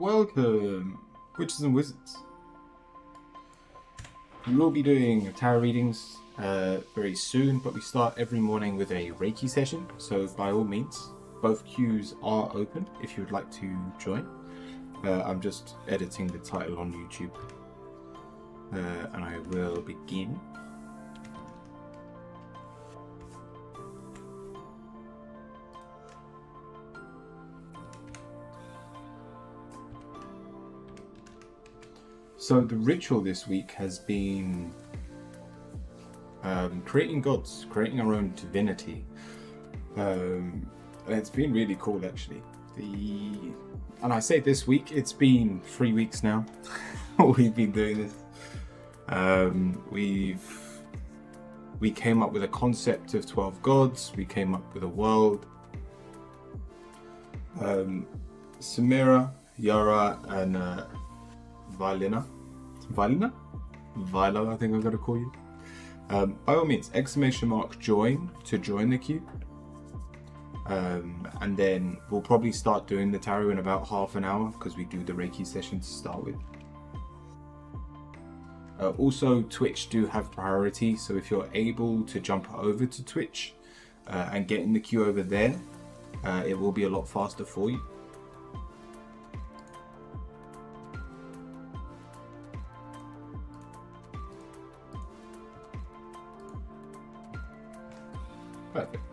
Welcome, witches and wizards. We will be doing tarot readings very soon, but we start every morning with a Reiki session. So by all means, both queues are open if you would like to join. I'm just editing the title on YouTube, and I will begin. So the ritual this week has been creating gods, creating our own divinity. And it's been really cool, actually. And I say this week, it's been 3 weeks now we've been doing this. We came up with a concept of 12 gods. We came up with a world. Samira, Yara, and Vila, I think I'm going to call you. By all means, !join to join the queue. And then we'll probably start doing the tarot in about half an hour because we do the Reiki session to start with. Also, Twitch do have priority, so if you're able to jump over to Twitch and get in the queue over there, it will be a lot faster for you. Perfect.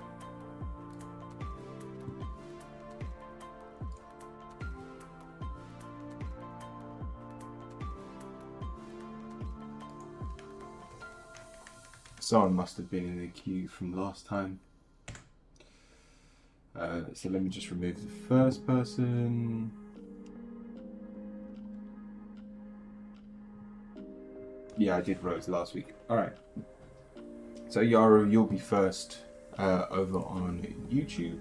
Someone must have been in the queue from last time. So let me just remove the first person. Yeah, I did Rose last week. Alright. So Yara, you'll be first over on YouTube.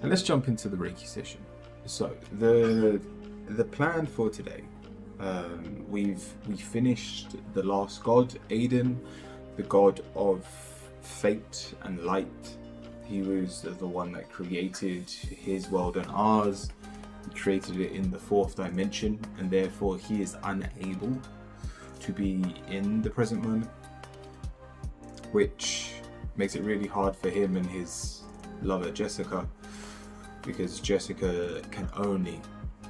And let's jump into the Reiki session. So the plan for today, we finished the last god, Aiden, the god of fate and light. He was the one that created his world and ours. He created it in the fourth dimension, and therefore he is unable to be in the present moment, which makes it really hard for him and his lover Jessica, because Jessica can only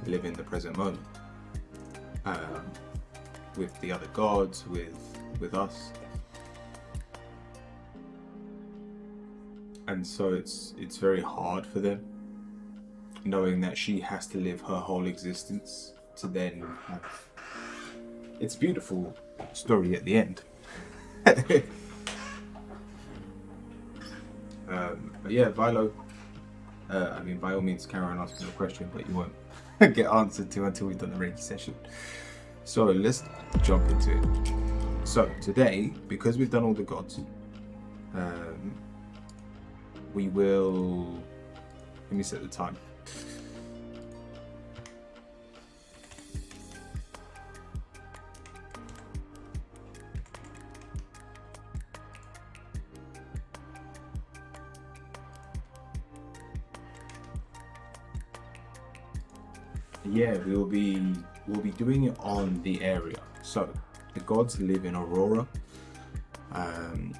live in the present moment with the other gods, with us. And so it's very hard for them, knowing that she has to live her whole existence to then have its beautiful story at the end. But yeah, Vilo, by all means carry on asking a question, but you won't get answered to until we've done the Reiki session. So let's jump into it. So today, because we've done all the gods, we will, let me set the time. Yeah, we'll be doing it on the area. So the gods live in Aurora.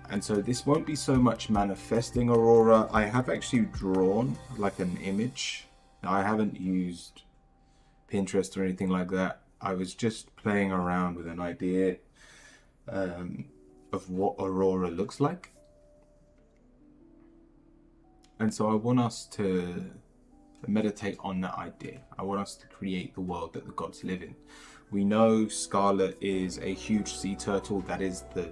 And so this won't be so much manifesting Aurora. I have actually drawn like an image. I haven't used Pinterest or anything like that. I was just playing around with an idea of what Aurora looks like. And so I want us to meditate on that idea. I want us to create the world that the gods live in. We know Scarlet is a huge sea turtle that is the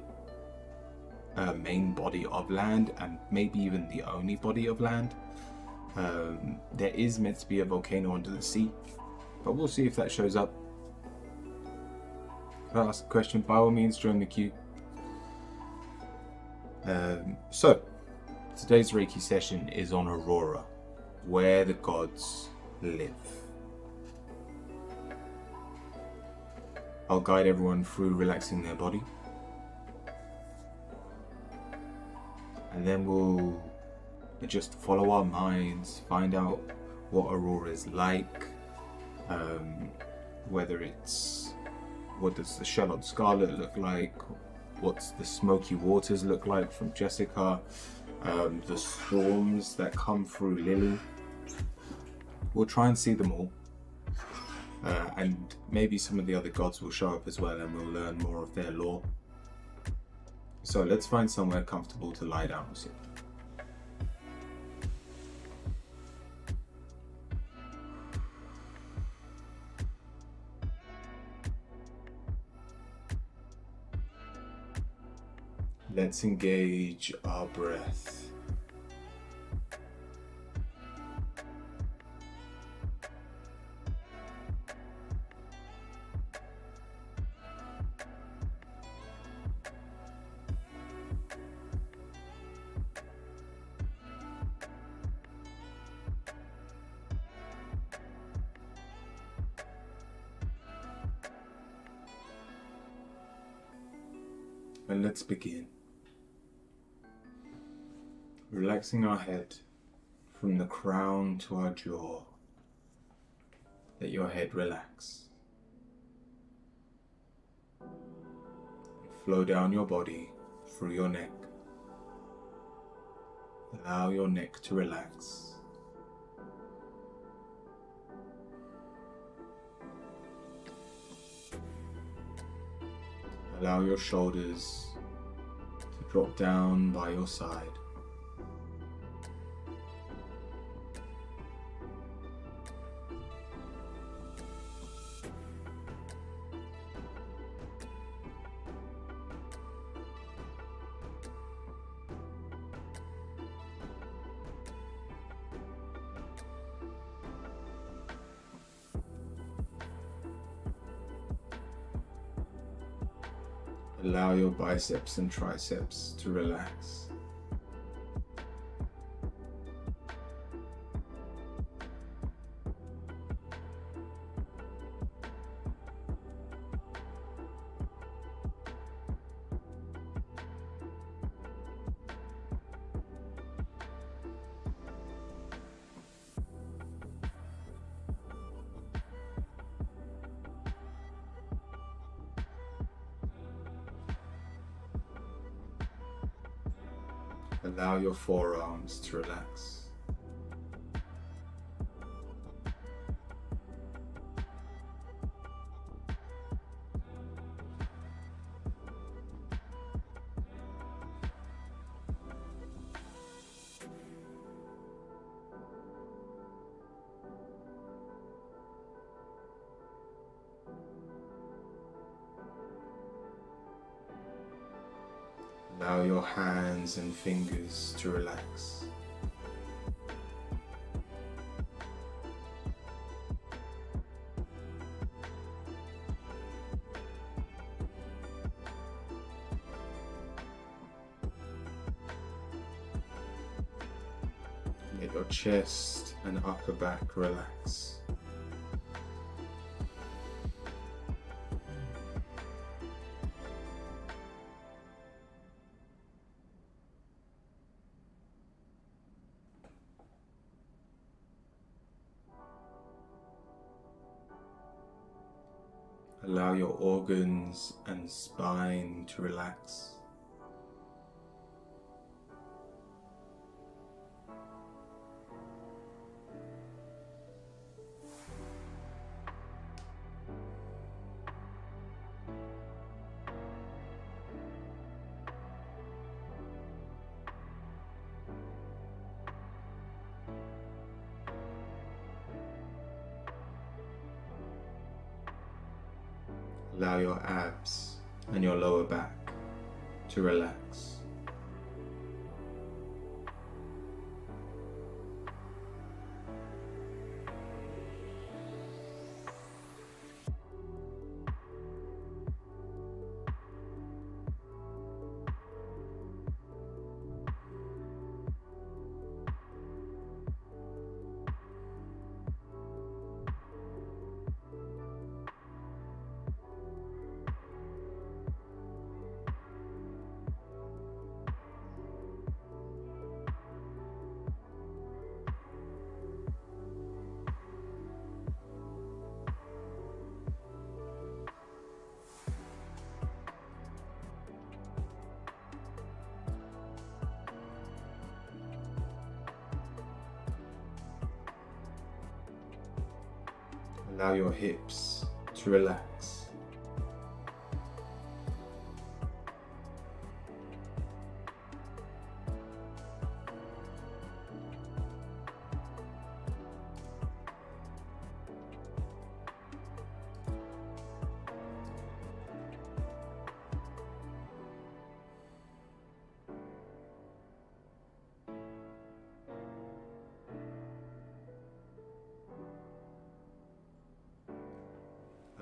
main body of land, and maybe even the only body of land. There is meant to be a volcano under the sea, but we'll see if that shows up. If I ask a question, by all means join the queue. So today's Reiki session is on Aurora, where the gods live. I'll guide everyone through relaxing their body. and then we'll just follow our minds, find out what Aurora is like, whether it's what does the Charlotte Scarlet look like, what's the Smoky Waters look like from Jessica, the storms that come through Lily. We'll try and see them all, and maybe some of the other gods will show up as well, and we'll learn more of their lore. So let's find somewhere comfortable to lie down or sit. Let's engage our breath. And let's begin. Relaxing our head from the crown to our jaw. Let your head relax. Flow down your body through your neck. Allow your neck to relax. Allow your shoulders to drop down by your side. Allow your biceps and triceps to relax. Allow your forearms to relax. Allow your hands and fingers to relax. Let your chest and upper back relax. Allow your organs and spine to relax. Allow your abs and your lower back to relax. Allow your hips to relax.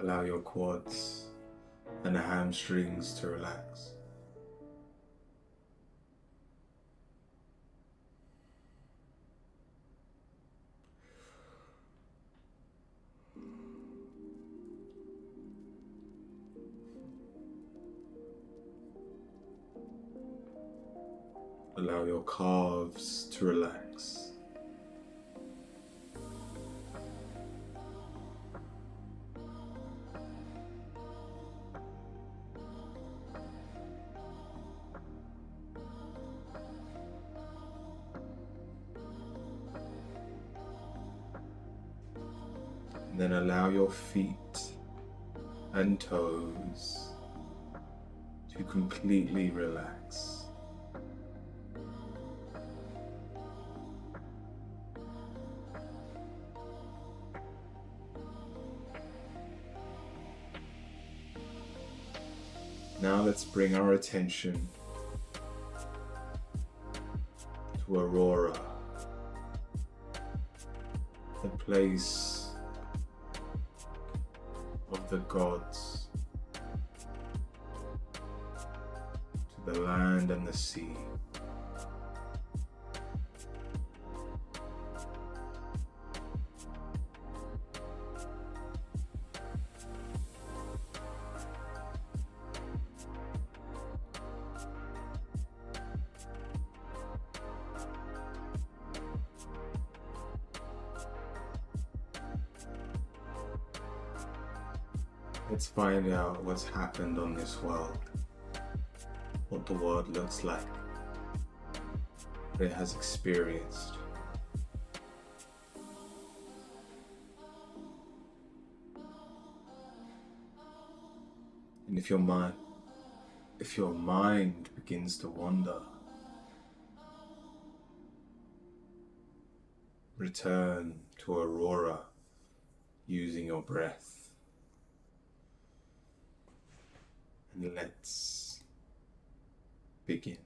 Allow your quads and hamstrings to relax. Allow your calves to relax. And then allow your feet and toes to completely relax. Now let's bring our attention to Aurora, the place of the gods, to the land and the sea. Let's find out what's happened on this world, what the world looks like, what it has experienced. And if your mind begins to wander, return to Aurora using your breath. And let's begin.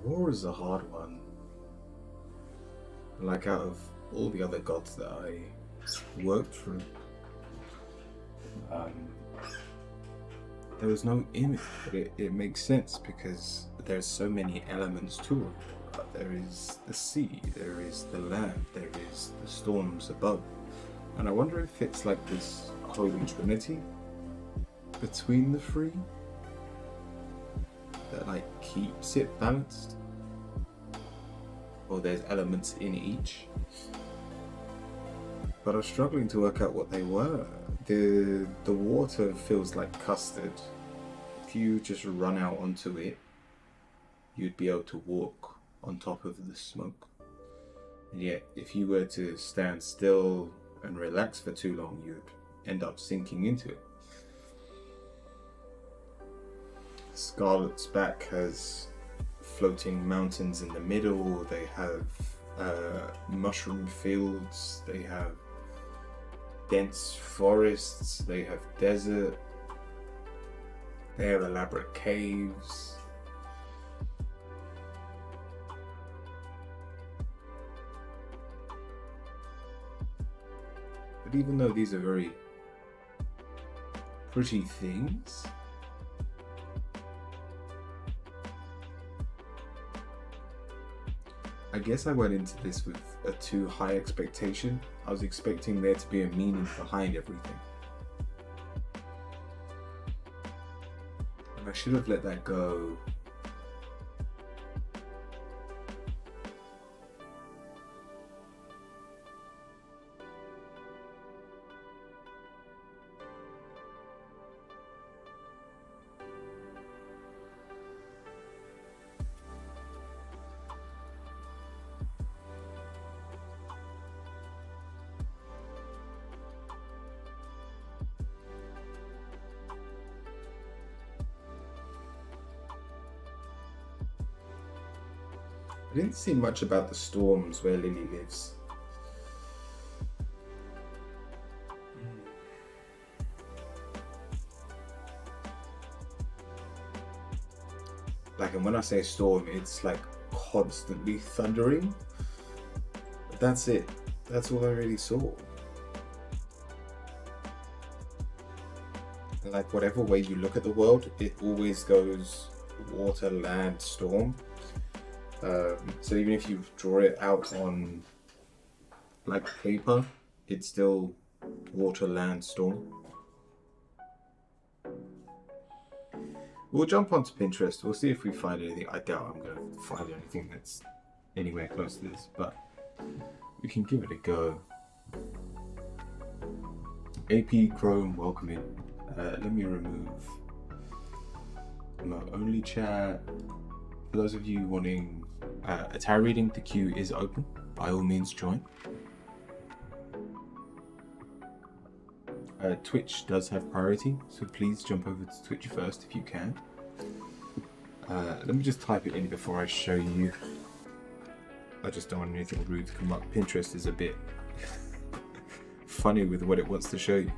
War is a hard one. Like, out of all the other gods that I worked through, um, there was no image, but it makes sense because there's so many elements to it. There is the sea, there is the land, there is the storms above. And I wonder if it's like this holy trinity between the three that like keeps it balanced, or there's elements in each. But I was struggling to work out what they were. The water feels like custard. If you just run out onto it, you'd be able to walk on top of the smoke. And yet, if you were to stand still and relax for too long, you'd end up sinking into it. Scarlet's back has floating mountains in the middle. They have mushroom fields. They have dense forests. They have desert. They have elaborate caves. But even though these are very pretty things, I guess I went into this with a too high expectation. I was expecting there to be a meaning behind everything. And I should have let that go. I didn't see much about the storms where Lily lives. Like, and when I say storm, it's like constantly thundering. But that's it. That's all I really saw. And like, whatever way you look at the world, it always goes water, land, storm. So even if you draw it out on like paper, it's still water, land, storm. We'll jump onto Pinterest. We'll see if we find anything. I doubt I'm going to find anything that's anywhere close to this, but we can give it a go. AP Chrome, welcome in. Let me remove my only chat. For those of you wanting a tarot reading, the queue is open. By all means, join. Twitch does have priority, so please jump over to Twitch first if you can. Let me just type it in before I show you. I just don't want anything rude to come up. Pinterest is a bit funny with what it wants to show you.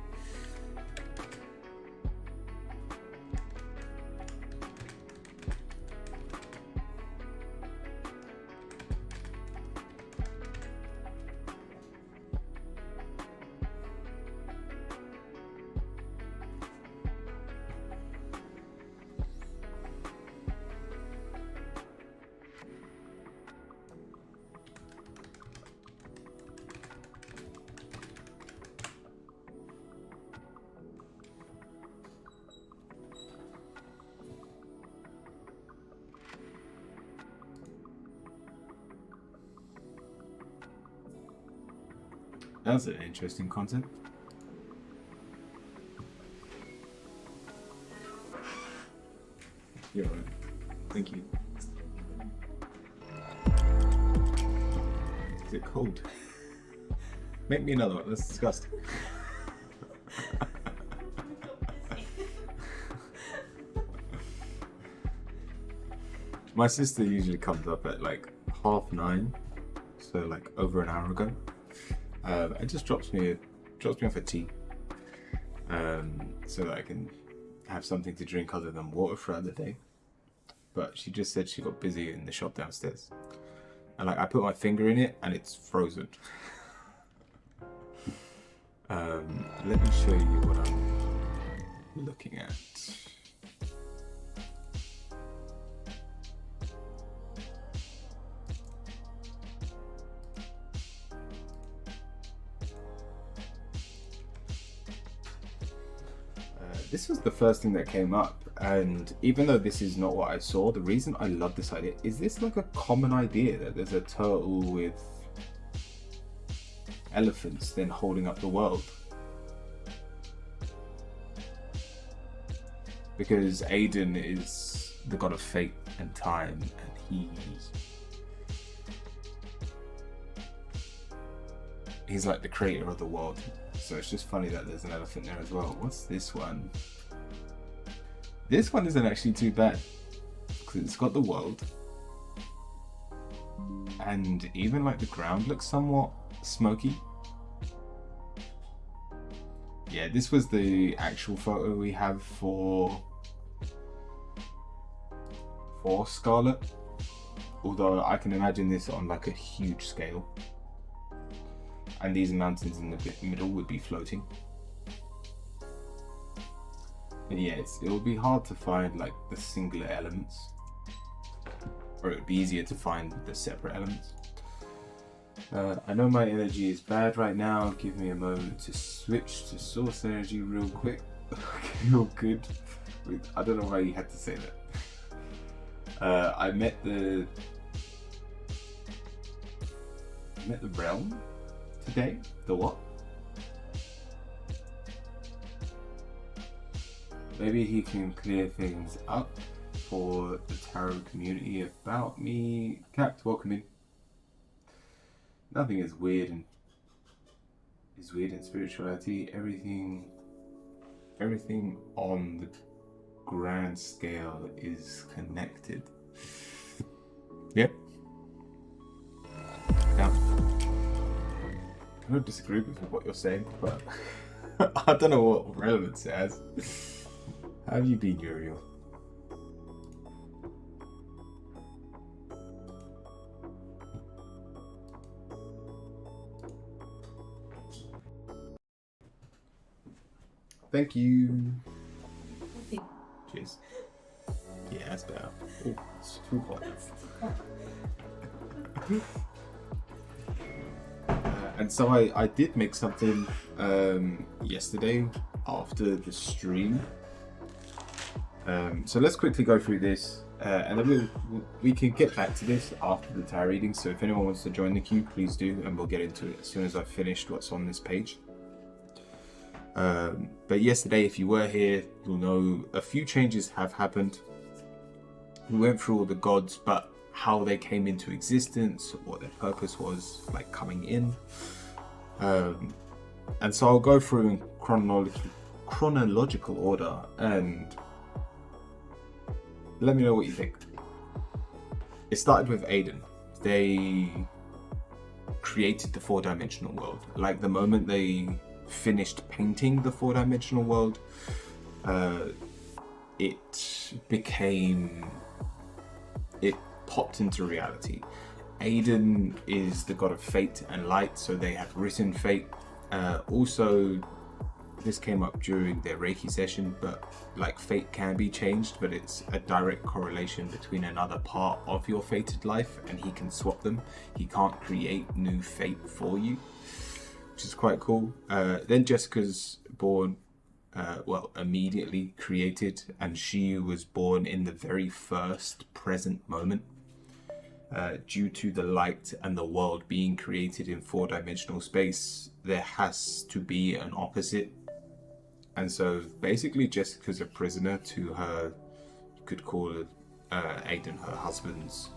That's an interesting concept. You're right. Thank you. Is it cold? Make me another one. That's disgusting. My sister usually comes up at like 9:30, so like over an hour ago. It just drops me off a tea, so that I can have something to drink other than water throughout the day. but she just said she got busy in the shop downstairs. And like I put my finger in it and it's frozen. Let me show you what I'm looking at. This was the first thing that came up, and even though this is not what I saw, the reason I love this idea is this like a common idea that there's a turtle with elephants then holding up the world, because Aiden is the god of fate and time, and he's like the creator of the world. So it's just funny that there's an elephant there as well. What's this one? This one isn't actually too bad because it's got the world, and even like the ground looks somewhat smoky. Yeah, this was the actual photo we have for Scarlet, although I can imagine this on like a huge scale. And these mountains in the middle would be floating. And yeah, it would be hard to find like the singular elements, or it would be easier to find the separate elements. I know my energy is bad right now. Give me a moment to switch to source energy real quick. Okay, you're good. I don't know why you had to say that. I met the realm today. The what? Maybe he can clear things up for the tarot community about me. Capt, welcome in. Nothing is weird in spirituality. Everything on the grand scale is connected. Yep. Now, I don't disagree with what you're saying, but I don't know what relevance it has. How have you been, Uriel? Thank you. Cheers. Yeah, that's better. Oh, it's too hot. And so I did make something yesterday after the stream. So let's quickly go through this, and then we can get back to this after the tarot reading. So if anyone wants to join the queue, please do, and we'll get into it as soon as I've finished what's on this page. But yesterday, if you were here, you'll know a few changes have happened. We went through all the gods, but how they came into existence, what their purpose was, like coming in. And so I'll go through in chronological order and let me know what you think. It started with Aiden. They created the four-dimensional world. Like the moment they finished painting the four-dimensional world, it popped into reality. Aiden is the god of fate and light, so they have written fate. Also, this came up during their Reiki session, but like fate can be changed, but it's a direct correlation between another part of your fated life, and he can swap them. He can't create new fate for you, which is quite cool. Then Jessica's born, immediately created, and she was born in the very first present moment. Due to the light and the world being created in four-dimensional space, there has to be an opposite. And so basically Jessica's a prisoner to her, you could call it Aiden, her husband's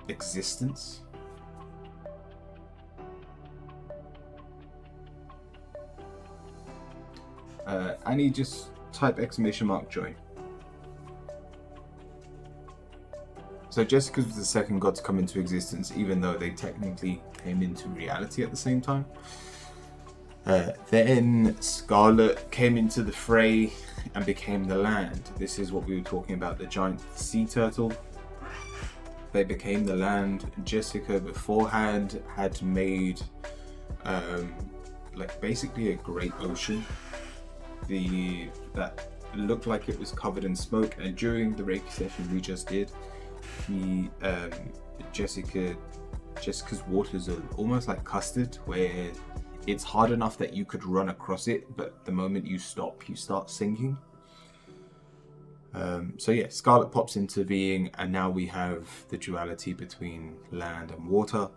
existence. Annie, just type ! join. So Jessica was the second god to come into existence, even though they technically came into reality at the same time. Then Scarlet came into the fray and became the land. This is what we were talking about, the giant sea turtle. They became the land. Jessica beforehand had made like basically a great ocean that looked like it was covered in smoke, and during the Reiki session we just did, Jessica's waters are almost like custard, where it's hard enough that you could run across it, but the moment you stop, you start sinking. So yeah, Scarlet pops into being, and now we have the duality between land and water.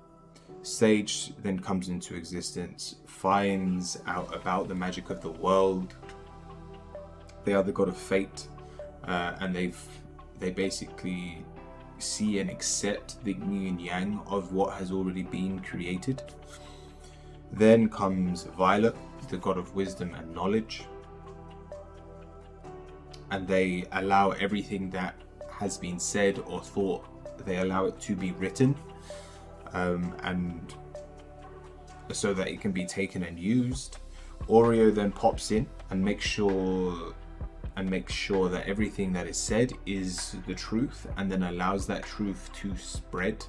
Sage then comes into existence, finds out about the magic of the world. They are the god of fate, and they basically see and accept the yin and yang of what has already been created. Then comes Violet, the god of wisdom and knowledge, and they allow everything that has been said or thought, they allow it to be written, and so that it can be taken and used. Oreo then pops in and makes sure that everything that is said is the truth, and then allows that truth to spread.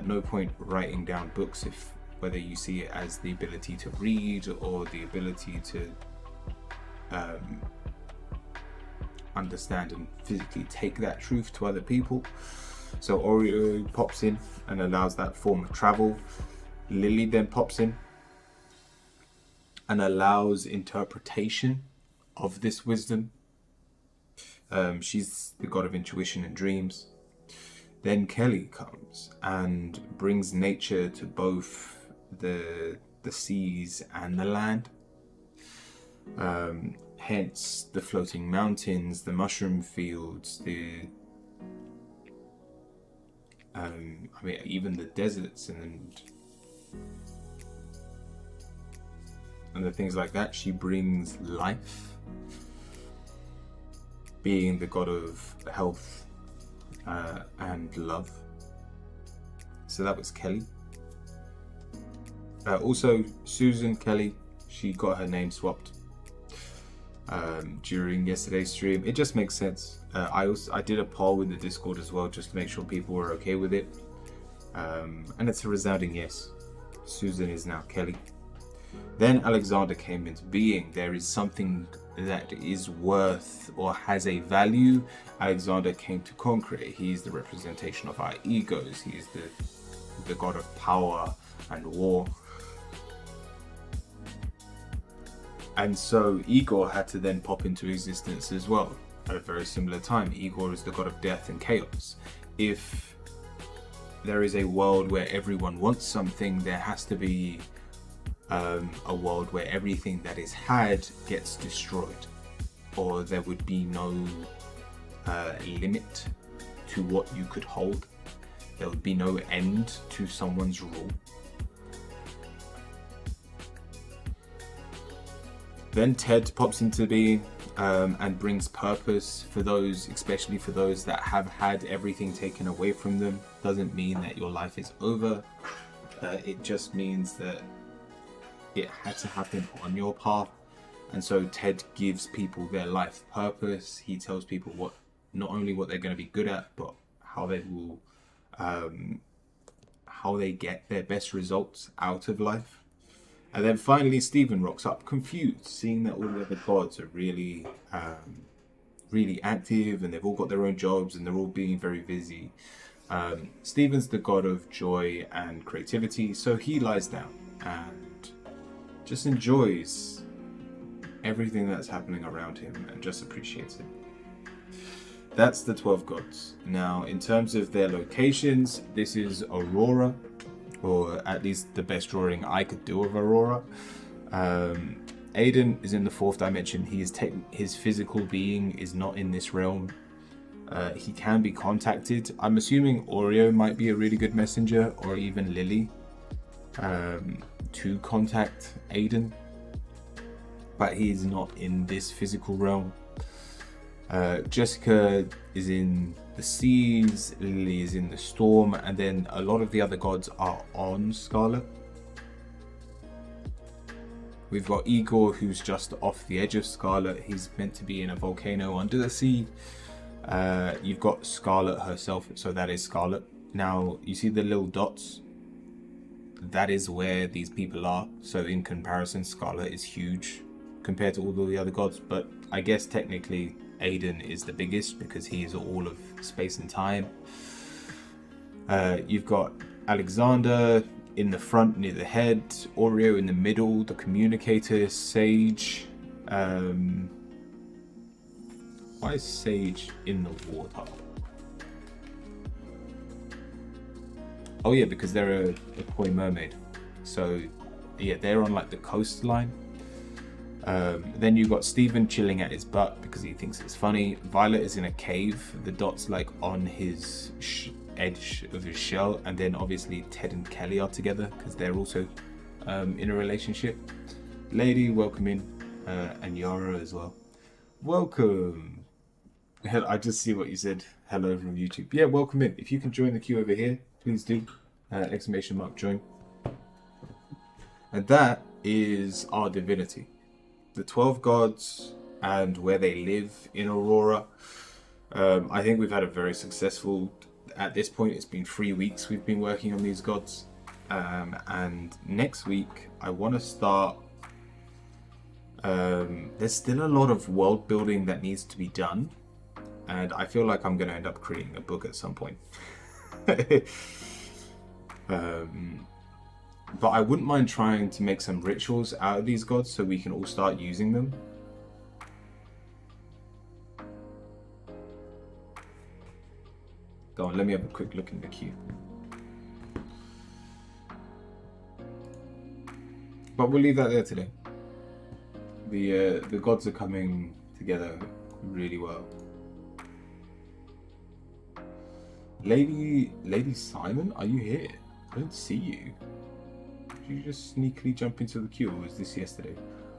No point writing down books if whether you see it as the ability to read or the ability to understand and physically take that truth to other people. So Oreo pops in and allows that form of travel. Lily then pops in and allows interpretation of this wisdom. She's the god of intuition and dreams. Then Kelly comes and brings nature to both the seas and the land. Hence the floating mountains, the mushroom fields, even the deserts and the things like that. She brings life, being the god of health and love. So that was Kelly. Also, Susan Kelly, she got her name swapped during yesterday's stream. It just makes sense. I did a poll in the Discord as well, just to make sure people were okay with it, and it's a resounding yes. Susan is now Kelly. Then Alexander came into being. There is something that is worth or has a value. Alexander came to conquer it. He's the representation of our egos. He is the god of power and war. And so Igor had to then pop into existence as well at a very similar time. Igor is the god of death and chaos. If there is a world where everyone wants something, there has to be a world where everything that is had gets destroyed, or there would be no limit to what you could hold. There would be no end to someone's rule. Then Ted pops into being and brings purpose for those, especially for those that have had everything taken away from them. Doesn't mean that your life is over. It just means that it had to happen on your path. And so Ted gives people their life purpose. He tells people not only what they're going to be good at, but how they will, how they get their best results out of life. And then finally, Stephen rocks up, confused, seeing that all the other gods are really, really active, and they've all got their own jobs, and they're all being very busy. Stephen's the god of joy and creativity, so he lies down and just enjoys everything that's happening around him and just appreciates it. That's the 12 gods. Now, in terms of their locations, this is Aurora, or at least the best drawing I could do of Aurora. Aiden is in the 4th dimension. His physical being is not in this realm. He can be contacted. I'm assuming Oreo might be a really good messenger, or even Lily, to contact Aiden, but he is not in this physical realm. Jessica is in the seas, Lily is in the storm, and then a lot of the other gods are on Scarlet. We've got Igor, who's just off the edge of Scarlet. He's meant to be in a volcano under the sea. You've got Scarlet herself, so that is Scarlet. Now, you see the little dots? That is where these people are. So in comparison, Scarlet is huge compared to all the other gods. But I guess technically Aiden is the biggest because he is all of space and time. You've got Alexander in the front near the head, Oreo in the middle, the communicator, Sage. Why is Sage in the water? Oh yeah, because they're a koi mermaid. So yeah, they're on like the coastline. Then you've got Steven chilling at his butt because he thinks it's funny. Violet is in a cave. The dot's like on his edge of his shell. And then obviously Ted and Kelly are together because they're also in a relationship. Lady, welcome in. And Yara as well. Welcome. I just see what you said. Hello from YouTube. Yeah, welcome in. If you can join the queue over here, please do. Exclamation mark join. And that is our divinity. The 12 gods and where they live in Aurora. I think we've had a very successful, at this point it's been 3 weeks we've been working on these gods. And next week I want to start, there's still a lot of world building that needs to be done. And I feel like I'm going to end up creating a book at some point. But I wouldn't mind trying to make some rituals out of these gods so we can all start using them. Go on, let me have a quick look in the queue. But we'll leave that there today. The gods are coming together really well. Lady Simon, are you here? I don't see you. Did you just sneakily jump into the queue, or was this yesterday?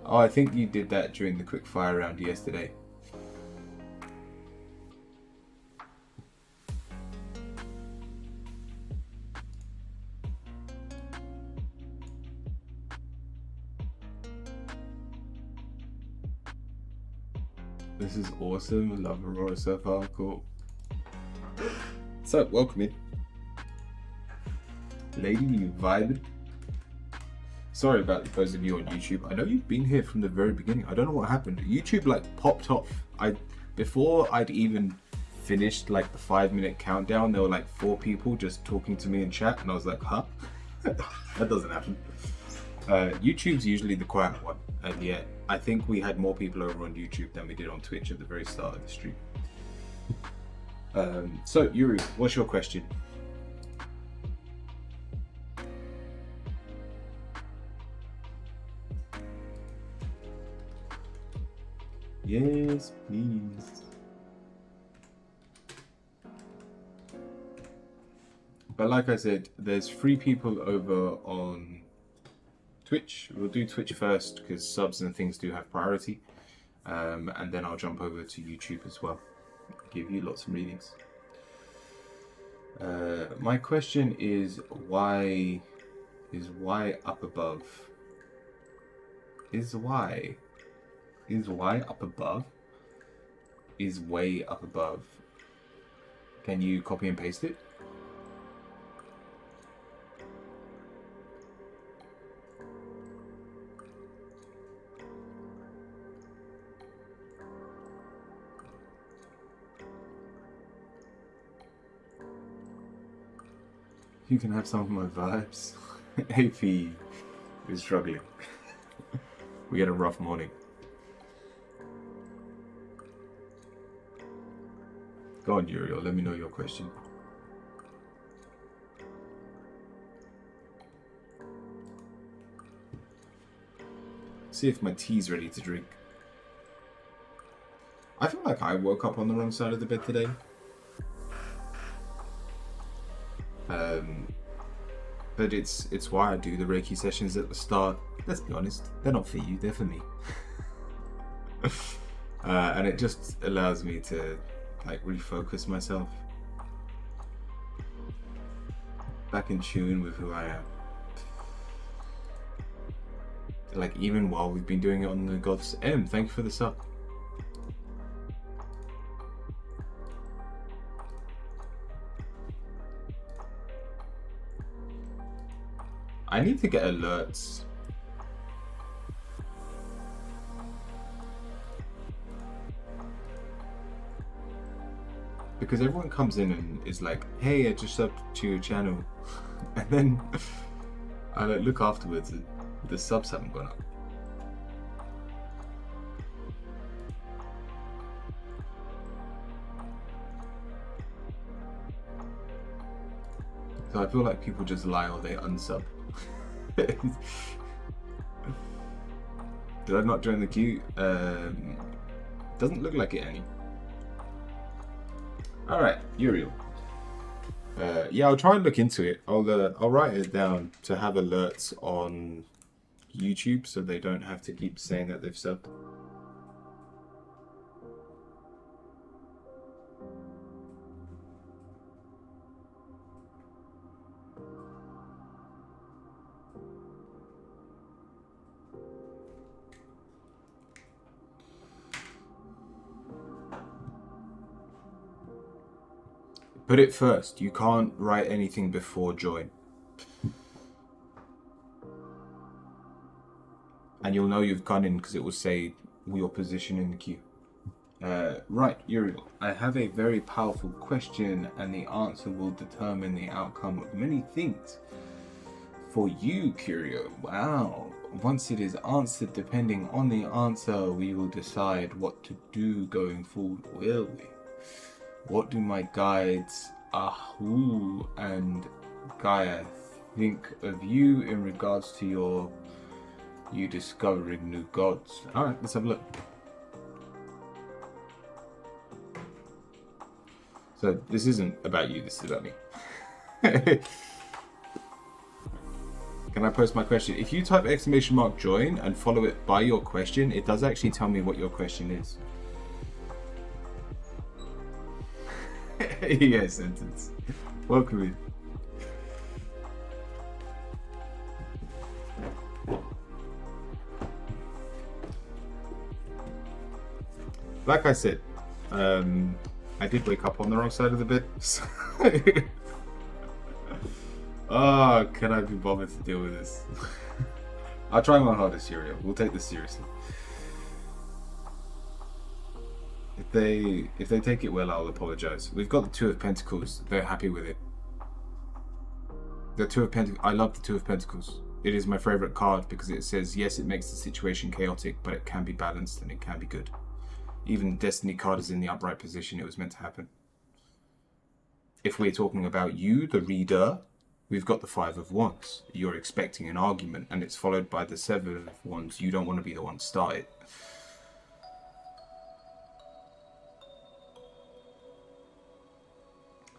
Oh, I think you did that during the quick fire round yesterday. This is awesome. Love Aurora so far. Cool. So, welcome in. Lady, you vibing? Sorry about those of you on YouTube. I know you've been here from the very beginning. I don't know what happened. YouTube like popped off. Before I'd even finished like the 5-minute countdown, there were like 4 people just talking to me in chat, and I was like, huh? That doesn't happen. YouTube's usually the quiet one, and yet I think we had more people over on YouTube than we did on Twitch at the very start of the stream. So Yuri, what's your question? Yes, please. But like I said, there's 3 people over on Twitch. We'll do Twitch first because subs and things do have priority. And then I'll jump over to YouTube as well. Give you lots of readings. My question is why up above? Is Y up above? Is way up above? Can you copy and paste it? You can have some of my vibes. AP is struggling. We had a rough morning. Go on, Uriel, let me know your question. See if my tea's ready to drink. I feel like I woke up on the wrong side of the bed today. But it's why I do the Reiki sessions at the start. Let's be honest, they're not for you, they're for me. And it just allows me to like refocus myself. Back in tune with who I am. Like, even while we've been doing it on the Gods M. Thank you for the sub. I need to get alerts. Because everyone comes in and is like, hey, I just subbed to your channel. And then I like look afterwards and the subs haven't gone up. So I feel like people just lie or they unsub. Did I not join the queue? Doesn't look like it any. Alright, Uriel. Yeah, I'll try and look into it. I'll write it down to have alerts on YouTube so they don't have to keep saying that they've subbed. Put it first. You can't write anything before join. And you'll know you've gone in because it will say your position in the queue. Right, Uriel. I have a very powerful question and the answer will determine the outcome of many things. For you, Curio, wow. Once it is answered, depending on the answer, we will decide what to do going forward, will we? What do my guides Ahu and Gaia think of you in regards to you discovering new gods? Alright, let's have a look. So this isn't about you, this is about me. Can I post my question? If you type !join and follow it by your question, it does actually tell me what your question is. Yeah, sentence. Welcome in. Like I said, I did wake up on the wrong side of the bed. Oh, can I be bothered to deal with this? I'll try my hardest, Uriel. We'll take this seriously. If they take it well, I'll apologize. We've got the Two of Pentacles. They're happy with it. The Two of Pentacles. I love the Two of Pentacles. It is my favorite card because it says, yes, it makes the situation chaotic, but it can be balanced and it can be good. Even the Destiny card is in the upright position. It was meant to happen. If we're talking about you, the reader, we've got the Five of Wands. You're expecting an argument and it's followed by the Seven of Wands. You don't want to be the one to start it.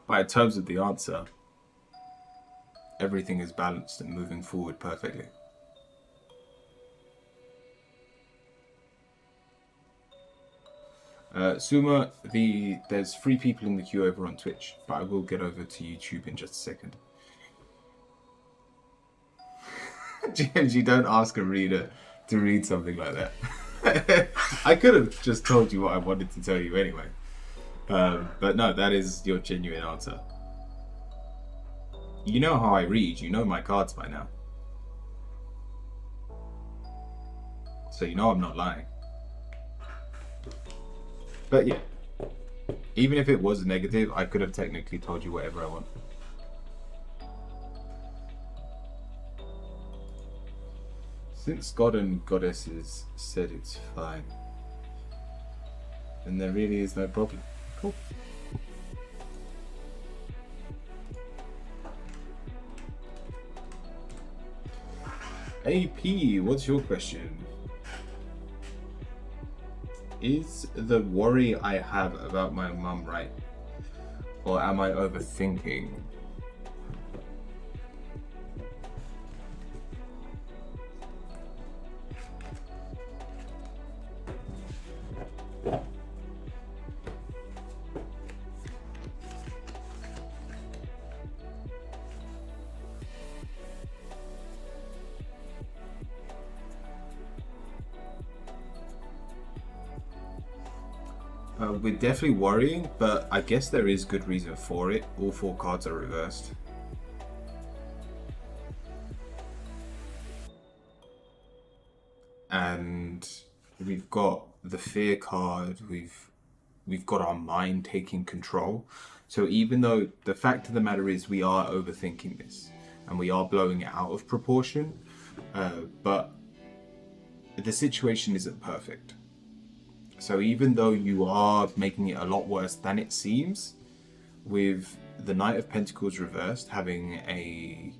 But in terms of the answer, everything is balanced and moving forward perfectly. Suma, there's 3 people in the queue over on Twitch, but I will get over to YouTube in just a second. James, you don't ask a reader to read something like that. I could have just told you what I wanted to tell you anyway. But no, that is your genuine answer. You know how I read, you know my cards by now. So you know I'm not lying. But yeah, even if it was negative, I could have technically told you whatever I want. Since God and Goddesses said it's fine, then there really is no problem. Cool. AP, what's your question? Is the worry I have about my mum right? Or am I overthinking? We're definitely worrying, but I guess there is good reason for it. All 4 cards are reversed. And we've got the fear card, we've got our mind taking control. So even though the fact of the matter is we are overthinking this and we are blowing it out of proportion, but the situation isn't perfect. So even though you are making it a lot worse than it seems, with the Knight of Pentacles reversed having a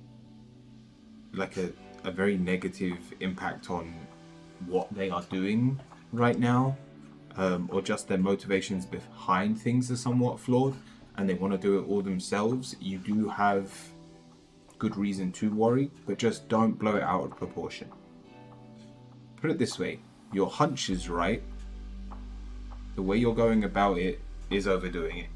very negative impact on what they are doing right now, or just their motivations behind things are somewhat flawed and they want to do it all themselves, you do have good reason to worry, but just don't blow it out of proportion. Put it this way, your hunch is right, the way you're going about it is overdoing it.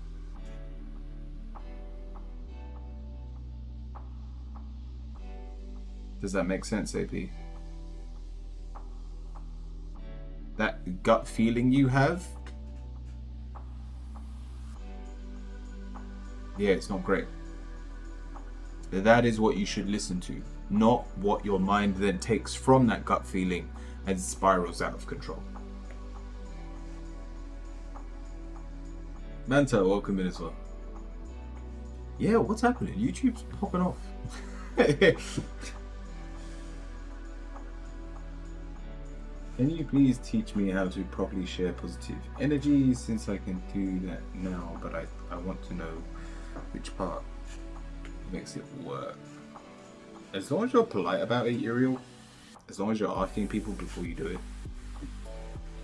Does that make sense, AP? That gut feeling you have, yeah, it's not great. That is what you should listen to, not what your mind then takes from that gut feeling and spirals out of control. Manta, welcome in as well. Yeah, what's happening? YouTube's popping off. Can you please teach me how to properly share positive energy, since I can do that now, but I want to know which part makes it work. As long as you're polite about it, Uriel, as long as you're asking people before you do it,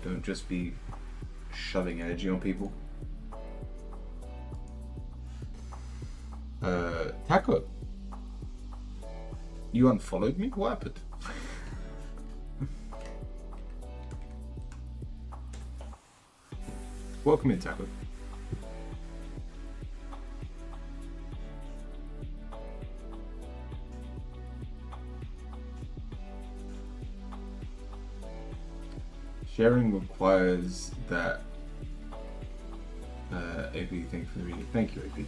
don't just be shoving energy on people. Taco, you unfollowed me? What happened? Welcome in, Taco. Sharing requires that. AP, thank you for the reading. Thank you, AP.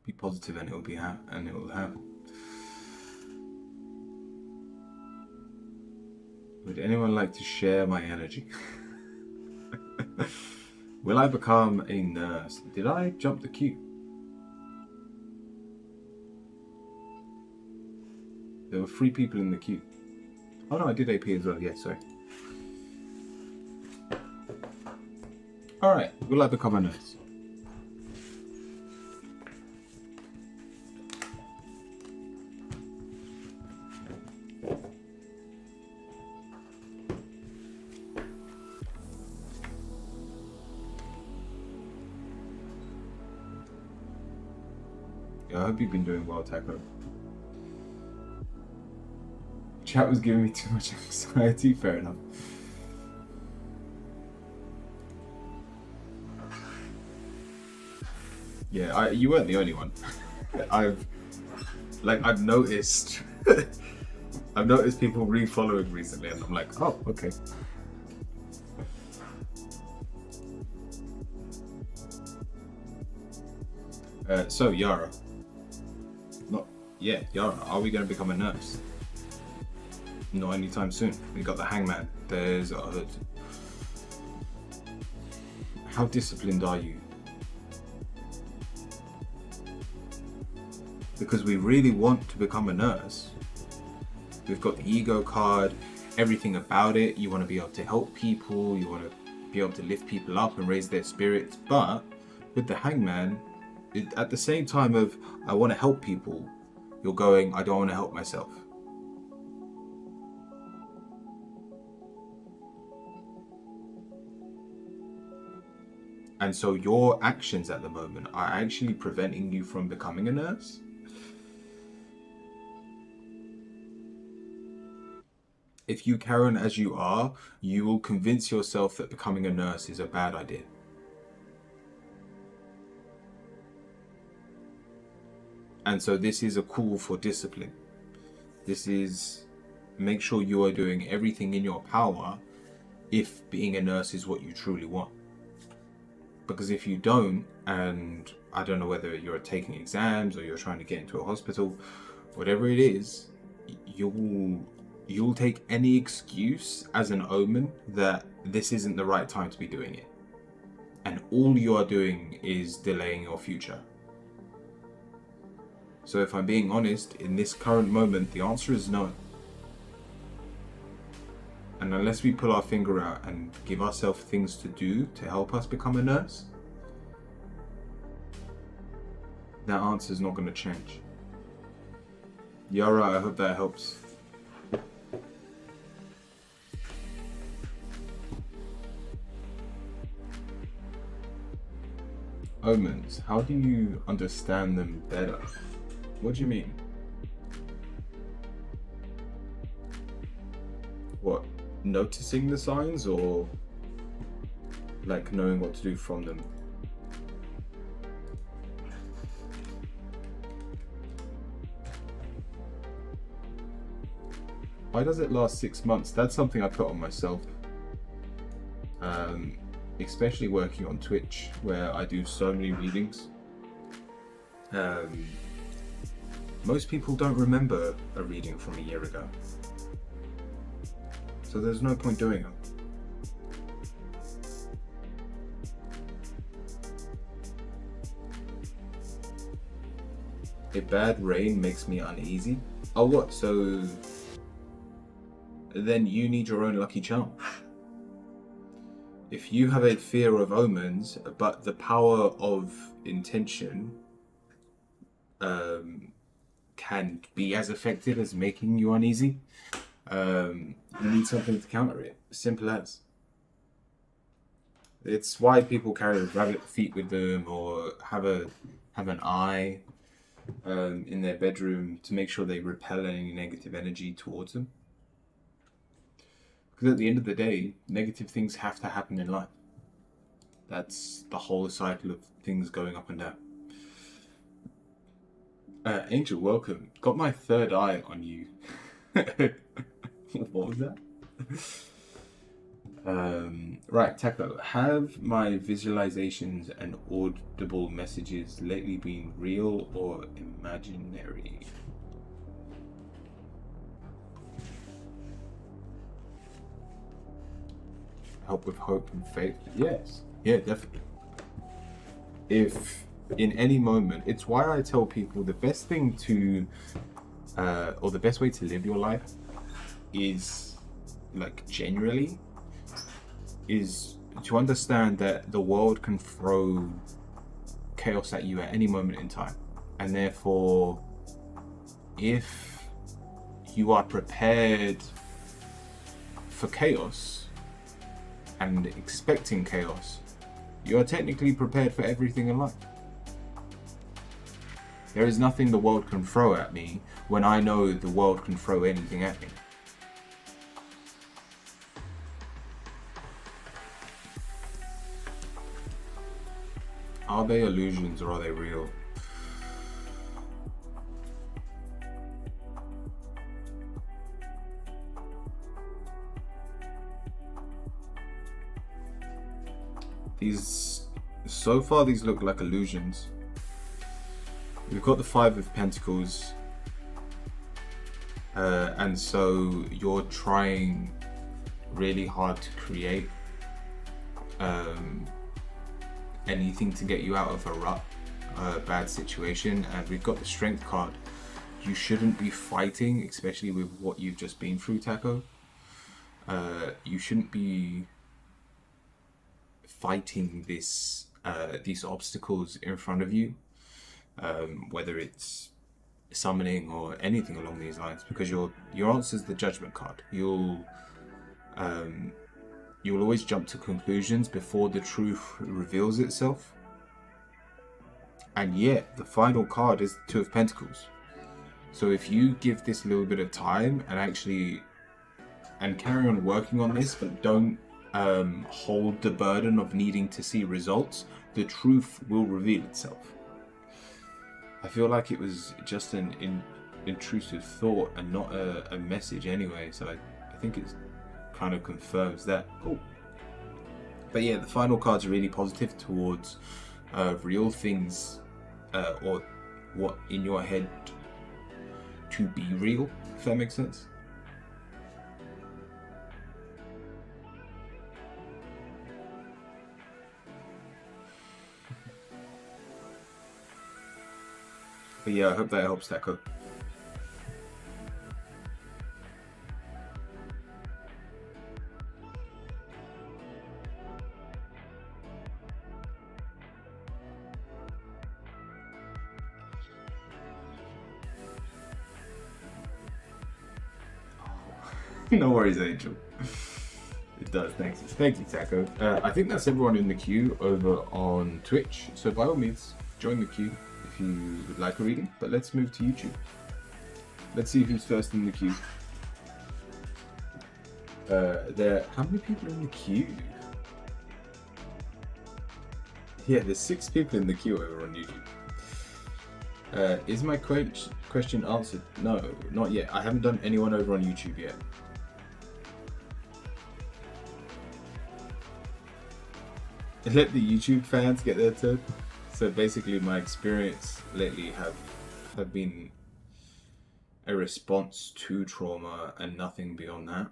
Be positive and it will happen. Would anyone like to share my energy? Will I become a nurse? Did I jump the queue? There were 3 people in the queue. Oh no, I did AP as well. Yeah, sorry. Alright, will I become a nurse? Yeah, I hope you've been doing well, Taco. Chat was giving me too much anxiety, fair enough. Yeah, you weren't the only one. I've noticed I've noticed people re-following recently and I'm like, oh, okay. So Yara. Yara, are we gonna become a nurse? Not anytime soon. We got the Hangman. There's a hood. How disciplined are you? Because we really want to become a nurse. We've got the ego card, everything about it. You want to be able to help people. You want to be able to lift people up and raise their spirits. But with the Hangman, at the same time of I want to help people, you're going, I don't want to help myself. And so your actions at the moment are actually preventing you from becoming a nurse. If you carry on as you are, you will convince yourself that becoming a nurse is a bad idea. And so this is a call for discipline. This is make sure you are doing everything in your power if being a nurse is what you truly want. Because if you don't, and I don't know whether you're taking exams or you're trying to get into a hospital, whatever it is, you'll take any excuse as an omen that this isn't the right time to be doing it. And all you are doing is delaying your future. So if I'm being honest, in this current moment, the answer is no. And unless we pull our finger out and give ourselves things to do to help us become a nurse, that answer is not going to change. Yara, I hope that helps. Omens, how do you understand them better? What do you mean? What? Noticing the signs, or like knowing what to do from them? Why does it last 6 months? That's something I put on myself. Especially working on Twitch, where I do so many readings. Most people don't remember a reading from a year ago. So there's no point doing them. A bad rain makes me uneasy. Oh, what? So then you need your own lucky charm. If you have a fear of omens, but the power of intention can be as effective as making you uneasy, you need something to counter it. Simple as. It's why people carry rabbit feet with them, or have an eye in their bedroom to make sure they repel any negative energy towards them. Because at the end of the day, negative things have to happen in life. That's the whole cycle of things going up and down. Angel, welcome. Got my third eye on you. What was that? Right, Taco. Have my visualizations and audible messages lately been real or imaginary? Help with hope and faith? Yes. Yeah, definitely. If in any moment, it's why I tell people the best thing to, or the best way to live your life is, like, generally, is to understand that the world can throw chaos at you at any moment in time. And therefore, if you are prepared for chaos and expecting chaos, you are technically prepared for everything in life. There is nothing the world can throw at me when I know the world can throw anything at me. Are they illusions or are they real? So far these look like illusions. We've got the Five of Pentacles, and so you're trying really hard to create anything to get you out of a rut, a bad situation. And we've got the Strength card. You shouldn't be fighting, especially with what you've just been through, Taco. You shouldn't be fighting these obstacles in front of you, whether it's summoning or anything along these lines, because your answer is the Judgment card. You'll always jump to conclusions before the truth reveals itself. And yet the final card is the Two of Pentacles. So if you give this a little bit of time and carry on working on this, but don't hold the burden of needing to see results, the truth will reveal itself. I feel like it was just intrusive thought and not a message anyway. So I think it kind of confirms that. Oh. But yeah, the final cards are really positive towards real things or what in your head to be real, if that makes sense. But yeah, I hope that helps, Taco. No worries, Angel. It does, thanks. Thank you, Taco. I think that's everyone in the queue over on Twitch. So by all means, join the queue if you would like a reading. But let's move to YouTube. Let's see who's first in the queue. How many people are in the queue? Yeah, there's 6 people in the queue over on YouTube. Is my question answered? No, not yet. I haven't done anyone over on YouTube yet. Let the YouTube fans get their turn. So basically my experience lately have been a response to trauma and nothing beyond that.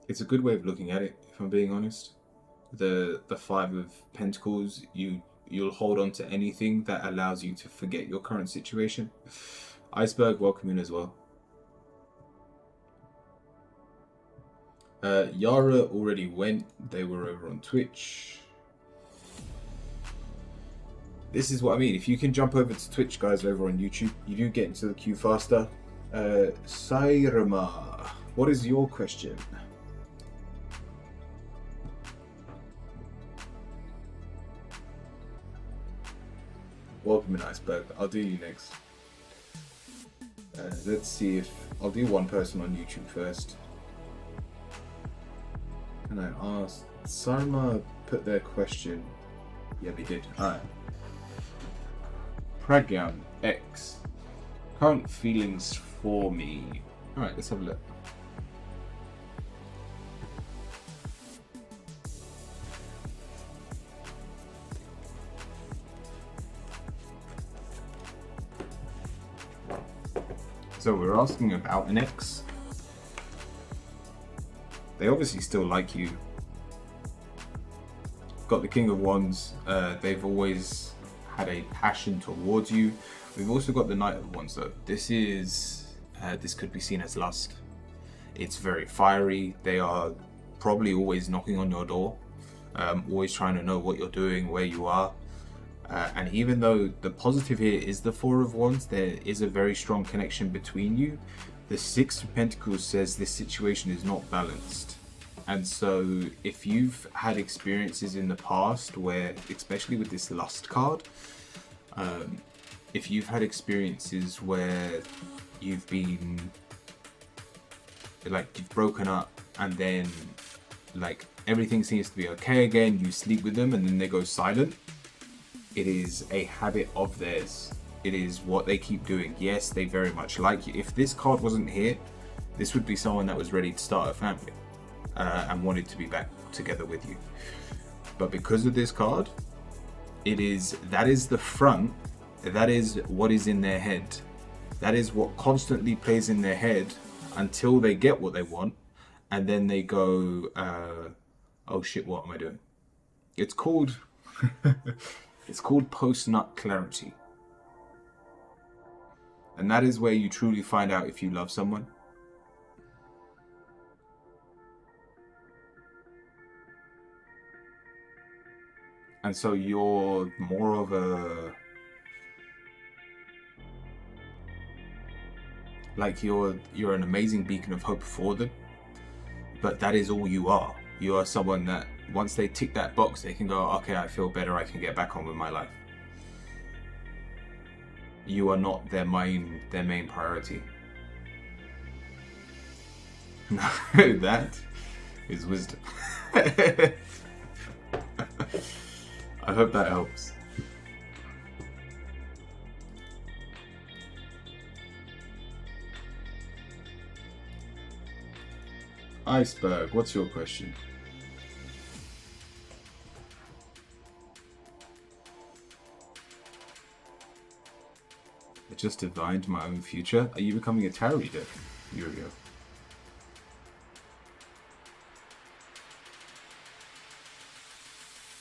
It's a good way of looking at it, if I'm being honest. The 5 of Pentacles, you'll hold on to anything that allows you to forget your current situation. Iceberg, welcome in as well. Yara already went. They were over on Twitch. This is what I mean. If you can jump over to Twitch, guys, over on YouTube, you do get into the queue faster. Sairama, what is your question? Welcome in, Iceberg. I'll do you next. Let's see if I'll do one person on YouTube first. And I asked Sarma put their question. Yeah, they did. Alright. Pragyan X. Current feelings for me. Alright, let's have a look. So we're asking about an ex. They obviously still like you. Got the King of Wands. They've always had a passion towards you. We've also got the Knight of Wands though. This could be seen as lust. It's very fiery. They are probably always knocking on your door, always trying to know what you're doing, where you are. And even though the positive here is the 4 of Wands, there is a very strong connection between you. The 6 of Pentacles says this situation is not balanced. And so if you've had experiences in the past where, especially with this lust card, if you've had experiences where you've been, like, you've broken up and then, like, everything seems to be okay again, you sleep with them and then they go silent, it is a habit of theirs. It is what they keep doing. Yes, they very much like you. If this card wasn't here, this would be someone that was ready to start a family and wanted to be back together with you. But because of this card, that is the front. That is what is in their head. That is what constantly plays in their head until they get what they want, and then they go, "Oh shit, what am I doing?" It's called it's called post-nut clarity. And that is where you truly find out if you love someone. And so you're more of a, like, you're an amazing beacon of hope for them, but that is all you are. You are someone that once they tick that box, they can go, okay, I feel better, I can get back on with my life. You are not their main priority. No, that is wisdom. I hope that helps. Iceberg, what's your question? I just divined my own future. Are you becoming a tarot reader, Uriel?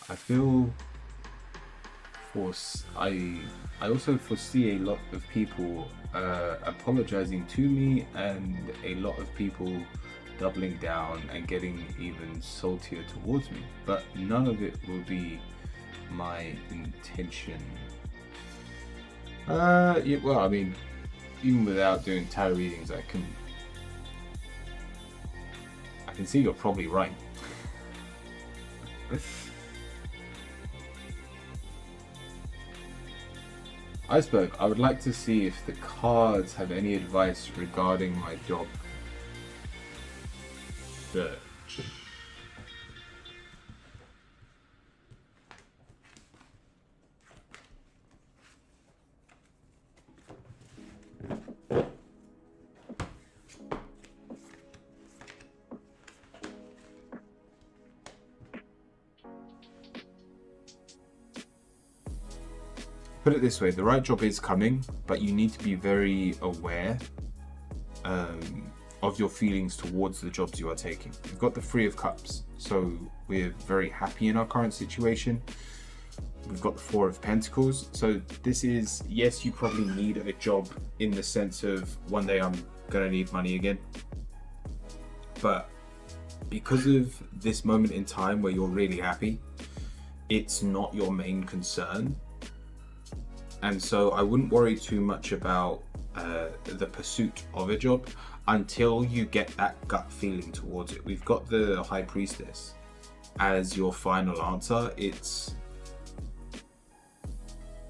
I feel I also foresee a lot of people apologizing to me, and a lot of people doubling down and getting even saltier towards me, but none of it will be my intention. Yeah, well, I mean, even without doing tarot readings, I can see you're probably right. Iceberg, I would like to see if the cards have any advice regarding my job search. Put it this way, the right job is coming, but you need to be very aware of your feelings towards the jobs you are taking. You've got the Three of Cups, so we're very happy in our current situation. We've got the Four of Pentacles, so this is, yes, you probably need a job in the sense of one day I'm gonna need money again. But because of this moment in time where you're really happy, it's not your main concern. And so I wouldn't worry too much about the pursuit of a job until you get that gut feeling towards it. We've got the High Priestess as your final answer. It's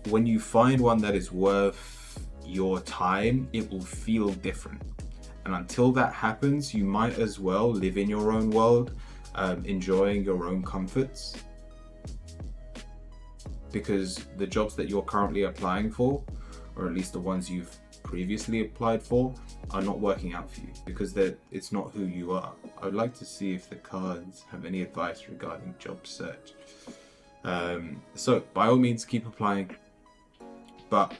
when you find one that is worth your time, it will feel different. And until that happens, you might as well live in your own world, enjoying your own comforts. Because the jobs that you're currently applying for, or at least the ones you've previously applied for, are not working out for you because it's not who you are. I would like to see if the cards have any advice regarding job search. So by all means keep applying, but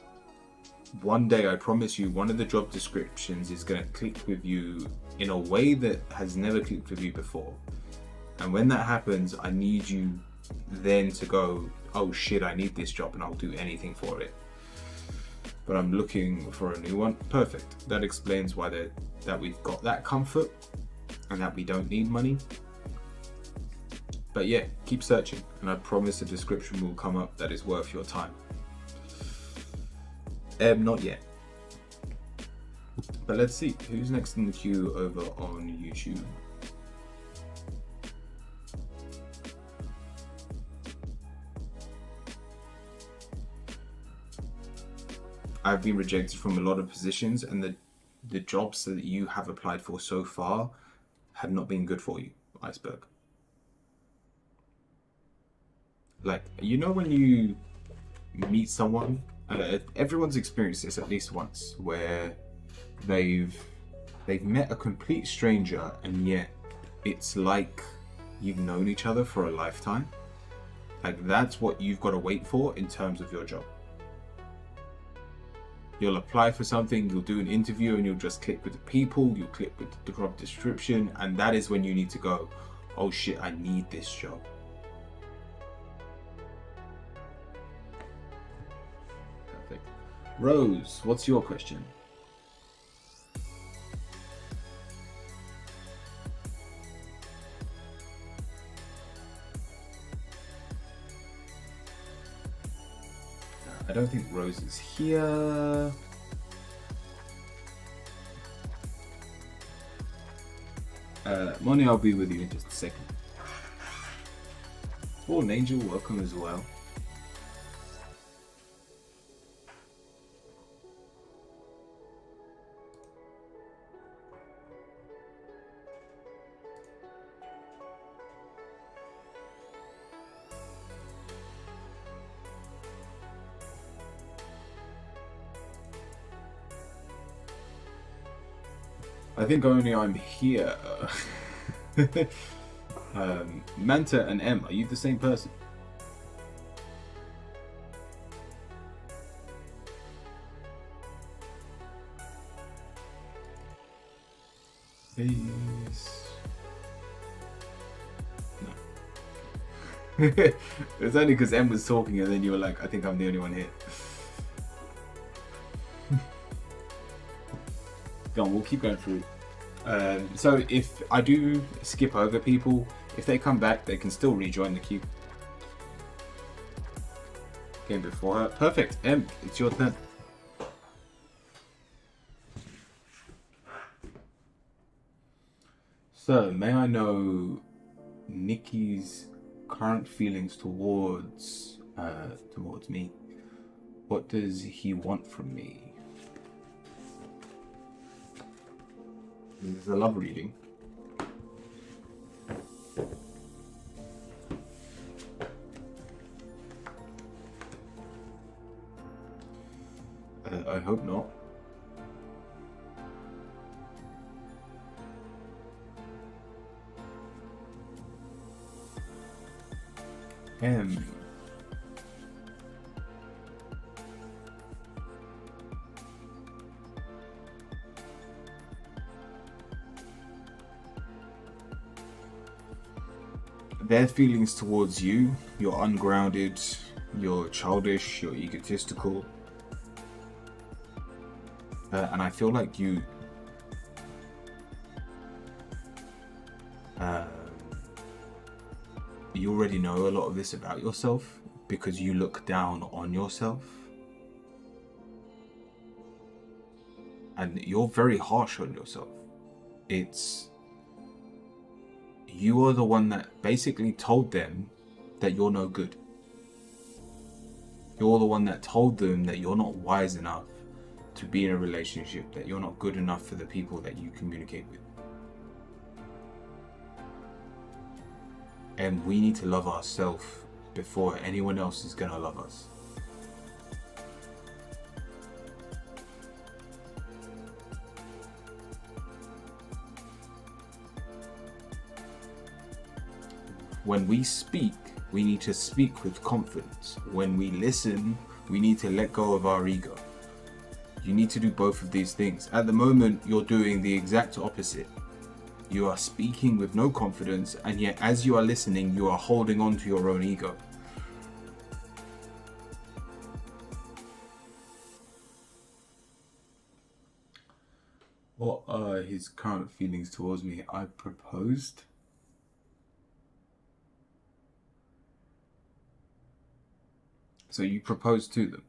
one day I promise you one of the job descriptions is going to click with you in a way that has never clicked with you before. And when that happens, I need you then to go, oh shit, I need this job and I'll do anything for it. But I'm looking for a new one. Perfect. That explains why that we've got that comfort and that we don't need money. But yeah, keep searching and I promise a description will come up that is worth your time. Not yet. But let's see, who's next in the queue over on YouTube? I've been rejected from a lot of positions, and the jobs that you have applied for so far have not been good for you, Iceberg. Like, you know when you meet someone, everyone's experienced this at least once, where they've met a complete stranger and yet it's like you've known each other for a lifetime. Like, that's what you've got to wait for in terms of your job. You'll apply for something, you'll do an interview, and you'll just click with the people, you'll click with the job description, and that is when you need to go, oh shit, I need this job. Perfect. Rose, what's your question? I don't think Rose is here. Moni, I'll be with you in just a second. Oh, Angel, welcome as well. I think only I'm here. Manta and M, are you the same person? Please. No. It's only because M was talking and then you were like, I think I'm the only one here. Go on, we'll keep going through. So if I do skip over people, if they come back, they can still rejoin the queue. Game before her. Perfect. M, it's your turn. So, may I know Nikki's current feelings towards me? What does he want from me? This is a love reading. I hope not. Their feelings towards you, you're ungrounded, you're childish, you're egotistical. And I feel like you already know a lot of this about yourself because you look down on yourself. And you're very harsh on yourself. You are the one that basically told them that you're no good. You're the one that told them that you're not wise enough to be in a relationship, that you're not good enough for the people that you communicate with. And we need to love ourselves before anyone else is gonna love us. When we speak, we need to speak with confidence. When we listen, we need to let go of our ego. You need to do both of these things. At the moment, you're doing the exact opposite. You are speaking with no confidence, and yet as you are listening, you are holding on to your own ego. What are his current feelings towards me? I proposed. So you proposed to them?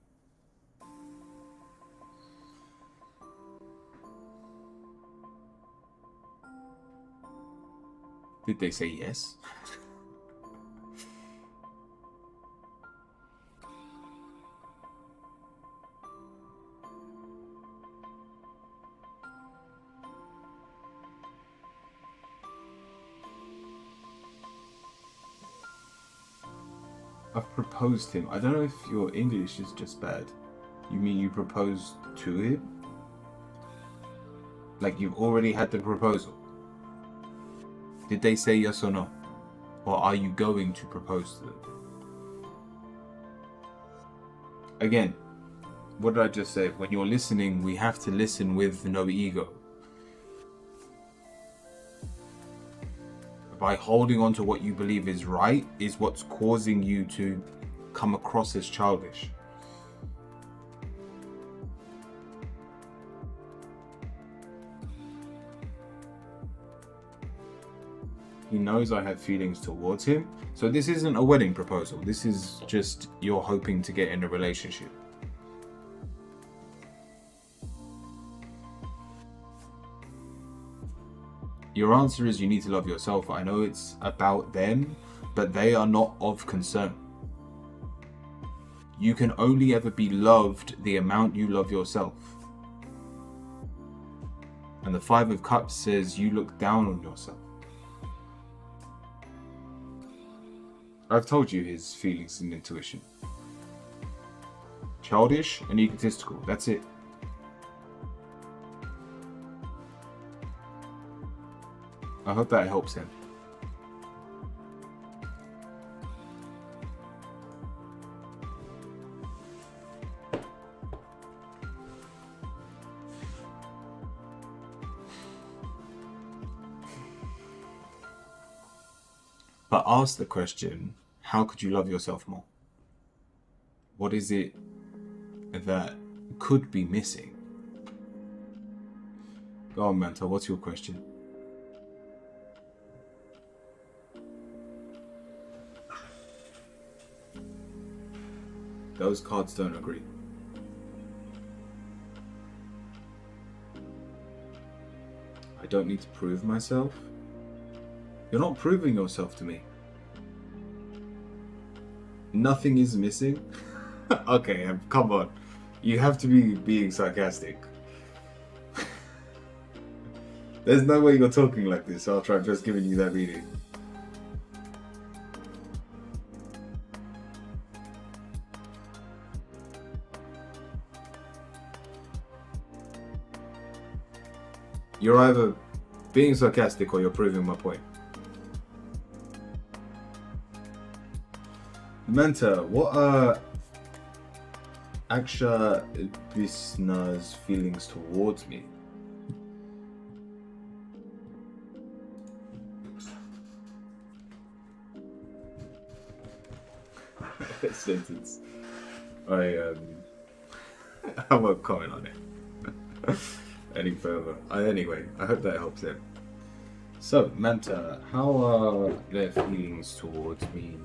Did they say yes? I've proposed him. I don't know if your English is just bad. You mean you proposed to him? Like you've already had the proposal? Did they say yes or no? Or are you going to propose to them? Again, what did I just say? When you're listening, we have to listen with no ego. By holding on to what you believe is right is what's causing you to come across as childish. He knows I have feelings towards him. So this isn't a wedding proposal. This is just you're hoping to get in a relationship. Your answer is you need to love yourself. I know it's about them, but they are not of concern. You can only ever be loved the amount you love yourself. And the Five of Cups says you look down on yourself. I've told you his feelings and intuition. Childish and egotistical, that's it. I hope that helps him. But ask the question, how could you love yourself more? What is it that could be missing? Go on, Manta, what's your question? Those cards don't agree. I don't need to prove myself. You're not proving yourself to me. Nothing is missing. Okay, come on. You have to be being sarcastic. There's no way you're talking like this after I've just given you that reading. You're either being sarcastic or you're proving my point. Manta, what are Aksha Bisna's feelings towards me? Sentence. I won't comment on it any further. Anyway, I hope that helps him. So, Manta, how are their feelings towards me?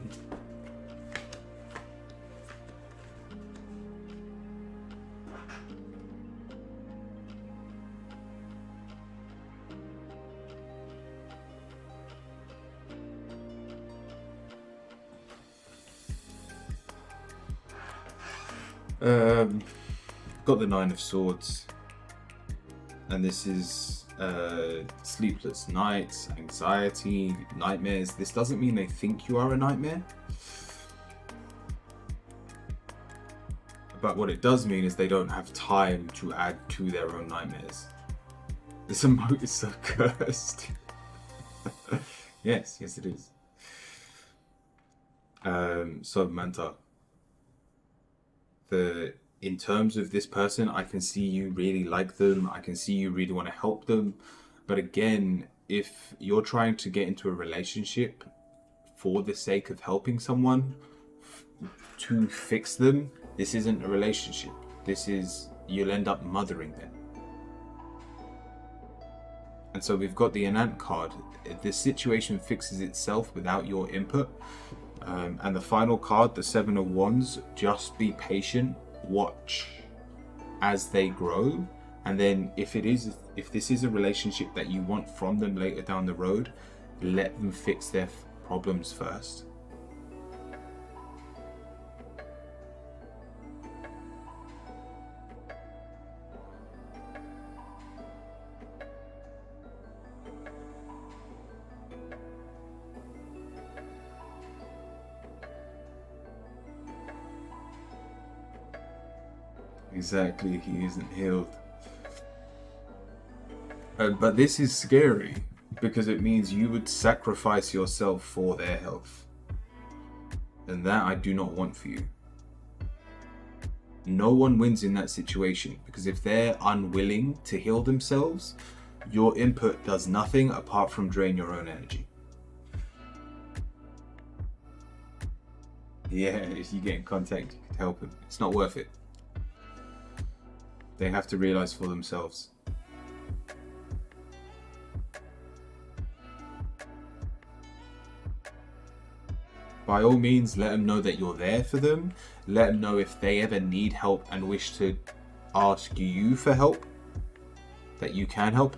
Got the Nine of Swords, and this is sleepless nights, anxiety, nightmares. This doesn't mean they think you are a nightmare, but what it does mean is they don't have time to add to their own nightmares. This emote is so cursed. Yes, it is. So Manta, in terms of this person, I can see you really like them. I can see you really want to help them. But again, if you're trying to get into a relationship for the sake of helping someone to fix them, this isn't a relationship. You'll end up mothering them. And so we've got the Anant card. The situation fixes itself without your input. And the final card, the Seven of Wands, just be patient. Watch as they grow, and then if this is a relationship that you want from them later down the road, let them fix their problems first. Exactly, he isn't healed. But this is scary because it means you would sacrifice yourself for their health. And that I do not want for you. No one wins in that situation because if they're unwilling to heal themselves, your input does nothing apart from drain your own energy. Yeah, if you get in contact, you could help them. It's not worth it. They have to realize for themselves. By all means, let them know that you're there for them. Let them know if they ever need help and wish to ask you for help, that you can help.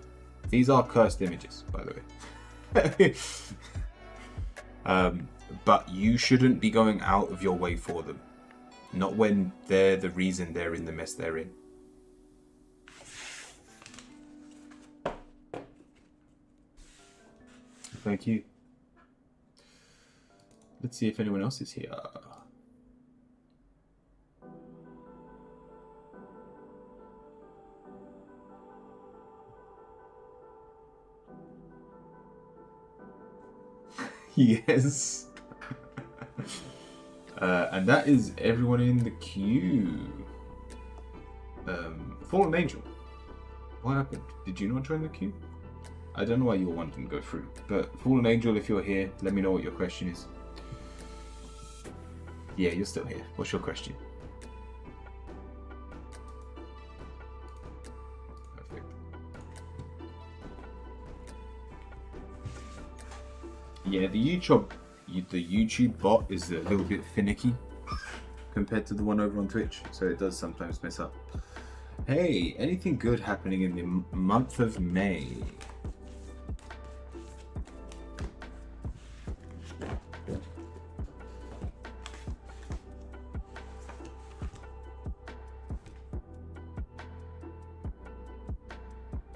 These are cursed images, by the way. But you shouldn't be going out of your way for them. Not when they're the reason they're in the mess they're in. Thank you. Let's see if anyone else is here. Yes. And that is everyone in the queue. Fallen Angel. What happened? Did you not join the queue? I don't know why you were wanting to go through. But Fallen Angel, if you're here, let me know what your question is. Yeah, you're still here. What's your question? Perfect. Yeah, the YouTube bot is a little bit finicky compared to the one over on Twitch, so it does sometimes mess up. Hey, anything good happening in the month of May?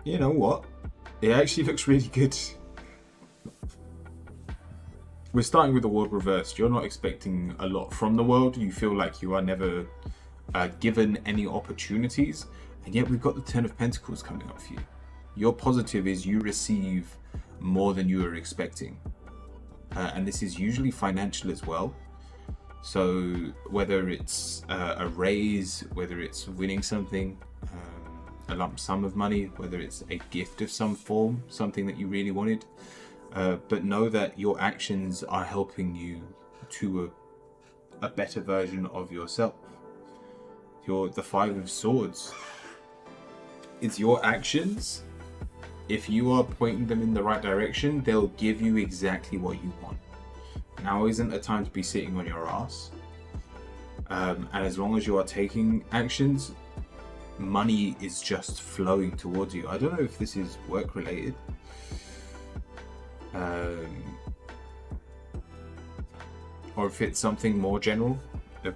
You know what? It actually looks really good. We're starting with the world reversed. You're not expecting a lot from the world. You feel like you are never given any opportunities. And yet we've got the Ten of Pentacles coming up for you. Your positive is you receive more than you were expecting. And this is usually financial as well. So whether it's a raise, whether it's winning something, a lump sum of money, whether it's a gift of some form, something that you really wanted, but know that your actions are helping you to a better version of yourself. The Five of Swords. It's your actions. If you are pointing them in the right direction, they'll give you exactly what you want. Now isn't a time to be sitting on your ass. And as long as you are taking actions, money is just flowing towards you. I don't know if this is work related. Or if it's something more general.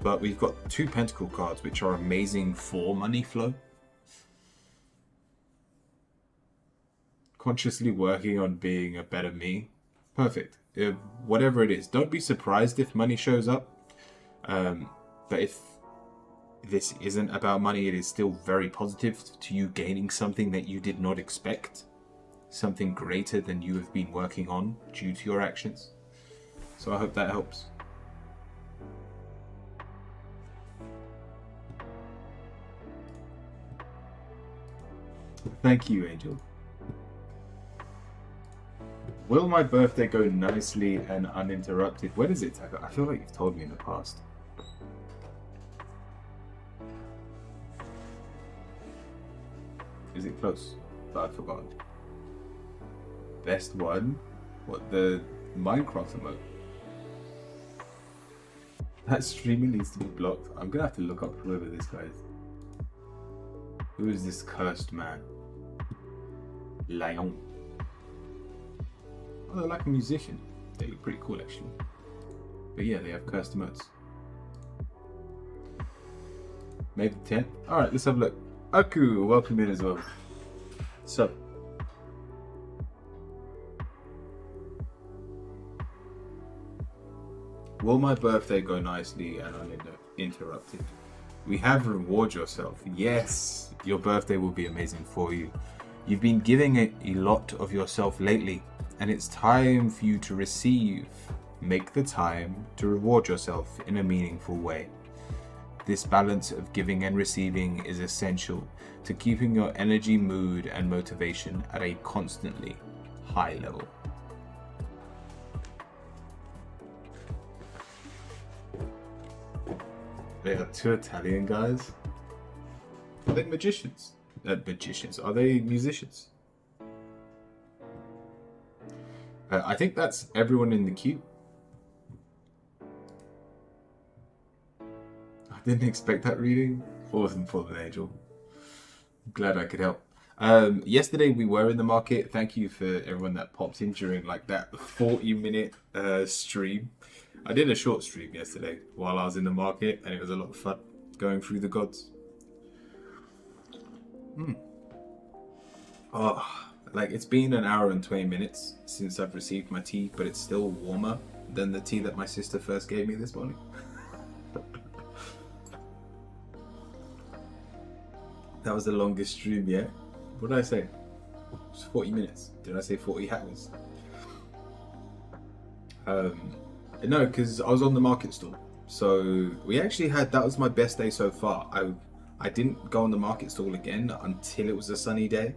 But we've got two Pentacle cards, which are amazing for money flow. Consciously working on being a better me. Perfect. Whatever it is, don't be surprised if money shows up. But if this isn't about money, it is still very positive to you gaining something that you did not expect. Something greater than you have been working on due to your actions. So I hope that helps. Thank you, Angel. Will my birthday go nicely and uninterrupted? When is it? I feel like you've told me in the past. Is it close? But I forgot. Best one? What, the Minecraft emote? That streaming needs to be blocked. I'm gonna have to look up whoever this guy is. Who is this cursed man? Lion. Oh, they're like a musician. They look pretty cool actually. But yeah, they have cursed emotes. Maybe 10? Alright, let's have a look. Aku, welcome in as well. So, will my birthday go nicely and uninterrupted? We have reward yourself. Yes, your birthday will be amazing for you. You've been giving a lot of yourself lately, and it's time for you to receive. Make the time to reward yourself in a meaningful way. This balance of giving and receiving is essential to keeping your energy, mood, and motivation at a constantly high level. They are two Italian guys. Are they magicians? Magicians. Are they musicians? I think that's everyone in the queue. I didn't expect that reading. Awesome, Fallen Angel. Glad I could help. Yesterday we were in the market. Thank you for everyone that popped in during like that 40-minute stream. I did a short stream yesterday while I was in the market, and it was a lot of fun going through the gods. Oh, like it's been an hour and 20 minutes since I've received my tea, but it's still warmer than the tea that my sister first gave me this morning. That was the longest stream yet. What did I say? It was 40 minutes. Did I say 40 hours? Um, no, because I was on the market stall. So we actually had, that was my best day so far. I didn't go on the market stall again until it was a sunny day.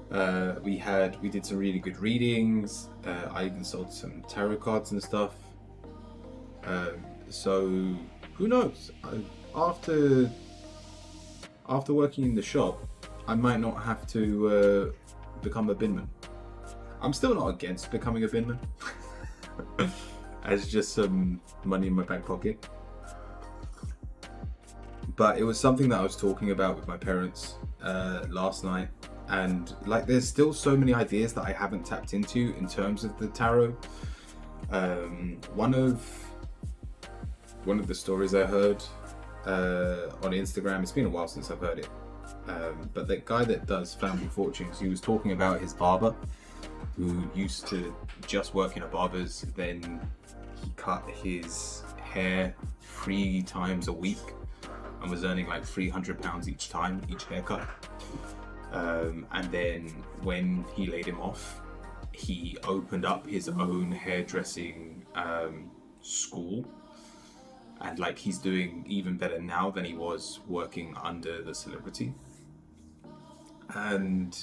We did some really good readings. I even sold some tarot cards and stuff. So who knows? After working in the shop, I might not have to become a binman. I'm still not against becoming a binman, as just some money in my back pocket. But it was something that I was talking about with my parents last night, and like, there's still so many ideas that I haven't tapped into in terms of the tarot. One of the stories I heard on Instagram, it's been a while since I've heard it, but the guy that does Family Fortunes, he was talking about his barber who used to just work in a barber's, then he cut his hair 3 times a week and was earning like £300 each haircut. And then when he laid him off, he opened up his own hairdressing school, and like, he's doing even better now than he was working under the celebrity. And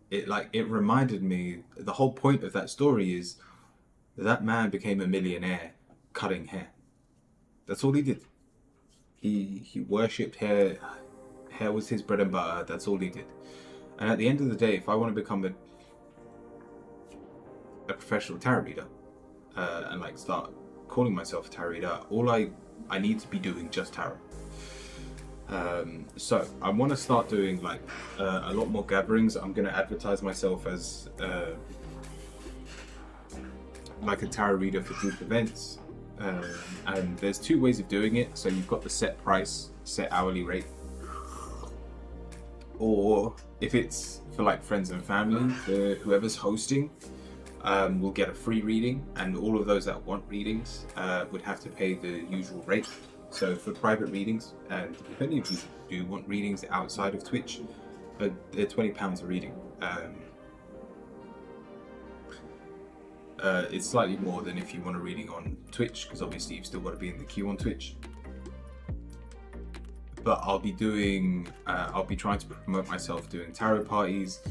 it reminded me, the whole point of that story is that man became a millionaire cutting hair. That's all he did. He worshipped hair. Hair was his bread and butter. That's all he did. And at the end of the day, if I want to become a professional tarot reader and like start calling myself a tarot reader, all I need to be doing just tarot. So I want to start doing like a lot more gatherings. I'm going to advertise myself as like a tarot reader for group events, and there's 2 ways of doing it. So you've got the set price, set hourly rate, or if it's for like friends and family, whoever's hosting will get a free reading, and all of those that want readings would have to pay the usual rate. So for private readings, and if any of you do want readings outside of Twitch, they're £20 a reading. It's slightly more than if you want a reading on Twitch, because obviously you've still got to be in the queue on Twitch. But I'll be trying to promote myself doing tarot parties.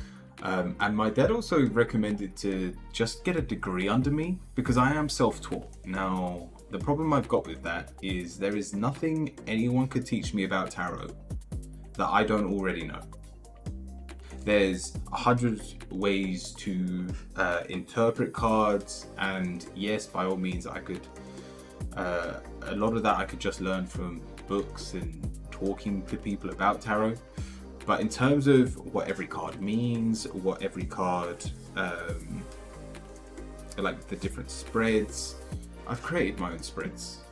And my dad also recommended to just get a degree under me, because I am self-taught. Now, the problem I've got with that is there is nothing anyone could teach me about tarot that I don't already know. There's 100 ways to interpret cards, and yes, by all means, I could. A lot of that I could just learn from books and talking to people about tarot. But in terms of what every card means, what every card, like the different spreads, I've created my own spreads.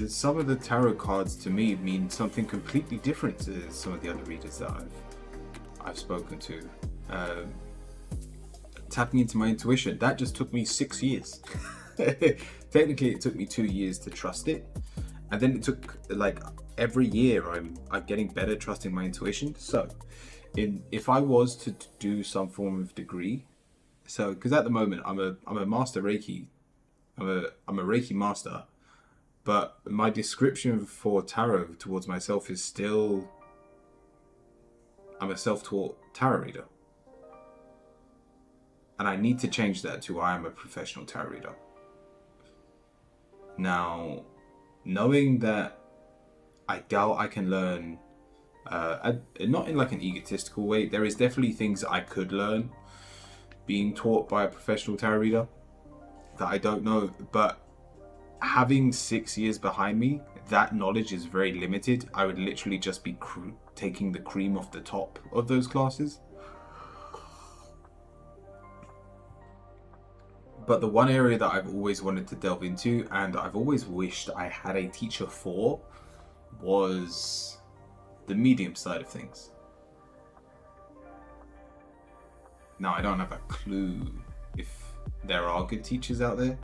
Some of the tarot cards to me mean something completely different to some of the other readers that I've spoken to. Tapping into my intuition, that just took me 6 years. Technically, it took me 2 years to trust it, and then it took like every year I'm getting better trusting my intuition. So, if I was to do some form of degree, so because at the moment I'm a master Reiki, I'm a Reiki master, but my description for tarot towards myself is still, I'm a self-taught tarot reader. And I need to change that to I am a professional tarot reader. Now, knowing that I doubt I can learn, not in like an egotistical way, there is definitely things I could learn being taught by a professional tarot reader that I don't know, but having 6 years behind me, that knowledge is very limited. I would literally just be taking the cream off the top of those classes. But the one area that I've always wanted to delve into, and I've always wished I had a teacher for, was the medium side of things. Now, I don't have a clue if there are good teachers out there,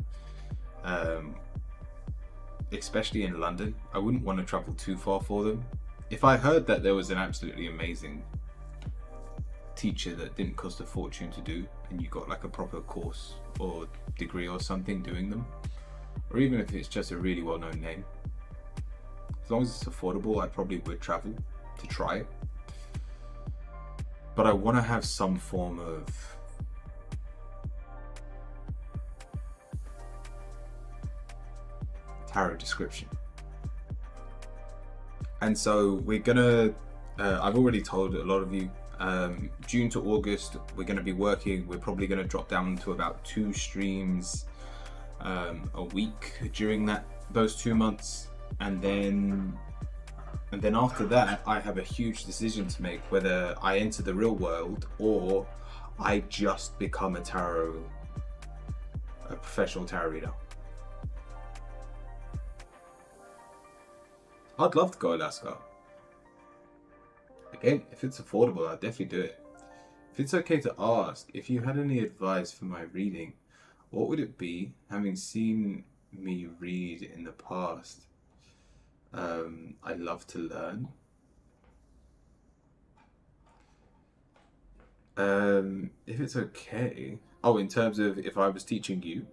especially in London. I wouldn't want to travel too far for them. If I heard that there was an absolutely amazing teacher that didn't cost a fortune to do, and you got like a proper course or degree or something doing them, or even if it's just a really well-known name, as long as it's affordable, I probably would travel to try it. But I want to have some form of tarot description. And so we're gonna, I've already told a lot of you, June to August, we're gonna be working, we're probably gonna drop down to about 2 streams a week during those 2 months. And then after that, I have a huge decision to make, whether I enter the real world or I just become a professional tarot reader. I'd love to go Alaska. Again, if it's affordable, I'd definitely do it. If it's okay to ask, if you had any advice for my reading, what would it be, having seen me read in the past? I love to learn. If it's okay. Oh, in terms of if I was teaching you.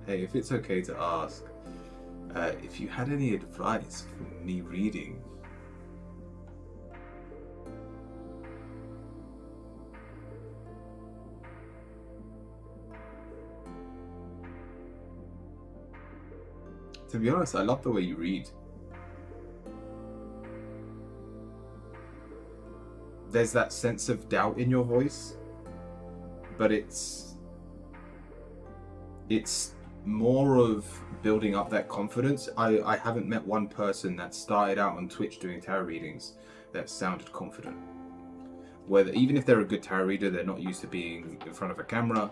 Hey, if it's okay to ask, if you had any advice for me reading. To be honest, I love the way you read. There's that sense of doubt in your voice, but it's more of building up that confidence. I haven't met one person that started out on Twitch doing tarot readings that sounded confident. Even if they're a good tarot reader, they're not used to being in front of a camera.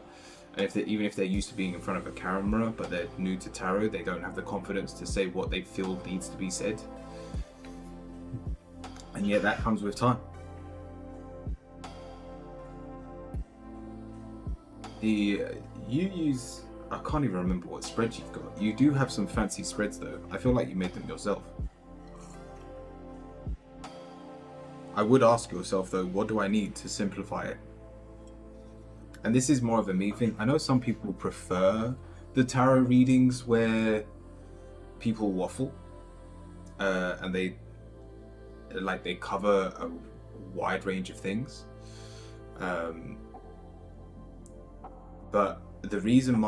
And even if they're used to being in front of a camera, but they're new to tarot, they don't have the confidence to say what they feel needs to be said. And yet that comes with time. I can't even remember what spreads you've got. You do have some fancy spreads though. I feel like you made them yourself. I would ask yourself though, what do I need to simplify it? And this is more of a me thing. I know some people prefer the tarot readings where people waffle, and they cover a wide range of things. But the reason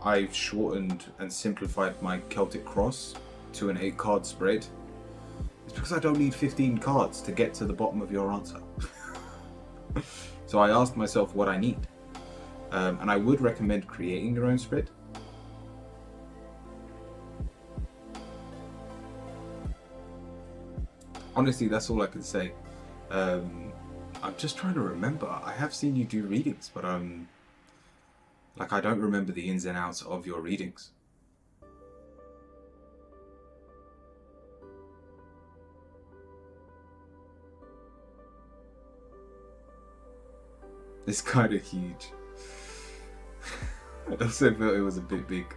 I've shortened and simplified my Celtic Cross to an 8-card spread is because I don't need 15 cards to get to the bottom of your answer. So I asked myself what I need, and I would recommend creating your own spread. Honestly, that's all I can say. I'm just trying to remember. I have seen you do readings, but I don't remember the ins and outs of your readings. It's kind of huge. I also felt it was a bit big.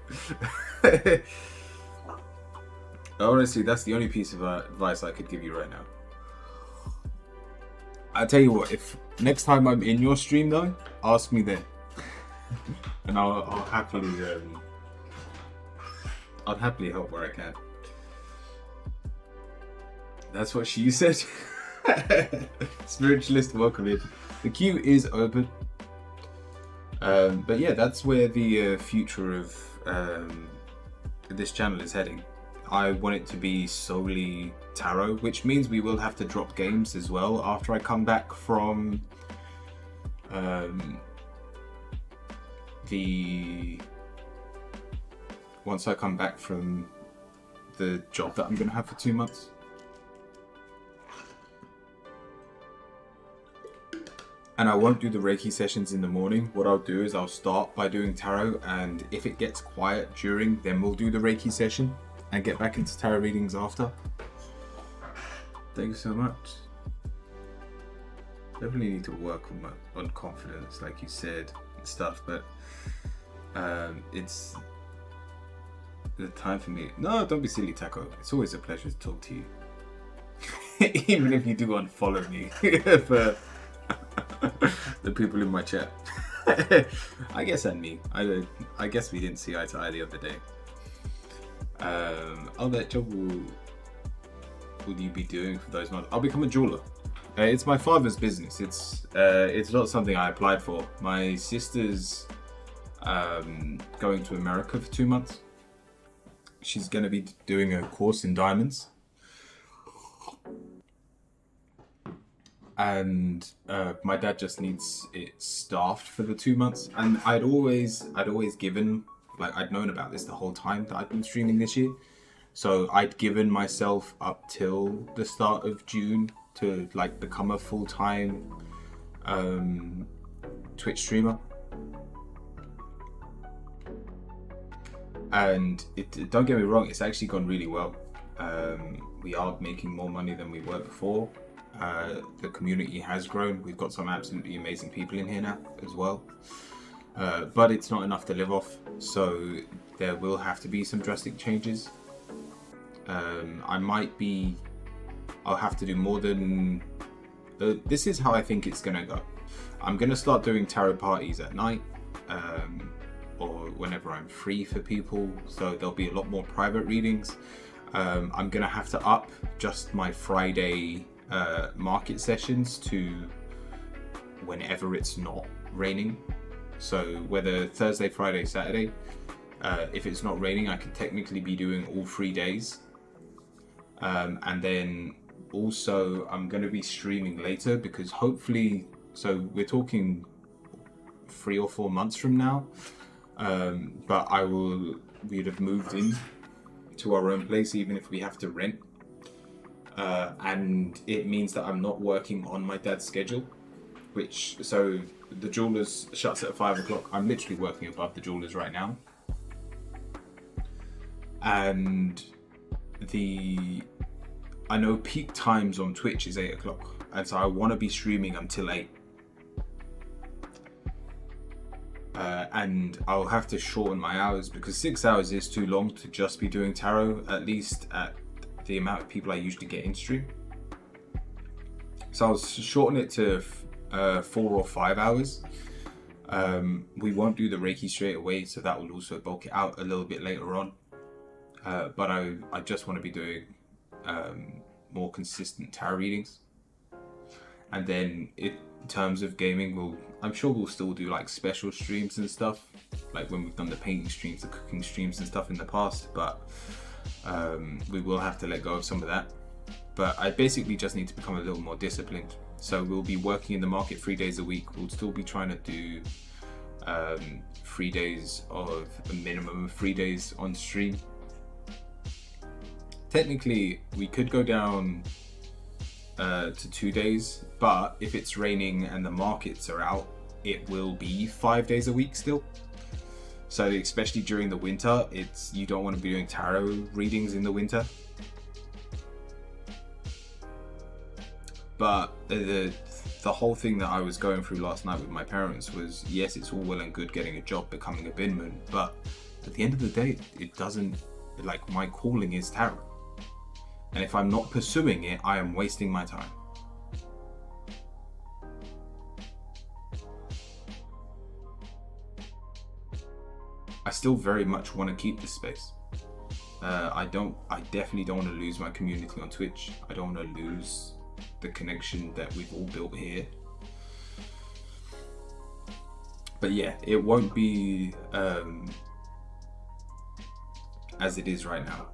Honestly, that's the only piece of advice I could give you right now. I tell you what, if next time I'm in your stream though, ask me then, and I'll happily help where I can. That's what she said. Spiritualist, welcome in. The queue is open. But yeah, that's where the future of this channel is heading. I want it to be solely tarot, which means we will have to drop games as well after I come back from once I come back from the job that I'm going to have for 2 months. And I won't do the Reiki sessions in the morning. What I'll do is I'll start by doing tarot, and if it gets quiet during, then we'll do the Reiki session and get back into tarot readings after. Thank you so much. Definitely need to work on confidence, like you said, and stuff, but It's the time for me. No, don't be silly, Taco. It's always a pleasure to talk to you. Even if you do unfollow me for the people in my chat. I guess and me. I guess we didn't see eye to eye the other day. That job will you be doing for those months? I'll become a jeweler. It's my father's business. It's not something I applied for. My sister's going to America for 2 months. She's going to be doing a course in diamonds. And my dad just needs it staffed for the 2 months. And I'd always given, like, I'd known about this the whole time that I'd been streaming this year. So I'd given myself up till the start of June to like become a full-time Twitch streamer. And don't get me wrong, it's actually gone really well. We are making more money than we were before. The community has grown. We've got some absolutely amazing people in here now as well. But it's not enough to live off. So there will have to be some drastic changes. I'll have to do more than... this is how I think it's going to go. I'm going to start doing tarot parties at night. Or whenever I'm free for people. So there'll be a lot more private readings. I'm going to have to up just my Friday market sessions to whenever it's not raining. So whether Thursday, Friday, Saturday, if it's not raining, I could technically be doing all 3 days. And then also I'm going to be streaming later because hopefully, so we're talking 3 or 4 months from now, but we'd have moved in to our own place even if we have to rent. And it means that I'm not working on my dad's schedule, so the jewelers shuts at 5 o'clock. I'm literally working above the jewelers right now. And I know peak times on Twitch is 8 o'clock, and so I want to be streaming until 8. And I'll have to shorten my hours because 6 hours is too long to just be doing tarot, at least at the amount of people I usually get in stream. So I'll shorten it to 4 or 5 hours. We won't do the Reiki straight away, so that will also bulk it out a little bit later on. But I just want to be doing more consistent tarot readings. And then in terms of gaming, I'm sure we'll still do like special streams and stuff, like when we've done the painting streams, the cooking streams and stuff in the past, but we will have to let go of some of that. But I basically just need to become a little more disciplined. So we'll be working in the market 3 days a week. We'll still be trying to do 3 days of a minimum of 3 days on stream. Technically, we could go down to 2 days, but if it's raining and the markets are out, it will be 5 days a week still. So especially during the winter, you don't want to be doing tarot readings in the winter. But the whole thing that I was going through last night with my parents was, yes, it's all well and good getting a job, becoming a binman, but at the end of the day, it doesn't, like, my calling is tarot. And if I'm not pursuing it, I am wasting my time. I still very much want to keep this space. I definitely don't want to lose my community on Twitch. I don't want to lose the connection that we've all built here. But yeah, it won't be as it is right now.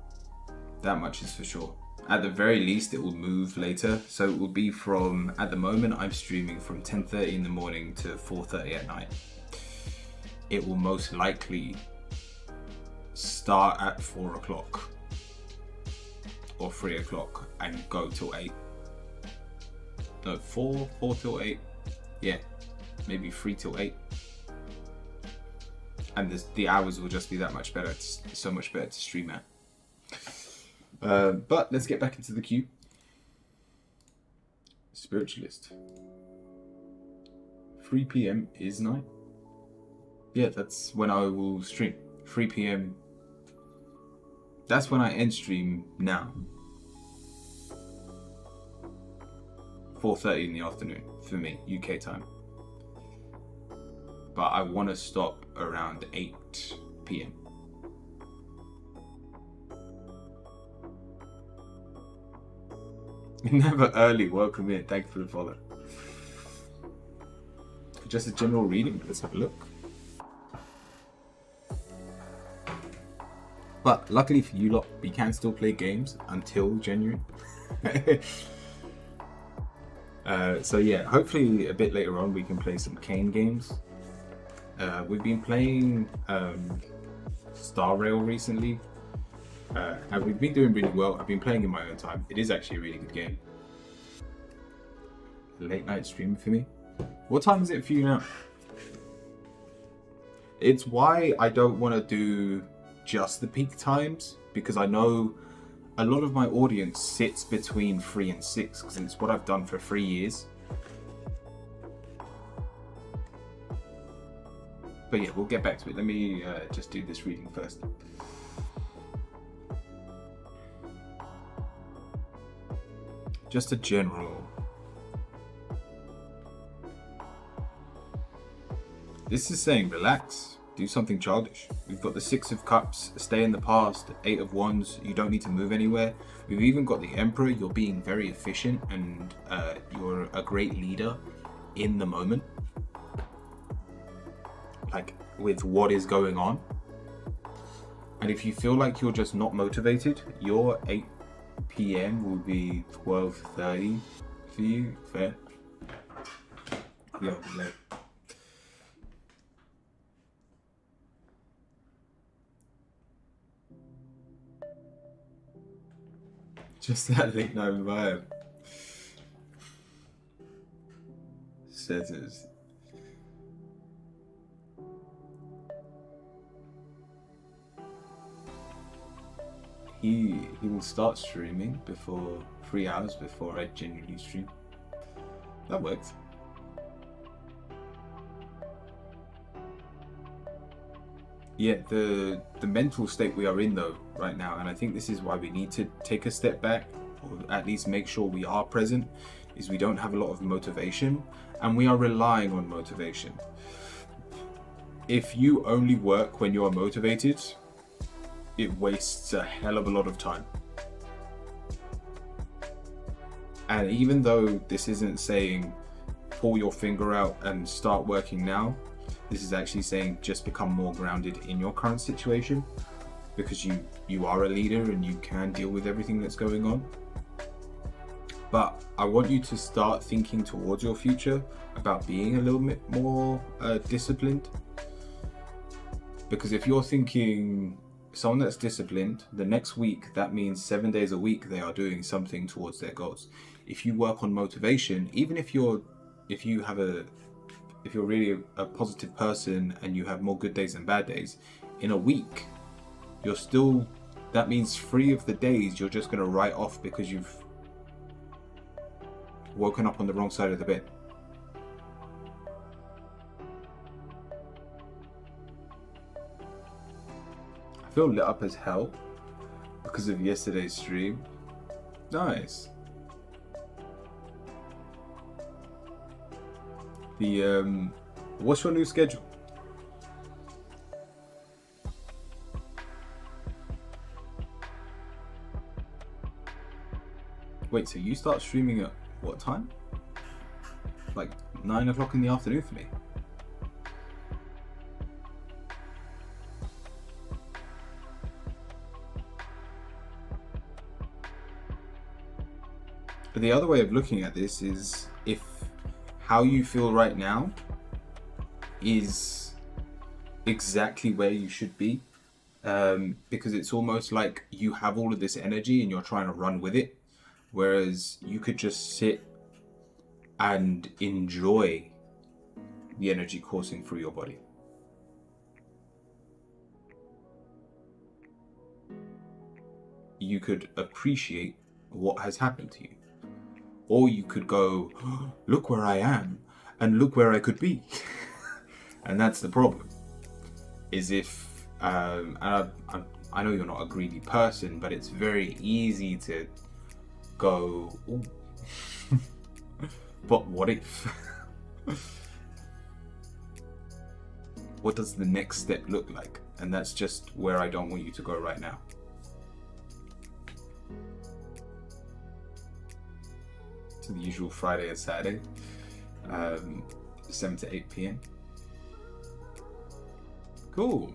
That much is for sure. At the very least, it will move later. So it will be from, at the moment, I'm streaming from 10:30 in the morning to 4:30 at night. It will most likely start at 4 o'clock or 3 o'clock and go till 8. No, 4 till 8. Yeah, maybe 3 till 8. And the hours will just be that much better. It's so much better to stream at. But let's get back into the queue. Spiritualist. 3 p.m. is night. Yeah, that's when I will stream. 3 p.m. That's when I end stream now. 4:30 in the afternoon for me, UK time. But I want to stop around 8 p.m. Never early. Welcome in. Thank you for the follow. Just a general reading. Let's have a look. But luckily for you lot, we can still play games until January. So yeah, hopefully a bit later on we can play some Kane games. We've been playing Star Rail recently, and we've been doing really well. I've been playing in my own time. It is actually a really good game. Late night stream for me. What time is it for you now? It's why I don't want to do just the peak times, because I know a lot of my audience sits between 3 and 6, because it's what I've done for 3 years. But yeah, we'll get back to it. Let me just do this reading first. Just a general. This is saying relax, do something childish. We've got the 6 of Cups, stay in the past, 8 of Wands, you don't need to move anywhere. We've even got the Emperor, you're being very efficient and you're a great leader in the moment. Like with what is going on. And if you feel like you're just not motivated, your 8 p.m. will be 12:30 for you, fair? Yeah, late. Just that late night vibe. Says it. He will start streaming before 3 hours before I genuinely stream. That works. Yeah, the mental state we are in though right now, and I think this is why we need to take a step back, or at least make sure we are present, is we don't have a lot of motivation and we are relying on motivation. If you only work when you are motivated, it wastes a hell of a lot of time. And even though this isn't saying pull your finger out and start working now, this is actually saying just become more grounded in your current situation, because you are a leader and you can deal with everything that's going on. But I want you to start thinking towards your future about being a little bit more disciplined. Because if you're thinking someone that's disciplined, the next week, that means 7 days a week they are doing something towards their goals. If you work on motivation, even if you're really a positive person and you have more good days than bad days, in a week, that means 3 of the days you're just going to write off because you've woken up on the wrong side of the bed. I feel lit up as hell because of yesterday's stream. Nice. What's your new schedule? Wait, so you start streaming at what time? Like 9 o'clock in the afternoon for me. But the other way of looking at this is, if how you feel right now is exactly where you should be, because it's almost like you have all of this energy and you're trying to run with it, whereas you could just sit and enjoy the energy coursing through your body. You could appreciate what has happened to you. Or you could go, oh, look where I am and look where I could be. And that's the problem. is if I know you're not a greedy person, but it's very easy to go, "Ooh, but what if?" What does the next step look like? And that's just where I don't want you to go right now. To the usual Friday and Saturday, 7 to 8 p.m. Cool.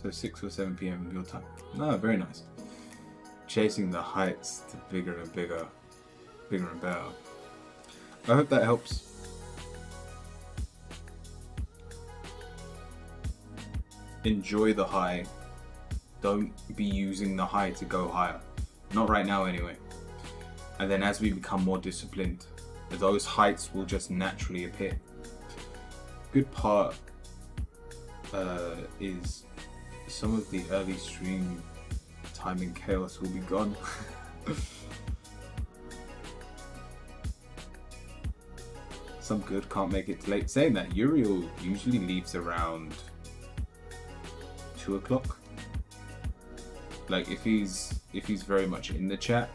So 6 or 7 p.m. your time. No, very nice. Chasing the heights to bigger and bigger, bigger and better. I hope that helps. Enjoy the high. Don't be using the high to go higher. Not right now anyway. And then as we become more disciplined, those heights will just naturally appear. Good part is some of the early stream timing chaos will be gone. Some good, can't make it late. Saying that, Uriel usually leaves around 2 o'clock. Like if he's very much in the chat,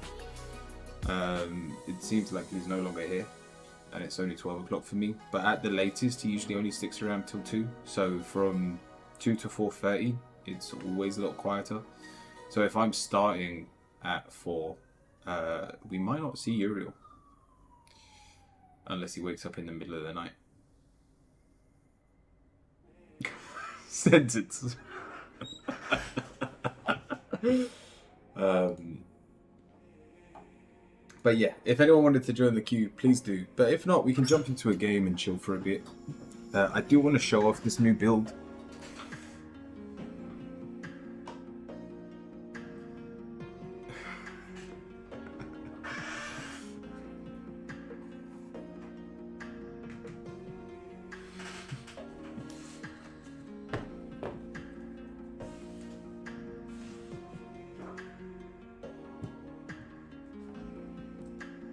it seems like he's no longer here, and it's only 12 o'clock for me. But at the latest, he usually only sticks around till 2. So from 2 to 4:30, it's always a lot quieter. So if I'm starting at 4, we might not see Uriel unless he wakes up in the middle of the night. Sentence. But yeah, if anyone wanted to join the queue, please do. But if not, we can jump into a game and chill for a bit. I do want to show off this new build.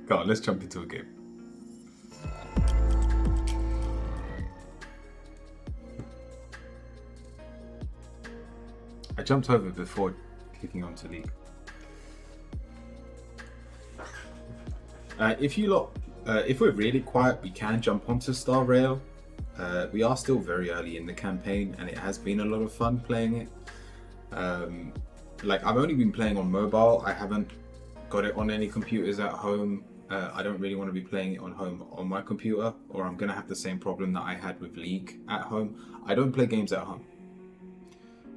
Go on, let's jump into a game. I jumped over before clicking onto League. If we're really quiet, we can jump onto Star Rail. We are still very early in the campaign, and it has been a lot of fun playing it. Like I've only been playing on mobile. I haven't got it on any computers at home. I don't really want to be playing it on my computer, or I'm gonna have the same problem that I had with League at home. I don't play games at home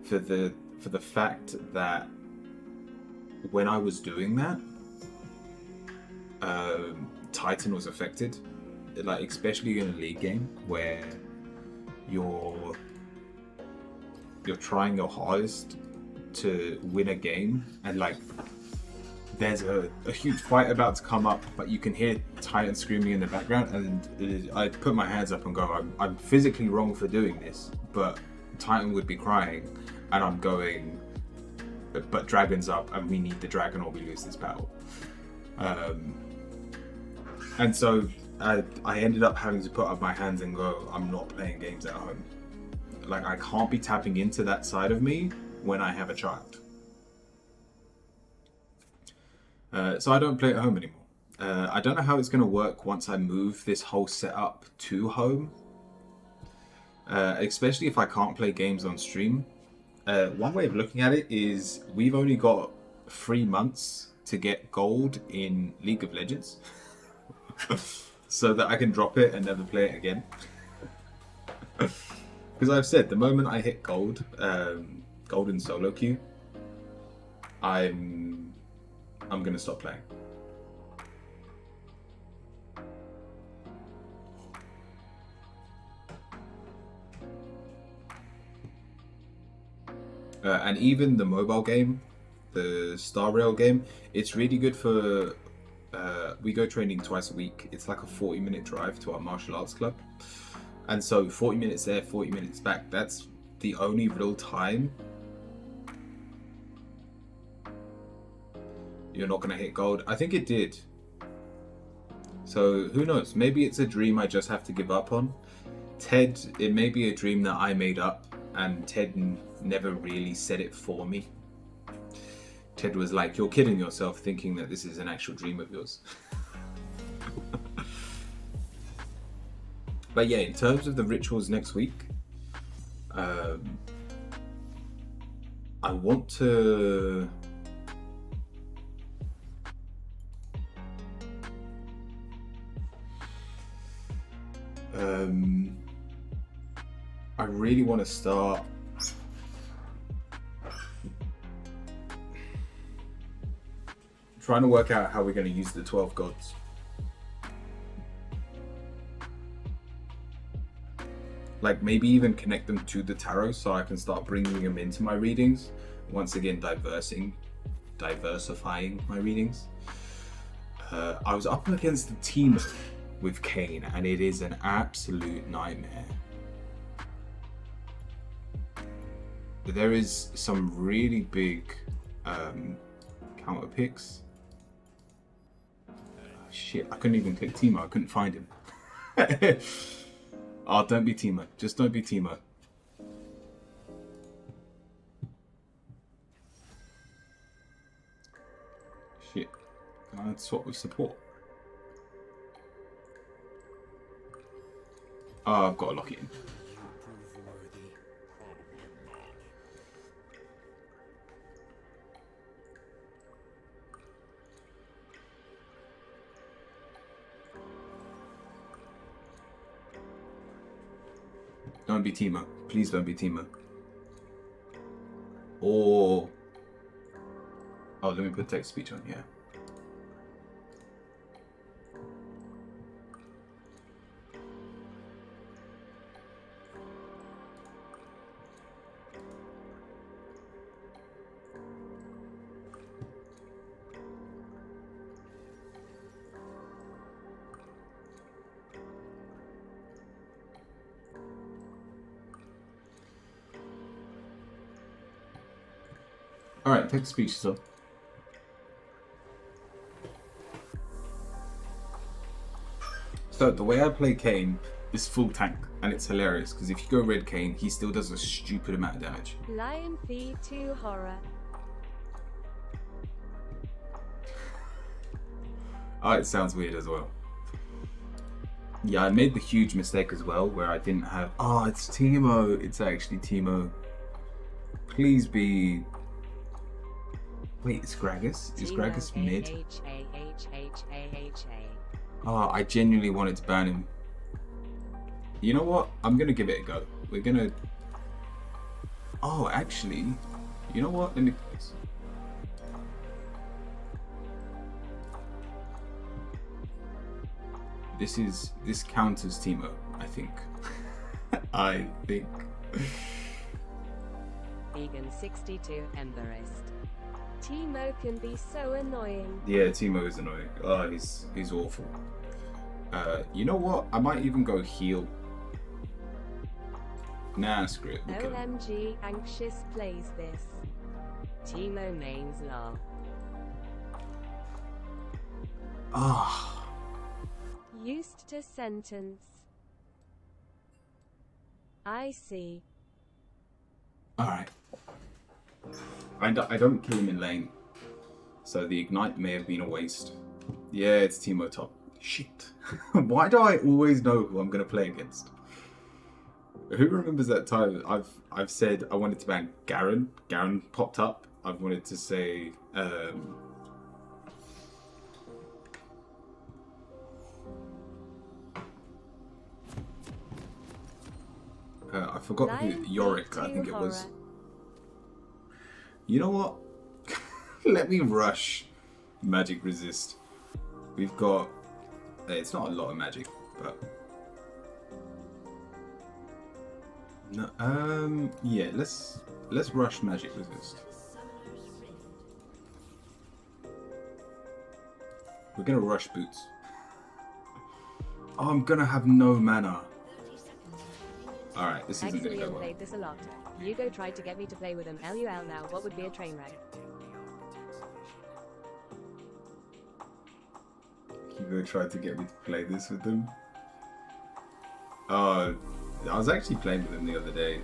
for the fact that when I was doing that, Titan was affected. Like especially in a League game where you're trying your hardest to win a game, and like there's a huge fight about to come up, but you can hear Titan screaming in the background, and I put my hands up and go, I'm physically wrong for doing this, but Titan would be crying, and I'm going, but dragon's up, and we need the dragon or we lose this battle. And so I ended up having to put up my hands and go, I'm not playing games at home. Like I can't be tapping into that side of me when I have a child. So I don't play at home anymore. I don't know how it's going to work once I move this whole setup to home. Especially if I can't play games on stream. One way of looking at it is we've only got 3 months to get gold in League of Legends. So that I can drop it and never play it again. Because I've said, the moment I hit gold, gold in solo queue, I'm gonna stop playing. And even the mobile game, the Star Rail game, it's really good for. We go training twice a week. It's like a 40-minute drive to our martial arts club, and so 40 minutes there, 40 minutes back. That's the only real time you're not gonna hit gold. I think it did. So who knows? Maybe it's a dream I just have to give up on. Ted, it may be a dream that I made up, and Ted never really said it for me. Ted was like, "You're kidding yourself thinking that this is an actual dream of yours." But yeah, in terms of the rituals next week, I want to... I really want to start trying to work out how we're going to use the 12 gods. Like maybe even connect them to the tarot so I can start bringing them into my readings. Once again, diversifying my readings. I was up against the team with Kane and it is an absolute nightmare. There is some really big counter picks. Shit, I couldn't even click Timo, I couldn't find him. Oh, don't be Timo. Just don't be Timo. Shit. Can I swap with support? Oh, I've got to lock it in. Don't be Timo. Please don't be Timo. Or... Oh, let me put text speech on, yeah. Alright, text speech still. So the way I play Kane is full tank, and it's hilarious because if you go red Kane, he still does a stupid amount of damage. Lion Fee 2 horror. Oh, it sounds weird as well. Yeah, I made the huge mistake as well where I didn't have... Oh, it's Timo. It's actually Timo. Please be... Wait, it's Gragas? Is Gragas mid? Oh, I genuinely wanted to ban him. You know what? I'm gonna give it a go. We're gonna... Oh, actually... You know what? Let me... This counters Timo, I think. I think. Vegan 62 Emberist. Timo can be so annoying. Yeah, Timo is annoying. Oh, he's awful. You know what? I might even go heal. Nah, screw it. OMG, Anxious plays this. Timo mains lol. Ah. Used to sentence. I see. Alright. I don't kill him in lane. So the ignite may have been a waste. Yeah, it's Timo top. Shit. Why do I always know who I'm going to play against? Who remembers that time I've said I wanted to ban Garen? Garen popped up. I've wanted to say... I forgot who, Yorick, I think it was. You know what? Let me rush Magic Resist. We've got... It's not a lot of magic, but... No, yeah, let's rush Magic Resist. We're gonna rush Boots. Oh, I'm gonna have no mana. Alright, this isn't gonna go well. Played this a lot. Hugo tried to get me to play with him. LUL now, what would be a train wreck? Hugo tried to get me to play this with him. I was actually playing with him the other day.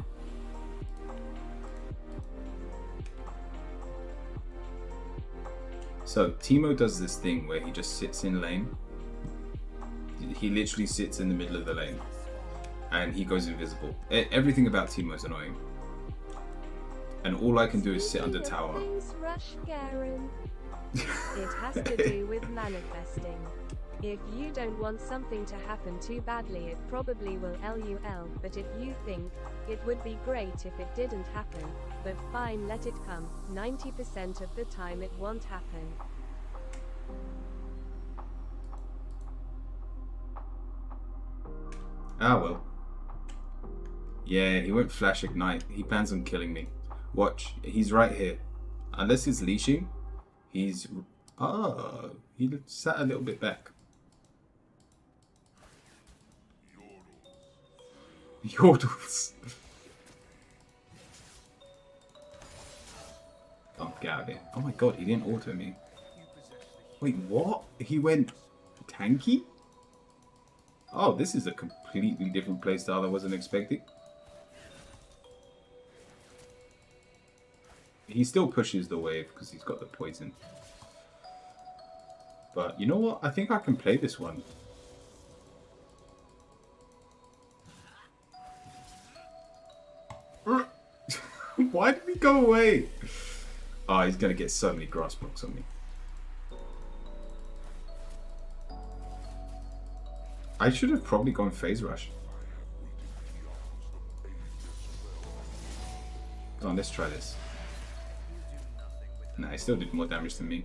So Teemo does this thing where he just sits in lane. He literally sits in the middle of the lane and he goes invisible. Everything about Teemo is annoying. And all I can do is sit under tower. Rush, Garen. It has to do with manifesting. If you don't want something to happen too badly, it probably will LUL, but if you think it would be great if it didn't happen, but fine, let it come. 90% of the time it won't happen. Ah well. Yeah, he won't flash ignite. He plans on killing me. Watch, he's right here. Unless he's leashing, he's... Ah, he sat a little bit back. Yordles. Oh, get out of here. Oh my god, he didn't auto me. Wait, what? He went tanky? Oh, this is a completely different playstyle I wasn't expecting. He still pushes the wave because he's got the poison. But you know what? I think I can play this one. Why did he go away? Oh, he's going to get so many grass blocks on me. I should have probably gone phase rush. Come on, let's try this. Nah, he still did more damage than me.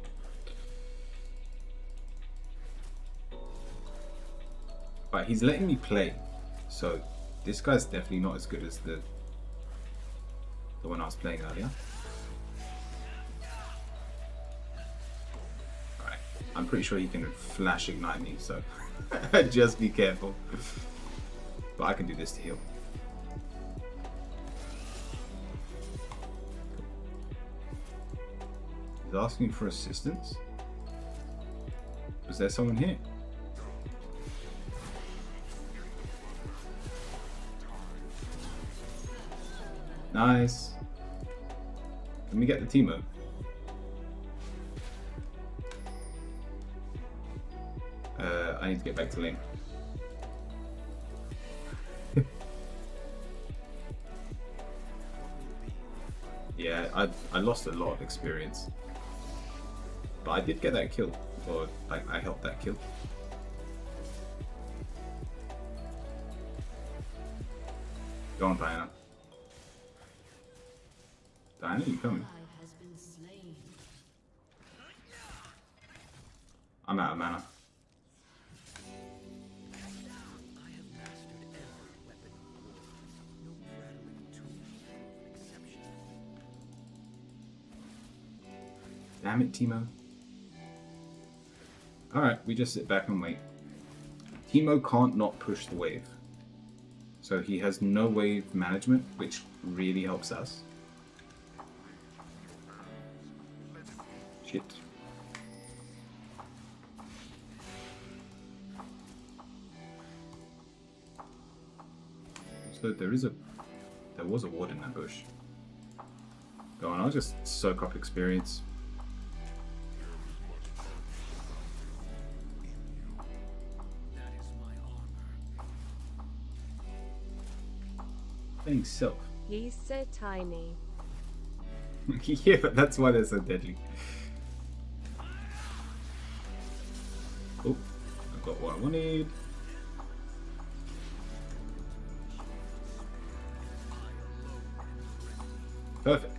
But he's letting me play. So this guy's definitely not as good as the one I was playing earlier. Alright, I'm pretty sure he can flash ignite me, so just be careful. But I can do this to heal. He's asking for assistance. Was there someone here? Nice. Let me get the Teemo. I need to get back to lane. Yeah, I lost a lot of experience. But I did get that kill. Or like I helped that kill. Go on, Diana. Diana, you coming? I'm out of mana. Damn it, Teemo. Alright, we just sit back and wait. Teemo can't not push the wave. So he has no wave management, which really helps us. Shit. So there was a ward in that bush. Go on, I'll just soak up experience. Playing self. He's so tiny. Yeah, but that's why they're so deadly. Oh, I've got what I wanted. Perfect.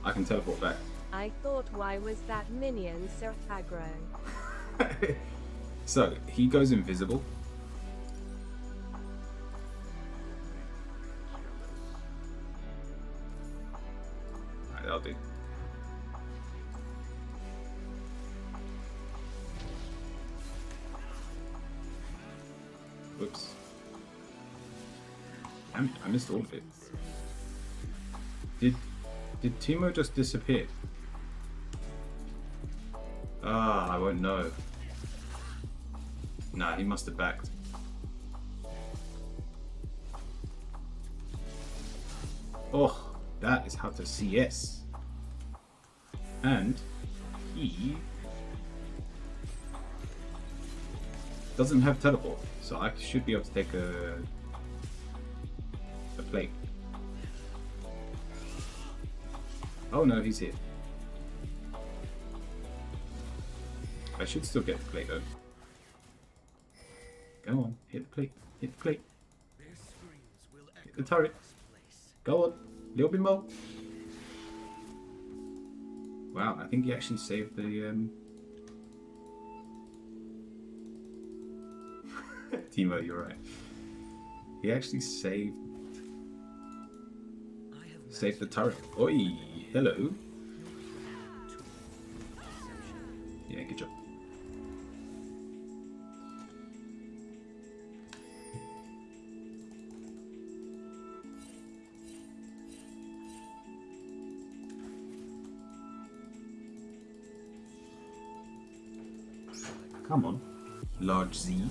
I can teleport back. I thought, why was that minion so aggro? So, he goes invisible. Alright, that'll do. Whoops. Damn it, I missed all of it. Did Teemo just disappear? Ah, I won't know. Nah, he must have backed. Oh, that is how to CS. And he doesn't have teleport, so I should be able to take a plate. Oh no, he's here. I should still get the plate though. Go on, hit the plate, hit the plate. Hit the turret. Go on, little bit more. Wow, I think he actually saved the Timo, you're right. He actually saved the turret. Oi, hello. Yeah, good job. Come on, large Z.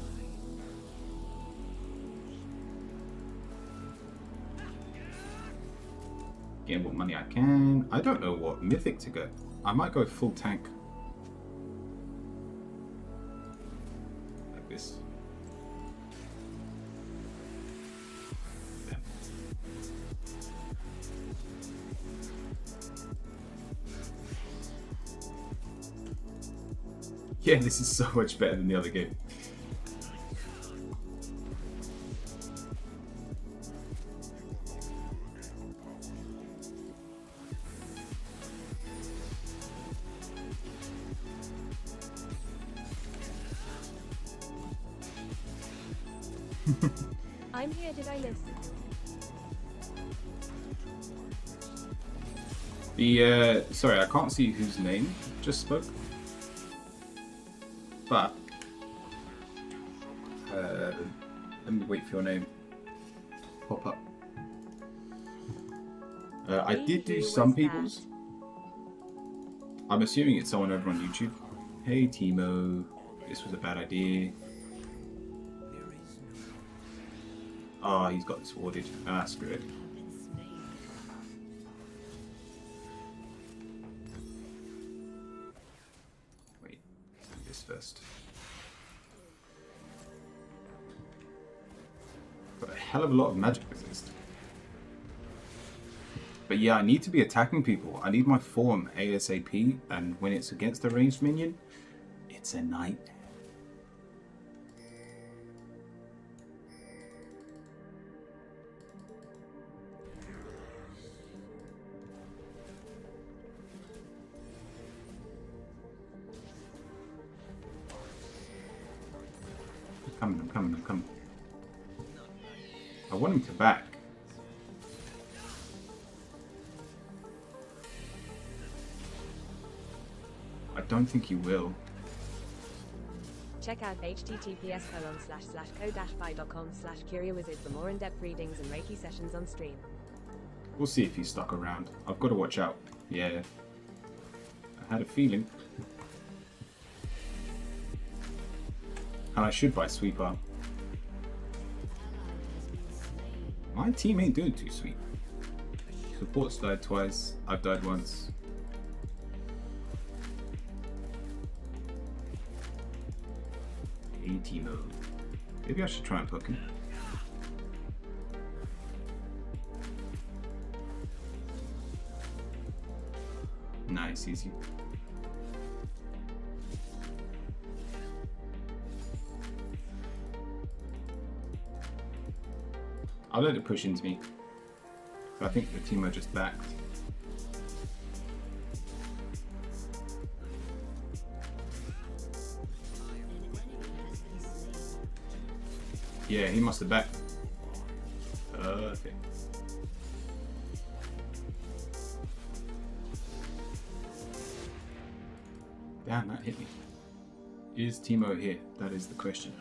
Get what money I can. I don't know what mythic to go. I might go full tank. Like this. There. Yeah, this is so much better than the other game. I'm here, did I miss? Sorry, I can't see whose name just spoke. But let me wait for your name. Pop up. I did do some people's. I'm assuming it's someone over on YouTube. Hey Timo, this was a bad idea. Oh, he's got this warded. Ah, screw it. Wait, let's do this first. Got a hell of a lot of magic resist. But yeah, I need to be attacking people. I need my form ASAP, and when it's against a ranged minion, it's a nightmare. I'm coming. I want him to back. I don't think he will. Check out https://co-fi.com/curiawizard for more in-depth readings and Reiki sessions on stream. We'll see if he's stuck around. I've got to watch out. Yeah. I had a feeling. And I should buy Sweeper. My team ain't doing too sweet. Support's died twice. I've died once. Hey Timo. Maybe I should try and poke him. Nice, easy. I'll let it push into me. I think the Timo just backed. Yeah, he must have backed. Perfect. Damn, that hit me. Is Timo here? That is the question.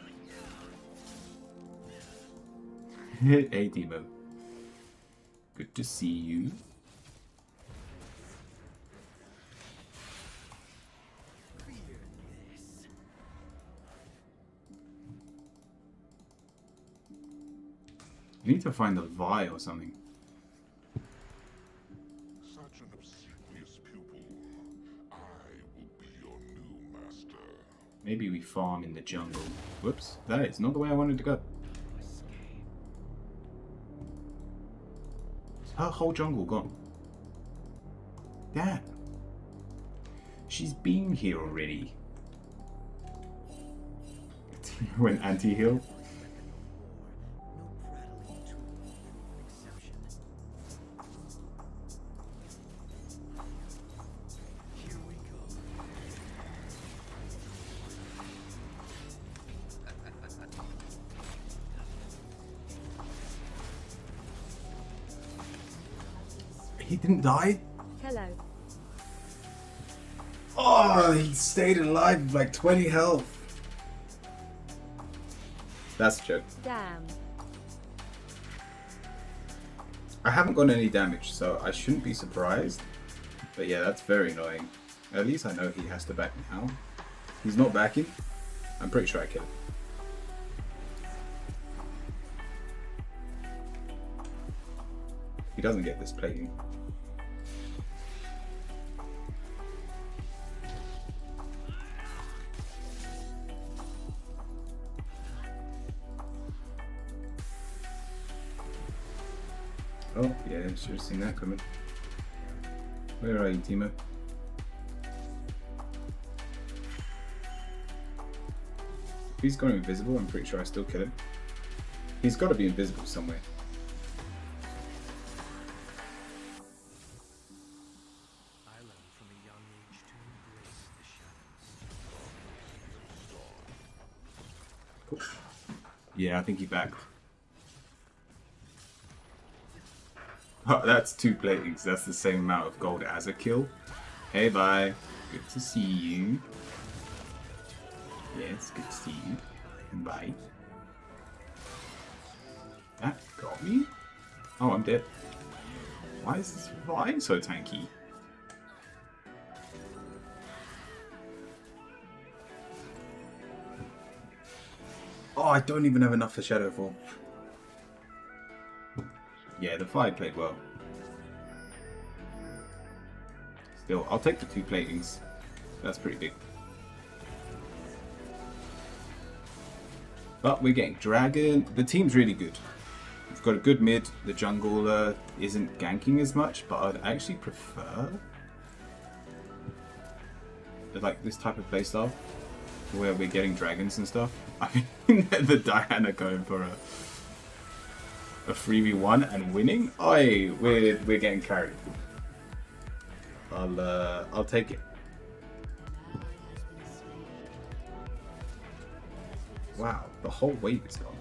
Hey Timo. Good to see you. I need to find the Vi or something. Maybe we farm in the jungle. Whoops, that is not the way I wanted to go. Is her whole jungle gone? Damn. She's been here already. Went anti-heal. He didn't die? Hello. Oh, he stayed alive with like 20 health. That's a joke. Damn. I haven't gotten any damage, so I shouldn't be surprised. But yeah, that's very annoying. At least I know he has to back now. He's not backing. I'm pretty sure I killed him. He doesn't get this plating. Oh, yeah, should have seen that coming. Where are you, Timo? If he's gone invisible, I'm pretty sure I still kill him. He's got to be invisible somewhere. I learned from a young age to embrace the shadows. Cool. Yeah, I think he backed. Oh, that's 2 platings. That's the same amount of gold as a kill. Hey, bye. Good to see you. Yes, good to see you. And bye. That got me? Oh, I'm dead. Why is this flying so tanky? Oh, I don't even have enough for Shadowfall. Yeah, the 5 played well. Still, I'll take the 2 platings. That's pretty big. But we're getting Dragon. The team's really good. We've got a good mid. The jungle isn't ganking as much, but I'd actually prefer like this type of playstyle where we're getting dragons and stuff. I mean, the Diana going for a 3v1 and winning. Oi, we're getting carried. I'll take it. Wow, the whole wave is gone.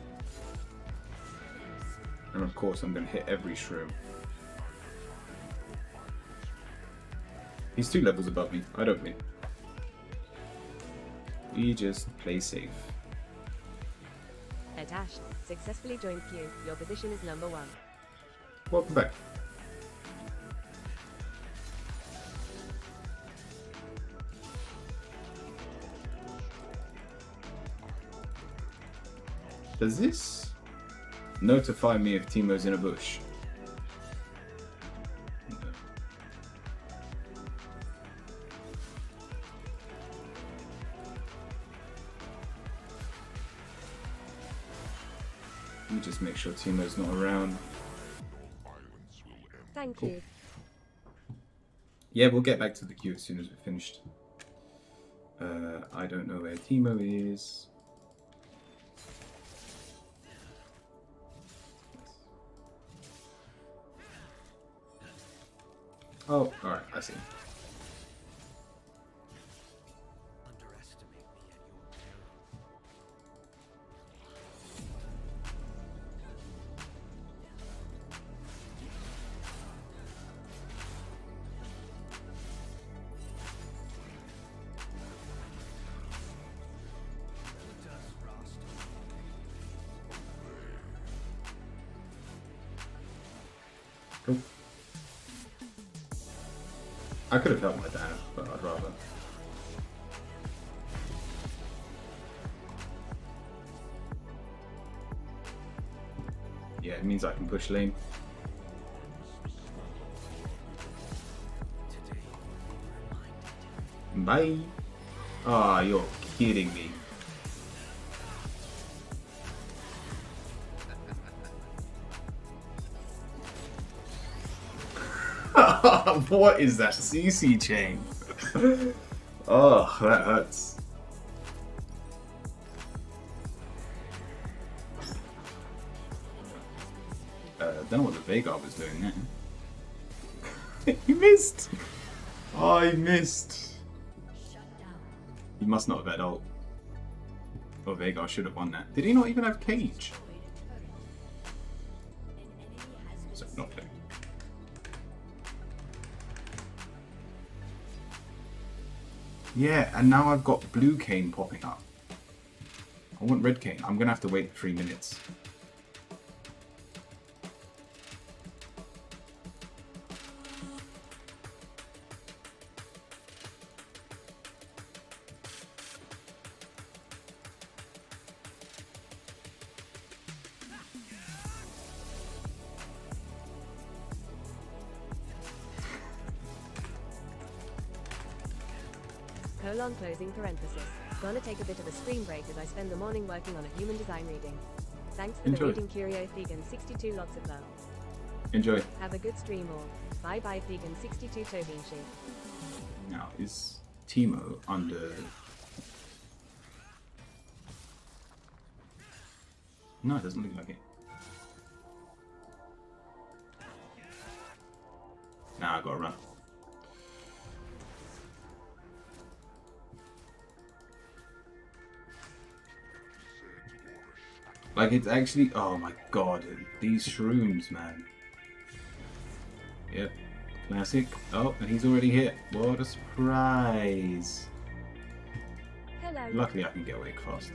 And of course I'm gonna hit every shroom. He's 2 levels above me. I don't win. We just play safe. Atash, successfully joined queue. Your position is number 1. Welcome back. Does this notify me if Timo's in a bush? No. Let me just make sure Timo's not around. Thank Cool. you. Yeah, we'll get back to the queue as soon as we're finished. I don't know where Timo is. Oh, alright, I see. Underestimate me at your peril. What does Rost? Cool. I could have helped my dad, but I'd rather. Yeah, it means I can push lane. Today, be reminded. Bye. Ah, you're kidding me? What is that CC chain? Oh, that hurts. Don't know what the Veigar was doing there. He missed! Oh, he missed. He must not have had ult. Oh, Veigar should have won that. Did he not even have Cage? So, not playing. Yeah, and now I've got blue cane popping up. I want red cane. I'm gonna have to wait 3 minutes. Colon closing parenthesis. Gonna take a bit of a screen break as I spend the morning working on a human design reading. Thanks for Enjoy. the reading, Curio Vegan 62, lots of love. Enjoy. Have a good stream all. Bye bye Vegan 62 Tobinshi. Now, is Teemo under... No, it doesn't look like it. Nah, I gotta run. Like, it's actually... Oh my god, these shrooms, man. Yep, classic. Oh, and he's already hit. What a surprise. Hello. Luckily, I can get away fast.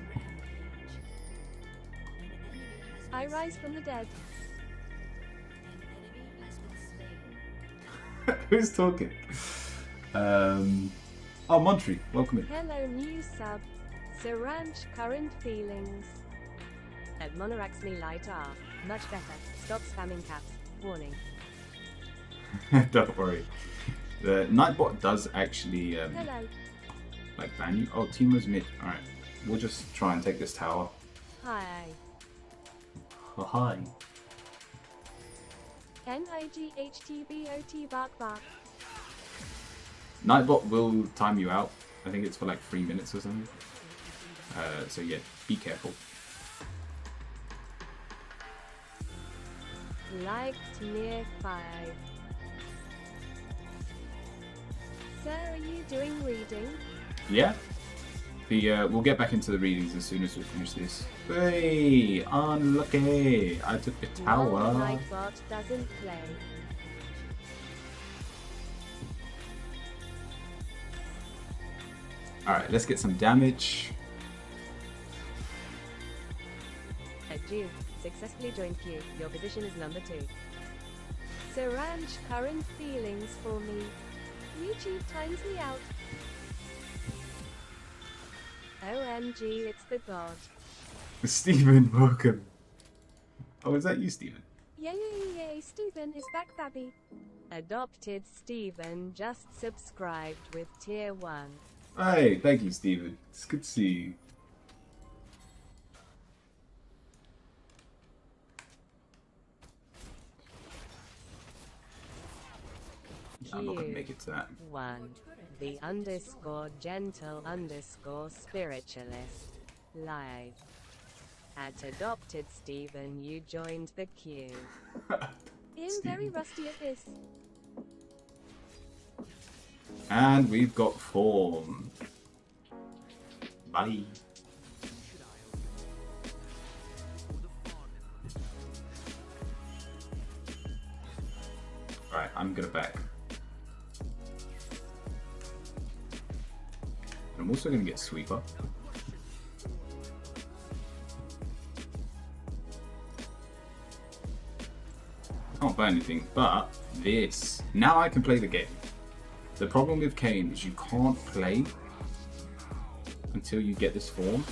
I rise from the dead. Who's talking? Oh, Montry, welcome in. Hello new sub. Saranch current feelings. At Monoraxley Light R. Much better. Stop spamming caps. Warning. Don't worry. The Nightbot does actually Hello. like ban you. Oh, Teemo's mid. Alright. We'll just try and take this tower. Hi. Oh, hi. NIGHTBOT bark bark. Nightbot will time you out. I think it's for like 3 minutes or something. So yeah, be careful. Liked near 5. So are you doing reading? Yeah. We'll get back into the readings as soon as we finish this. Hey, unlucky. I took the tower. Nightbot doesn't play. Alright, let's get some damage. Adieu. Successfully joined queue. Your position is number 2. Saranch current feelings for me. YouTube times me out. OMG, it's the god. Stephen, welcome. Oh, is that you, Stephen? Yay, yay, yay, Stephen is back, Babby. Adopted Stephen just subscribed with tier 1. Hey, thank you, Stephen. It's good to see you. I'm not gonna make it to that. 1. The _gentle _spiritualist. Live. At Adopted Stephen, you joined the queue. I'm very rusty at this. And we've got form. Bye. Alright, I'm gonna back. I'm also gonna get sweeper. Can't buy anything, but this. Now I can play the game. The problem with Kayn is you can't play until you get this form,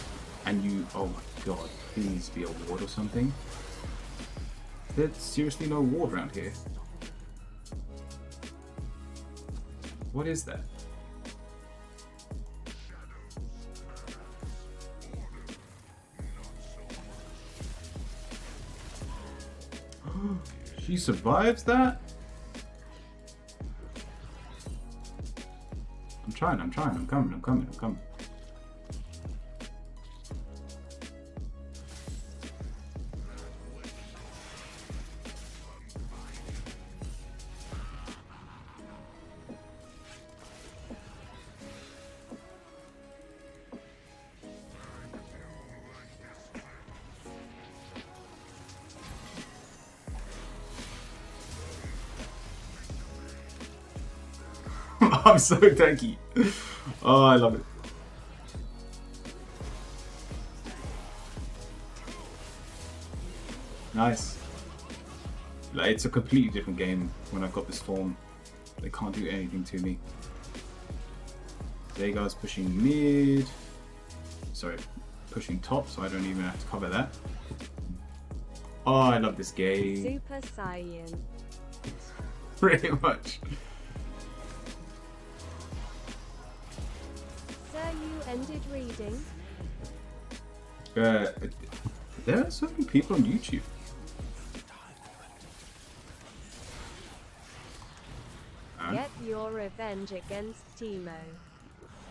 and you, oh my god, please be a ward or something. There's seriously no ward around here. What is that? She survives that? I'm trying, I'm coming. I'm so tanky. Oh, I love it. Nice. Like, it's a completely different game when I've got this form. They can't do anything to me. Veigar's pushing mid. Sorry, pushing top, so I don't even have to cover that. Oh, I love this game. Super Saiyan. Pretty much. Sir, you ended reading? There are so many people on YouTube. Get your revenge against Teemo.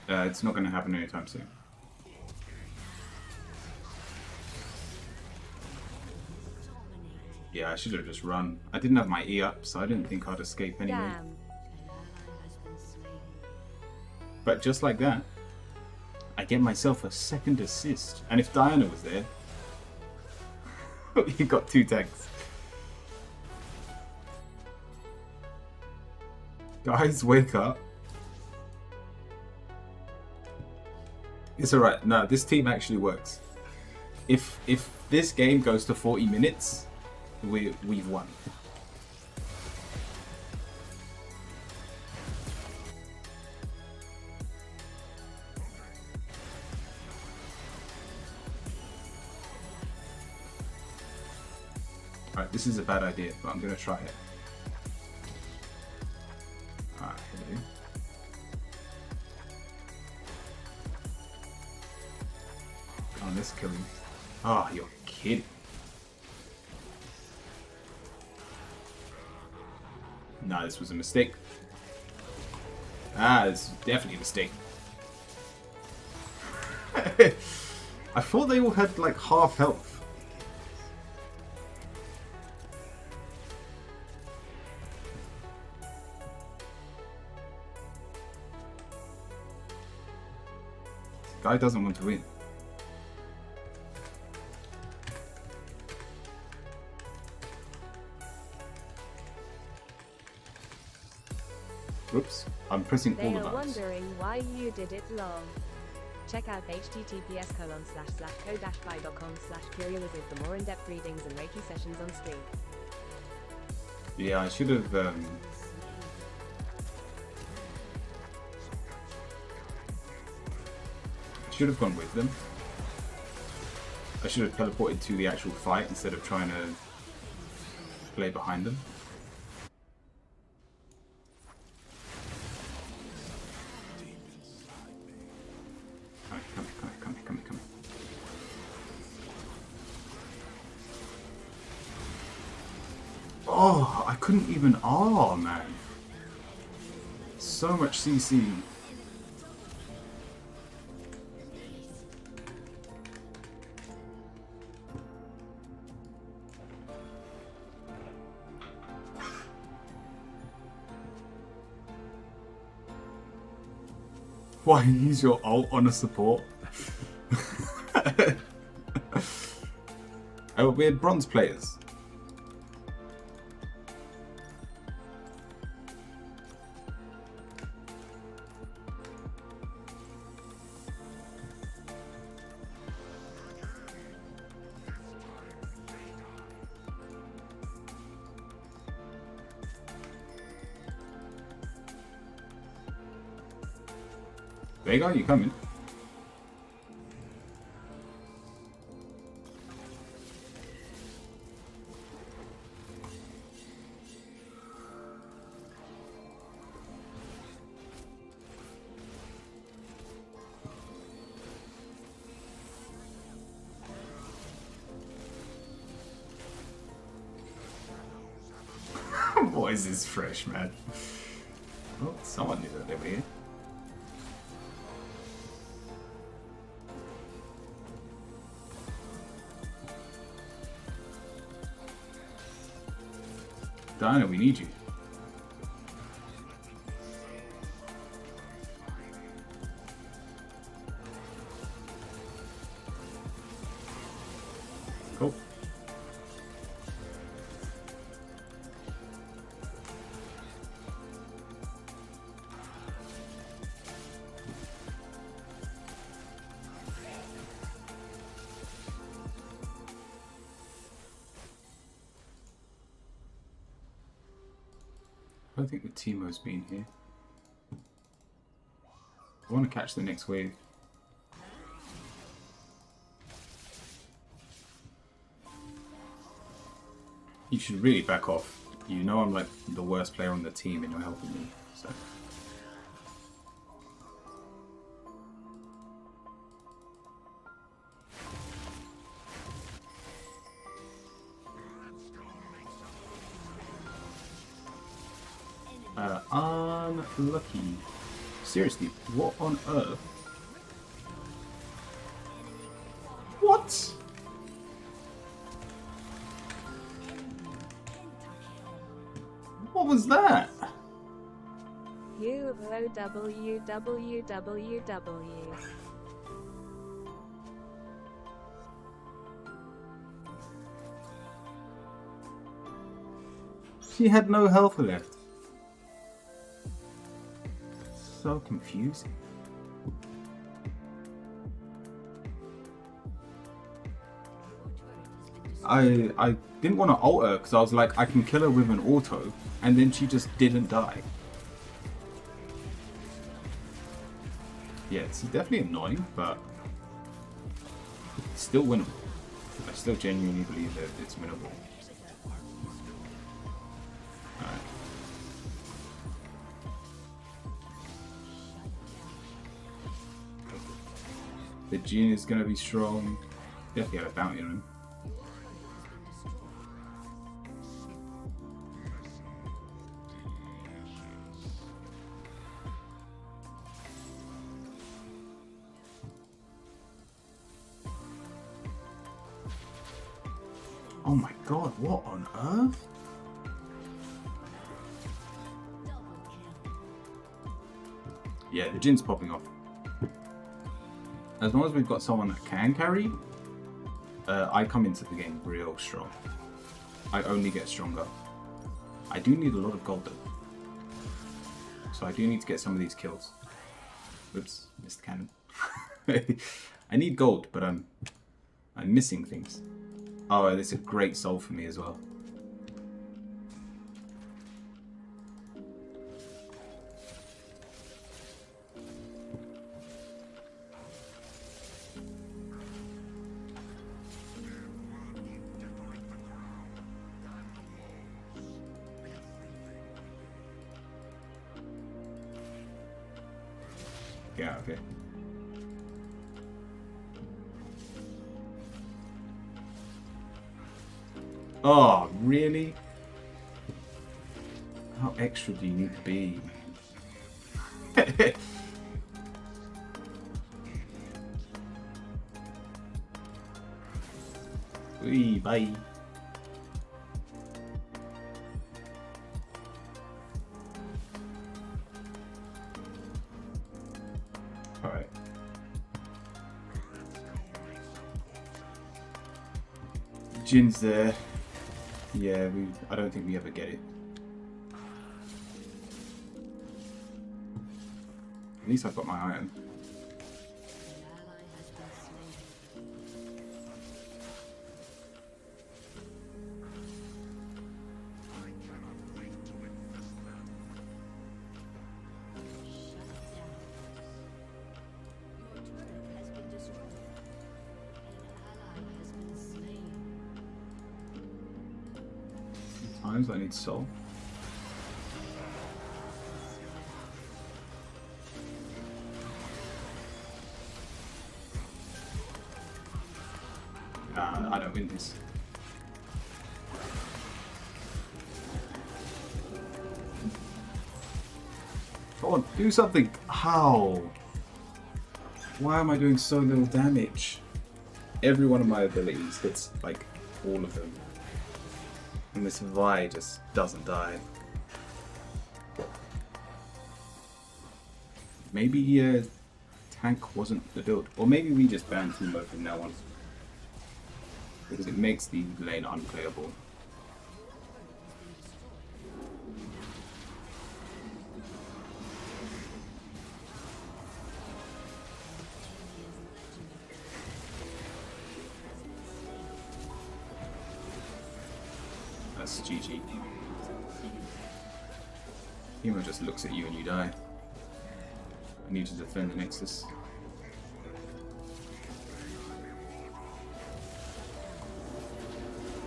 It's not going to happen anytime soon. Yeah, I should have just run. I didn't have my E up, so I didn't think I'd escape anyway. Damn. But just like that, I get myself a second assist. And if Diana was there, you got 2 tanks. Guys, wake up. It's alright. No, this team actually works. If this game goes to 40 minutes, we've won. Alright, this is a bad idea, but I'm gonna try it. Alright, hello. Oh, this killing. Oh, you're kidding. Nah, this was a mistake. This is definitely a mistake. I thought they all had like half health. Guy doesn't want to win. Oops, I'm pressing They all the are buttons. wondering why you did it long. Check out https://co-fi.com/curiouwizard for more in-depth readings and Reiki sessions on stream. Yeah, I should have. Should have gone with them. I should have teleported to the actual fight instead of trying to play behind them. Come here. Oh, I couldn't even R, man. So much CC. Why use your ult on a support? Oh, we're bronze players. There you go, you coming? What is this fresh, man? Oh, someone knew that they were here. Diana, we need you. Cool. I don't think the Teemo's been here. I want to catch the next wave. You should really back off. You know I'm like the worst player on the team and you're helping me, so. Unlucky. Seriously, what on earth? What? What was that? UOWWWW. She had no health left. So confusing. I didn't want to ult her because I was like, I can kill her with an auto, and then she just didn't die. Yeah, it's definitely annoying, but it's still winnable. I still genuinely believe that it's winnable. Alright. The Jhin is going to be strong. Definitely have a bounty on him. Oh my god, what on earth? Yeah, the Jin's popping off. As long as we've got someone that can carry, I come into the game real strong. I only get stronger. I do need a lot of gold though. So I do need to get some of these kills. Oops, missed the cannon. I need gold, but I'm missing things. Oh, this is a great soul for me as well. Yeah, okay. Oh, really? How extra do you need to be? Wee, bye. Alright. Jin's there. Yeah, I don't think we ever get it. At least I've got my iron. Sometimes I need soul. Nah, I don't win this. Come on, do something. How? Why am I doing so little damage? Every one of my abilities hits like all of them. And this Vi just doesn't die. Maybe tank wasn't the build. Or maybe we just ban Teemo from now on. Because it makes the lane unplayable. That's GG. Teemo just looks at you and you die. I need to defend the Nexus.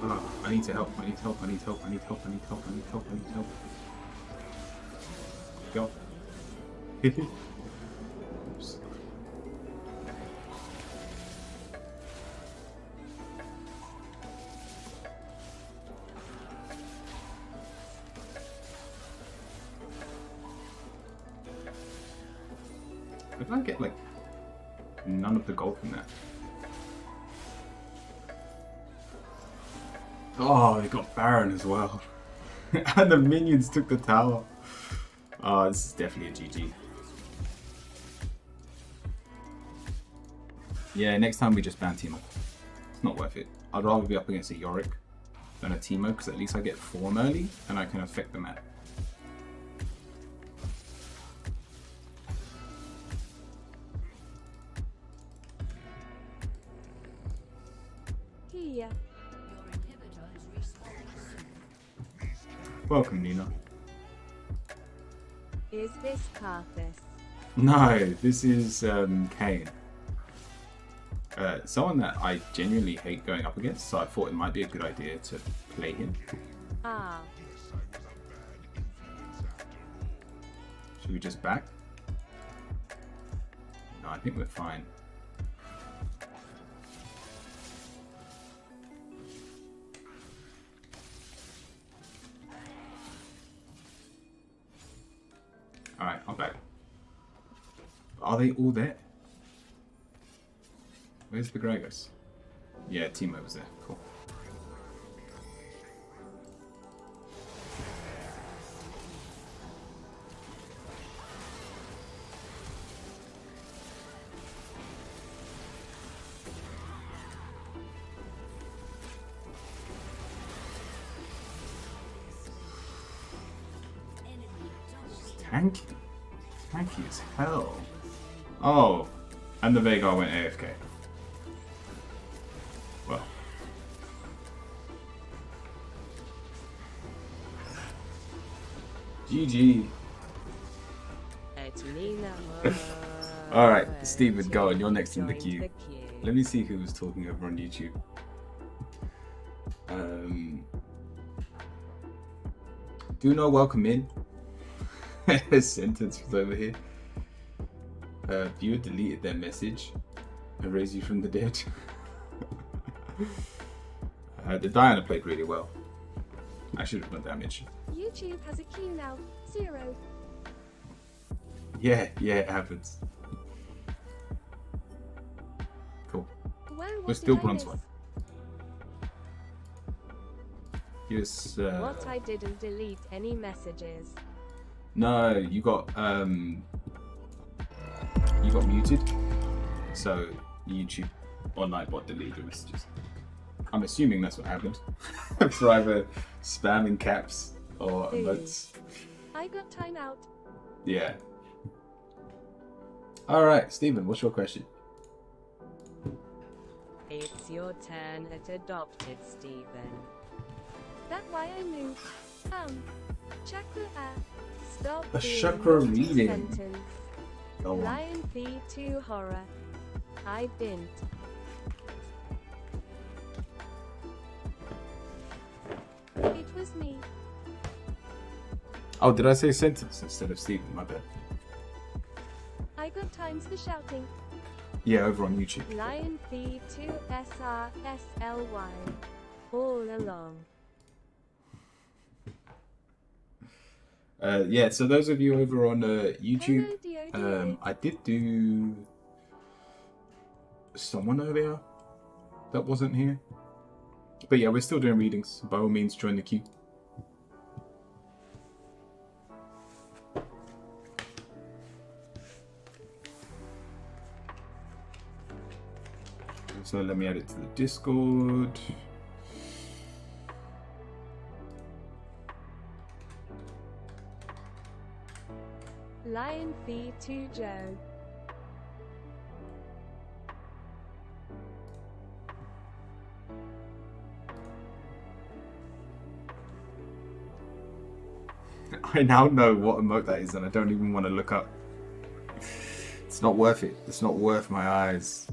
Oh, I need to help, I need help, I need help, I need help, I need help, I need help, I need help. Go. Oops. Did I get like none of the gold from that? Oh, they got Baron as well. And the minions took the tower. Oh, this is definitely a GG. Yeah, next time we just ban Teemo. It's not worth it. I'd rather be up against a Yorick than a Teemo, because at least I get form early and I can affect the map. Here. Welcome, Nina. Is this Karthus? No, this is Kane. Someone that I genuinely hate going up against, so I thought it might be a good idea to play him. Ah. Should we just back? No, I think we're fine. Alright, I'm back. Are they all there? Where's the Gragas? Yeah, Teemo was there. Cool. Tanky. Tanky as hell. Oh, and the Veigar went AFK. Well. GG. It's Nina. Alright, Steven, go on. You're next in the queue. Let me see who was talking over on YouTube. Do not welcome in. Sentence was over here. Viewer deleted their message. I raise you from the dead. The Diana played really well. I should have done damage. YouTube has a queue now. 0. Yeah, it happens. Cool. Well, We're still bronze 1. Yes. What? I didn't delete any messages. No, you got muted, so YouTube online bot deleted your messages. I'm assuming that's what happened. For either spam in caps or emotes. I got time out. Yeah. Alright, Steven, what's your question? It's your turn at Adopted Steven. That why I moved. Chakra stop A being chakra multi reading. sentence. Go on. Lion P2 horror. I didn't. It was me. Oh, did I say sentence instead of Steven? My bad. I got times for shouting. Yeah, over on YouTube. Lion P2 SRSLY. All along. Yeah, so those of you over on YouTube, Hello, Dio. I did do someone earlier that wasn't here. But yeah, we're still doing readings. By all means, join the queue. So let me add it to the Discord. Lion Fee to Joe. I now know what emote that is and I don't even want to look up. It's not worth it. It's not worth my eyes.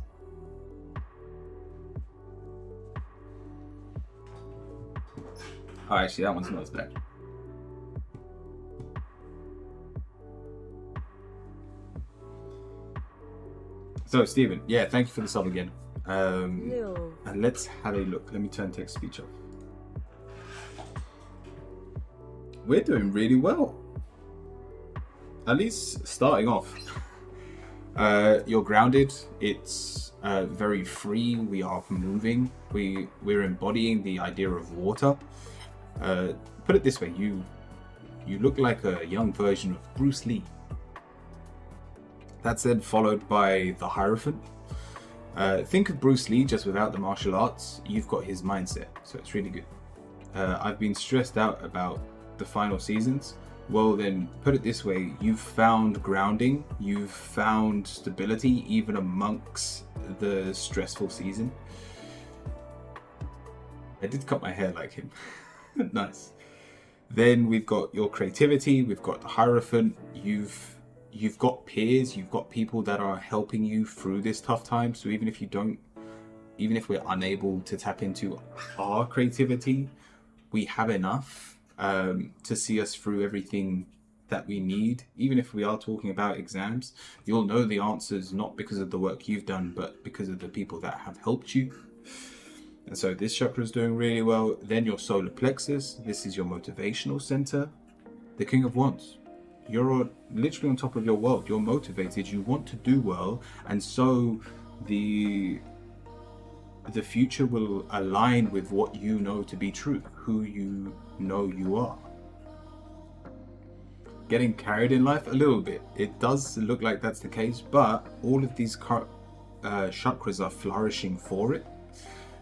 Oh, actually, that one's not as bad. So, Stephen, yeah, thank you for the sub again. No. And let's have a look. Let me turn text speech off. We're doing really well. At least starting off. You're grounded. It's very free. We are moving. We're embodying the idea of water. Put it this way, you look like a young version of Bruce Lee. That's then followed by the Hierophant. Think of Bruce Lee just without the martial arts. You've got his mindset, so it's really good. I've been stressed out about the final seasons. Well then, put it this way, you've found grounding, you've found stability even amongst the stressful season. I did cut my hair like him. Nice. Then we've got your creativity, we've got the Hierophant, you've got peers, you've got people that are helping you through this tough time. So even if we're unable to tap into our creativity, we have enough to see us through everything that we need. Even if we are talking about exams, you'll know the answers not because of the work you've done, but because of the people that have helped you. And so this chakra is doing really well. Then your solar plexus, this is your motivational center. The King of Wands, you're literally on top of your world. You're motivated, you want to do well, and so the future will align with what you know to be true, who you know you are. Getting carried in life a little bit. It does look like that's the case, but all of these chakras are flourishing for it.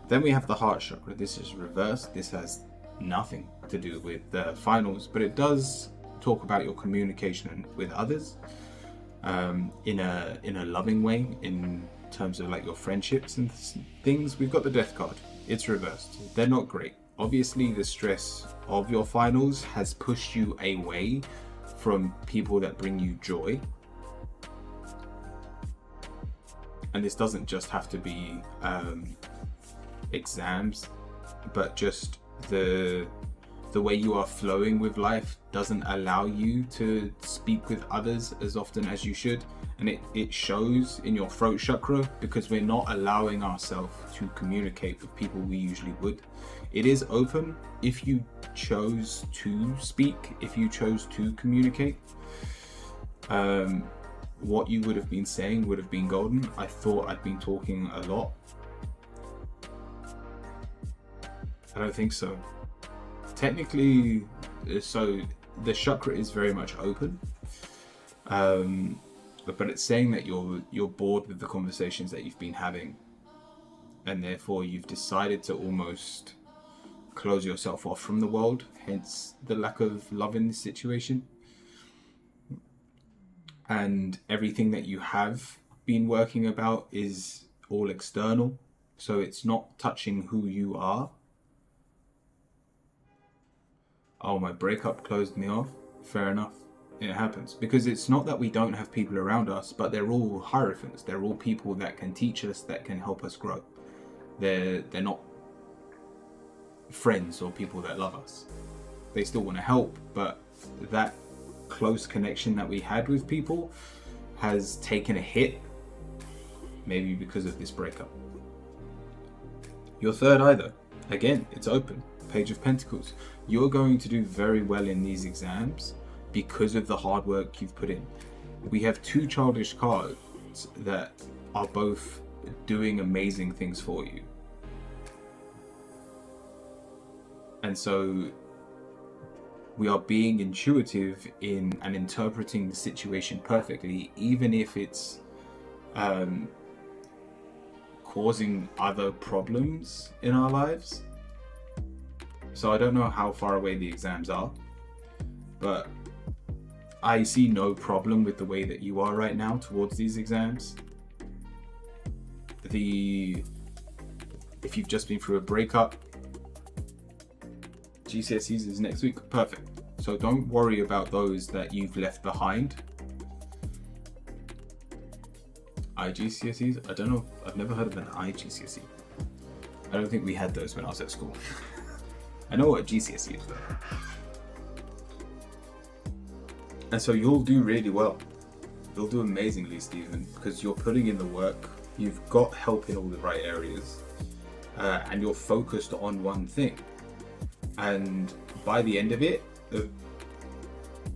Then we have the heart chakra. This is reversed. This has nothing to do with the finals, but it does talk about your communication with others in a loving way, in terms of like your friendships and things. We've got the death card. It's reversed. They're not great. Obviously the stress of your finals has pushed you away from people that bring you joy, and this doesn't just have to be exams, but just the way you are flowing with life doesn't allow you to speak with others as often as you should, and it shows in your throat chakra because we're not allowing ourselves to communicate with people we usually would. It is open if you chose to speak, if you chose to communicate. What you would have been saying would have been golden. I thought I'd been talking a lot. I don't think so. Technically, so the chakra is very much open, but it's saying that you're bored with the conversations that you've been having, and therefore you've decided to almost close yourself off from the world, hence the lack of love in this situation. And everything that you have been working about is all external, so it's not touching who you are. Oh, my breakup closed me off. Fair enough. It happens. Because it's not that we don't have people around us, but they're all hierophants. They're all people that can teach us, that can help us grow. They're not friends or people that love us. They still want to help, but that close connection that we had with people has taken a hit, maybe because of this breakup. Your third eye, though, again, it's open. Page of Pentacles. You're going to do very well in these exams because of the hard work you've put in. We have two childish cards that are both doing amazing things for you. And so we are being intuitive in and interpreting the situation perfectly, even if it's causing other problems in our lives. So I don't know how far away the exams are, but I see no problem with the way that you are right now towards these exams. If you've just been through a breakup, GCSEs is next week, perfect. So don't worry about those that you've left behind. IGCSEs? I don't know. I've never heard of an IGCSE. I don't think we had those when I was at school. I know what GCSE is though. And so you'll do really well. You'll do amazingly, Stephen, because you're putting in the work. You've got help in all the right areas, and you're focused on one thing. And by the end of it,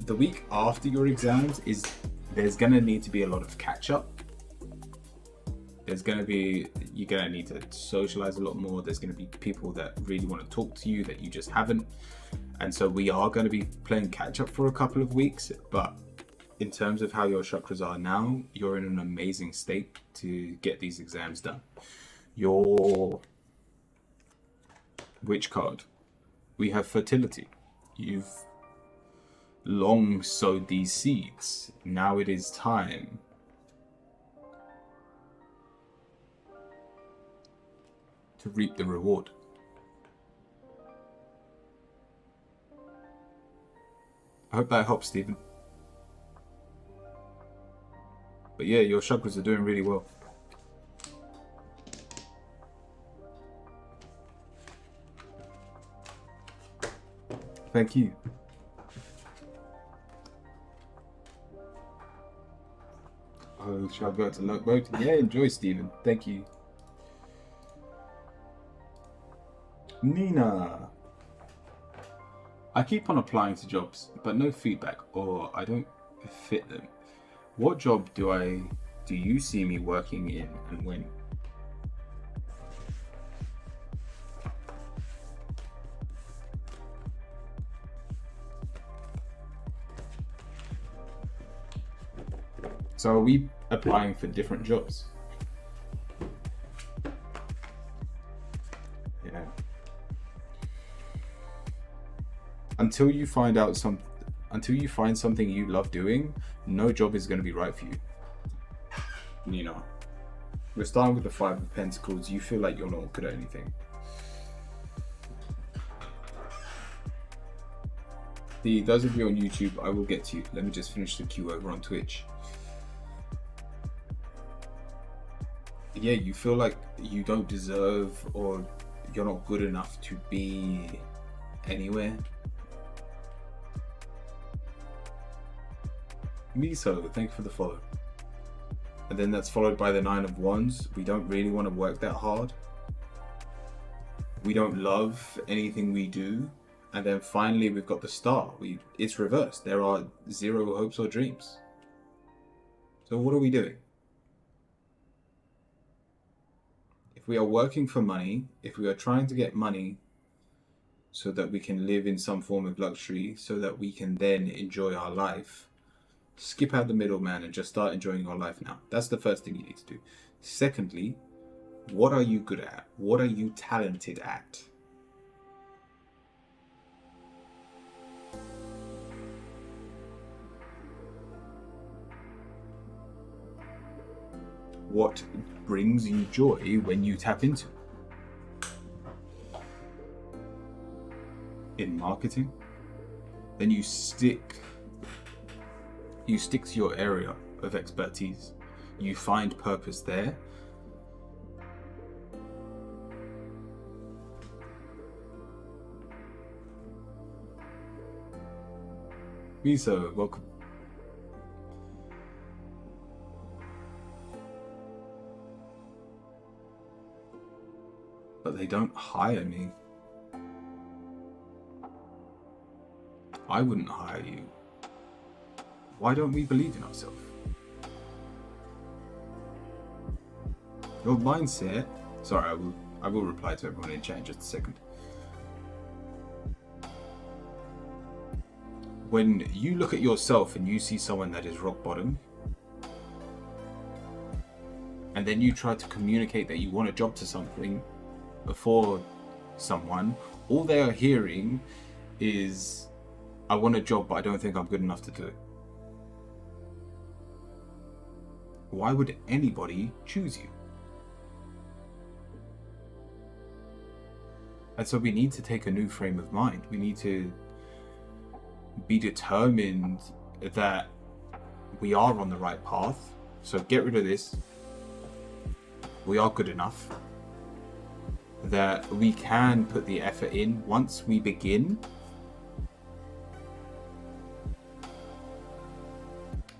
the week after your exams there's gonna need to be a lot of catch up. You're gonna need to socialize a lot more. There's gonna be people that really want to talk to you that you just haven't. And so we are going to be playing catch up for a couple of weeks, but in terms of how your chakras are now, you're in an amazing state to get these exams done. Your witch card, we have fertility. You've long sowed these seeds. Now it is time to reap the reward. I hope that helps, Stephen. But yeah, your chakras are doing really well. Thank you. Oh, shall I go to note mode? Yeah, enjoy, Stephen. Thank you. Nina. I keep on applying to jobs, but no feedback, or I don't fit them. What job do you see me working in, and when? So are we applying for different jobs? Yeah. Until you find something you love doing, no job is going to be right for you. You know, we're starting with the Five of Pentacles. You feel like you're not good at anything. Those of you on YouTube, I will get to you. Let me just finish the queue over on Twitch. Yeah, you feel like you don't deserve, or you're not good enough to be anywhere. Miso, thank you for the follow. And then that's followed by the Nine of Wands. We don't really want to work that hard. We don't love anything we do. And then finally we've got the Star. It's reversed. There are zero hopes or dreams. So what are we doing? If we are working for money, if we are trying to get money so that we can live in some form of luxury, so that we can then enjoy our life, skip out the middleman and just start enjoying your life now. That's the first thing you need to do. Secondly, what are you good at? What are you talented at? What brings you joy when you tap into? In marketing, then you stick to your area of expertise. You find purpose there. Miso, welcome. But they don't hire me. I wouldn't hire you. Why don't we believe in ourselves? Your mindset. Sorry, I will reply to everyone in chat in just a second. When you look at yourself and you see someone that is rock bottom, and then you try to communicate that you want a job to something for someone, all they are hearing is, I want a job, but I don't think I'm good enough to do it. Why would anybody choose you? And so we need to take a new frame of mind. We need to be determined that we are on the right path. So get rid of this. We are good enough. That we can put the effort in once we begin.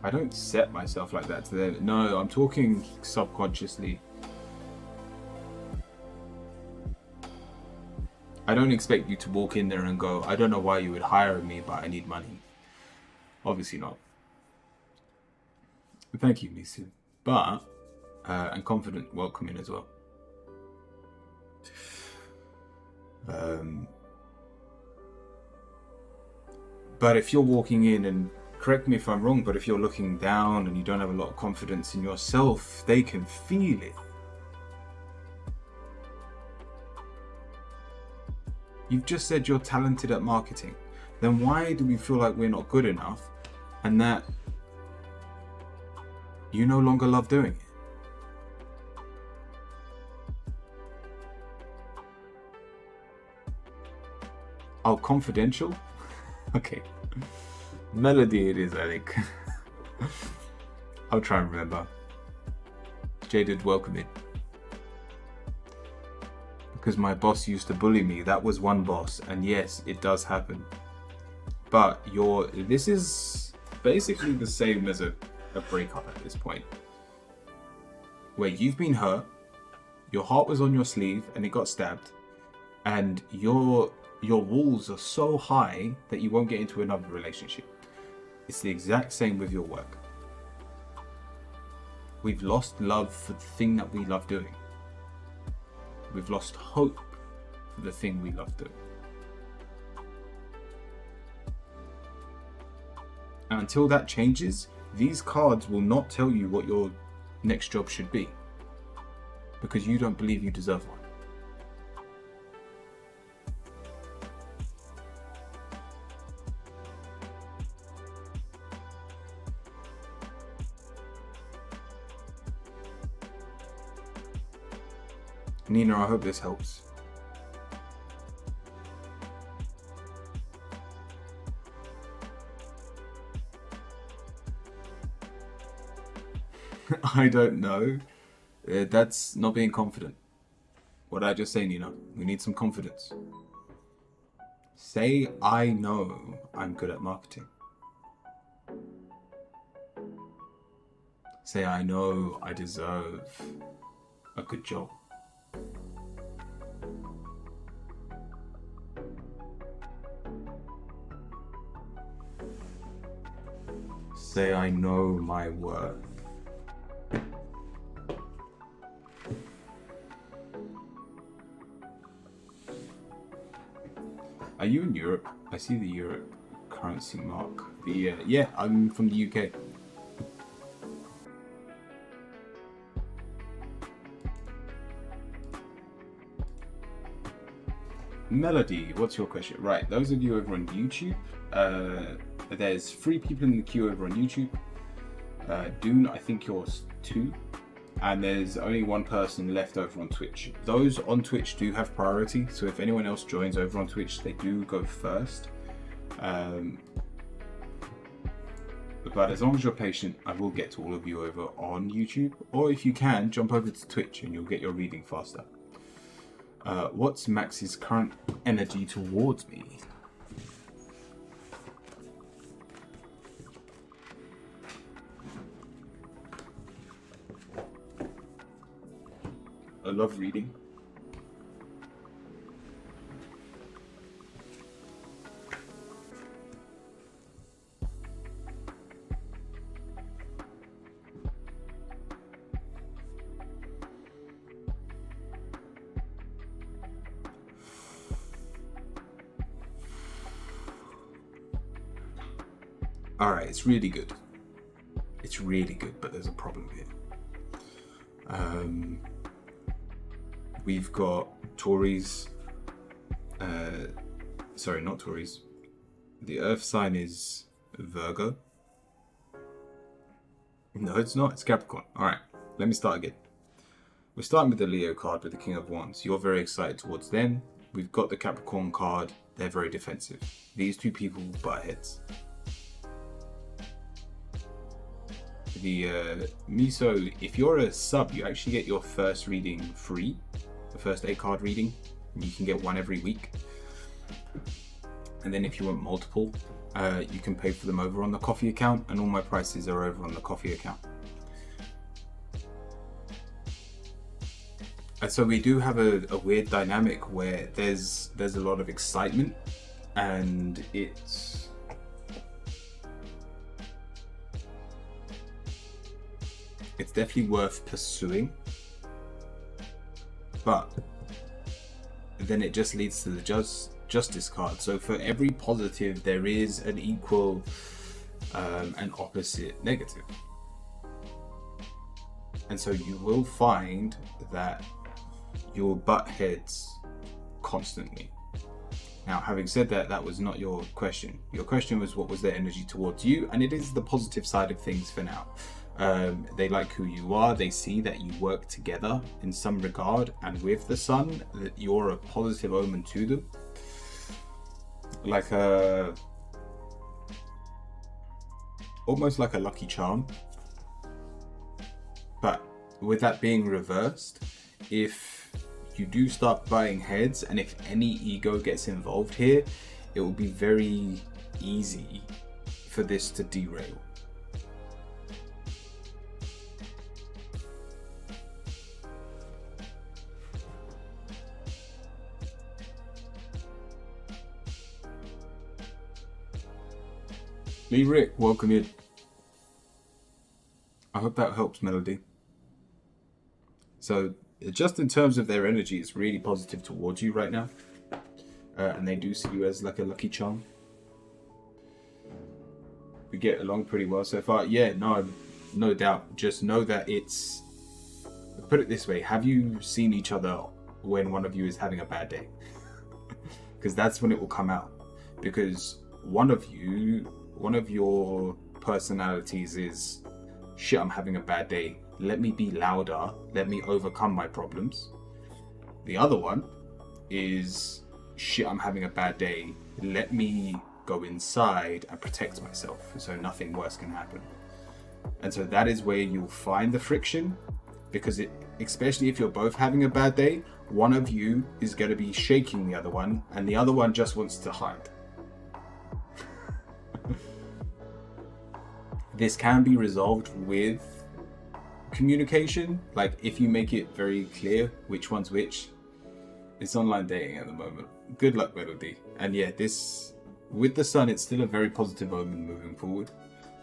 I don't set myself like that to them. No, I'm talking subconsciously. I don't expect you to walk in there and go, I don't know why you would hire me, but I need money. Obviously not. Thank you, Nisu. But, and confident welcoming as well. But if you're walking in, and correct me if I'm wrong, but if you're looking down and you don't have a lot of confidence in yourself, they can feel it. You've just said you're talented at marketing. Then why do we feel like we're not good enough and that you no longer love doing it? Oh, confidential? Okay. Melody it is, I think. I'll try and remember. Jaded, welcome in. Because my boss used to bully me. That was one boss. And yes, it does happen. But this is basically the same as a breakup at this point. Where you've been hurt, your heart was on your sleeve and it got stabbed, and your walls are so high that you won't get into another relationship. It's the exact same with your work. We've lost love for the thing that we love doing. We've lost hope for the thing we love doing. And until that changes, these cards will not tell you what your next job should be, because you don't believe you deserve one. Nina, I hope this helps. I don't know. That's not being confident. What did I just say, Nina? We need some confidence. Say, I know I'm good at marketing. Say, I know I deserve a good job. Say, I know my worth. Are you in Europe? I see the Europe currency mark. Yeah, I'm from the UK. Melody, what's your question? Right, those of you over on YouTube, there's 3 people in the queue over on YouTube. Dune, I think you're 2. And there's only 1 person left over on Twitch. Those on Twitch do have priority, so if anyone else joins over on Twitch, they do go first. But as long as you're patient, I will get to all of you over on YouTube. Or if you can, jump over to Twitch and you'll get your reading faster. What's Max's current energy towards me? I love reading. All right, it's really good. It's really good, but there's a problem here. We've got Taurus. Sorry, not Taurus. The Earth sign is Virgo. No, it's not. It's Capricorn. All right, let me start again. We're starting with the Leo card with the King of Wands. You're very excited towards them. We've got the Capricorn card. They're very defensive. These two people butt heads. The Miso, if you're a sub, you actually get your first reading free. The first 8 card reading. You can get one every week. And then if you want multiple, you can pay for them over on the Coffee account, and all my prices are over on the Coffee account. And so we do have a weird dynamic where there's a lot of excitement, and it's definitely worth pursuing, but then it just leads to the Justice card. So for every positive, there is an equal and opposite negative. And so you will find that you'll butt heads constantly. Now, having said that, that was not your question. Your question was what was their energy towards you, and it is the positive side of things for now. They like who you are. They see that you work together in some regard, and with the Sun, that you're a positive omen to them. Like almost like a lucky charm. But with that being reversed, if you do start butting heads, and if any ego gets involved here, it will be very easy for this to derail. Lee Rick, welcome in. I hope that helps, Melody. So, just in terms of their energy, it's really positive towards you right now. And they do see you as like a lucky charm. We get along pretty well so far. Yeah, no doubt. Just know that it's... Put it this way, have you seen each other when one of you is having a bad day? Because that's when it will come out. Because one of your personalities is, shit, I'm having a bad day. Let me be louder. Let me overcome my problems. The other one is, shit, I'm having a bad day. Let me go inside and protect myself so nothing worse can happen. And so that is where you'll find the friction, because especially if you're both having a bad day, one of you is going to be shaking the other one, and the other one just wants to hide. This can be resolved with communication. Like if you make it very clear which one's which. It's online dating at the moment. Good luck, Melody. And yeah, this with the Sun, it's still a very positive omen moving forward.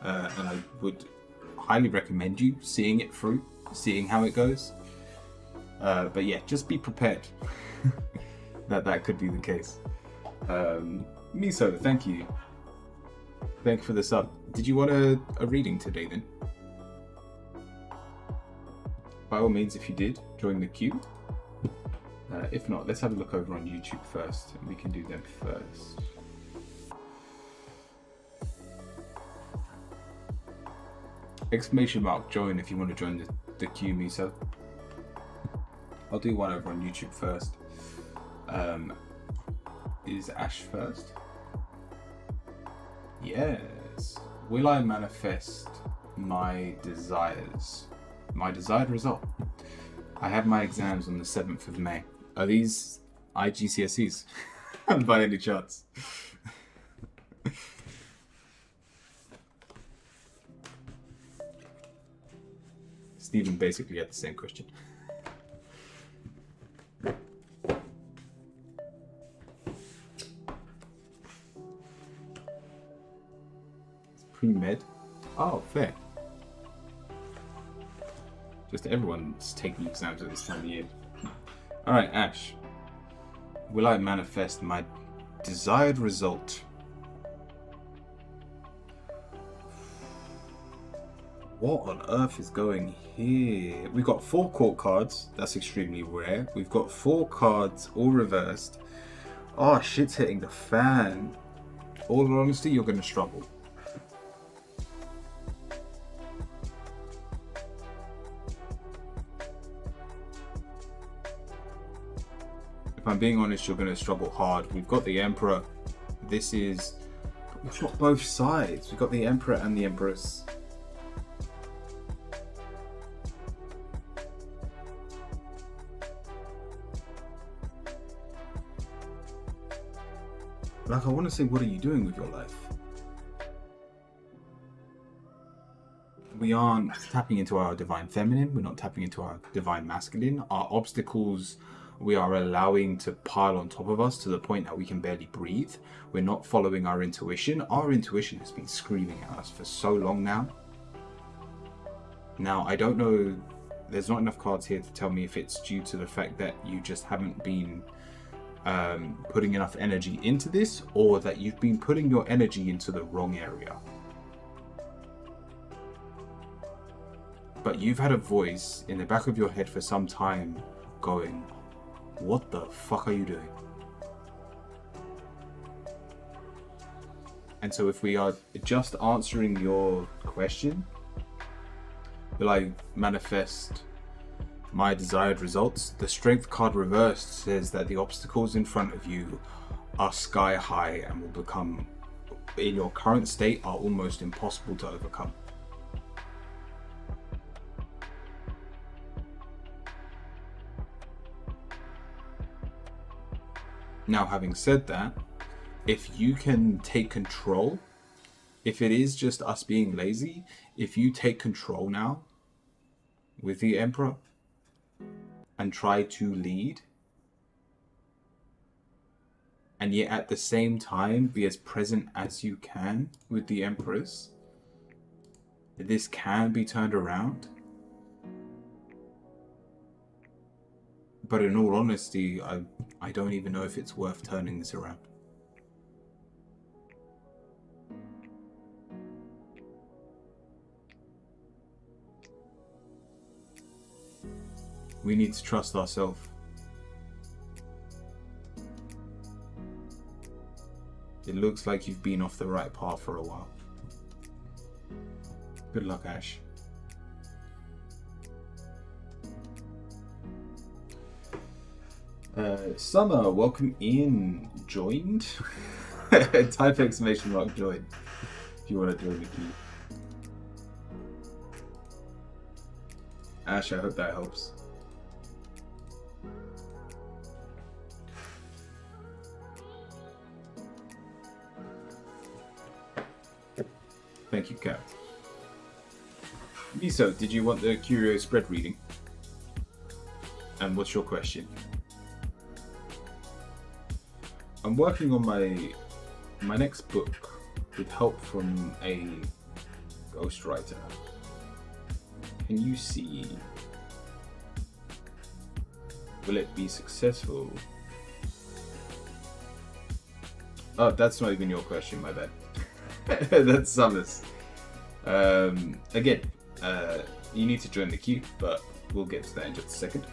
And I would highly recommend you seeing it through, seeing how it goes. But yeah, just be prepared that could be the case. Miso, thank you. Thank you for the sub. Did you want a reading today then? By all means, if you did, join the queue. If not, let's have a look over on YouTube first, and we can do them first. Exclamation mark join if you want to join the queue, Miso. I'll do one over on YouTube first. Is Ash first? Yes. Will I manifest my desires? My desired result? I have my exams on the 7th of May. Are these IGCSEs? By any chance? Stephen basically had the same question. Pre-med? Oh, fair. Just everyone's taking exams at this time of year. Alright, Ash. Will I manifest my desired result? What on earth is going here? We've got 4 court cards. That's extremely rare. We've got 4 cards all reversed. Oh, shit's hitting the fan. All in honesty, you're going to struggle. If I'm being honest, you're going to struggle hard. We've got the Emperor. We've got both sides. We've got the Emperor and the Empress. Like, I want to say, what are you doing with your life? We aren't tapping into our divine feminine. We're not tapping into our divine masculine. Our obstacles, we are allowing to pile on top of us to the point that we can barely breathe. We're not following our intuition. Our intuition has been screaming at us for so long now. Now, I don't know. There's not enough cards here to tell me if it's due to the fact that you just haven't been putting enough energy into this, or that you've been putting your energy into the wrong area. But you've had a voice in the back of your head for some time going, what the fuck are you doing? And so if we are just answering your question, will I manifest my desired results? The Strength card reversed says that the obstacles in front of you are sky high and will become, in your current state, are almost impossible to overcome. Now, having said that, if you can take control, if it is just us being lazy, if you take control now with the Emperor and try to lead, and yet at the same time be as present as you can with the Empress, this can be turned around. But in all honesty, I don't even know if it's worth turning this around. We need to trust ourselves. It looks like you've been off the right path for a while. Good luck, Ash. Summer, welcome in. Joined? Type exclamation mark join if you want to join the queue. Ash, I hope that helps. Thank you, Kat. Miso, did you want the Curio spread reading? And what's your question? I'm working on my next book with help from a ghostwriter. Can you see? Will it be successful? Oh, that's not even your question, my bad. That's Summers. Again, you need to join the queue, but we'll get to that in just a second.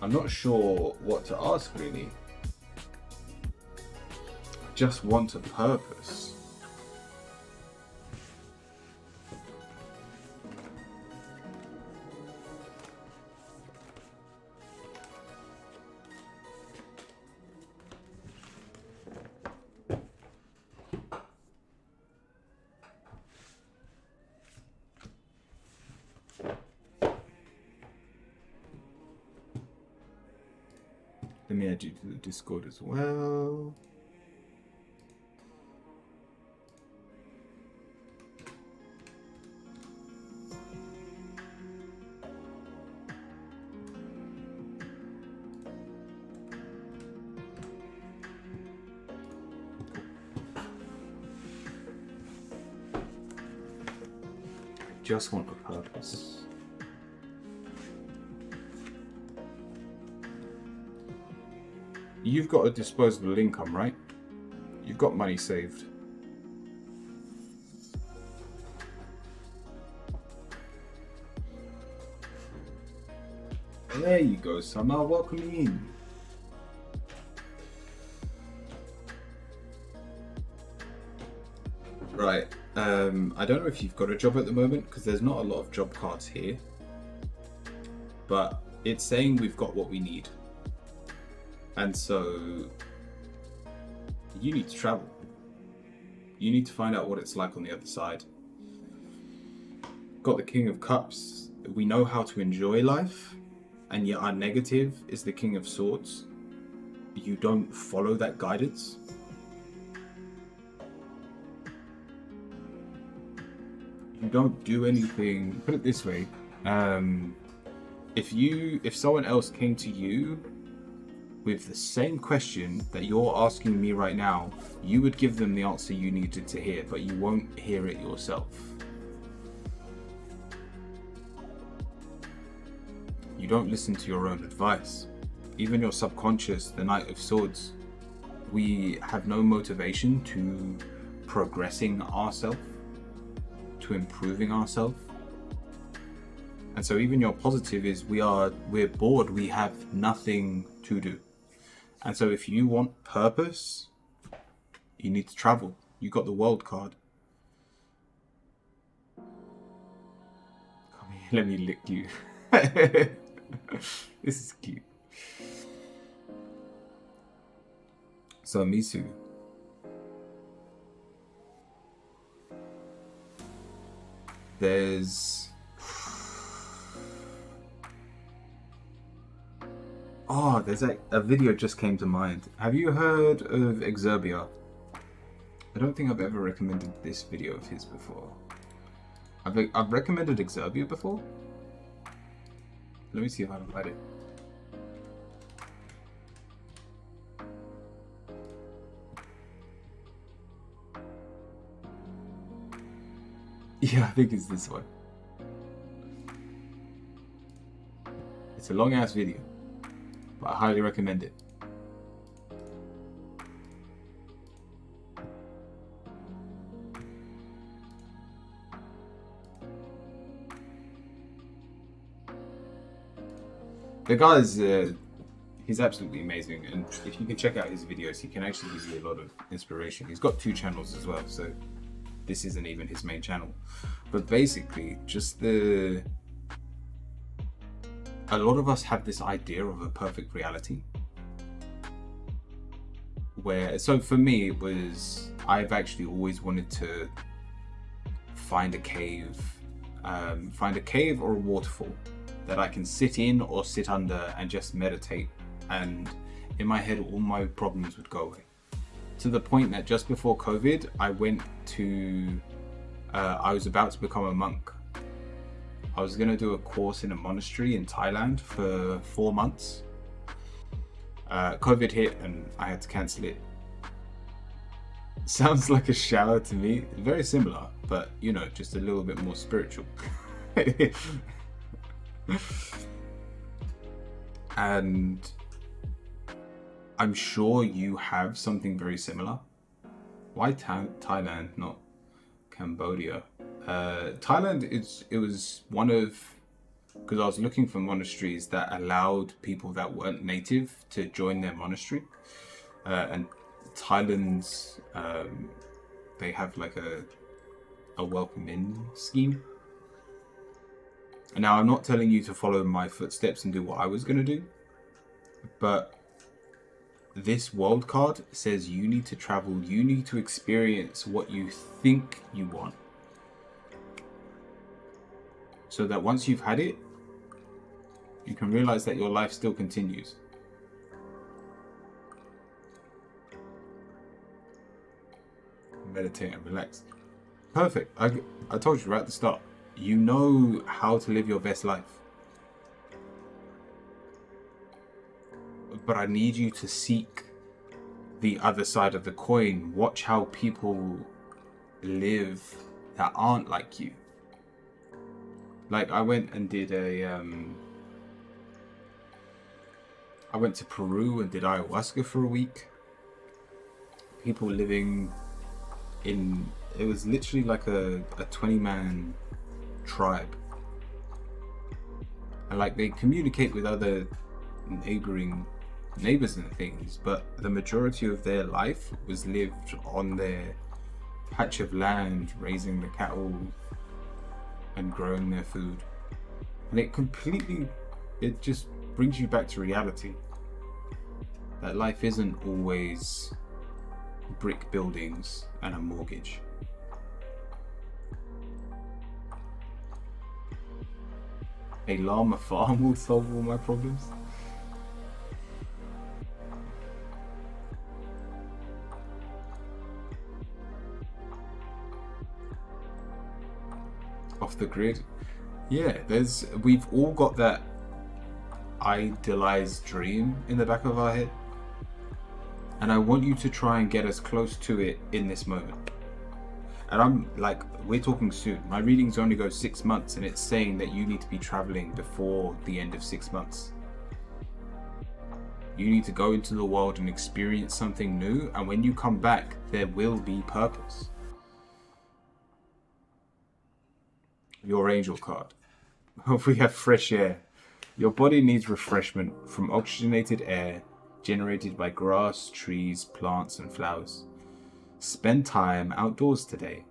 I'm not sure what to ask, really. I just want a purpose. Let me add you to the Discord as well. I just want a purpose. You've got a disposable income, right? You've got money saved. There you go, Summer. Welcome in. Right. I don't know if you've got a job at the moment because there's not a lot of job cards here. But it's saying we've got what we need. And so you need to travel. You need to find out what it's like on the other side. Got the King of Cups. We know how to enjoy life, and yet our negative is the King of Swords. You don't follow that guidance. You don't do anything. Put it this way: if someone else came to you with the same question that you're asking me right now, you would give them the answer you needed to hear, but you won't hear it yourself. You don't listen to your own advice. Even your subconscious, the Knight of Swords, we have no motivation to progressing ourselves, to improving ourselves. And so even your positive is we're bored, we have nothing to do. And so if you want purpose, you need to travel. You got the World card. Come here, let me lick you. This is cute. So Misu. There's... Oh, there's a video just came to mind. Have you heard of Exerbia? I don't think I've ever recommended this video of his before. I've recommended Exerbia before? Let me see if I can find it. Yeah, I think it's this one. It's a long ass video, but I highly recommend it. The guy's, he's absolutely amazing, and if you can check out his videos, he can actually give you a lot of inspiration. He's got 2 channels as well, so this isn't even his main channel. But basically, just a lot of us have this idea of a perfect reality. So for me, it was, I've actually always wanted to find a cave or a waterfall that I can sit in or sit under and just meditate, and in my head all my problems would go away. To the point that just before COVID, I was about to become a monk. I was going to do a course in a monastery in Thailand for 4 months. COVID hit and I had to cancel it. Sounds like a shower to me. Very similar, but you know, just a little bit more spiritual. And I'm sure you have something very similar. Why Thailand, not Cambodia? Thailand, it was one of, because I was looking for monasteries that allowed people that weren't native to join their monastery. And Thailand's, they have like a welcome in scheme. Now, I'm not telling you to follow my footsteps and do what I was going to do, but this world card says you need to travel, you need to experience what you think you want, so that once you've had it, you can realize that your life still continues. Meditate and relax. Perfect. I told you right at the start. You know how to live your best life. But I need you to seek the other side of the coin. Watch how people live that aren't like you. Like I went and did I went to Peru and did ayahuasca for a week. People living in, it was literally like a 20-man tribe. and like they communicate with other neighboring neighbors and things, but the majority of their life was lived on their patch of land, raising the cattle and growing their food. And it just brings you back to reality, that life isn't always brick buildings and a mortgage. A llama farm will solve all my problems. Off the grid. Yeah, we've all got that idealized dream in the back of our head. And I want you to try and get as close to it in this moment. And I'm like, we're talking soon. My readings only go 6 months, and it's saying that you need to be traveling before the end of 6 months. You need to go into the world and experience something new, and when you come back, there will be purpose. Your angel card. We have fresh air. Your body needs refreshment from oxygenated air generated by grass, trees, plants, and flowers. Spend time outdoors today,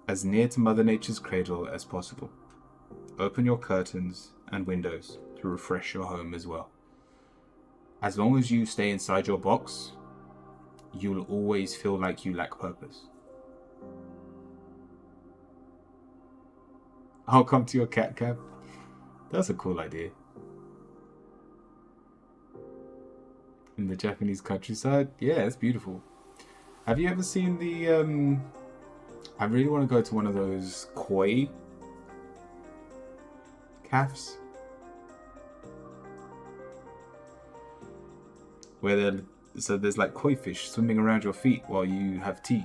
as near to Mother Nature's cradle as possible. Open your curtains and windows to refresh your home as well. As long as you stay inside your box, you'll always feel like you lack purpose. I'll come to your cat cab. That's a cool idea. In the Japanese countryside, yeah, it's beautiful. Have you ever seen the I really want to go to one of those koi cafes where there's like koi fish swimming around your feet while you have tea.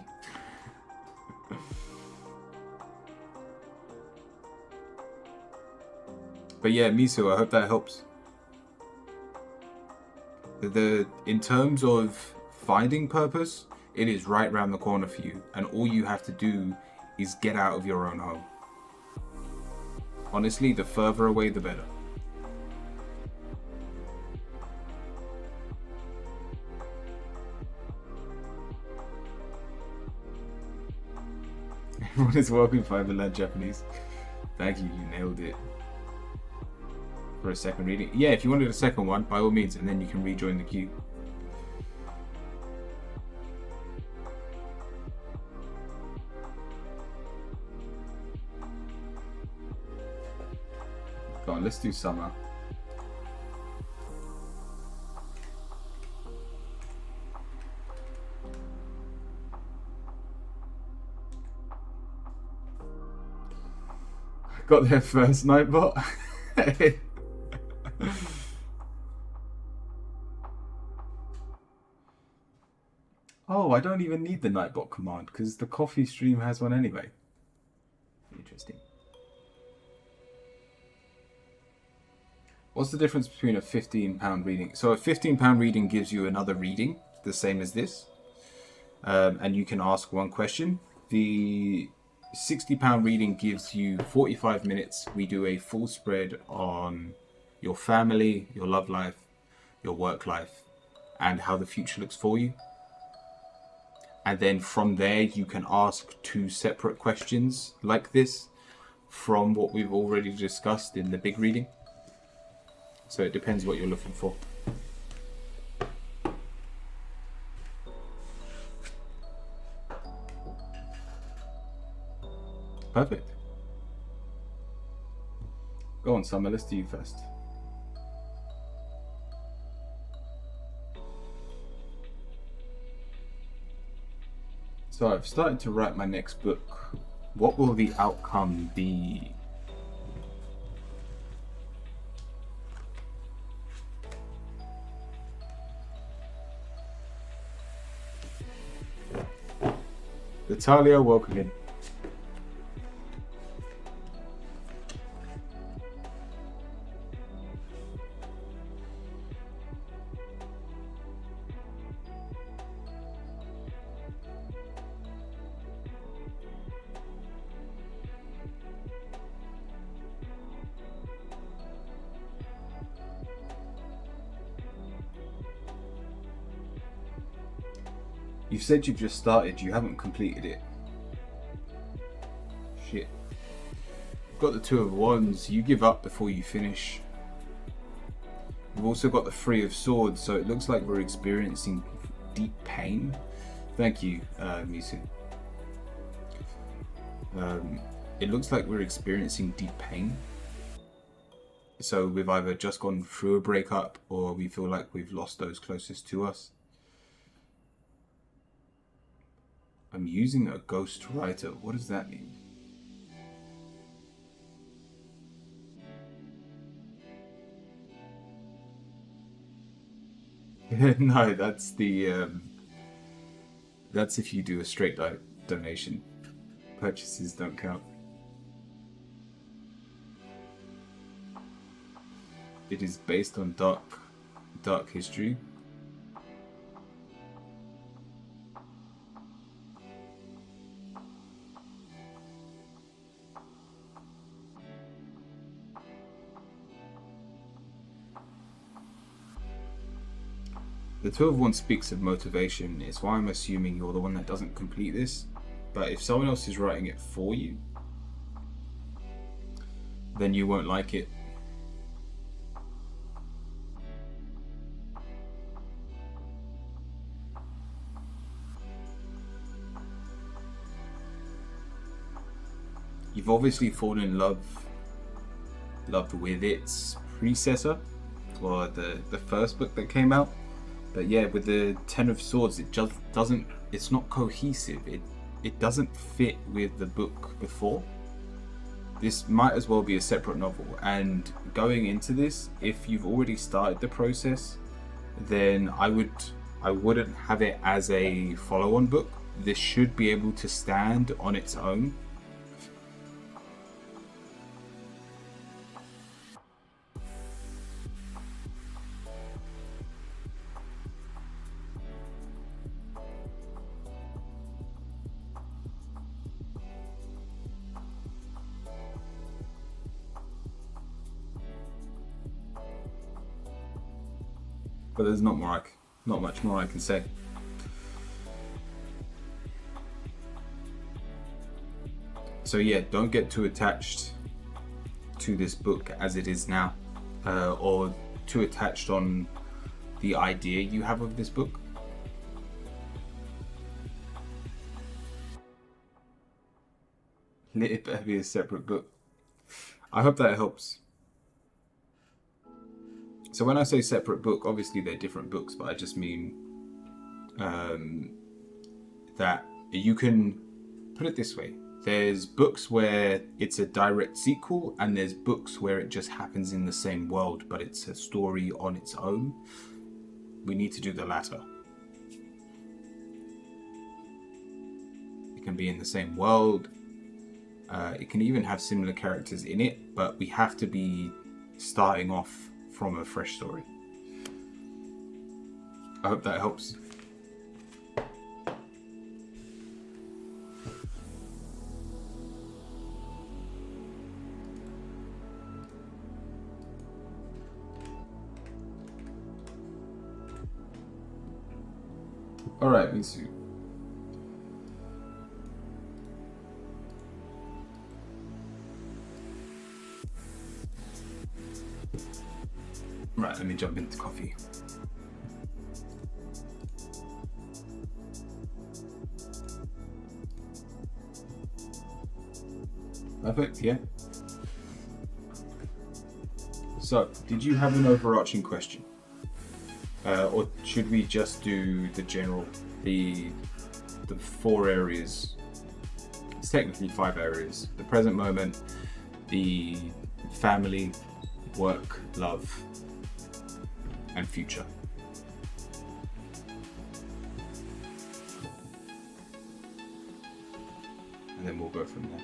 But yeah, Miso, I hope that helps. In terms of finding purpose, it is right round the corner for you, and all you have to do is get out of your own home. Honestly, the further away, the better. Everyone is welcome if I ever learn Japanese. Thank you, you nailed it. For a second reading. Yeah, if you wanted a second one, by all means, and then you can rejoin the queue. Go on, let's do summer. Got there first, Nightbot. Oh, I don't even need the Nightbot command because the coffee stream has one anyway. Interesting. What's the difference between a £15 reading? So a £15 reading gives you another reading, the same as this. And you can ask one question. The £60 reading gives you 45 minutes. We do a full spread on your family, your love life, your work life, and how the future looks for you. And then from there, you can ask 2 separate questions like this from what we've already discussed in the big reading. So it depends what you're looking for. Perfect. Go on, Summer, let's do you first. So I've started to write my next book. What will the outcome be? Natalia, welcome in. You've said you've just started, you haven't completed it. Shit. Got the Two of Wands, you give up before you finish. We've also got the Three of Swords, so it looks like we're experiencing deep pain. Thank you, Misu. It looks like we're experiencing deep pain. So we've either just gone through a breakup or we feel like we've lost those closest to us. I'm using a ghost writer. What does that mean? No, that's the that's if you do a straight donation. Purchases don't count. It is based on dark history. The Two of Wands speaks of motivation. It's why I'm assuming you're the one that doesn't complete this. But if someone else is writing it for you, then you won't like it. You've obviously fallen in love with its predecessor, or the first book that came out. But yeah, with the Ten of Swords, it just doesn't. It's not cohesive. It doesn't fit with the book before. This might as well be a separate novel. And going into this, if you've already started the process, then I wouldn't have it as a follow-on book. This should be able to stand on its own. But there's not much more I can say. So yeah, don't get too attached to this book as it is now, or too attached on the idea you have of this book. It better be a separate book. I hope that helps. So when I say separate book, obviously they're different books, but I just mean that you can put it this way. There's books where it's a direct sequel, and there's books where it just happens in the same world, but it's a story on its own. We need to do the latter. It can be in the same world. It can even have similar characters in it, but we have to be starting off from a fresh story. I hope that helps. All right, Misu. Right, let me jump into coffee. Perfect, yeah. So, did you have an overarching question? Or should we just do the general, the 4 areas? It's technically 5 areas. The present moment, the family, work, love, and future. And then we'll go from there.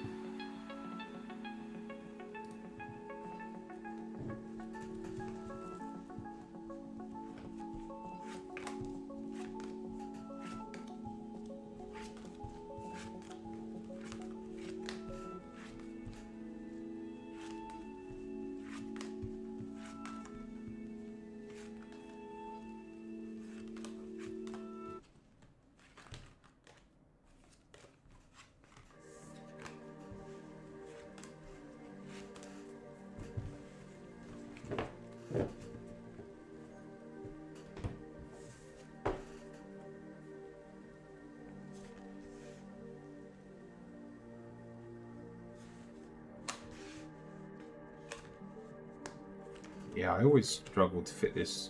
Yeah, I always struggle to fit this.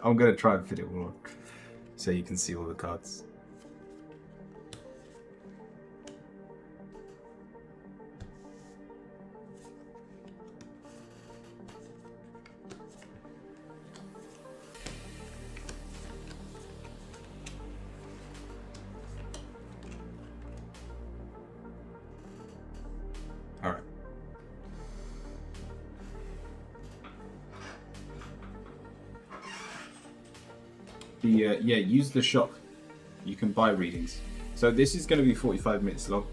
I'm going to try and fit it all on so you can see all the cards. All right. Yeah, use the shop. You can buy readings. So this is going to be 45 minutes long.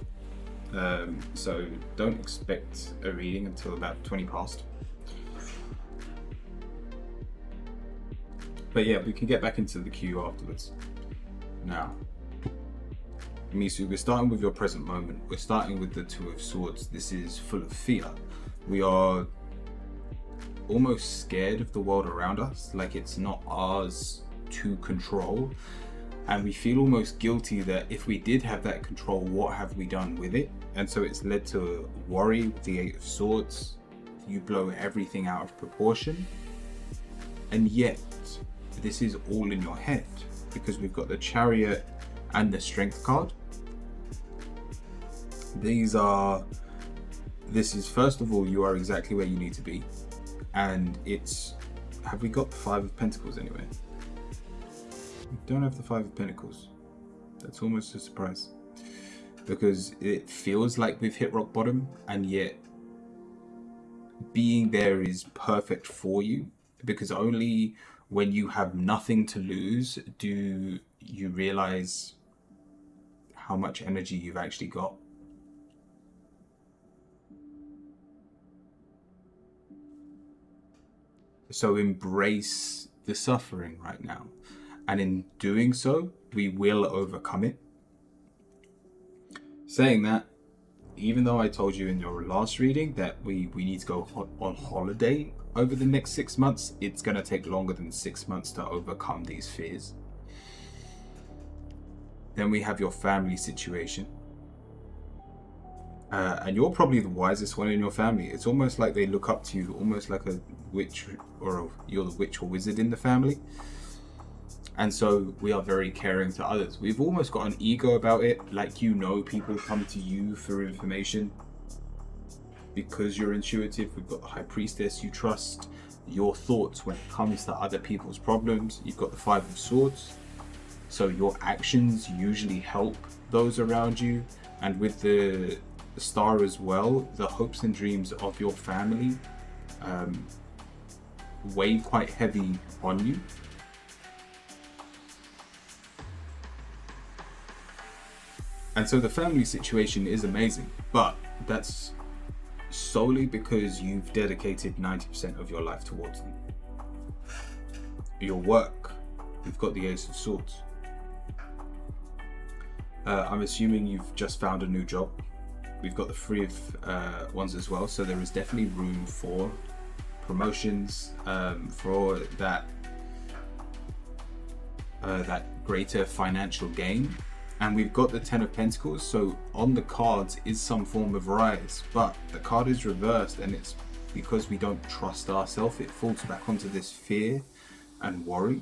So don't expect a reading until about 20 past. But yeah, we can get back into the queue afterwards. Now, Misu, we're starting with your present moment. We're starting with the Two of Swords. This is full of fear. We are almost scared of the world around us, like it's not ours to control. And we feel almost guilty that if we did have that control, what have we done with it? And so it's led to worry with the Eight of Swords. You blow everything out of proportion. And yet, this is all in your head because we've got the Chariot and the Strength card. This is, first of all, you are exactly where you need to be. And it's, have we got the Five of Pentacles anyway? We don't have the Five of Pentacles. That's almost a surprise. Because it feels like we've hit rock bottom, and yet being there is perfect for you. Because only when you have nothing to lose do you realize how much energy you've actually got. So embrace the suffering right now. And in doing so, we will overcome it. Saying that, even though I told you in your last reading that we need to go on holiday over the next 6 months, it's going to take longer than 6 months to overcome these fears. Then we have your family situation. And you're probably the wisest one in your family. It's almost like they look up to you, almost like a witch, or you're the witch or wizard in the family. And so we are very caring to others. We've almost got an ego about it, like people come to you for information because you're intuitive. We've got the High Priestess, you trust your thoughts when it comes to other people's problems. You've got the Five of Swords, so your actions usually help those around you. And with the Star as well, the hopes and dreams of your family weigh quite heavy on you. And so the family situation is amazing, but that's solely because you've dedicated 90% of your life towards them. Your work, you've got the Ace of Swords. I'm assuming you've just found a new job. We've got the Three of Wands as well, so there is definitely room for promotions, for that greater financial gain. And we've got the Ten of Pentacles, so on the cards is some form of rise, but the card is reversed, and it's because we don't trust ourselves. It falls back onto this fear and worry,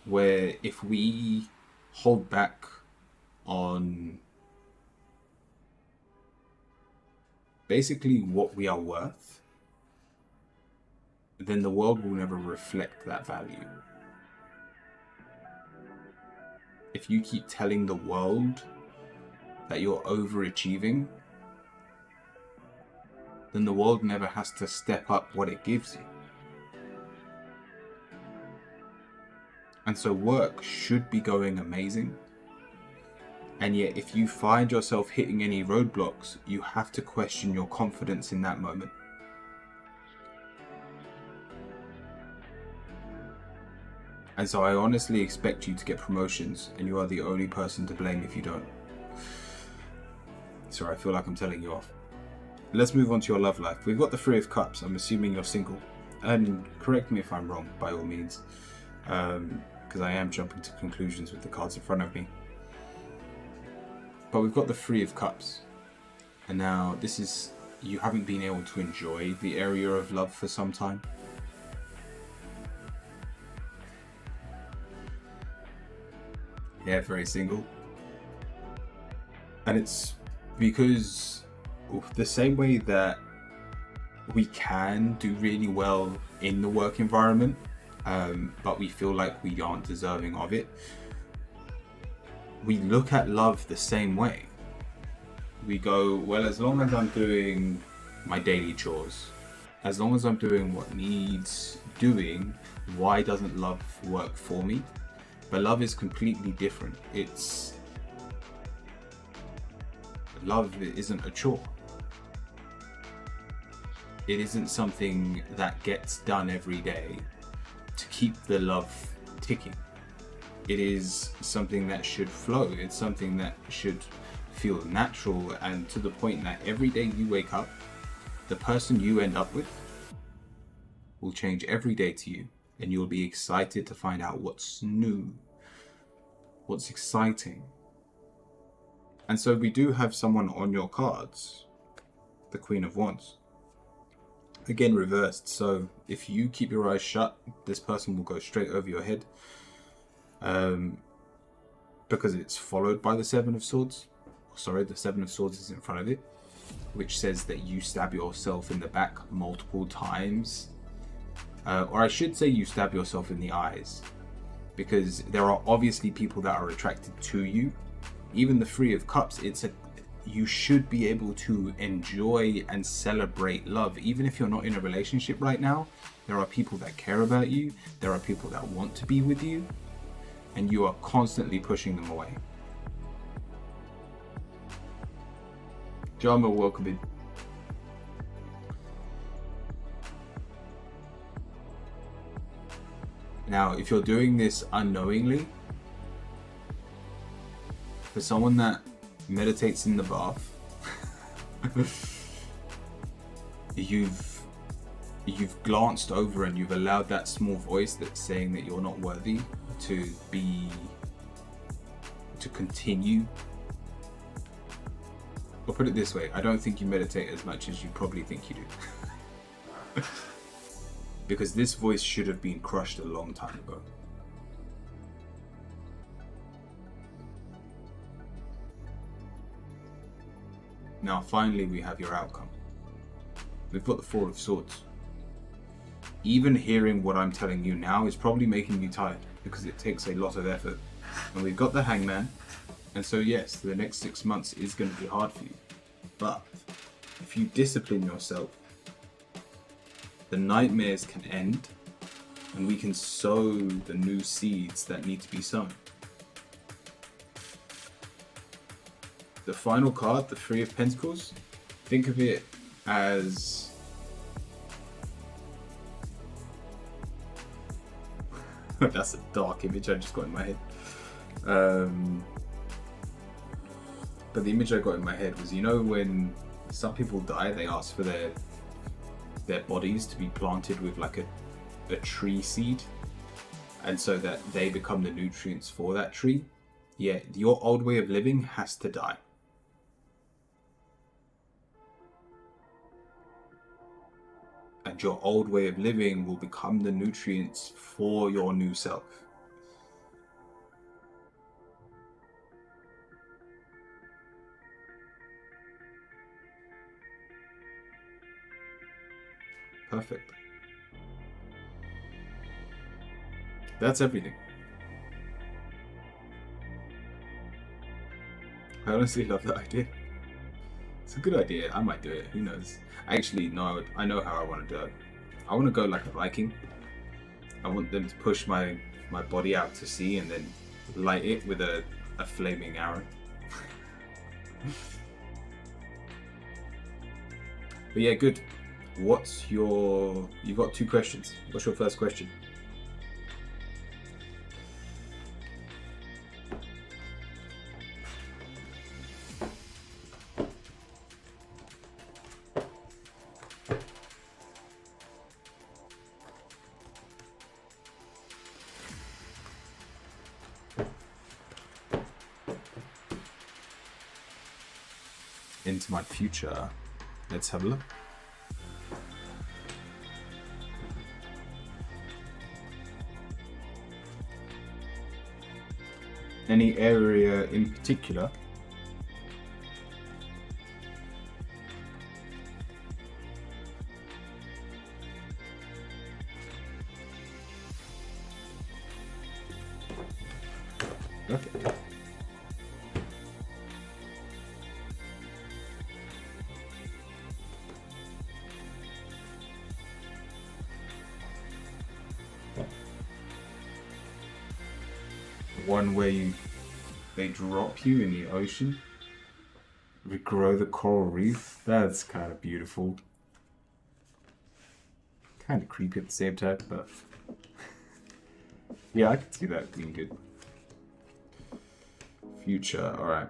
where if we hold back on basically what we are worth, then the world will never reflect that value. If you keep telling the world that you're overachieving, then the world never has to step up what it gives you. And so work should be going amazing. And yet if you find yourself hitting any roadblocks, you have to question your confidence in that moment. And so I honestly expect you to get promotions, and you are the only person to blame if you don't. Sorry, I feel like I'm telling you off. Let's move on to your love life. We've got the Three of Cups. I'm assuming you're single. And correct me if I'm wrong, by all means. Because I am jumping to conclusions with the cards in front of me. But we've got the Three of Cups. And now this is, you haven't been able to enjoy the area of love for some time. Yeah, very single. And it's because the same way that we can do really well in the work environment, but we feel like we aren't deserving of it, we look at love the same way. We go, well, as long as I'm doing my daily chores, as long as I'm doing what needs doing, why doesn't love work for me? But love is completely different. Love isn't a chore. It isn't something that gets done every day to keep the love ticking. It is something that should flow. It's something that should feel natural, and to the point that every day you wake up, the person you end up with will change every day to you, and you'll be excited to find out what's new, what's exciting. And so we do have someone on your cards, the Queen of Wands. Again, reversed. So if you keep your eyes shut, this person will go straight over your head, because it's followed by the Seven of Swords. Sorry, the Seven of Swords is in front of it, which says that you stab yourself in the back multiple times. Or I should say you stab yourself in the eyes, because there are obviously people that are attracted to you. Even the Three of Cups, you should be able to enjoy and celebrate love. Even if you're not in a relationship right now, there are people that care about you. There are people that want to be with you, and you are constantly pushing them away. Jama, welcome in. Now, if you're doing this unknowingly, for someone that meditates in the bath, you've glanced over and you've allowed that small voice that's saying that you're not worthy to continue. Or put it this way, I don't think you meditate as much as you probably think you do. Because this voice should have been crushed a long time ago. Now finally we have your outcome. We've got the Four of Swords. Even hearing what I'm telling you now is probably making you tired, because it takes a lot of effort. And we've got the Hangman. And so yes, the next 6 months is going to be hard for you. But if you discipline yourself, the nightmares can end, and we can sow the new seeds that need to be sown. The final card, the Three of Pentacles, think of it as that's a dark image I just got in my head. But the image I got in my head was, you know, when some people die, they ask for their bodies to be planted with like a tree seed, and so that they become the nutrients for that tree. Yeah, your old way of living has to die. And your old way of living will become the nutrients for your new self. Perfect. That's everything. I honestly love that idea. It's a good idea. I might do it. Who knows? Actually, no, I know how I want to do it. I want to go like a Viking. I want them to push my body out to sea and then light it with a flaming arrow. But yeah, good. You've got 2 questions. What's your first question? Into my future. Let's have a look. Any area in particular? Okay. One where they drop you in the ocean, regrow the coral reef. That's kind of beautiful. Kind of creepy at the same time, but yeah, I can see that being good. Future, alright.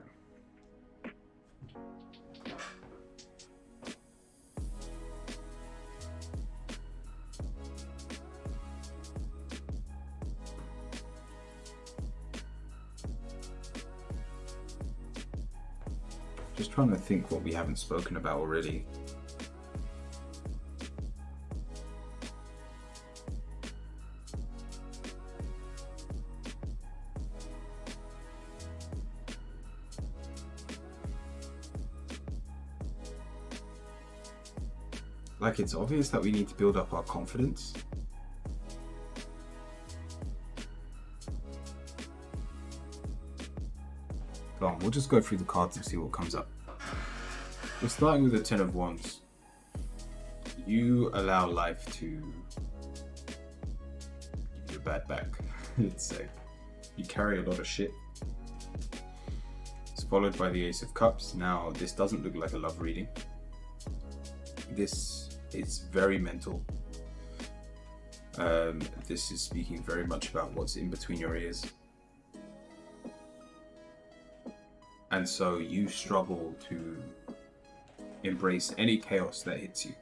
Just trying to think what we haven't spoken about already. Like, it's obvious that we need to build up our confidence. Go on, we'll just go through the cards and see what comes up. We're starting with the Ten of Wands. You allow life to give you a bad back, let's say. You carry a lot of shit. It's followed by the Ace of Cups. Now, this doesn't look like a love reading. This is very mental. This is speaking very much about what's in between your ears. And so you struggle to embrace any chaos that hits you.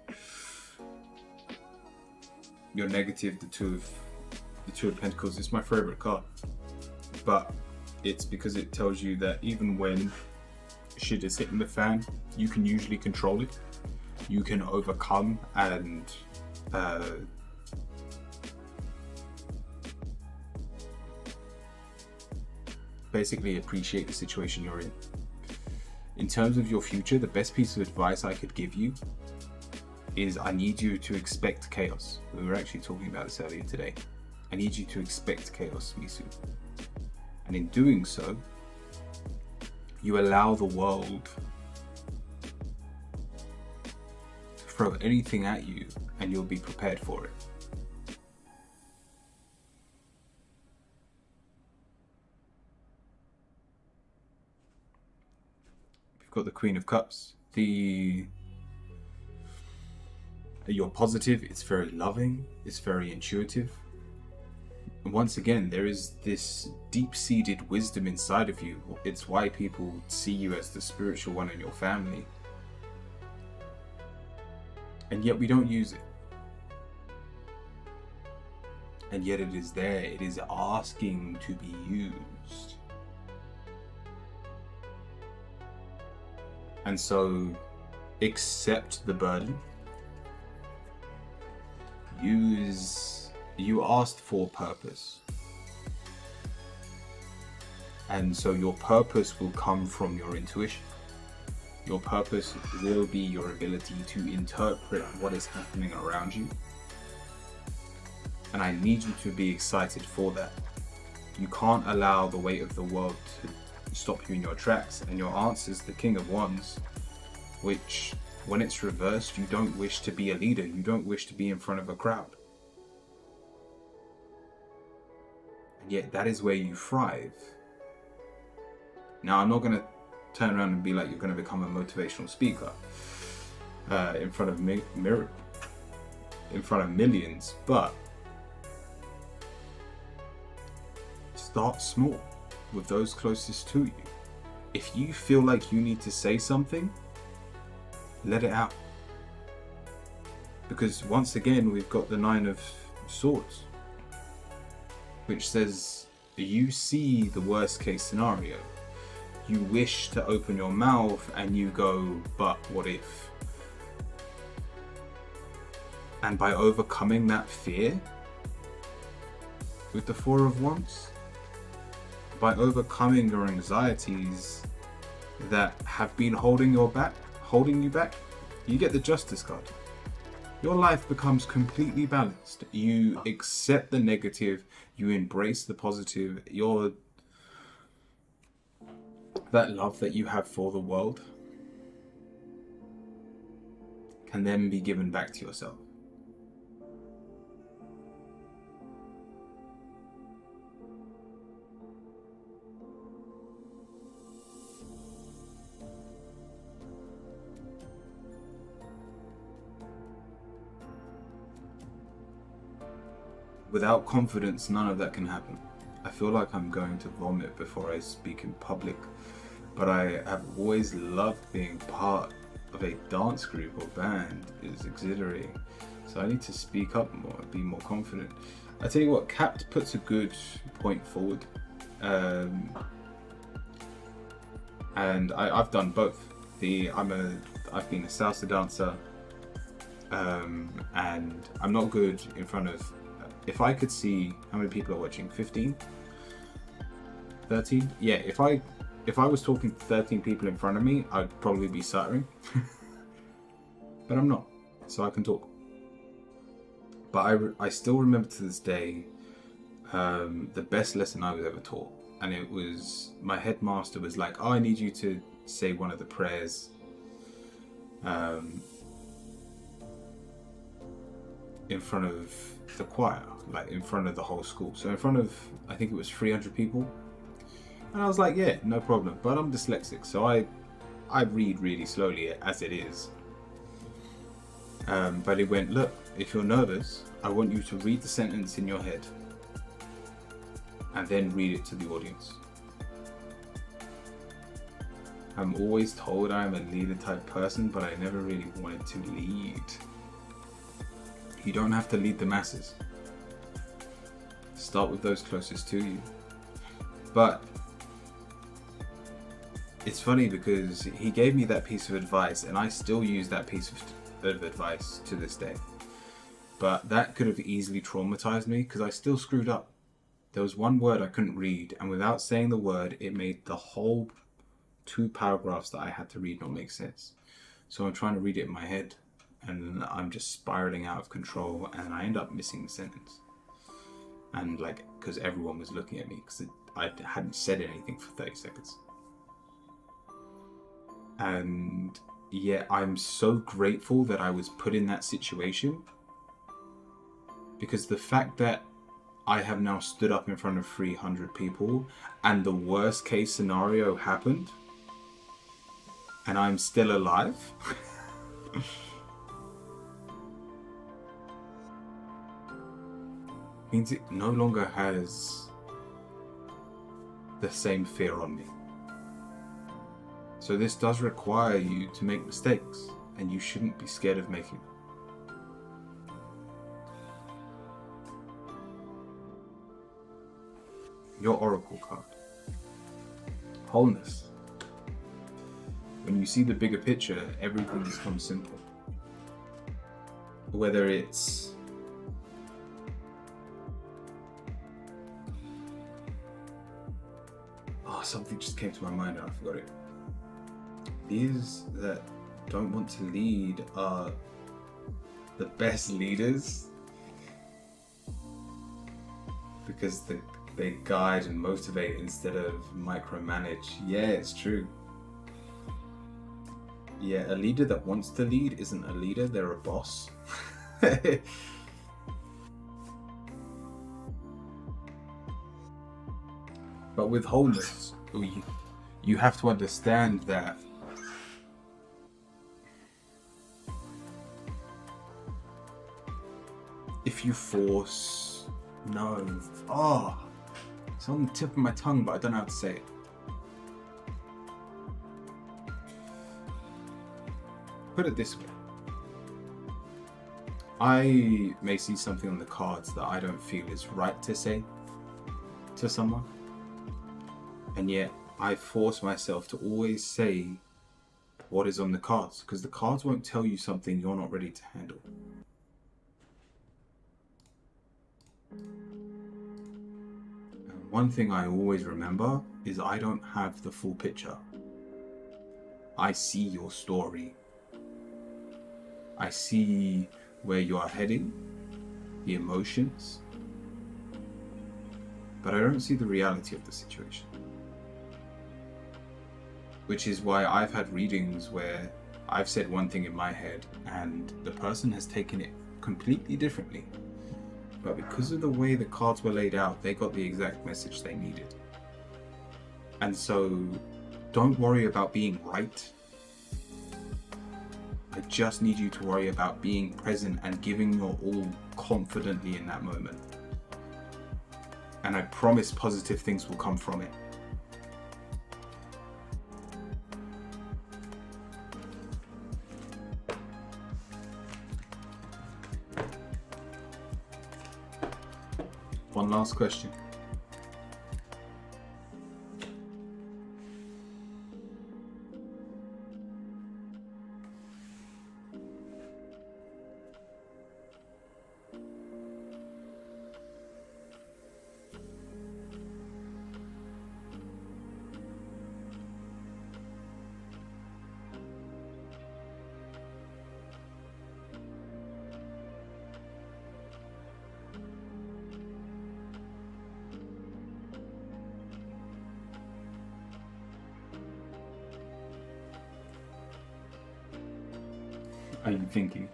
You're negative, the Two of Pentacles is my favorite card. But it's because it tells you that even when shit is hitting the fan, you can usually control it. You can overcome and basically appreciate the situation you're in. In terms of your future, the best piece of advice I could give you is I need you to expect chaos. We were actually talking about this earlier today. I need you to expect chaos, Misu. And in doing so, you allow the world to throw anything at you and you'll be prepared for it. We've got the Queen of Cups. You're positive, it's very loving, it's very intuitive. And once again, there is this deep-seated wisdom inside of you. It's why people see you as the spiritual one in your family. And yet we don't use it. And yet it is there, it is asking to be used. And so, accept the burden. You asked for purpose. And so your purpose will come from your intuition. Your purpose will be your ability to interpret what is happening around you. And I need you to be excited for that. You can't allow the weight of the world to stop you in your tracks. And your answer is the King of Wands, which, when it's reversed, you don't wish to be a leader. You don't wish to be in front of a crowd. And yet that is where you thrive. Now, I'm not going to turn around and be like you're going to become a motivational speaker in front of millions, but start small with those closest to you. If you feel like you need to say something, let it out. Because once again, we've got the Nine of Swords, which says you see the worst case scenario. You wish to open your mouth and you go, but what if? And by overcoming that fear with the Four of Wands, by overcoming your anxieties that have been holding you back, you get the Justice card. Your life becomes completely balanced. You accept the negative, you embrace the positive. That love that you have for the world can then be given back to yourself. Without confidence, none of that can happen. I feel like I'm going to vomit before I speak in public, but I have always loved being part of a dance group or band. It's exhilarating. So I need to speak up more, be more confident. I tell you what, Capt puts a good point forward. And I've done both. I've been a salsa dancer, and I'm not good in front of. If I could see how many people are watching, 15, 13. Yeah, if I was talking to 13 people in front of me, I'd probably be stuttering. But I'm not, so I can talk. But I still remember to this day the best lesson I was ever taught. And it was, my headmaster was like, oh, I need you to say one of the prayers in front of the choir, like in front of the whole school. So in front of, I think it was 300 people. And I was like, yeah, no problem. But I'm dyslexic, so I read really slowly as it is. But he went, look, if you're nervous, I want you to read the sentence in your head and then read it to the audience. I'm always told I'm a leader type person, but I never really wanted to lead. You don't have to lead the masses. Start with those closest to you. But it's funny because he gave me that piece of advice and I still use that piece of advice to this day. But that could have easily traumatized me because I still screwed up. There was one word I couldn't read, and without saying the word, it made the whole 2 paragraphs that I had to read not make sense. So I'm trying to read it in my head, and I'm just spiraling out of control, and I end up missing the sentence. And like, because everyone was looking at me because I hadn't said anything for 30 seconds. And yeah, I'm so grateful that I was put in that situation, because the fact that I have now stood up in front of 300 people and the worst case scenario happened and I'm still alive means it no longer has the same fear on me. So this does require you to make mistakes, and you shouldn't be scared of making them. Your Oracle card. Wholeness. When you see the bigger picture, everything becomes simple. Whether it's something just came to my mind and I forgot it. These that don't want to lead are the best leaders because they guide and motivate instead of micromanage. Yeah, it's true. Yeah, a leader that wants to lead isn't a leader, they're a boss. But with wholeness, you have to understand that if you force, it's on the tip of my tongue, but I don't know how to say it. Put it this way. I may see something on the cards that I don't feel is right to say to someone. And yet I force myself to always say what is on the cards, because the cards won't tell you something you're not ready to handle. one thing I always remember is I don't have the full picture. I see your story. I see where you are heading, the emotions, but I don't see the reality of the situation. Which is why I've had readings where I've said one thing in my head and the person has taken it completely differently. But because of the way the cards were laid out, they got the exact message they needed. And so, don't worry about being right. I just need you to worry about being present and giving your all confidently in that moment. And I promise positive things will come from it. One last question. Are you thinking?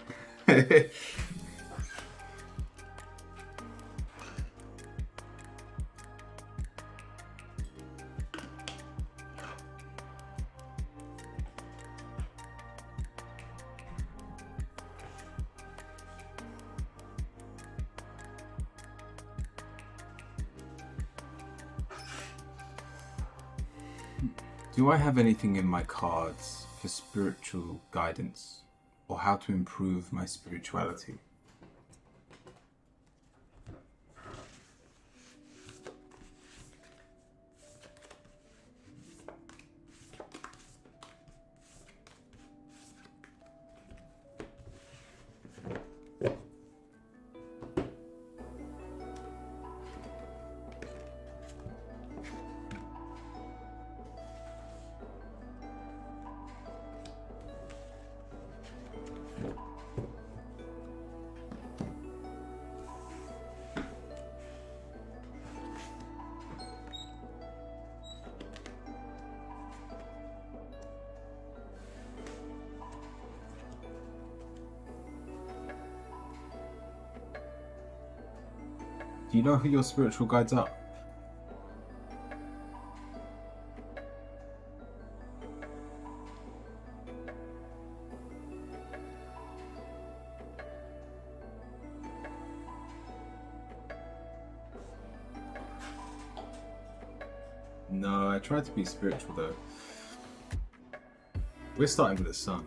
Do I have anything in my cards for spiritual guidance or how to improve my spirituality? Do you know who your spiritual guides are? No, I try to be spiritual though. We're starting with the sun.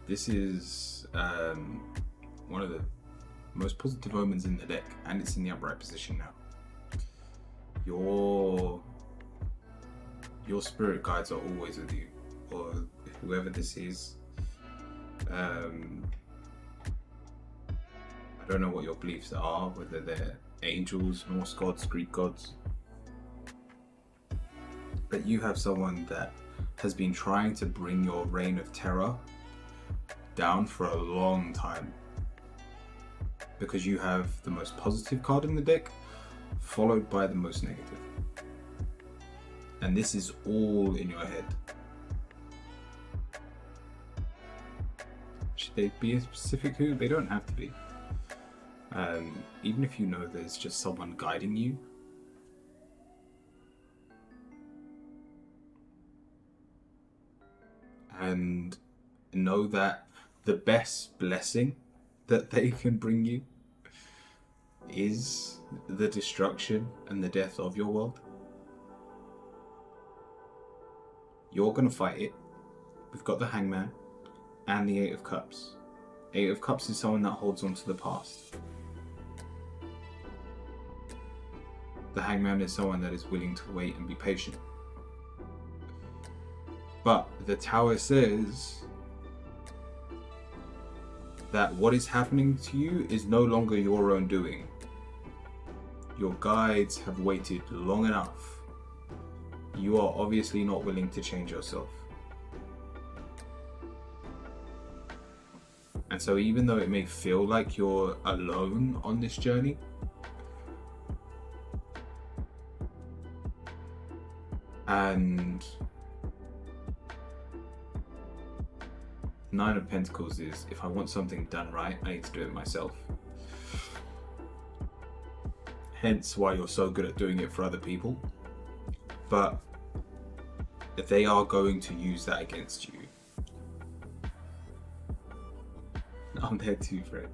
This is one of the most positive omens in the deck, and it's in the upright position now. Your spirit guides are always with you, or whoever this is. I don't know what your beliefs are, whether they're angels, Norse gods, Greek gods, but you have someone that has been trying to bring your reign of terror down for a long time. Because you have the most positive card in the deck, followed by the most negative. And this is all in your head. Should they be a specific who? They don't have to be. Even if you know there's just someone guiding you. And know that the best blessing that they can bring you is the destruction and the death of your world. You're gonna fight it. We've got the Hangman and the Eight of Cups. Eight of Cups is someone that holds on to the past. The Hangman is someone that is willing to wait and be patient. But the Tower says that what is happening to you is no longer your own doing. Your guides have waited long enough. You are obviously not willing to change yourself. And so even though it may feel like you're alone on this journey, and Nine of Pentacles is, if I want something done right, I need to do it myself. Hence why you're so good at doing it for other people. But they are going to use that against you. I'm there too, Fred.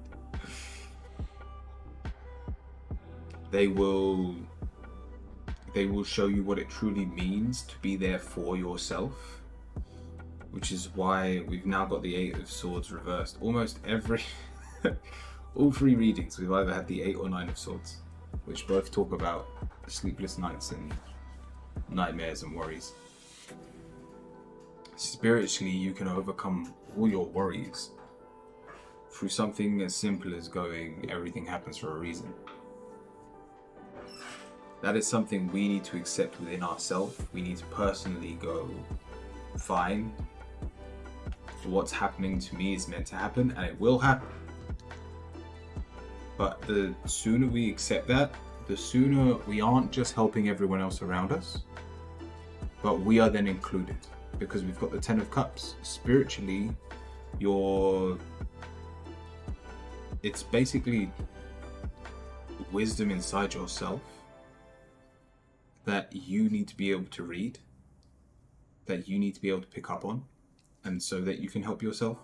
They will show you what it truly means to be there for yourself, which is why we've now got the Eight of Swords reversed. Almost every, all three readings, we've either had the Eight or Nine of Swords, which both talk about sleepless nights and nightmares and worries. Spiritually, you can overcome all your worries through something as simple as going, everything happens for a reason. That is something we need to accept within ourselves. We need to personally go, fine, what's happening to me is meant to happen and it will happen. But the sooner we accept that, the sooner we aren't just helping everyone else around us, but we are then included, because we've got the Ten of Cups. Spiritually, it's basically wisdom inside yourself that you need to be able to read, that you need to be able to pick up on, and so that you can help yourself.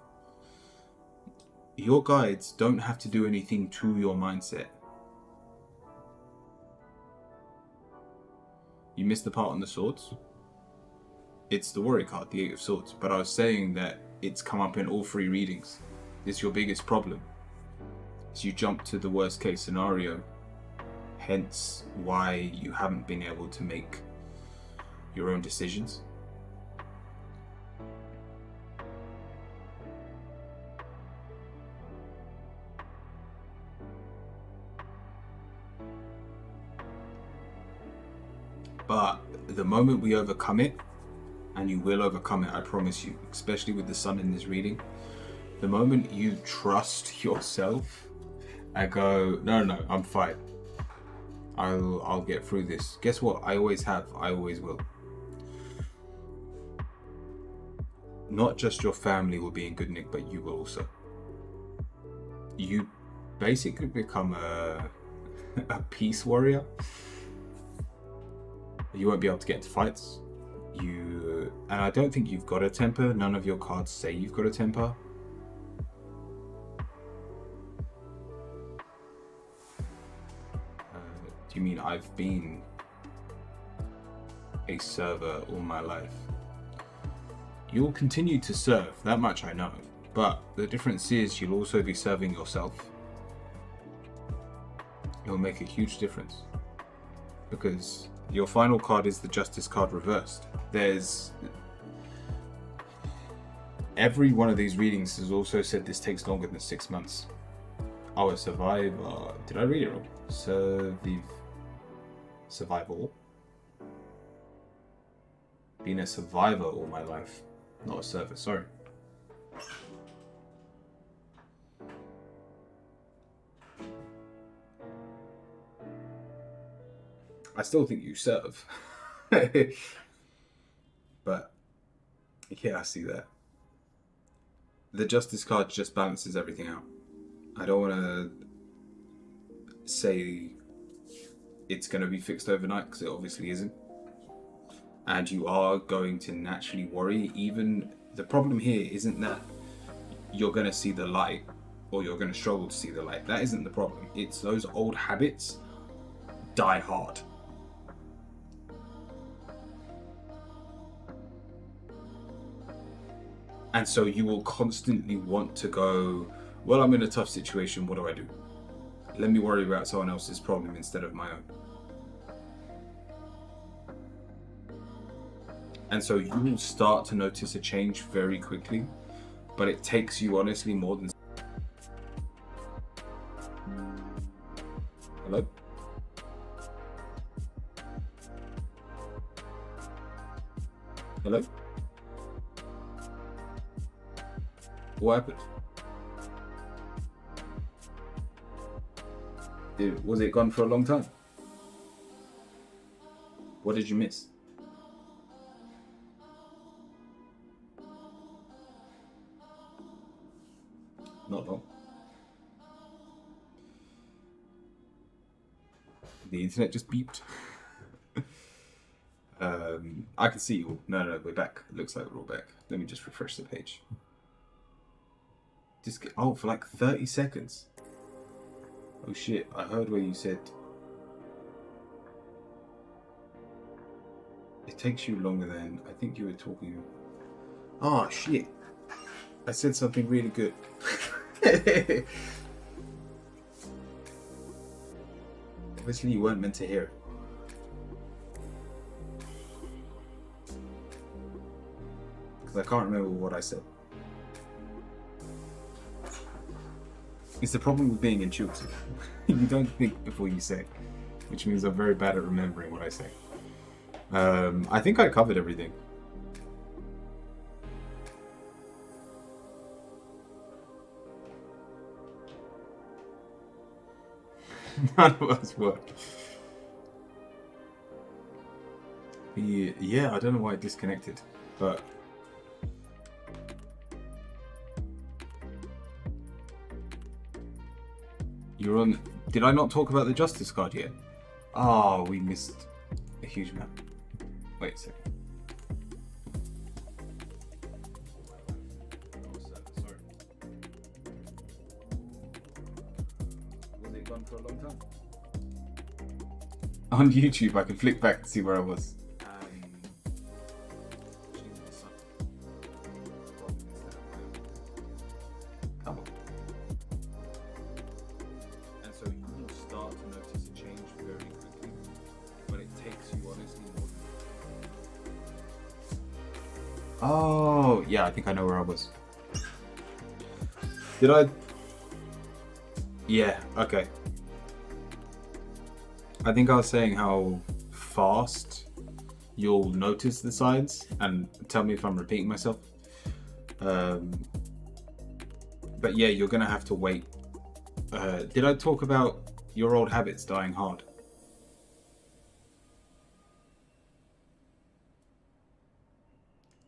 Your guides don't have to do anything to your mindset. You missed the part on the swords. It's the Warrior card, the Eight of Swords, but I was saying that it's come up in all three readings. It's your biggest problem. So you jump to the worst case scenario, hence why you haven't been able to make your own decisions. But the moment we overcome it, and you will overcome it, I promise you, especially with the Sun in this reading, the moment you trust yourself and go, no, I'm fine. I'll get through this. Guess what? I always have. I always will. Not just your family will be in good nick, but you will also. You basically become a peace warrior. You won't be able to get into fights. And I don't think you've got a temper. None of your cards say you've got a temper. Do you mean I've been a server all my life? You'll continue to serve, that much I know. But the difference is you'll also be serving yourself. It'll make a huge difference. Because your final card is the Justice card reversed. Every one of these readings has also said this takes longer than 6 months. Oh, a survivor. Did I read it wrong? Survival. Been a survivor all my life, not a server. Sorry. I still think you serve. But yeah, I see that. The Justice card just balances everything out. I don't want to say it's going to be fixed overnight, because it obviously isn't. And you are going to naturally worry. Even the problem here isn't that you're going to see the light or you're going to struggle to see the light. That isn't the problem. It's those old habits die hard. And so you will constantly want to go, well, I'm in a tough situation, what do I do? Let me worry about someone else's problem instead of my own. And so you will start to notice a change very quickly, but it takes you honestly more than... Hello? Hello? What happened? Was it gone for a long time? What did you miss? Not long. The internet just beeped. I can see you. No, we're back. It looks like we're all back. Let me just refresh the page. Oh, for like 30 seconds. Oh shit, I heard where you said it takes you longer than I think you were talking. Oh shit. I said something really good. Obviously you weren't meant to hear it. Because I can't remember what I said. It's the problem with being intuitive. You don't think before you say, which means I'm very bad at remembering what I say. I think I covered everything. None of us worked. Yeah, I don't know why it disconnected, but you're on. Did I not talk about the Justice card yet? Oh, we missed a huge amount. Wait a second. Sorry. Was it gone for a long time? On YouTube, I can flick back to see where I was. Come on. And so you will start to notice a change very quickly, but it takes you honestly more than... Oh, yeah, I think I know where I was. Did I? Yeah, okay. I think I was saying how fast you'll notice the signs, and tell me if I'm repeating myself. But yeah, you're gonna have to wait. Did I talk about your old habits dying hard?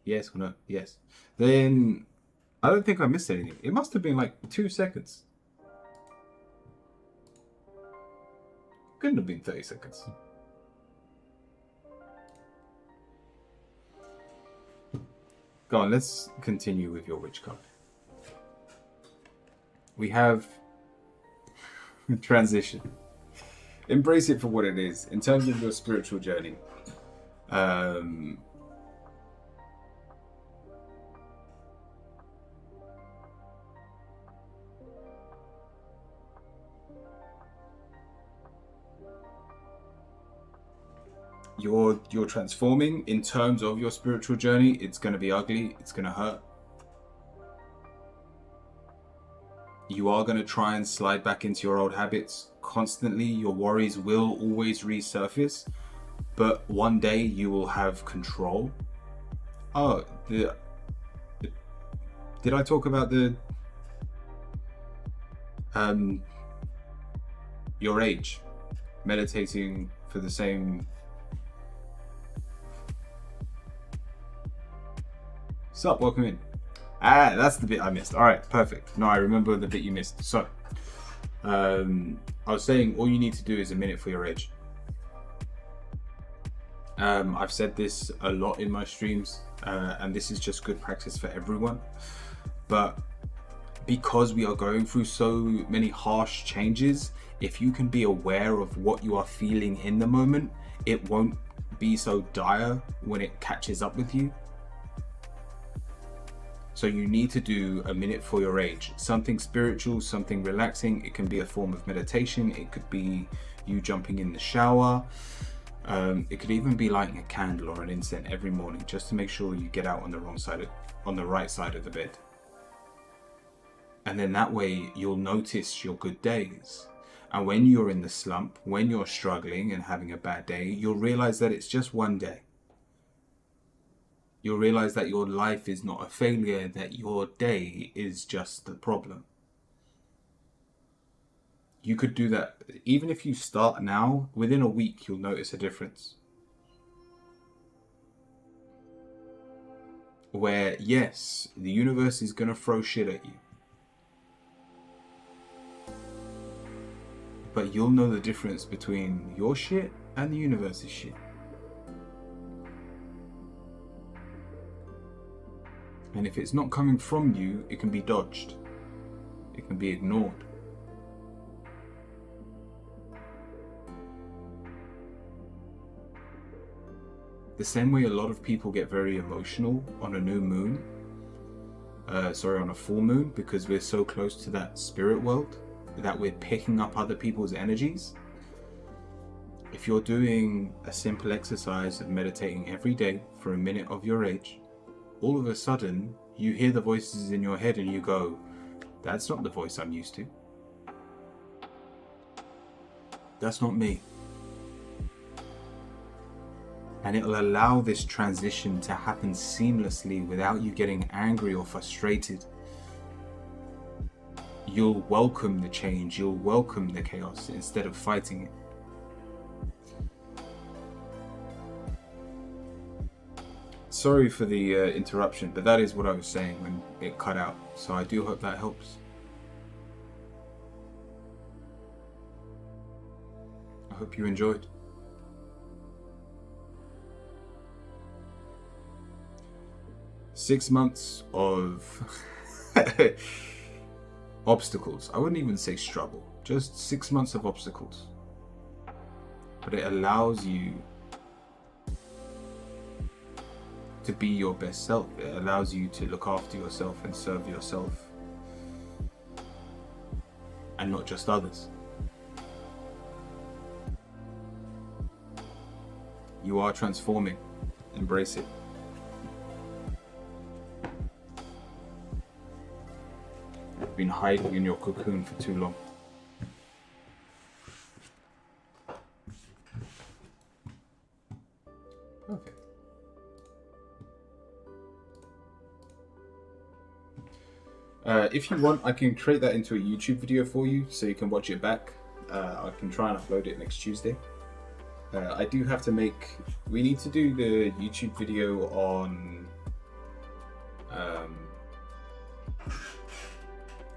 Yes or no? Yes. Then I don't think I missed anything. It must have been like 2 seconds. Couldn't have been 30 seconds. Go on, let's continue with your witch card. We have transition. Embrace it for what it is. In terms of your spiritual journey, you're transforming. In terms of your spiritual journey, it's going to be ugly, it's going to hurt. You are going to try and slide back into your old habits constantly. Your worries will always resurface, but one day you will have control. Oh, did I talk about the your age, meditating for the same... Sup, welcome in. Ah, that's the bit I missed. All right, perfect. No, I remember the bit you missed. So, I was saying all you need to do is a minute for your age. I've said this a lot in my streams, and this is just good practice for everyone. But because we are going through so many harsh changes, if you can be aware of what you are feeling in the moment, it won't be so dire when it catches up with you. So you need to do a minute for your age. Something spiritual, something relaxing. It can be a form of meditation. It could be you jumping in the shower. It could even be lighting a candle or an incense every morning, just to make sure you get out on the right side of the bed. And then that way you'll notice your good days. And when you're in the slump, when you're struggling and having a bad day, you'll realize that it's just one day. You'll realize that your life is not a failure, that your day is just the problem. You could do that. Even if you start now, within a week, you'll notice a difference. Where, yes, the universe is going to throw shit at you. But you'll know the difference between your shit and the universe's shit. And if it's not coming from you, it can be dodged. It can be ignored. The same way a lot of people get very emotional on a new moon, on a full moon, because we're so close to that spirit world that we're picking up other people's energies. If you're doing a simple exercise of meditating every day for a minute of your age, all of a sudden you hear the voices in your head and you go, that's not the voice I'm used to. That's not me. And it'll allow this transition to happen seamlessly without you getting angry or frustrated. You'll welcome the change, you'll welcome the chaos instead of fighting it. Sorry for the interruption, but that is what I was saying when it cut out. So I do hope that helps. I hope you enjoyed. Six months of obstacles. I wouldn't even say struggle, just 6 months of obstacles. But it allows you to be your best self. It allows you to look after yourself and serve yourself and not just others. You are transforming. Embrace it. You've been hiding in your cocoon for too long. Perfect. If you want, I can create that into a YouTube video for you so you can watch it back. I can try and upload it next Tuesday. I do have to we need to do the YouTube video on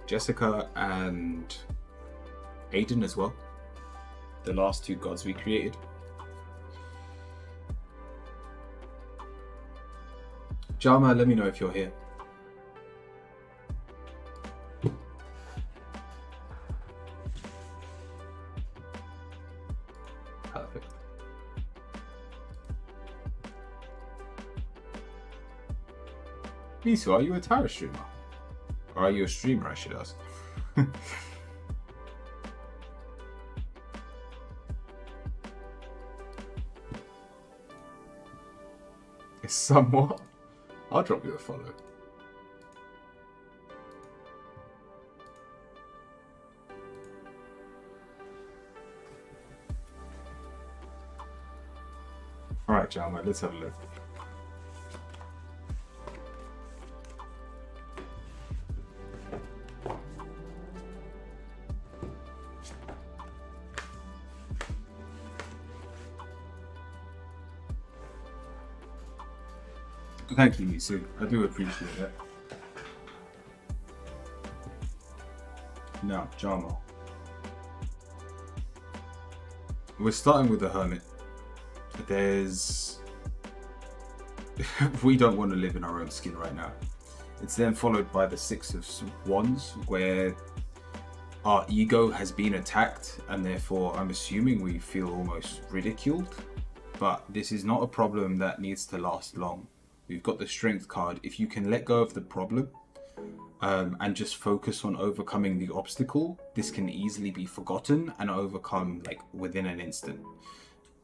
Jessica and Aiden as well. The last two gods we created. Jama, let me know if you're here. Perfect. Misu, are you a tarot streamer? Or are you a streamer, I should ask? It's somewhat. I'll drop you a follow. Alright, Jama, let's have a look. Thank you, Misu. I do appreciate that. Now, Jama. We're starting with the Hermit. We don't want to live in our own skin right now. It's then followed by the Six of Wands, where our ego has been attacked, and therefore I'm assuming we feel almost ridiculed. But this is not a problem that needs to last long. We've got the Strength card. If you can let go of the problem and just focus on overcoming the obstacle, this can easily be forgotten and overcome like within an instant.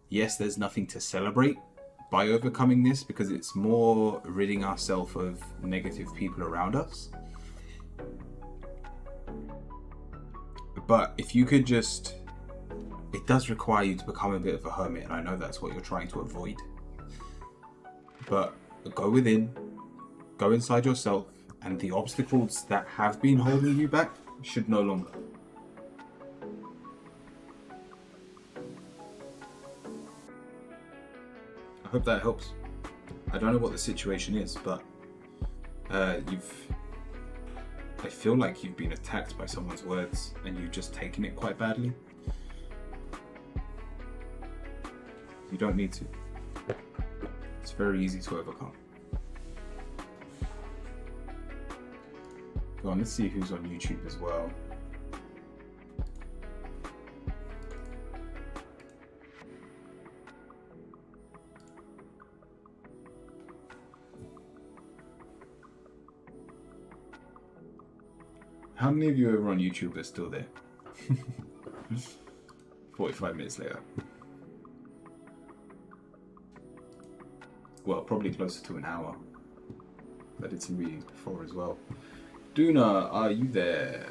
Yes, there's nothing to celebrate by overcoming this because it's more ridding ourselves of negative people around us. But if you could just, it does require you to become a bit of a hermit, and I know that's what you're trying to avoid. But go within, go inside yourself, and the obstacles that have been holding you back should no longer. I hope that helps. I don't know what the situation is, but I feel like you've been attacked by someone's words and you've just taken it quite badly. You don't need to. It's very easy to overcome. Go on, let's see who's on YouTube as well. How many of you over on YouTube are still there? 45 minutes later. Well, probably closer to an hour. I did some readings before as well. Duna, are you there?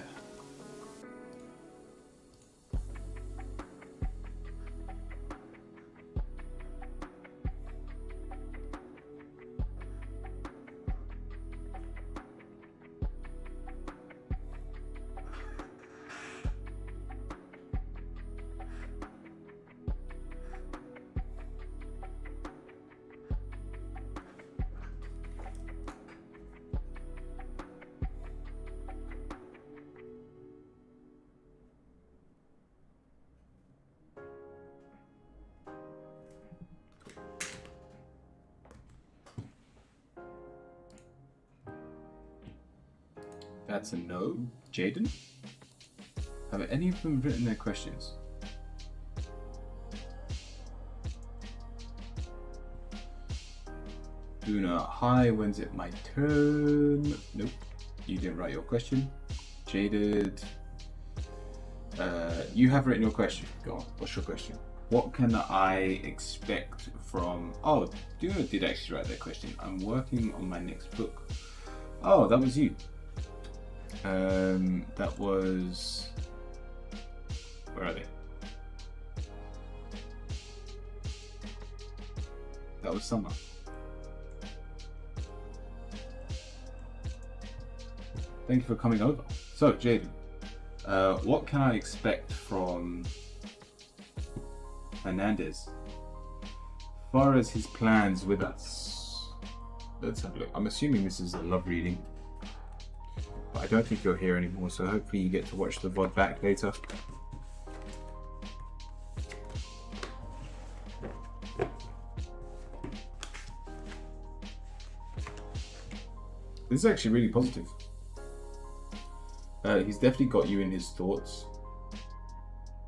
That's a no. Jaden? Have any of them written their questions? Luna, hi, when's it my turn? Nope, you didn't write your question. Jaded, you have written your question. Go on, what's your question? What can I expect from... Oh, Duna did actually write that question. I'm working on my next book. Oh, that was you. That was... Where are they? That was Summer. Thank you for coming over. So, Jaden, what can I expect from Hernandez as far as his plans with us? Let's have a look. I'm assuming this is a love reading. But I don't think you're here anymore, so hopefully you get to watch the VOD back later. This is actually really positive. He's definitely got you in his thoughts.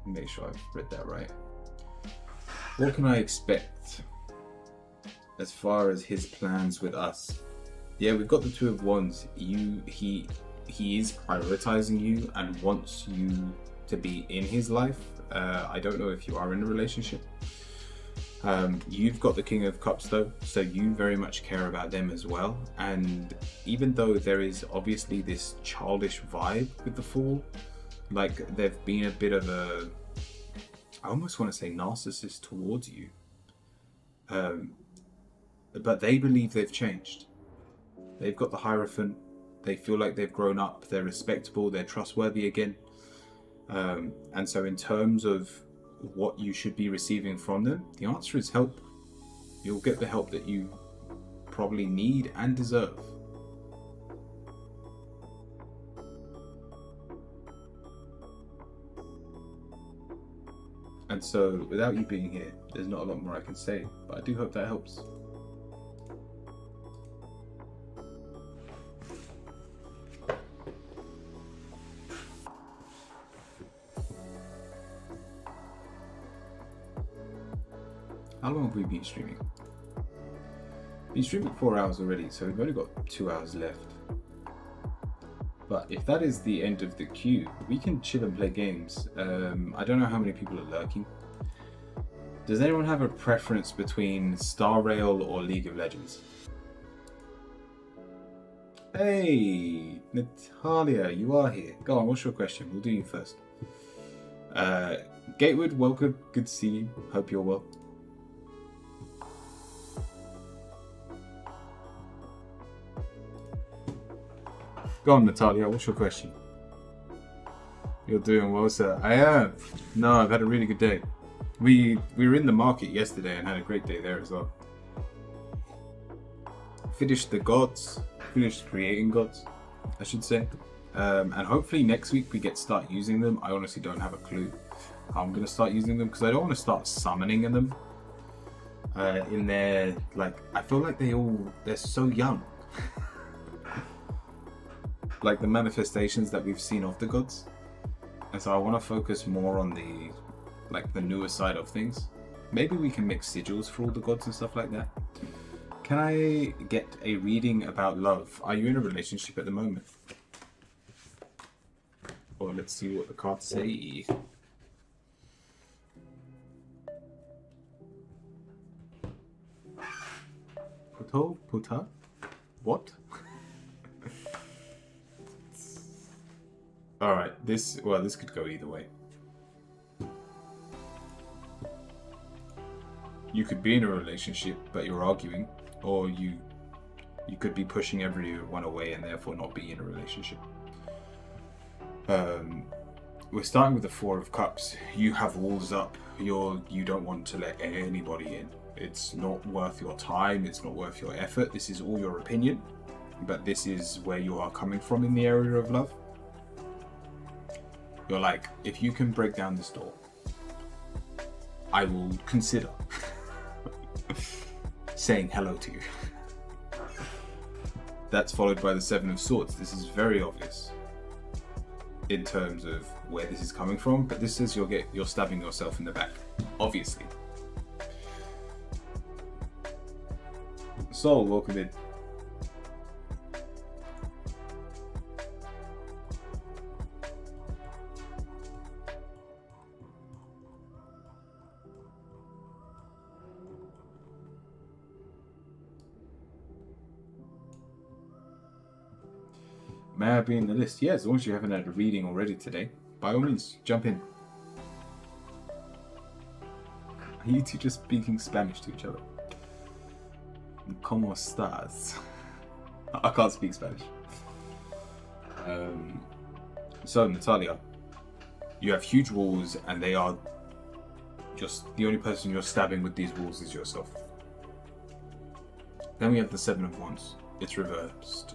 Make sure I've read that right. What can I expect as far as his plans with us? Yeah, we've got the Two of Wands. He is prioritizing you and wants you to be in his life. I don't know if you are in a relationship. You've got the King of Cups though, so you very much care about them as well. And even though there is obviously this childish vibe with the Fool, like they've been a bit of a, I almost want to say narcissist towards you. But they believe they've changed. They've got the Hierophant. They feel like they've grown up. They're respectable. They're trustworthy again. And so in terms of what you should be receiving from them, the answer is help. You'll get the help that you probably need and deserve. And so without you being here, there's not a lot more I can say, but I do hope that helps. How long have we been streaming? Been streaming 4 hours already, so we've only got 2 hours left. But if that is the end of the queue, we can chill and play games. I don't know how many people are lurking. Does anyone have a preference between Star Rail or League of Legends? Hey, Natalia, you are here. Go on, what's your question? We'll do you first. Gatewood, welcome. Good to see you. Hope you're well. Go on, Natalia. What's your question? You're doing well, sir. I am. No, I've had a really good day. We were in the market yesterday and had a great day there as well. Finished the gods. Finished creating gods, I should say. And hopefully next week we get to start using them. I honestly don't have a clue how I'm going to start using them because I don't want to start summoning them. In their, like, I feel like they're so young. Like the manifestations that we've seen of the gods. And so I want to focus more on the newer side of things. Maybe we can make sigils for all the gods and stuff like that. Can I get a reading about love? Are you in a relationship at the moment? Or let's see what the cards say. Puta? What? Alright, this could go either way. You could be in a relationship, but you're arguing, or you could be pushing everyone away and therefore not be in a relationship. We're starting with the Four of Cups. You have walls up. You don't want to let anybody in. It's not worth your time. It's not worth your effort. This is all your opinion, but this is where you are coming from in the area of love. You're like, if you can break down this door, I will consider saying hello to you. That's followed by the Seven of Swords. This is very obvious in terms of where this is coming from, but this is you're stabbing yourself in the back, obviously. Soul, welcome in. May I be in the list? Yeah, as long as you haven't had a reading already today, by all means, jump in. Are you two just speaking Spanish to each other? ¿Cómo estás? I can't speak Spanish. So, Natalia, you have huge walls and they are just the only person you're stabbing with these walls is yourself. Then we have the Seven of Wands. It's reversed.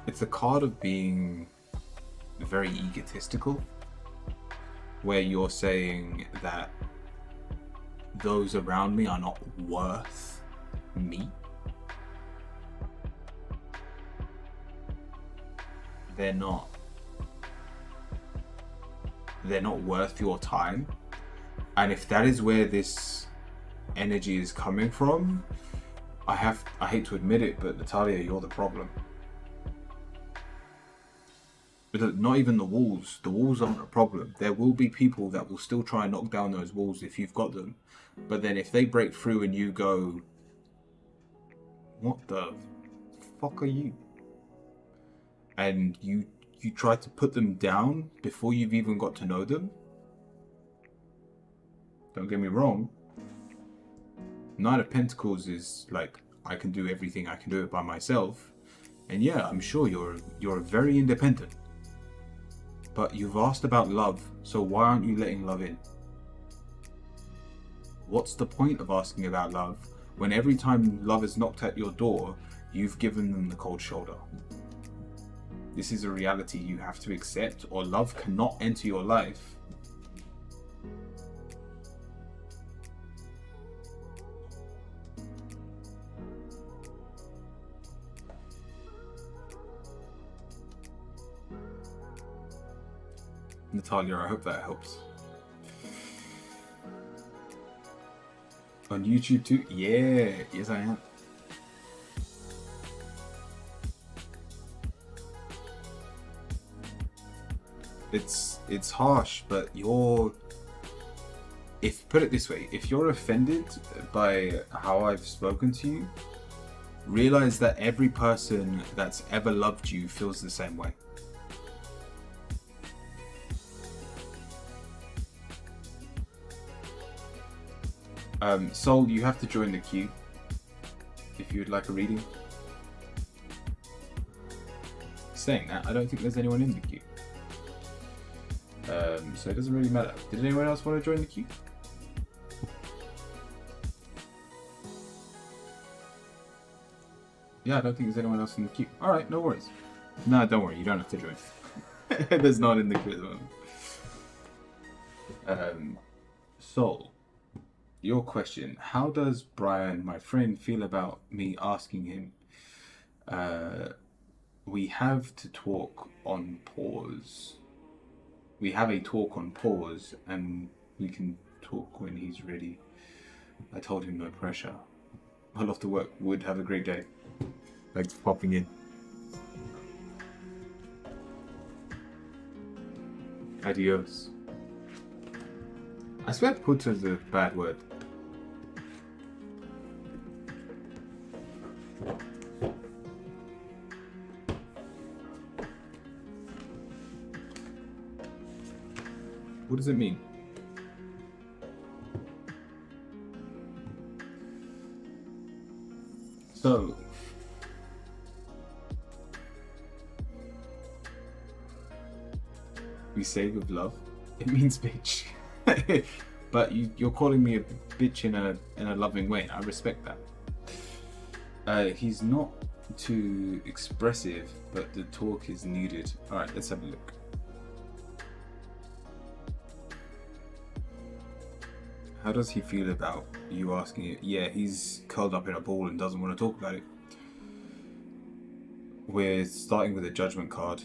It's a card of being very egotistical, where you're saying that those around me are not worth me. They're not worth your time. And if that is where this energy is coming from, I hate to admit it, but Natalia, you're the problem. But not even the walls. The walls aren't a problem. There will be people that will still try and knock down those walls if you've got them. But then if they break through and you go, what the fuck are you? And you try to put them down before you've even got to know them. Don't get me wrong. Knight of Pentacles is like, I can do everything. I can do it by myself. And yeah, I'm sure you're very independent. But you've asked about love, so why aren't you letting love in? What's the point of asking about love when every time love has knocked at your door, you've given them the cold shoulder? This is a reality you have to accept, or love cannot enter your life. Natalia, I hope that helps. On YouTube too? Yeah, yes I am. It's harsh, but put it this way, if you're offended by how I've spoken to you, realize that every person that's ever loved you feels the same way. Soul, you have to join the queue if you'd like a reading. saying that, I don't think there's anyone in the queue. So it doesn't really matter. Did anyone else want to join the queue? Yeah, I don't think there's anyone else in the queue. Alright, no worries. No, don't worry, you don't have to join. There's not in the queue at the moment. Soul, your question. How does Brian, my friend, feel about me asking him? We have to talk on pause. We have a talk on pause, and we can talk when he's ready. I told him no pressure. I'll off to work. Would have a great day. Thanks for popping in. Adios. I swear put is a bad word. What does it mean? So, we say with love. It means bitch. But you're calling me a bitch in a loving way. I respect that. He's not too expressive, but the talk is needed. Alright, let's have a look. How does he feel about you asking it? Yeah, he's curled up in a ball and doesn't want to talk about it. We're starting with a judgment card.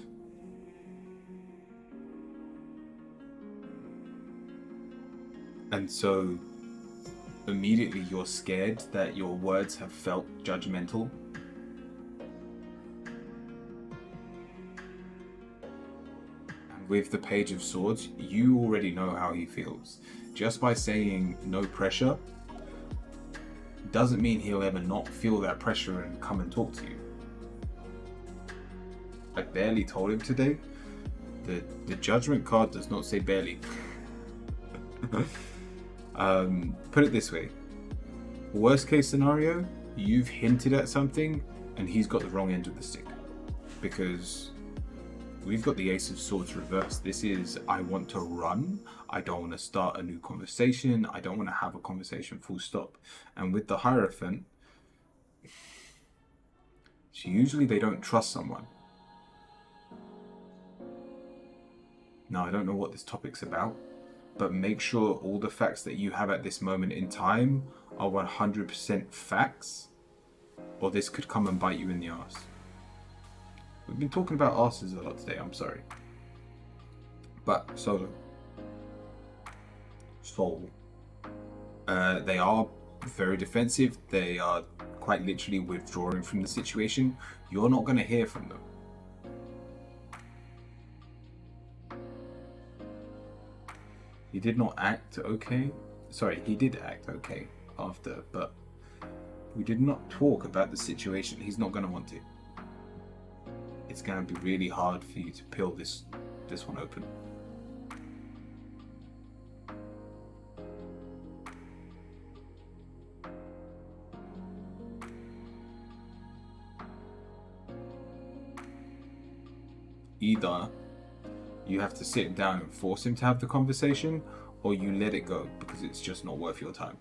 And so immediately you're scared that your words have felt judgmental. And with the Page of Swords, you already know how he feels. Just by saying no pressure doesn't mean he'll ever not feel that pressure and come and talk to you. I barely told him today. The judgment card does not say barely. Put it this way. Worst case scenario, you've hinted at something and he's got the wrong end of the stick. Because we've got the Ace of Swords reversed. This is, I want to run. I don't want to start a new conversation. I don't want to have a conversation, full stop. And with the Hierophant, usually they don't trust someone. Now, I don't know what this topic's about, but make sure all the facts that you have at this moment in time are 100% facts, or this could come and bite you in the arse. We've been talking about arses a lot today, I'm sorry. But, Soul. They are very defensive. They are quite literally withdrawing from the situation. You're not going to hear from them. He did not act okay. Sorry, he did act okay after, but we did not talk about the situation. He's not going to want to. It's going to be really hard for you to peel this one open. Either you have to sit down and force him to have the conversation, or you let it go because it's just not worth your time.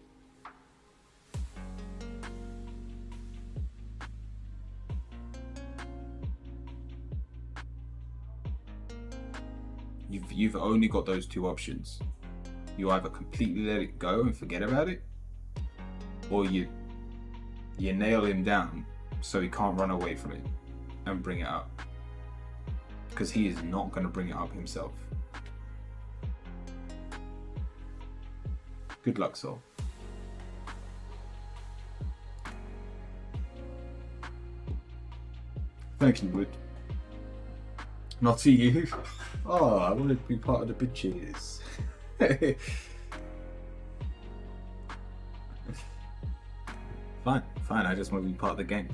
You've only got those two options. You either completely let it go and forget about it, or you nail him down so he can't run away from it and bring it up. Because he is not going to bring it up himself. Good luck, Soul. Thank you, Wood. Not to you. Oh, I wanted to be part of the bitches. Fine, I just want to be part of the game.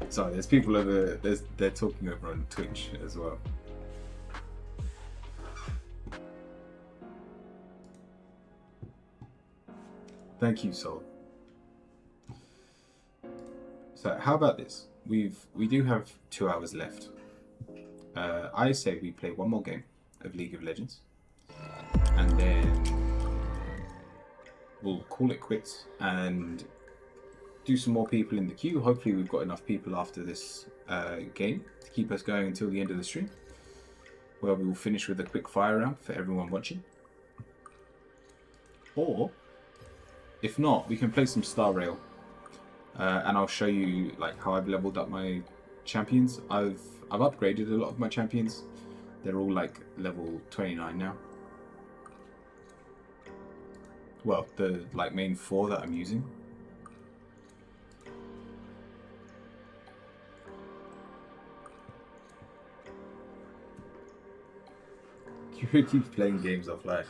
Sorry, there's people over there, they're talking over on Twitch as well. Thank you, Soul. So how about this? we do have 2 hours left. I say we play one more game of League of Legends, and then we'll call it quits and do some more people in the queue. Hopefully, we've got enough people after this game to keep us going until the end of the stream, where we will finish with a quick fire round for everyone watching. Or if not, we can play some Star Rail, and I'll show you like how I've leveled up my champions. I've upgraded a lot of my champions. They're all like level 29 now. Well, the like main 4 that I'm using. You keep playing games offline.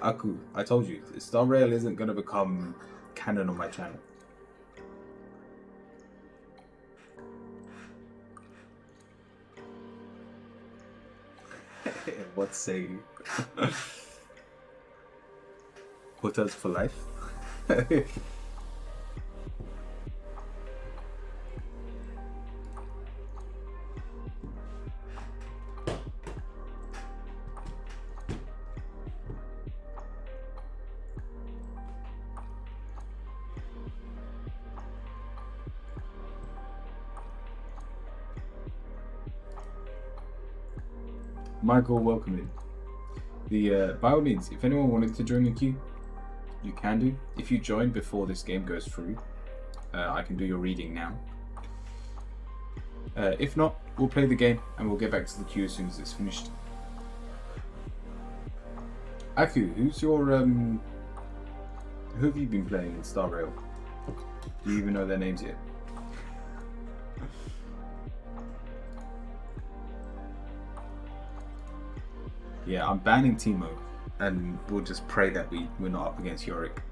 Aku, I told you, Star Rail isn't going to become canon on my channel. What say you? Put us for life? Michael, welcome in. By all means, if anyone wanted to join the queue, you can do. If you join before this game goes through, I can do your reading now. If not, we'll play the game and we'll get back to the queue as soon as it's finished. Aku, who's your who have you been playing in Star Rail? Do you even know their names yet? Yeah, I'm banning Teemo, and we'll just pray that we're not up against Yorick.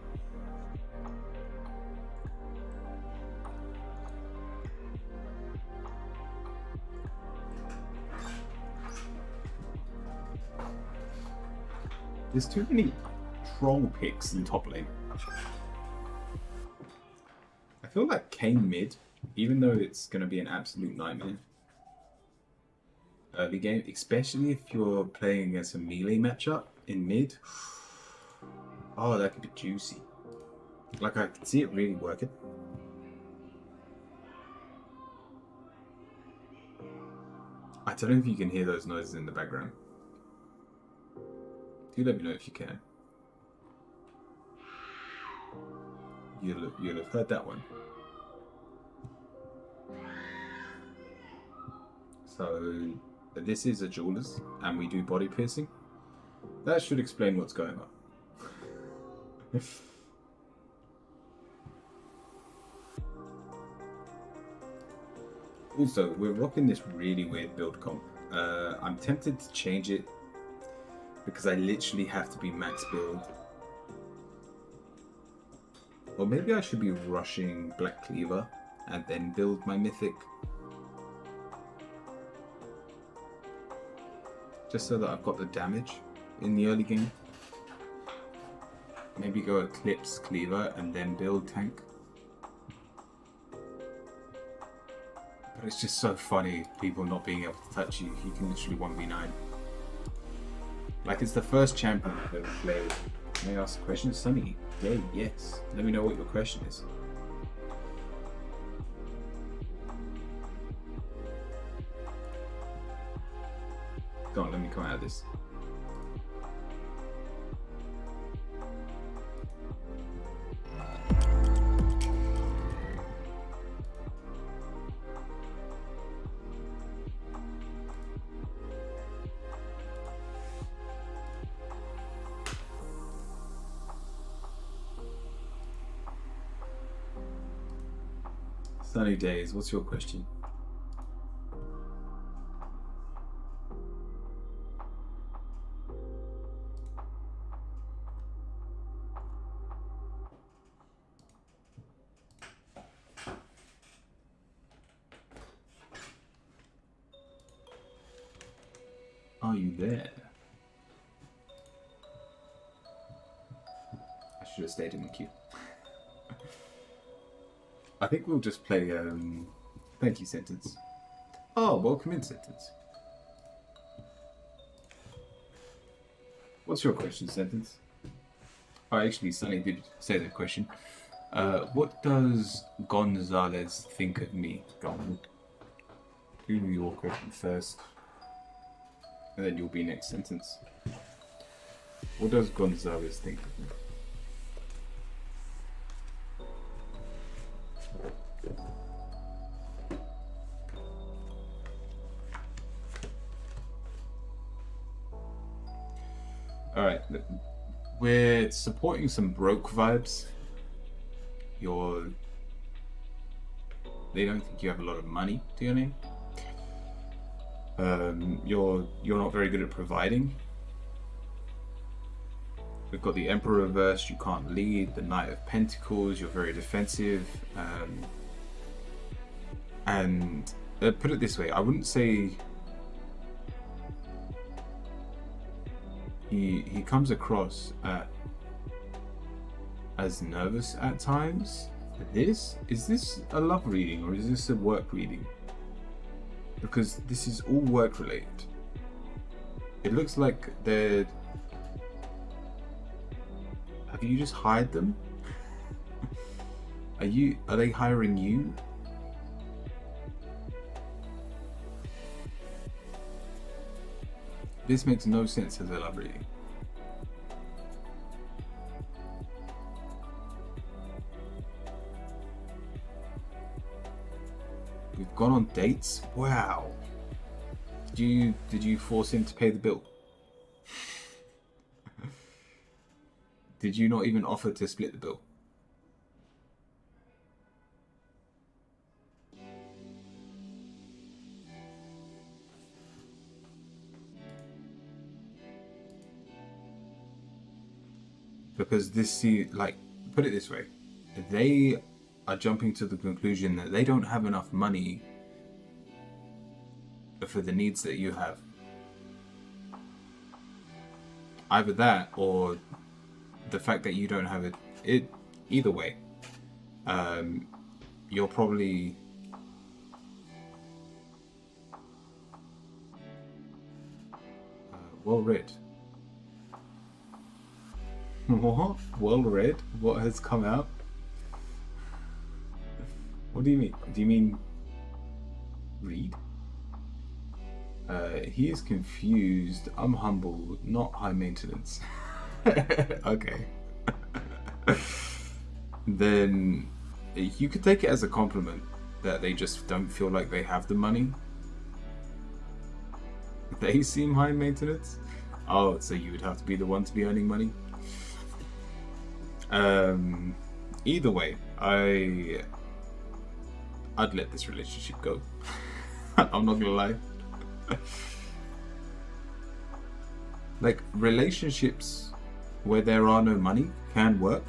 There's too many troll picks in top lane. I feel like Kayn mid, even though it's going to be an absolute nightmare early game, especially if you're playing against a melee matchup in mid. Oh, that could be juicy. Like, I can see it really working. I don't know if you can hear those noises in the background. Do let me know if you can. You'll have heard that one. So this is a jeweler's, and we do body piercing. That should explain what's going on. Also, we're rocking this really weird build comp. I'm tempted to change it because I literally have to be max build. Or maybe I should be rushing Black Cleaver and then build my mythic. Just so that I've got the damage in the early game. Maybe go Eclipse Cleaver and then build tank. But it's just so funny, people not being able to touch you. You can literally 1v9. Like, it's the first champion I've ever played. May I ask a question? Sunny? Yay, yes. Let me know what your question is. Go on, let me come out of this. Sunny days, what's your question? Are you there? I should have stayed in the queue. I think we'll just play Thank you, Sentence. Oh, welcome in, Sentence. What's your question, Sentence? Oh, actually, Sunny did say that question. What does Gonzalez think of me? Gon, do your question first, and then you'll be next, Sentence. What does Gonzalez think of me? Alright, we're supporting some broke vibes. They don't think you have a lot of money, do you know what I mean? You're not very good at providing. We've got the Emperor reversed, you can't lead, the Knight of Pentacles, you're very defensive. And put it this way, I wouldn't say he comes across as nervous at times. Is this a love reading or is this a work reading? Because this is all work related. It looks like they're... Have you just hired them? Are they hiring you? This makes no sense as a love reading. We've gone on dates? Wow. Did you force him to pay the bill? Did you not even offer to split the bill? Because put it this way, they are jumping to the conclusion that they don't have enough money for the needs that you have. Either that or the fact that you don't have it either way. You're probably well read. What? Well read? What has come out? What do you mean? Do you mean read? He is confused. I'm humble, not high maintenance. Okay. Then you could take it as a compliment that they just don't feel like they have the money. They seem high maintenance. Oh, so you would have to be the one to be earning money? Either way, I'd let this relationship go. I'm not gonna lie. Like, relationships where there are no money can work,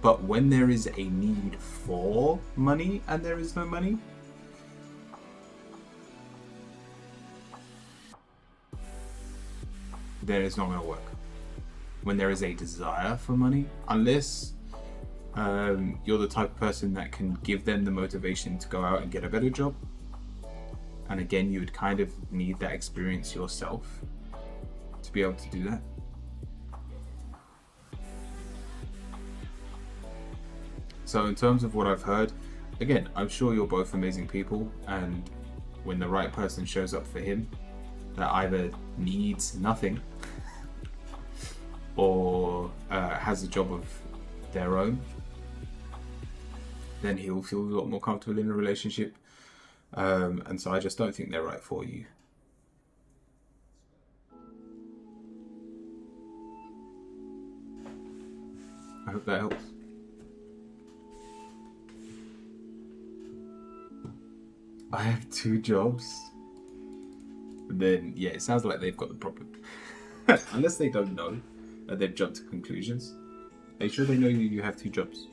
but when there is a need for money and there is no money, then it's not going to work. When there is a desire for money, unless you're the type of person that can give them the motivation to go out and get a better job, and again, you would kind of need that experience yourself to be able to do that. So in terms of what I've heard, again, I'm sure you're both amazing people, and when the right person shows up for him that either needs nothing or has a job of their own, then he'll feel a lot more comfortable in a relationship. And so I just don't think they're right for you. I hope that helps. I have 2 jobs. Then, yeah, it sounds like they've got the problem. Unless they don't know, they've jumped to conclusions. Are you sure they know you have 2 jobs?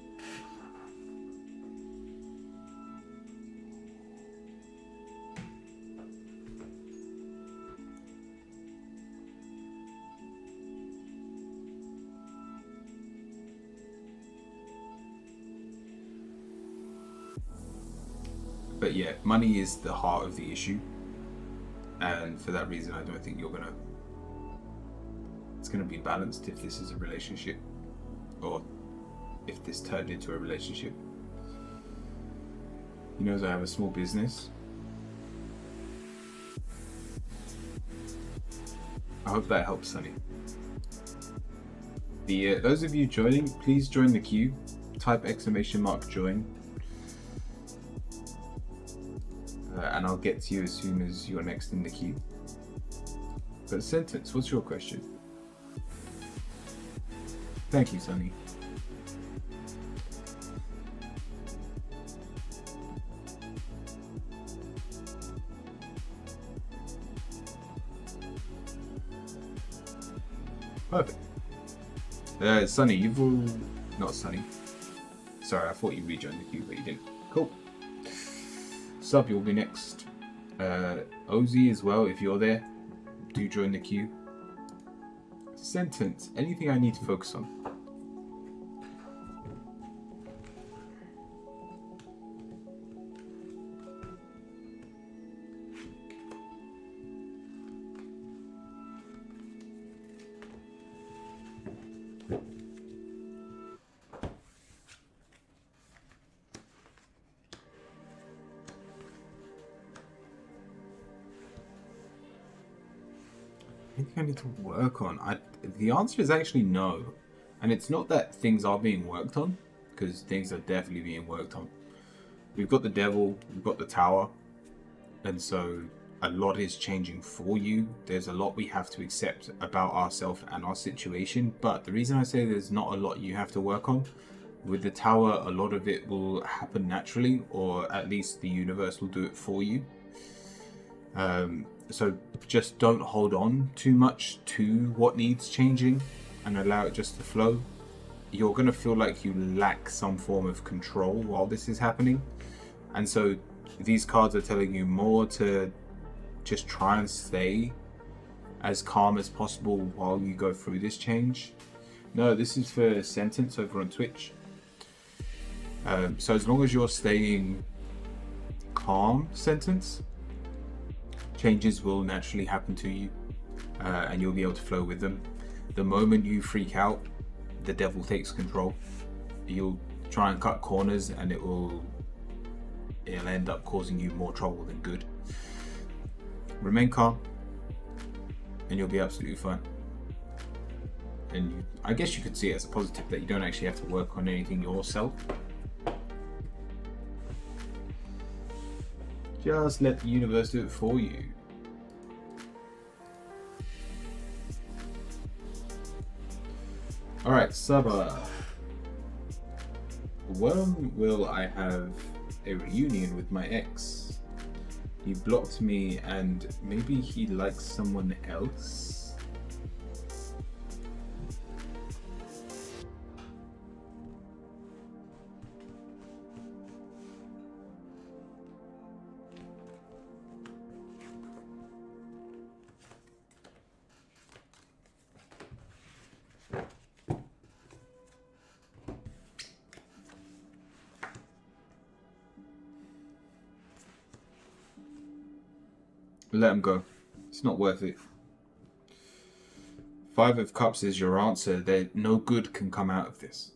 But yeah, money is the heart of the issue, and for that reason, I don't think it's gonna be balanced if this is a relationship, or if this turned into a relationship. He knows I have a small business. I hope that helps, Sunny. Those of you joining, please join the queue. Type !join. And I'll get to you as soon as you're next in the queue. But Sentence, what's your question? Thank you, Sunny. Perfect. Sunny, you've all... Not Sunny. Sorry, I thought you rejoined the queue, but you didn't. Cool. Sub, you'll be next. Ozzy as well, if you're there, do join the queue. Sentence, anything I need to focus on? Anything I need to work on? The answer is actually no. And it's not that things are being worked on, because things are definitely being worked on. We've got the devil, we've got the tower, and so a lot is changing for you. There's a lot we have to accept about ourselves and our situation, but the reason I say there's not a lot you have to work on, with the tower, a lot of it will happen naturally, or at least the universe will do it for you. So just don't hold on too much to what needs changing and allow it just to flow. You're going to feel like you lack some form of control while this is happening. And so these cards are telling you more to just try and stay as calm as possible while you go through this change. No, this is for Sentence over on Twitch. So as long as you're staying calm, Sentence, changes will naturally happen to you, and you'll be able to flow with them. The moment you freak out, the devil takes control. You'll try and cut corners, and it'll end up causing you more trouble than good. Remain calm, and you'll be absolutely fine. And I guess you could see it as a positive that you don't actually have to work on anything yourself. Just let the universe do it for you. Alright, Saba. When will I have a reunion with my ex? He blocked me and maybe he likes someone else? Let him go. It's not worth it. Five of Cups is your answer. No good can come out of this.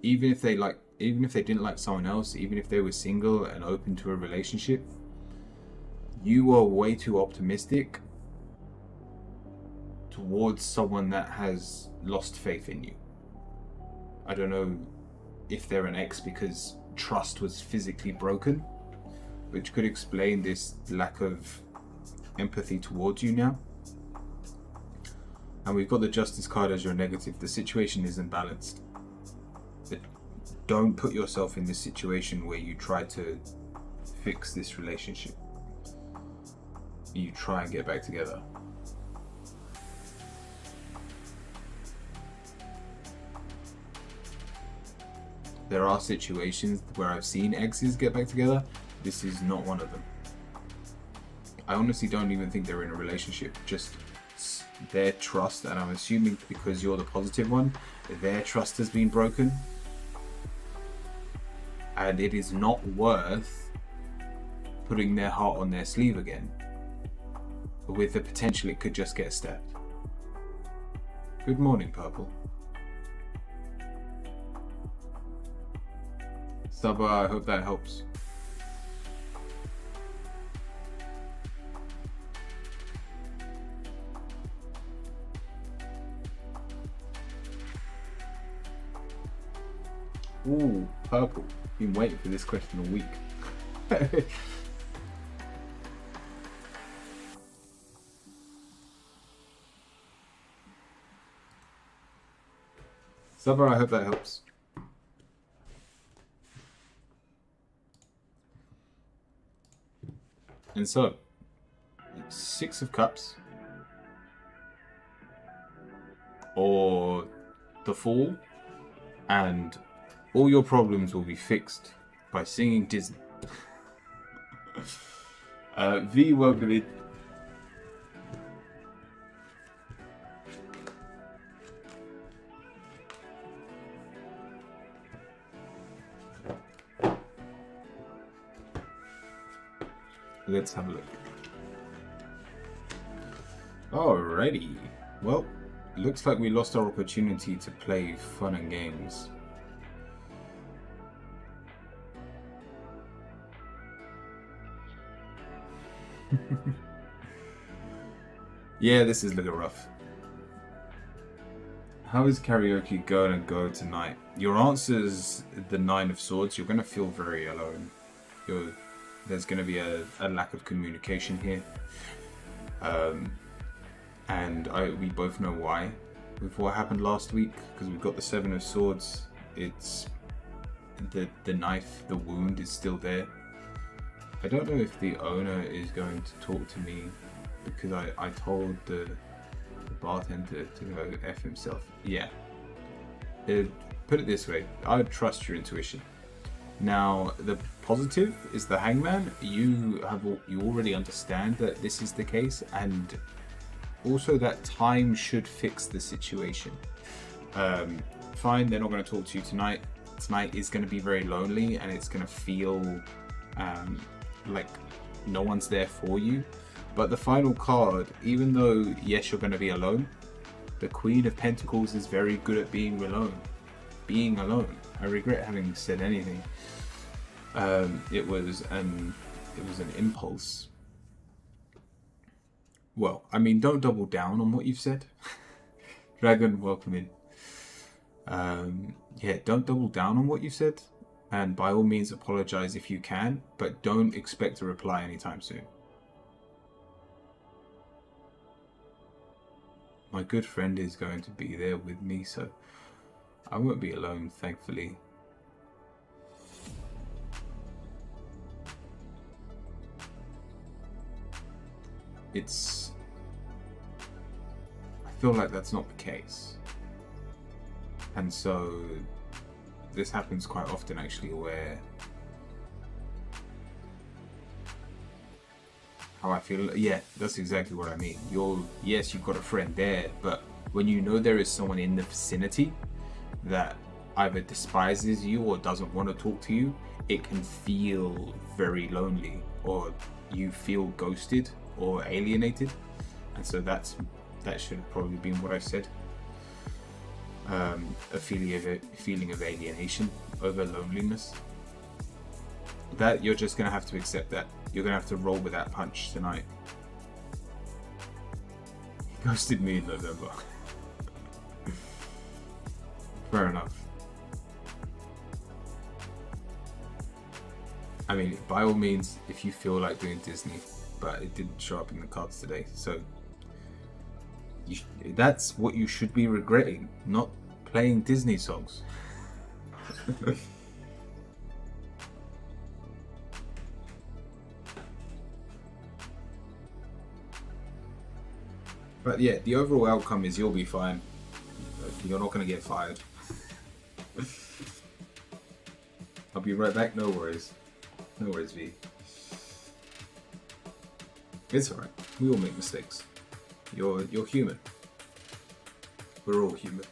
Even if they didn't like someone else, even if they were single and open to a relationship, you are way too optimistic towards someone that has lost faith in you. I don't know if they're an ex because trust was physically broken, which could explain this lack of empathy towards you now. And we've got the Justice card as your negative. The situation isn't balanced. But don't put yourself in this situation where you try to fix this relationship. You try and get back together. There are situations where I've seen exes get back together. This is not one of them. I honestly don't even think they're in a relationship. Just their trust, and I'm assuming because you're the positive one, their trust has been broken. and it is not worth putting their heart on their sleeve again, with the potential it could just get stabbed. Good morning, Purple. Saba, I hope that helps. Ooh, Purple. Been waiting for this question all week. Saba, I hope that helps. And so, 6 of Cups, or the Fool, and all your problems will be fixed by singing Disney. V, welcome in. Let's have a look. Alrighty. Well, looks like we lost our opportunity to play fun and games. Yeah, this is looking rough. How is karaoke going to go tonight? Your answer's the 9 of Swords. You're going to feel very alone. There's going to be a lack of communication here. And we both know why. With what happened last week, because we've got the 7 of Swords, it's the knife, the wound is still there. I don't know if the owner is going to talk to me, because I told the bartender to go F himself. Yeah. Put it this way, I would trust your intuition. Now, the positive is the Hangman. You already understand that this is the case, and also that time should fix the situation. Fine, they're not going to talk to you tonight. Tonight is going to be very lonely, and it's going to feel like no one's there for you. But the final card, even though yes, you're going to be alone, the Queen of Pentacles is very good at being alone. I regret having said anything. It was an impulse. Well, I mean, don't double down on what you've said. Dragon, welcome in. Yeah, don't double down on what you said, and by all means apologize if you can, but don't expect a reply anytime soon. My good friend is going to be there with me, so I won't be alone, thankfully. I feel like that's not the case. And so this happens quite often, actually, where how I feel, yeah, that's exactly what I mean. Yes, you've got a friend there, but when you know there is someone in the vicinity that either despises you or doesn't want to talk to you, it can feel very lonely, or you feel ghosted or alienated. And so that should have probably been what I said. A feeling of alienation over loneliness. That you're just gonna have to accept that. You're gonna have to roll with that punch tonight. He ghosted me in November. Fair enough. I mean, by all means, if you feel like doing Disney, but it didn't show up in the cards today, so that's what you should be regretting, not playing Disney songs. But yeah, the overall outcome is you'll be fine. You're not going to get fired. I'll be right back, no worries. No worries, V. It's alright, we all make mistakes. You're human. We're all human.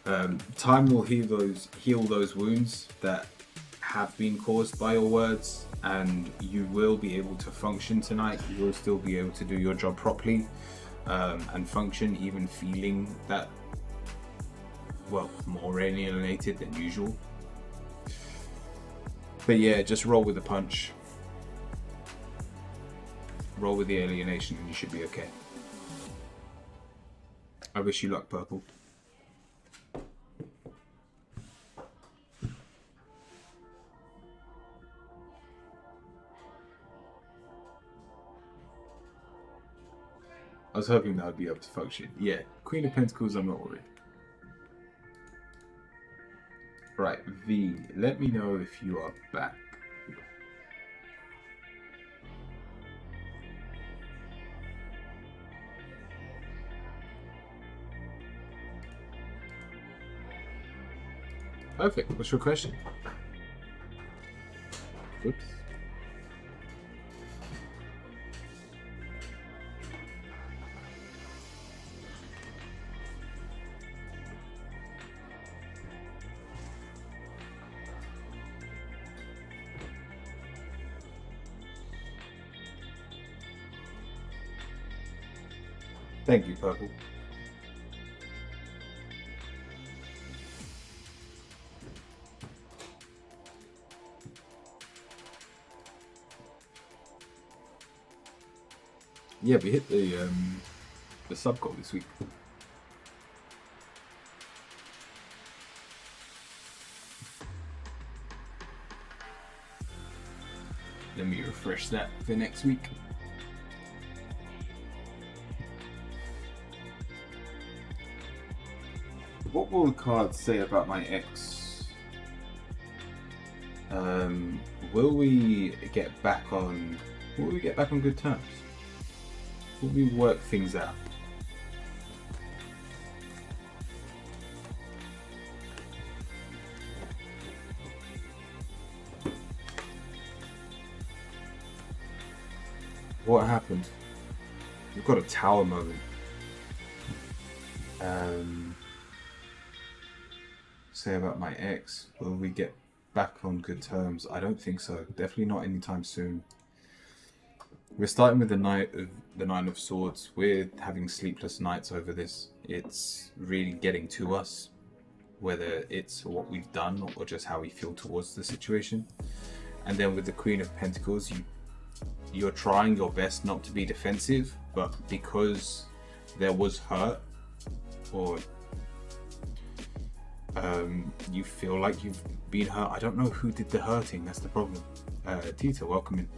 Time will heal those wounds that have been caused by your words, and you will be able to function tonight. You will still be able to do your job properly, and function, even feeling that, well, more alienated than usual. But yeah, just roll with the punch. Roll with the alienation and you should be okay. I wish you luck, Purple. I was hoping that I'd be able to function. Yeah, Queen of Pentacles, I'm not worried. Right, V, let me know if you are back. Perfect. What's your question? Oops. Thank you, Purple. Yeah, we hit the sub goal this week. Let me refresh that for next week. What will the cards say about my ex? Will we get back on good terms? Will we work things out? What happened? We've got a tower moment. Say about my ex. Will we get back on good terms? I don't think so. Definitely not anytime soon. We're starting with the Nine of Swords. We're having sleepless nights over this. It's really getting to us, whether it's what we've done or just how we feel towards the situation. And then with the Queen of Pentacles, you're trying your best not to be defensive, but because there was hurt, or you feel like you've been hurt. I don't know who did the hurting, that's the problem. Tita, welcome in.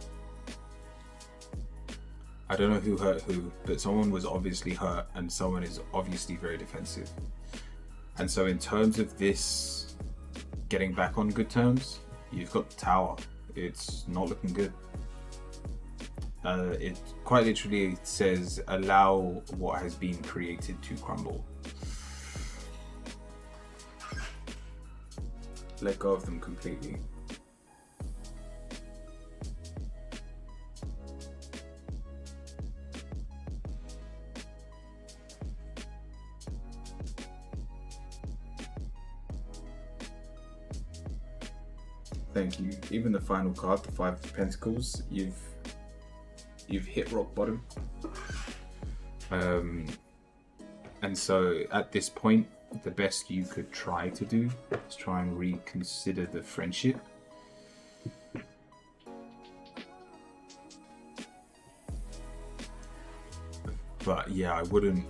I don't know who hurt who, but someone was obviously hurt and someone is obviously very defensive. And so in terms of this getting back on good terms, you've got the Tower. It's not looking good. It quite literally says, allow what has been created to crumble. Let go of them completely. Thank you. Even the final card, the Five of Pentacles, you've hit rock bottom. And so at this point, the best you could try to do is try and reconsider the friendship. But yeah, I wouldn't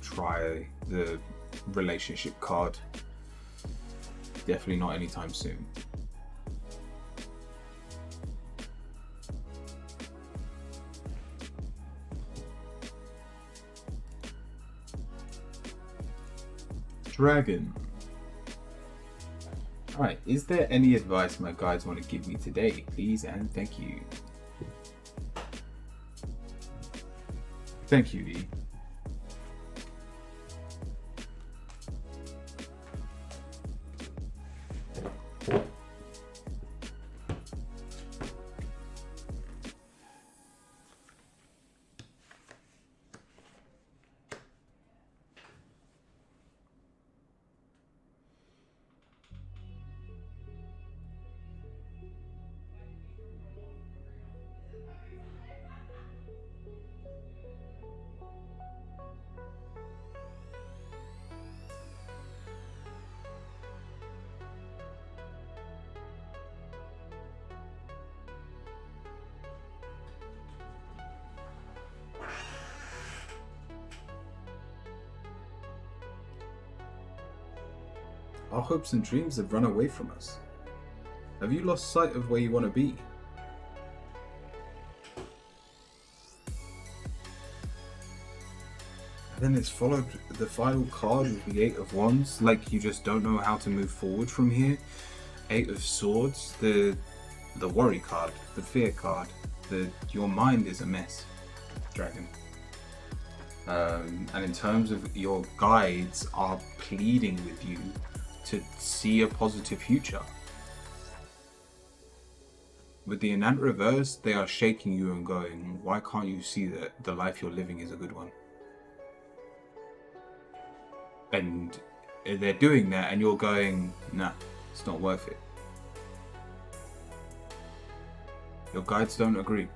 try the relationship card. Definitely not anytime soon. Dragon. Alright, is there any advice my guides want to give me today? Please and thank you. Thank you, E. Our hopes and dreams have run away from us. Have you lost sight of where you want to be? And then it's followed the final card with the Eight of Wands, like you just don't know how to move forward from here. Eight of Swords, the worry card, the fear card, your mind is a mess, Dragon. And in terms of your guides are pleading with you to see a positive future. With the Anant reverse, they are shaking you and going, why can't you see that the life you're living is a good one? And they're doing that and you're going, nah, it's not worth it. Your guides don't agree.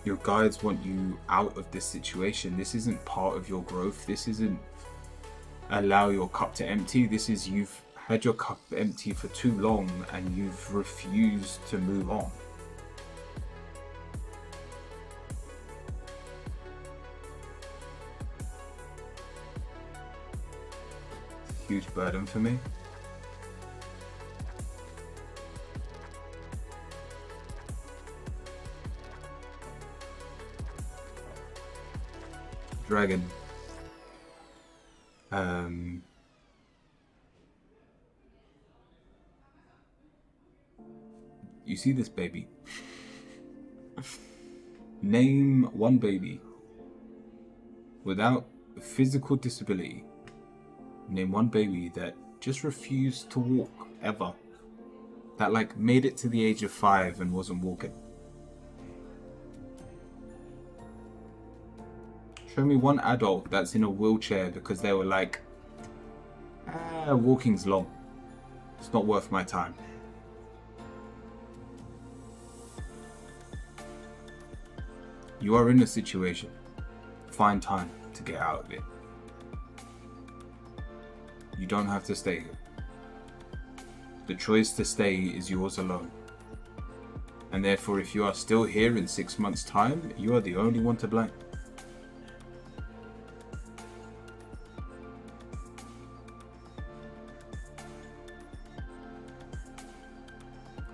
Your guides want you out of this situation. This isn't part of your growth. This isn't allow your cup to empty. This is you've had your cup empty for too long and you've refused to move on. It's a huge burden for me. Dragon. You see this baby? Name one baby without physical disability. Name one baby that just refused to walk ever. That like made it to the age of 5 and wasn't walking. Show me one adult that's in a wheelchair because they were like, walking's long. It's not worth my time. You are in a situation. Find time to get out of it. You don't have to stay here. The choice to stay is yours alone. And therefore, if you are still here in 6 months' time, you are the only one to blame.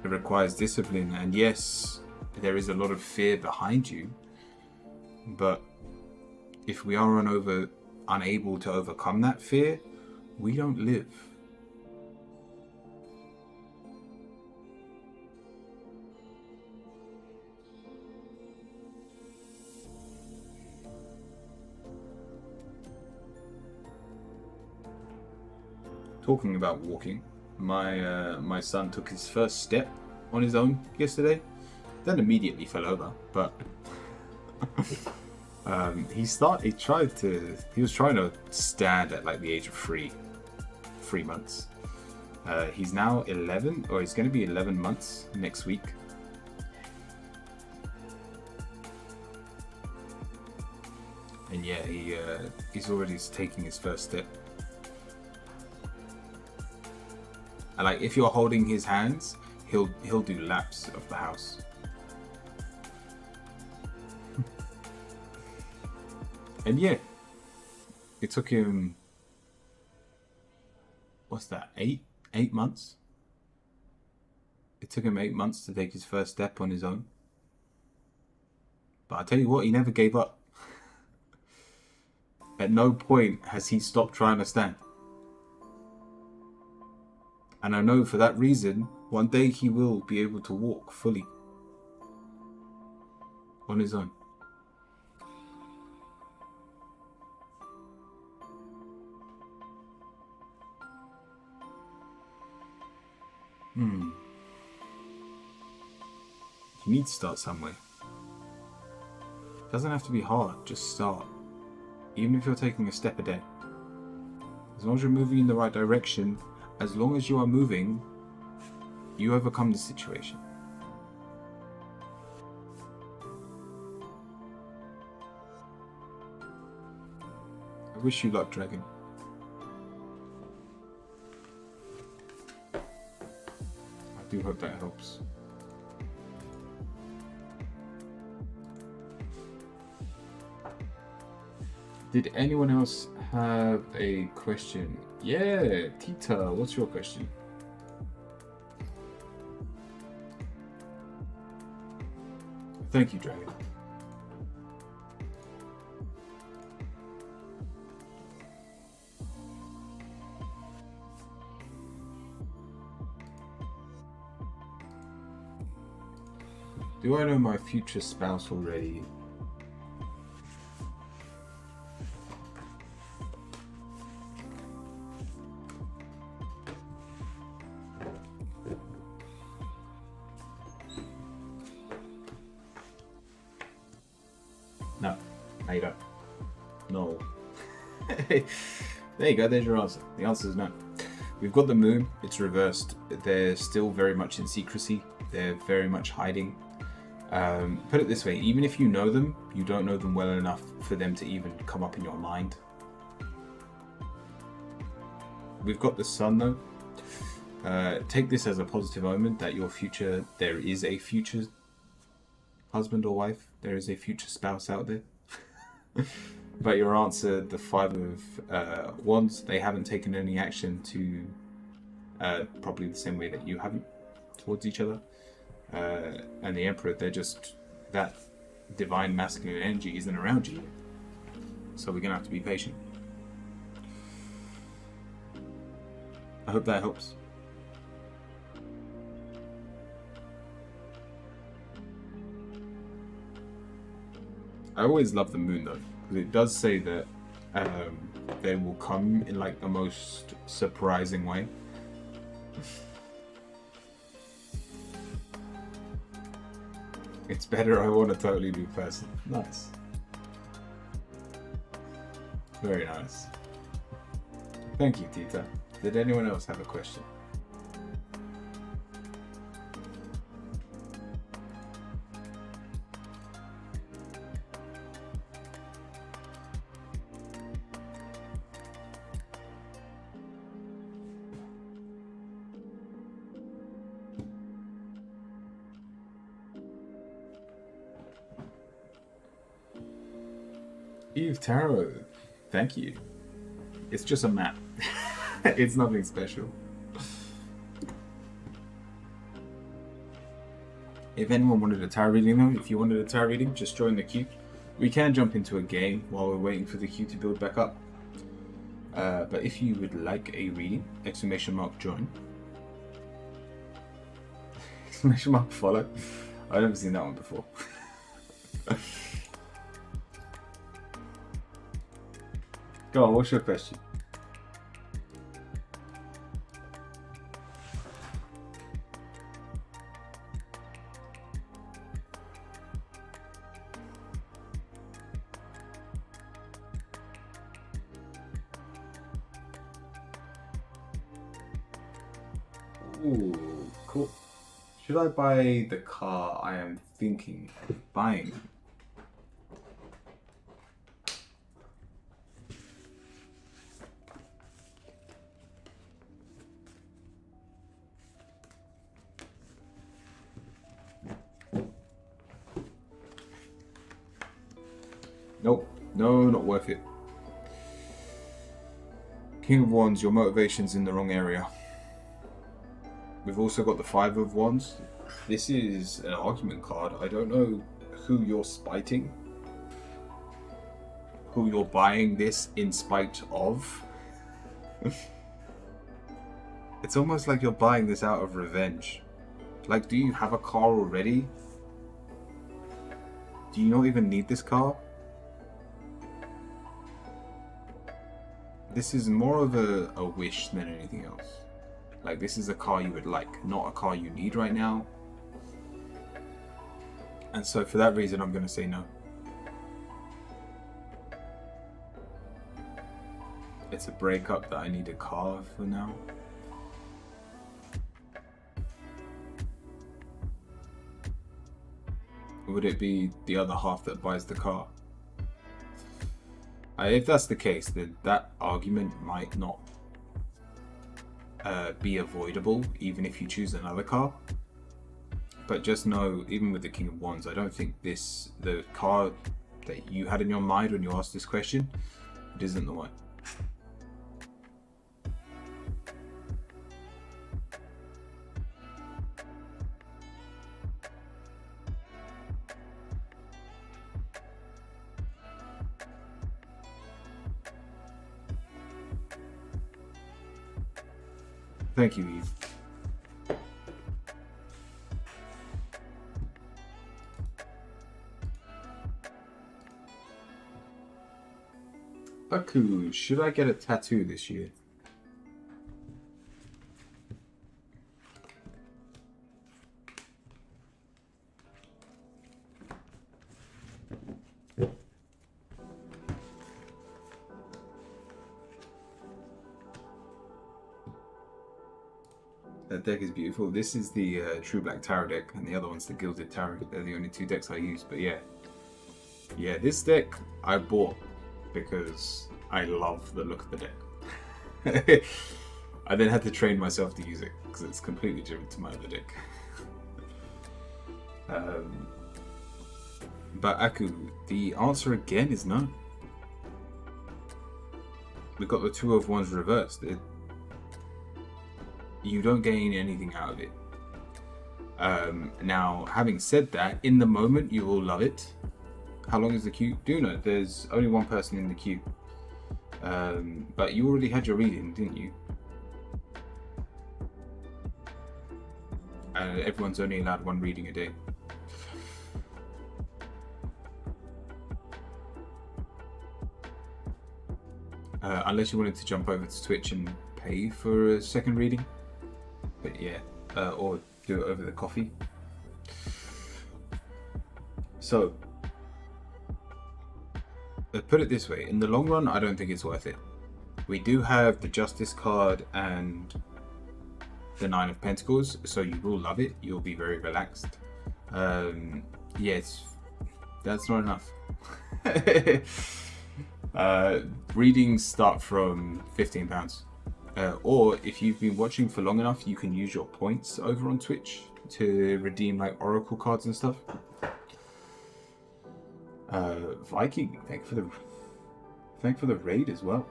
It requires discipline, and yes, there is a lot of fear behind you, but if we are unable to overcome that fear, we don't live. Talking about walking, my son took his first step on his own yesterday, then immediately fell over, but he was trying to stand at like the age of 3 months. He's now 11, or he's going to be 11 months next week. And yeah, he's already taking his first step. And like, if you're holding his hands, he'll do laps of the house. And yeah, it took him, what's that, 8 months? It took him 8 months to take his first step on his own. But I tell you what, he never gave up. At no point has he stopped trying to stand. And I know for that reason, one day he will be able to walk fully on his own. You need to start somewhere. It doesn't have to be hard, just start. Even if you're taking a step a day. As long as you're moving in the right direction, as long as you are moving, you overcome the situation. I wish you luck, Dragon. I do hope that helps. Did anyone else have a question? Yeah, Tita, what's your question? Thank you, Dragon. Do I know my future spouse already? No, you don't. No. There you go, there's your answer. The answer is no. We've got the moon, it's reversed. They're still very much in secrecy. They're very much hiding. Put it this way, even if you know them, you don't know them well enough for them to even come up in your mind. We've got the sun though. Take this as a positive omen that your future, there is a future husband or wife, there is a future spouse out there. But your answer, the Five of Wands, they haven't taken any action to probably the same way that you haven't towards each other. And the Emperor, they're just, that divine masculine energy isn't around you. So we're gonna have to be patient. I hope that helps. I always love the moon though, because it does say that they will come in like the most surprising way. It's better, I want a totally new person. Nice. Very nice. Thank you, Tita. Did anyone else have a question? Eve Tarot, thank you. It's just a map. It's nothing special. If anyone wanted a tarot reading though, if you wanted a tarot reading, just join the queue. We can jump into a game while we're waiting for the queue to build back up. But if you would like a reading, !join. !follow. I've never seen that one before. Go on, what's your question? Ooh, cool. Should I buy the car I am thinking of buying? Nope, no, not worth it. King of Wands, your motivation's in the wrong area. We've also got the Five of Wands. This is an argument card. I don't know who you're spiting, who you're buying this in spite of. It's almost like you're buying this out of revenge. Like, do you have a car already? Do you not even need this car? This is more of a wish than anything else. Like, this is a car you would like, not a car you need right now. And so for that reason, I'm going to say no. It's a breakup that I need a car for now. Would it be the other half that buys the car? If that's the case, then that argument might not be avoidable, even if you choose another car. But just know, even with the King of Wands, I don't think the car that you had in your mind when you asked this question It isn't the one. Thank you, Eve. Aku, should I get a tattoo this year? That deck is beautiful. This is the True Black Tarot deck, and the other one's the Gilded Tarot. They're the only two decks I use, but yeah. Yeah, this deck I bought because I love the look of the deck. I then had to train myself to use it, because it's completely different to my other deck. But Aku, the answer again is no. We got the Two of Wands reversed. You don't gain anything out of it. Now, having said that, in the moment you will love it. How long is the queue? Do know there's only one person in the queue. But you already had your reading, didn't you? Everyone's only allowed one reading a day. Unless you wanted to jump over to Twitch and pay for a second reading. But yeah, or do it over the coffee. So, put it this way, in the long run, I don't think it's worth it. We do have the Justice card and the Nine of Pentacles, so you will love it. You'll be very relaxed. Yes, that's not enough. Readings start from £15. Or if you've been watching for long enough, you can use your points over on Twitch to redeem like Oracle cards and stuff. Viking, thank you for the raid as well.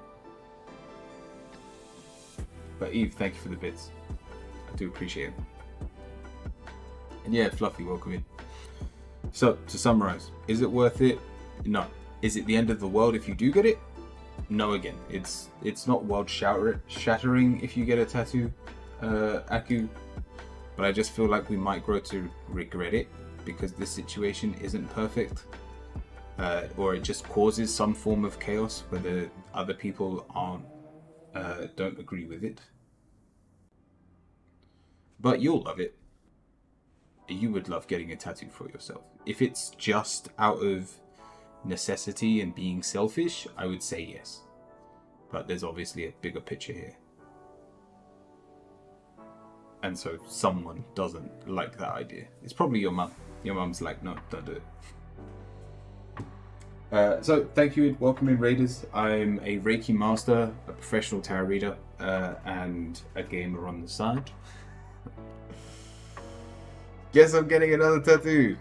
But Eve, thank you for the bits. I do appreciate it. And yeah, Fluffy, welcome in. So to summarize, is it worth it? No. Is it the end of the world if you do get it? No, again, it's not world shattering if you get a tattoo, Aku, but I just feel like we might grow to regret it because this situation isn't perfect, or it just causes some form of chaos where the other people don't agree with it. But you'll love it. You would love getting a tattoo for yourself. If it's just out of necessity and being selfish, I would say yes, but there's obviously a bigger picture here, and so someone doesn't like that idea. It's probably your mum. Your mum's like, no, don't do it. So thank you, welcome in Raiders. I'm a Reiki master, a professional tarot reader, and a gamer on the side. Guess I'm getting another tattoo.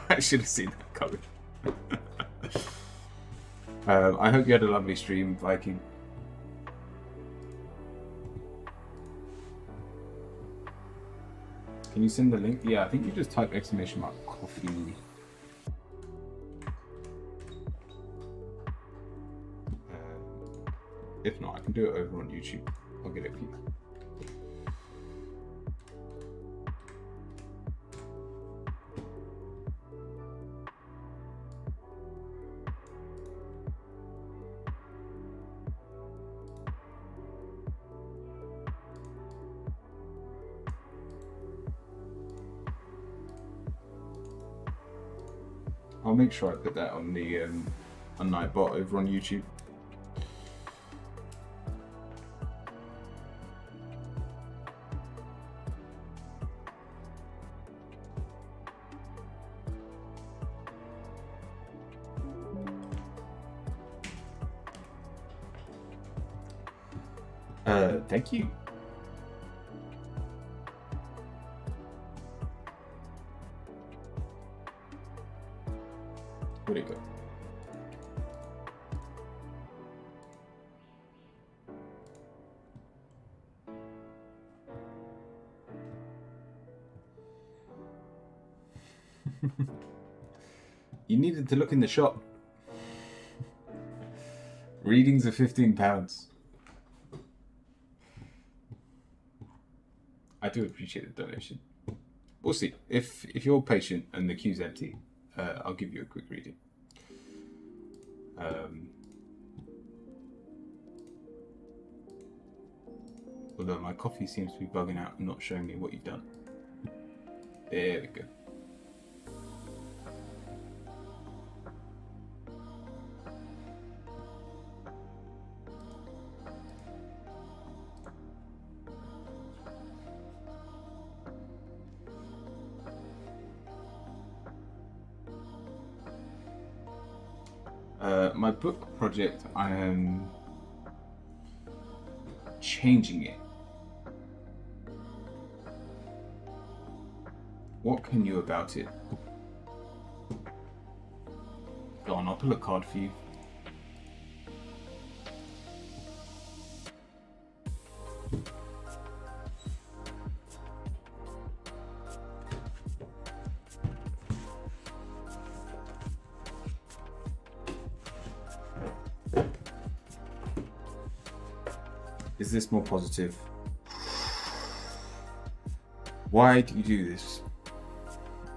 I should have seen that coming. I hope you had a lovely stream, Viking. Can you send the link? Yeah, I think you just type !coffee. If not, I can do it over on YouTube. I'll get it for you. I'll make sure I put that on the on Nightbot over on YouTube. Thank you. Where'd it go? You needed to look in the shop. Readings are £15. I do appreciate the donation. We'll see. If you're patient and the queue's empty, I'll give you a quick reading. Although my coffee seems to be bugging out and not showing me what you've done. There we go. My book project, I am changing it. What can you about it? Go on, I'll pull a card for you. Is this more positive? Why do you do this?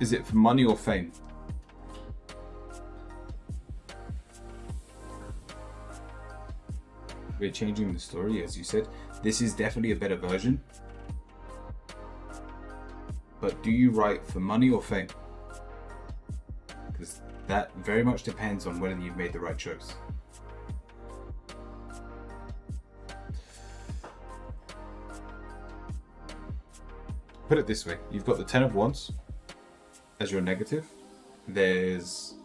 Is it for money or fame? We're changing the story, as you said. This is definitely a better version. But do you write for money or fame? Because that very much depends on whether you've made the right choice. Put it this way, you've got the Ten of Wands as your negative. There's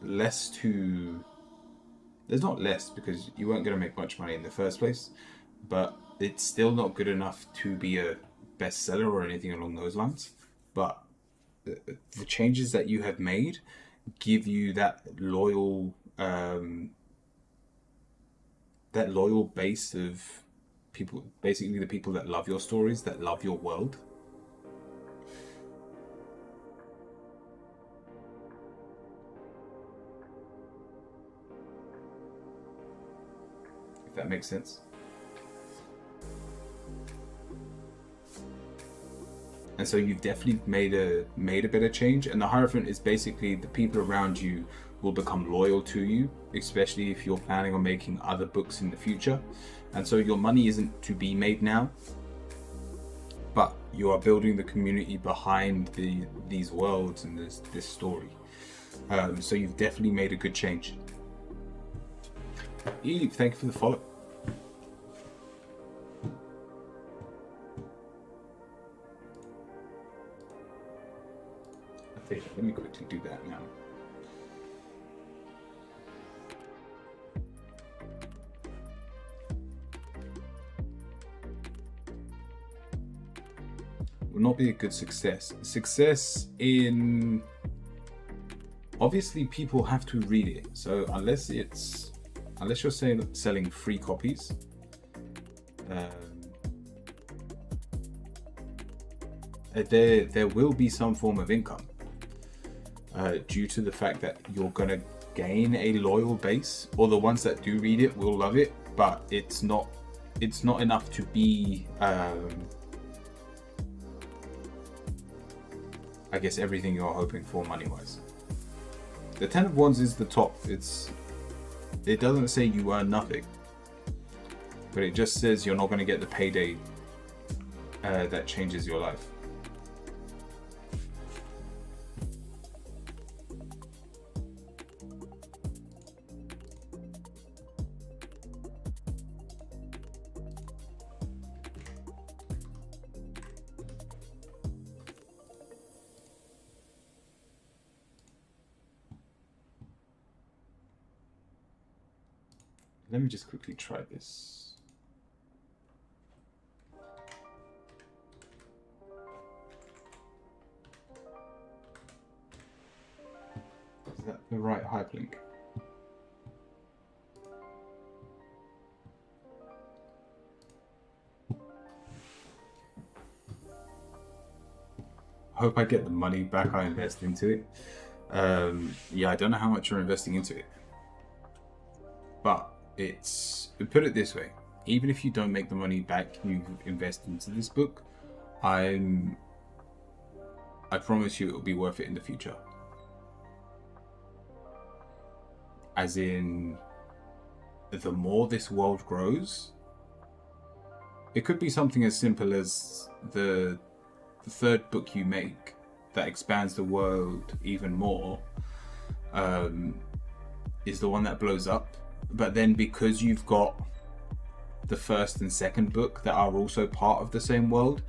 less to... There's not less, because you weren't going to make much money in the first place, but it's still not good enough to be a bestseller or anything along those lines. But the changes that you have made give you that loyal base of people, basically the people that love your stories, that love your world. If that makes sense. And so you've definitely made a better change, and the Hierophant is basically the people around you will become loyal to you, especially if you're planning on making other books in the future. And so your money isn't to be made now, but you are building the community behind these worlds and this story. So you've definitely made a good change. Eve, thank you for the follow. Let me quickly do that now. Will not be a good success. Success in... Obviously people have to read it. So unless you're selling free copies, there will be some form of income. Due to the fact that you're going to gain a loyal base, or the ones that do read it will love it, but it's not enough to be I guess everything you're hoping for money wise. The Ten of Wands is the top. It doesn't say you earn nothing, but it just says you're not going to get the payday that changes your life. Let me just quickly try this. Is that the right hyperlink? hope I get the money back I invest into it. Yeah, I don't know how much you're investing into it, but put it this way: even if you don't make the money back you invest into this book, I promise you it will be worth it in the future. As in, the more this world grows, it could be something as simple as the third book you make that expands the world even more, is the one that blows up. But then because you've got the first and second book that are also part of the same world,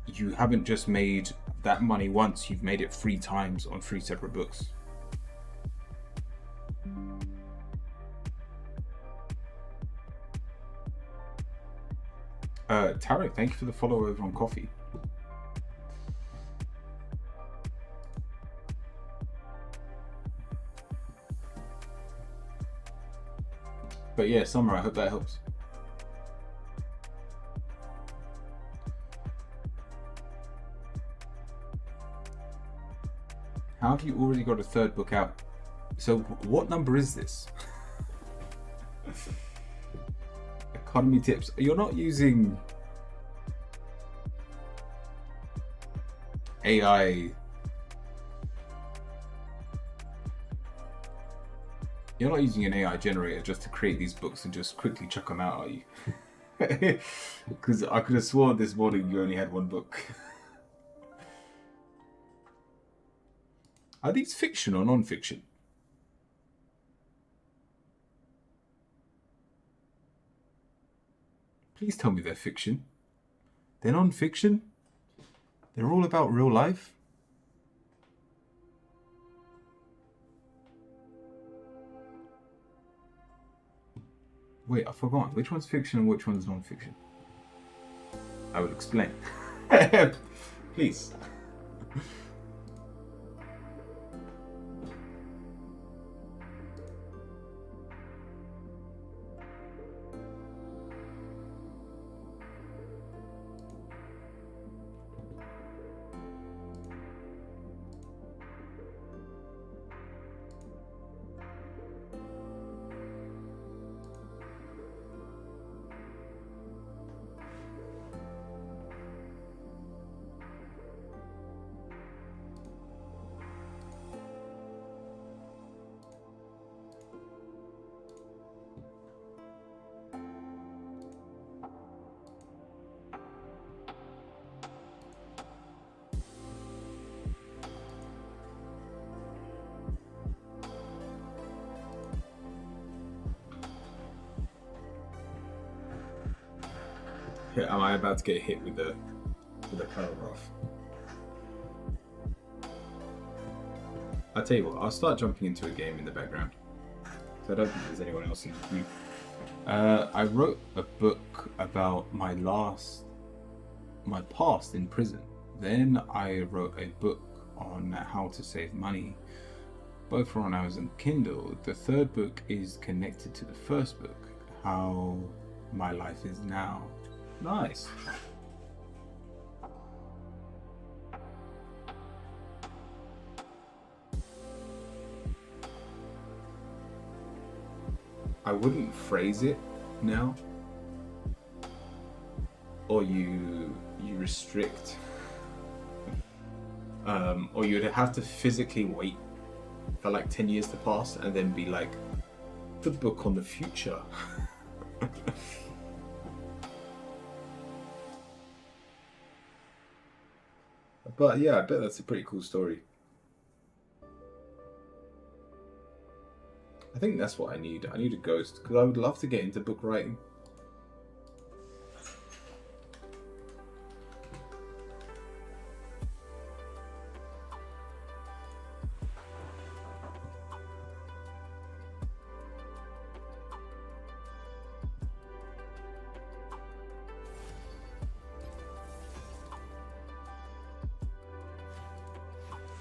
you haven't just made that money once, you've made it 3 times on 3 separate books. Tarek, thank you for the follow over on Coffee. But yeah, Summer, I hope that helps. How have you already got a third book out? So what number is this? Economy tips. You're not using AI. You're not using an AI generator just to create these books and just quickly chuck them out, are you? Because I could have sworn this morning you only had 1 book. Are these fiction or non-fiction? Please tell me they're fiction. They're non-fiction? They're all about real life? Wait, I forgot. Which one's fiction and which one's non-fiction? I will explain. Please. Am I about to get hit with a paragraph? I'll tell you what, I'll start jumping into a game in the background. So I don't think there's anyone else in the queue. I wrote a book about my past in prison. Then I wrote a book on how to save money. Both are on Amazon Kindle. The third book is connected to the first book, how my life is now. Nice. I wouldn't phrase it now, or you restrict, or you'd have to physically wait for like 10 years to pass and then be like, the book on the future. But yeah, I bet that's a pretty cool story. I think that's what I need. I need a ghost, because I would love to get into book writing.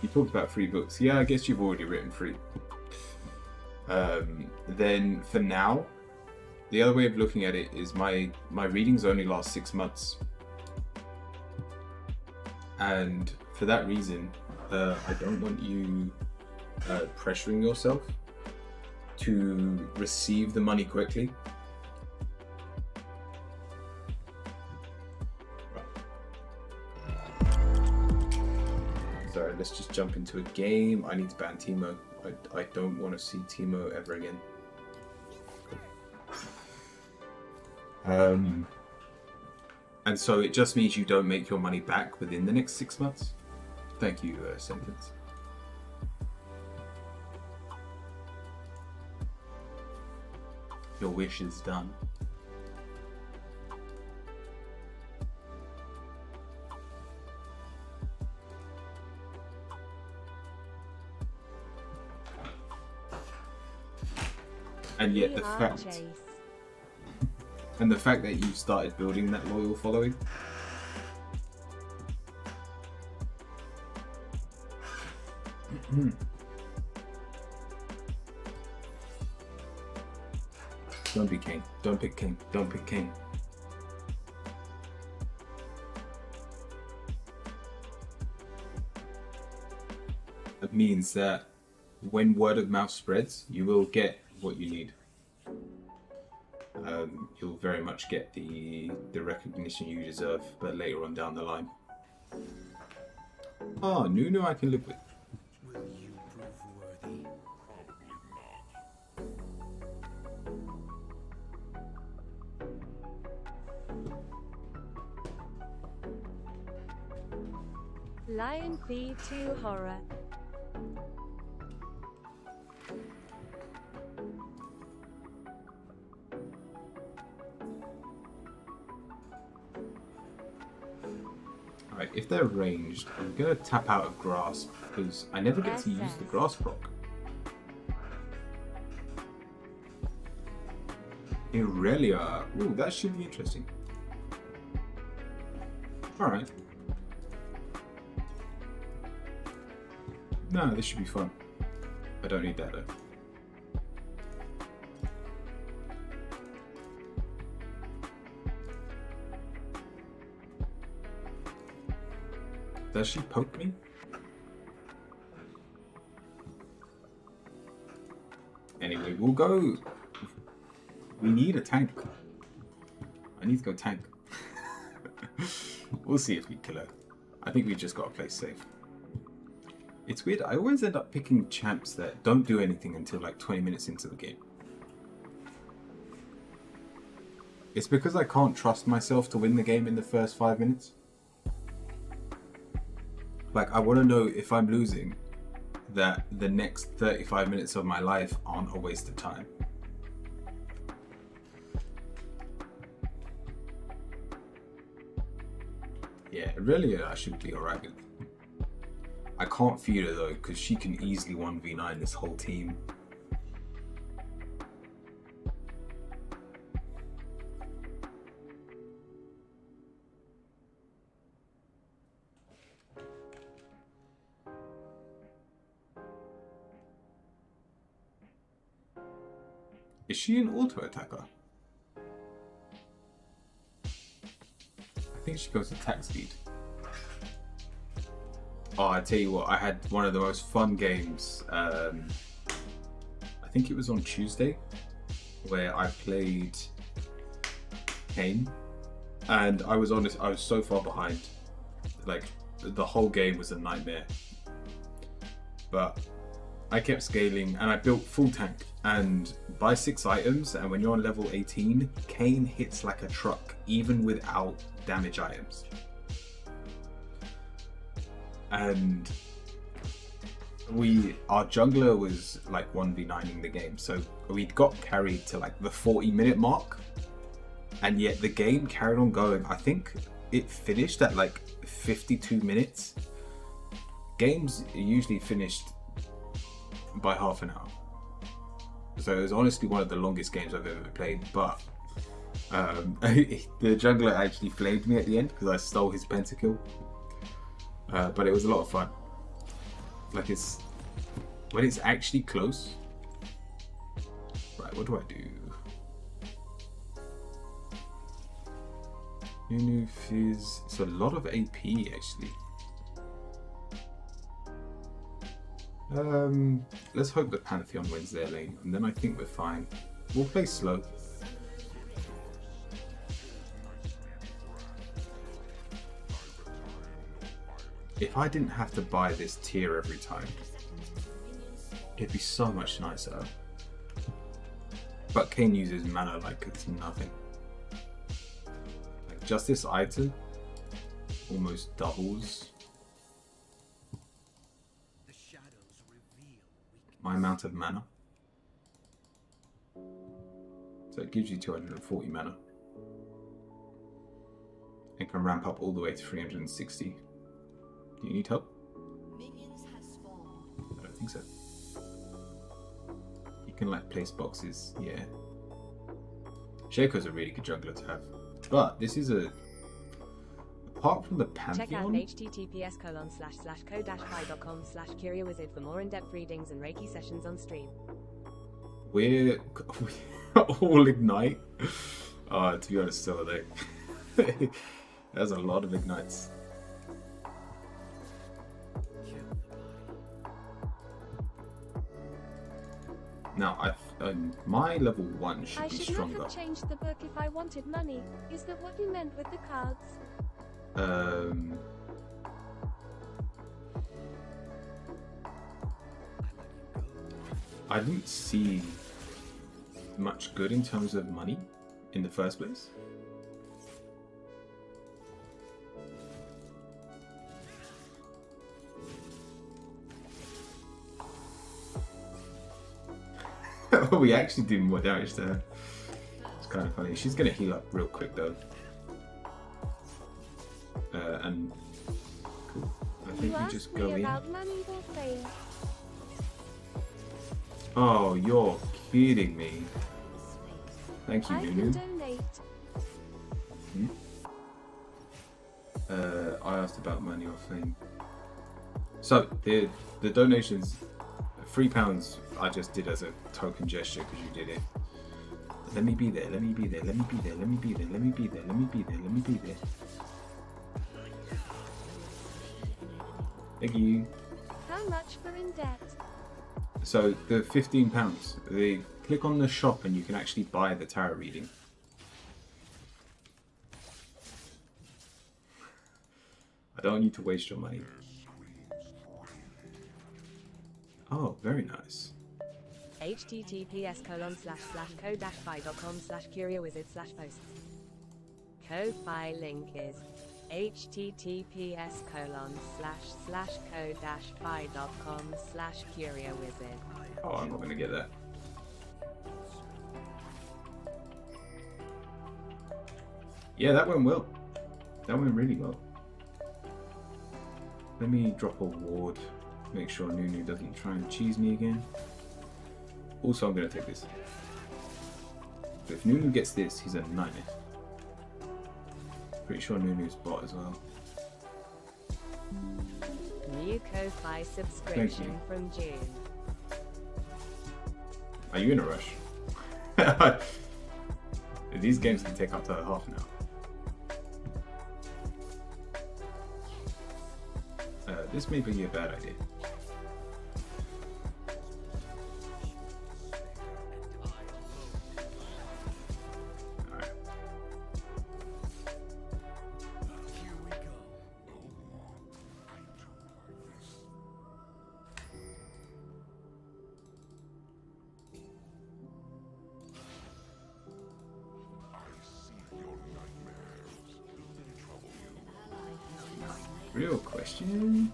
You talked about 3 books. Yeah, I guess you've already written 3. Then for now, the other way of looking at it is my readings only last 6 months. And for that reason, I don't want you pressuring yourself to receive the money quickly. Sorry, let's just jump into a game. I need to ban Teemo. I don't want to see Teemo ever again. And so it just means you don't make your money back within the next 6 months. Thank you, Sentence. Your wish is done. And yet We the are fact Chase. and the fact that you've started building that loyal following. Don't be king. Don't pick king. Don't pick king. That means that when word of mouth spreads, you will get what you need. You'll very much get the recognition you deserve, but later on down the line. Ah, Nunu I can live with. Will you prove worthy? Lion P2 Horror. Alright, if they're ranged, I'm gonna tap out of grasp because I never get to use the grasp proc. Irelia. Ooh, that should be interesting. Alright. No, this should be fun. I don't need that though. Does she poke me? Anyway, we'll go. We need a tank. I need to go tank. We'll see if we kill her. I think we just got to play safe. It's weird, I always end up picking champs that don't do anything until like 20 minutes into the game. It's because I can't trust myself to win the game in the first 5 minutes. Like, I want to know if I'm losing, that the next 35 minutes of my life aren't a waste of time. Yeah, really, I should be alright with. I can't feed her though, because she can easily 1v9 this whole team. Is she an auto attacker? I think she goes attack speed. Oh, I tell you what, I had one of the most fun games. I think it was on Tuesday, where I played Kayn, and I was honest, I was so far behind. Like, the whole game was a nightmare. But I kept scaling, and I built full tank. And buy 6 items, and when you're on level 18, Kayn hits like a truck, even without damage items. And our jungler was like 1v9ing the game, so we got carried to like the 40-minute mark, and yet the game carried on going. I think it finished at like 52 minutes. Games usually finished by half an hour. So it was honestly one of the longest games I've ever played, but the jungler actually flamed me at the end because I stole his pentakill. But it was a lot of fun. Like, when it's actually close. Right, what do I do? Nunu Fizz. It's a lot of AP actually. Let's hope that Pantheon wins their lane, and then I think we're fine. We'll play slow. If I didn't have to buy this tier every time, it'd be so much nicer. But Kayn uses mana like it's nothing. Like just this item almost doubles The shadows reveal weakness. my amount of mana. So it gives you 240 mana. And can ramp up all the way to 360. Do you need help? I don't think so. You can like place boxes, yeah. Shaco's a really good jungler to have. But this is a... Apart from the Check out Pantheon... https://co-fi.com/curiawizard for more in-depth readings and Reiki sessions on stream. We're all Ignite. To be honest, so are they. There's a lot of Ignites. Now, my level 1 should I be should not stronger. have changed the book if I wanted money. Is that what you meant with the cards? I didn't see much good in terms of money in the first place. We actually do more damage to her. It's kind of funny. She's gonna heal up real quick though. And cool. I think You we asked just me go in. about money or fame. Oh, you're kidding me. Thank you, I can Nunu. donate. I asked about money or fame. So the donations, £3 I just did as a token gesture because you did it. Let me be there, let me be there, let me be there, let me be there, let me be there, let me be there, let me be there. Thank you. How much for in debt? So the £15, they click on the shop and you can actually buy the tarot reading. I don't need to waste your money. Oh, very nice. https://co-fi.com/curiawizard/posts. Ko-fi link is https://co-fi.com/curiawizard. Oh, I'm not gonna get that. Yeah, that went well. That went really well. Let me drop a ward. Make sure Nunu doesn't try and cheese me again. Also, I'm gonna take this. If Nunu gets this, he's a nightmare. Pretty sure Nunu's bot as well. New Ko-fi subscription from June. Are you in a rush? These games can take up to half an hour. This may be a bad idea. Alright. Here we go. Real question.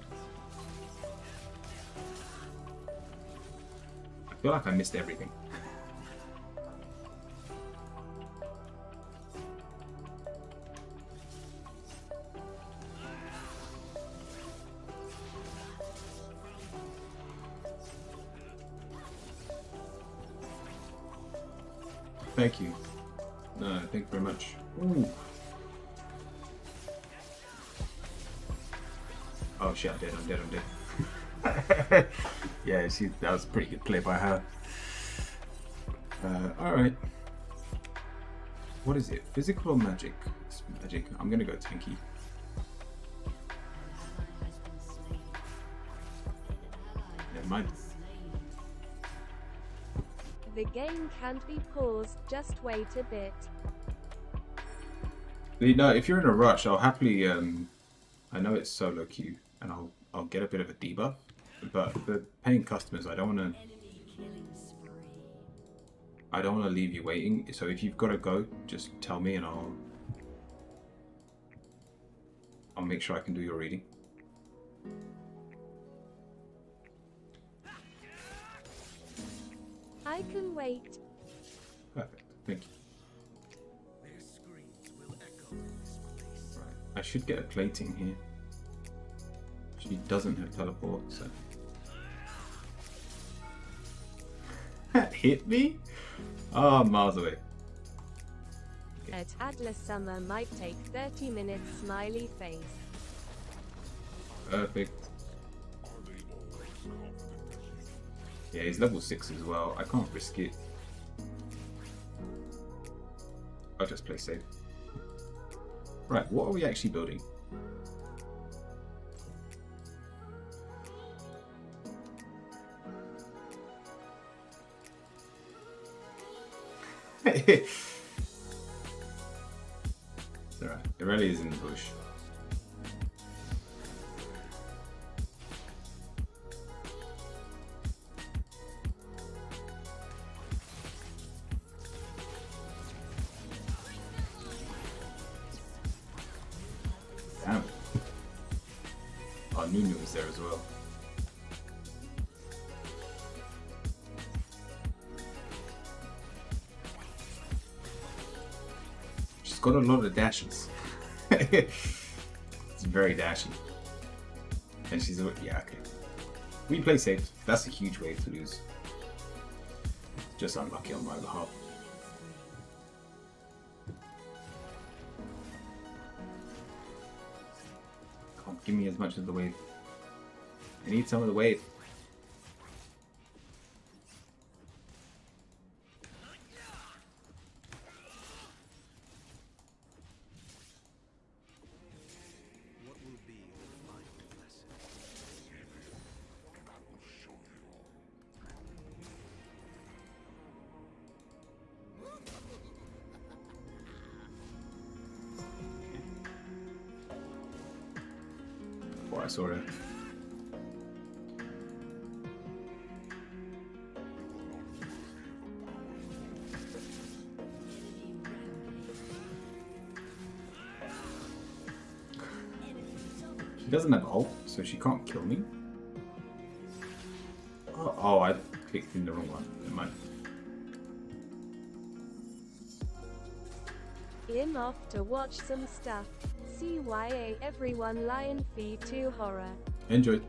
I feel like I missed everything. Thank you. No, thank you very much. Ooh. Oh shit, I'm dead. Yeah, that was a pretty good play by her. Alright. What is it? Physical or magic? It's magic. I'm gonna go tanky. Yeah, mind. The game can't be paused, just wait a bit. No, if you're in a rush, I'll happily. I know it's solo queue, and I'll get a bit of a debuff. But the paying customers, I don't want to leave you waiting. So if you've got to go, just tell me, and I'll make sure I can do your reading. I can wait. Perfect. Thank you. Their screams will echo in this place. Right. I should get a plating here. She doesn't have teleport, so. Hit me? Oh, miles away. A Tadler Summer might take 30 minutes, smiley face. Perfect. Yeah, he's level 6 as well. I can't risk it. I'll just play safe. Right, what are we actually building? It's alright. Irelia is in the bush. Damn. Oh, Nunu is there as well. She's got a lot of dashes. It's very dashy. And she's yeah, okay. We play safe. That's a huge wave to lose. Just unlucky on my behalf. Can't give me as much of the wave. I need some of the wave. What will be the final lesson? Before I saw her. She doesn't have ult, so she can't kill me. Oh, I clicked in the wrong one. Never mind. I'm off to watch some stuff. CYA everyone lion feed to horror. Enjoy.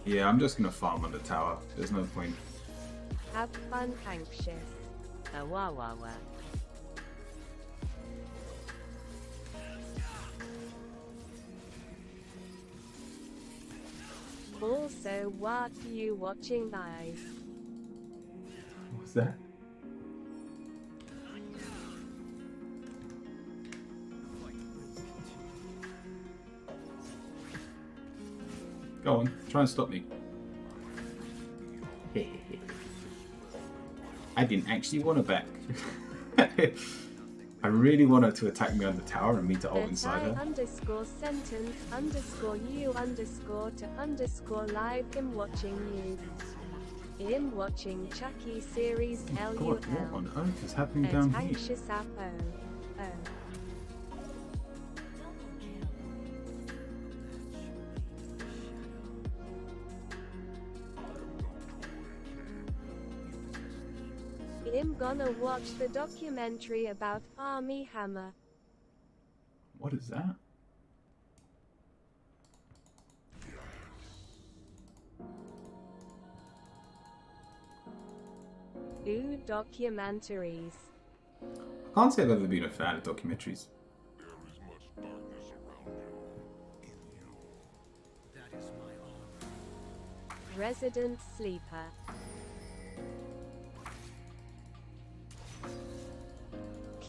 Yeah, I'm just gonna farm on the tower. There's no point. Have fun, anxious. Wah wah wah. Also, what you watching, guys? What's that? Go on, try and stop me. I didn't actually want to back. I really wanted to attack me on the tower and me to ult inside her. underscore sentence underscore you underscore to underscore live him watching you. Him watching Chucky series God, LUL. what on earth is happening down here? Anxious app oh. I'm gonna watch the documentary about Army Hammer. What is that? Ooh, documentaries. I can't say I've ever been a fan of documentaries. That is my honor. Resident Sleeper.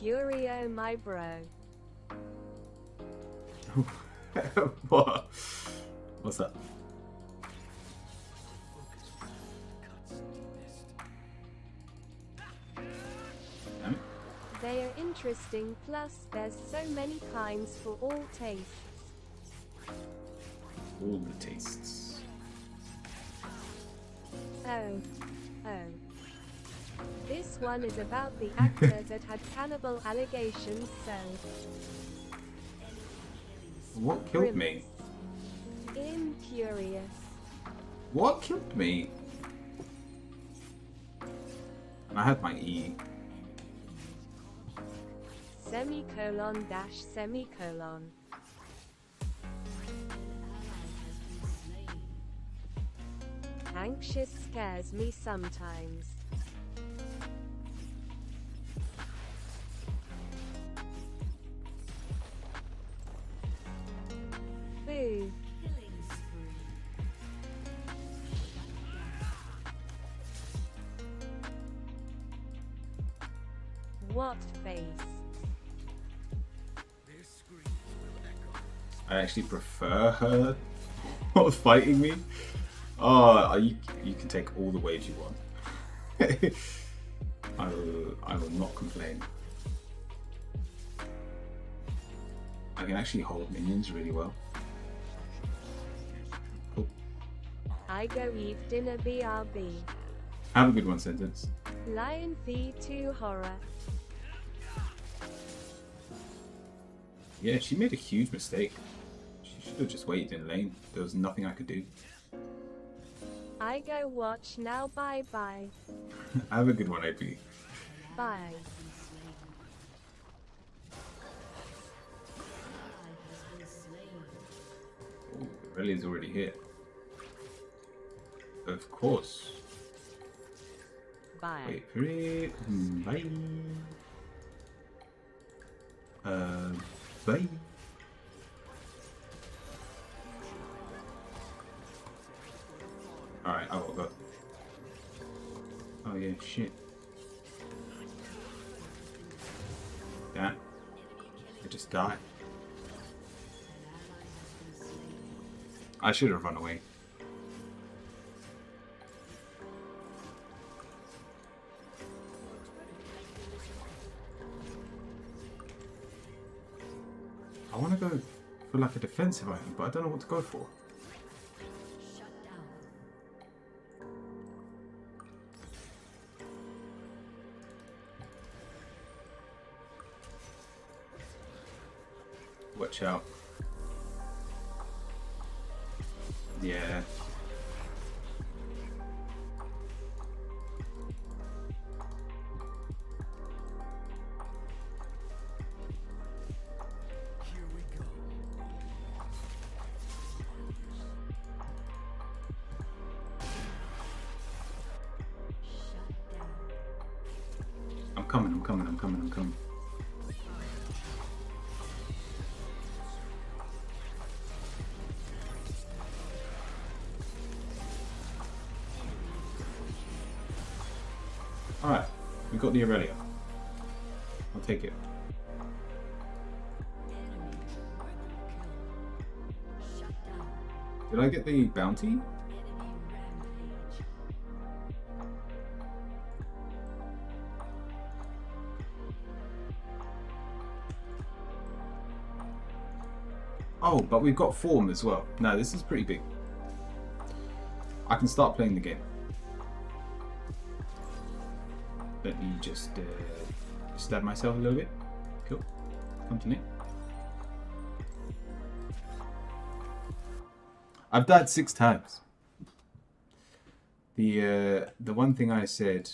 Curio, my bro. What? What's that? Damn it. They are interesting, plus there's so many kinds for all tastes. All the tastes. Oh. This one is about the actor that had cannibal allegations, so... What killed me? Incurious. What killed me? And I had my E. Semicolon dash semicolon. Anxious scares me sometimes. Boo. What face? I actually prefer her not fighting me. Oh, you can take all the waves you want. I will not complain. I can actually hold minions really well. Cool. I go eat dinner BRB. Have a good one, Sentence. Lion V2 horror. Yeah, she made a huge mistake. She should have just waited in lane. There was nothing I could do. I go watch now, bye bye. Have a good one, AP. Bye. Oh, Aurelia's already here. Of course. Bye. Wait for it. Bye. Bye. Alright, I will go. Oh yeah, shit. Damn. I just died. I should have run away. I want to go for like a defensive item, but I don't know what to go for. Watch out. Yeah. I'm coming. Alright, we got the Aurelia. I'll take it. Did I get the bounty? Oh, but we've got form as well. No, this is pretty big. I can start playing the game. Let me just stab myself a little bit. Cool. Come to me. I've died 6 times. The one thing I said,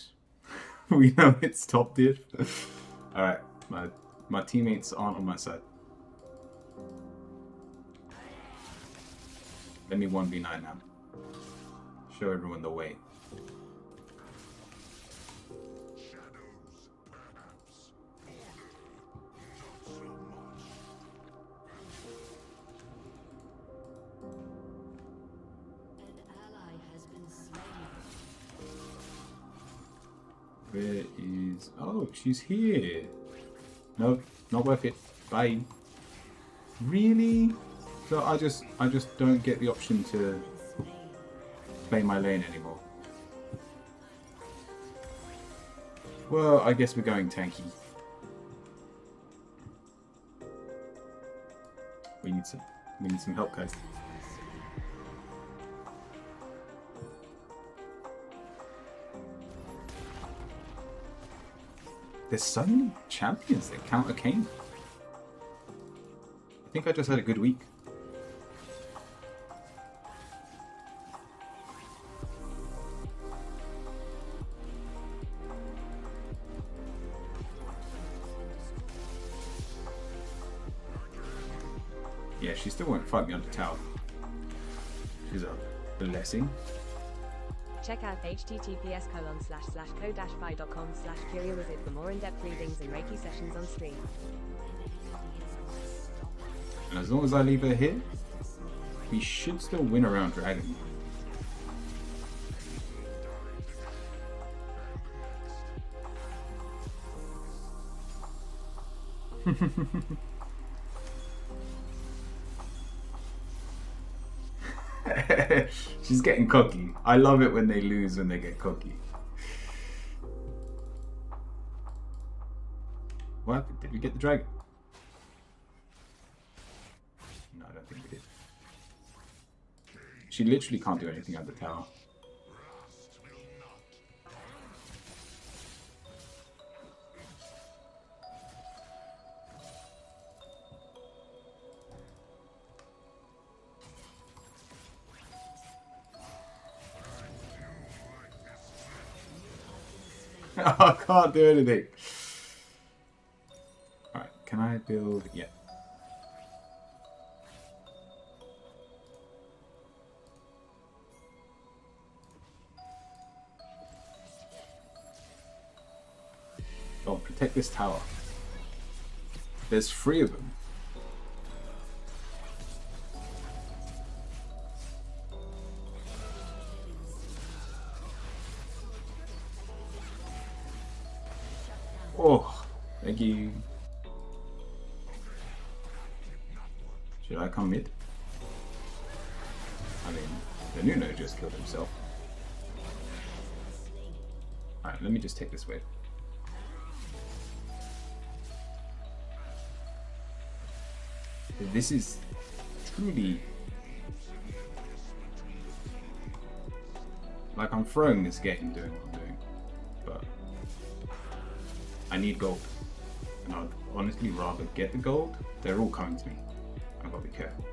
we know it's top div. All right, my teammates aren't on my side. Let me 1v9 now. Show everyone the way. Where is... Oh, she's here. No, not worth it. Bye. Really? So I just don't get the option to play my lane anymore. Well, I guess we're going tanky. We need some help, guys. There's so many champions that counter Kayn. I think I just had a good week. Yeah, she still won't fight me under tower. She's a blessing. Check out https://co-fi.com/curiawizard for more in-depth readings and Reiki sessions on stream. And as long as I leave her here, we should still win around Dragon. She's getting cocky. I love it when they lose when they get cocky. What happened? Did we get the dragon? No, I don't think we did. She literally can't do anything at the tower. I can't do anything. Alright, can I build? Yeah. Oh, protect this tower. There's 3 of them. Oh, thank you. Should I come mid? I mean, the Nuno just killed himself. Alright, let me just take this wave. This is truly... like, I'm throwing this game doing what I'm doing, but I need gold, and I'd honestly rather get the gold. They're all coming to me. I've got to be careful.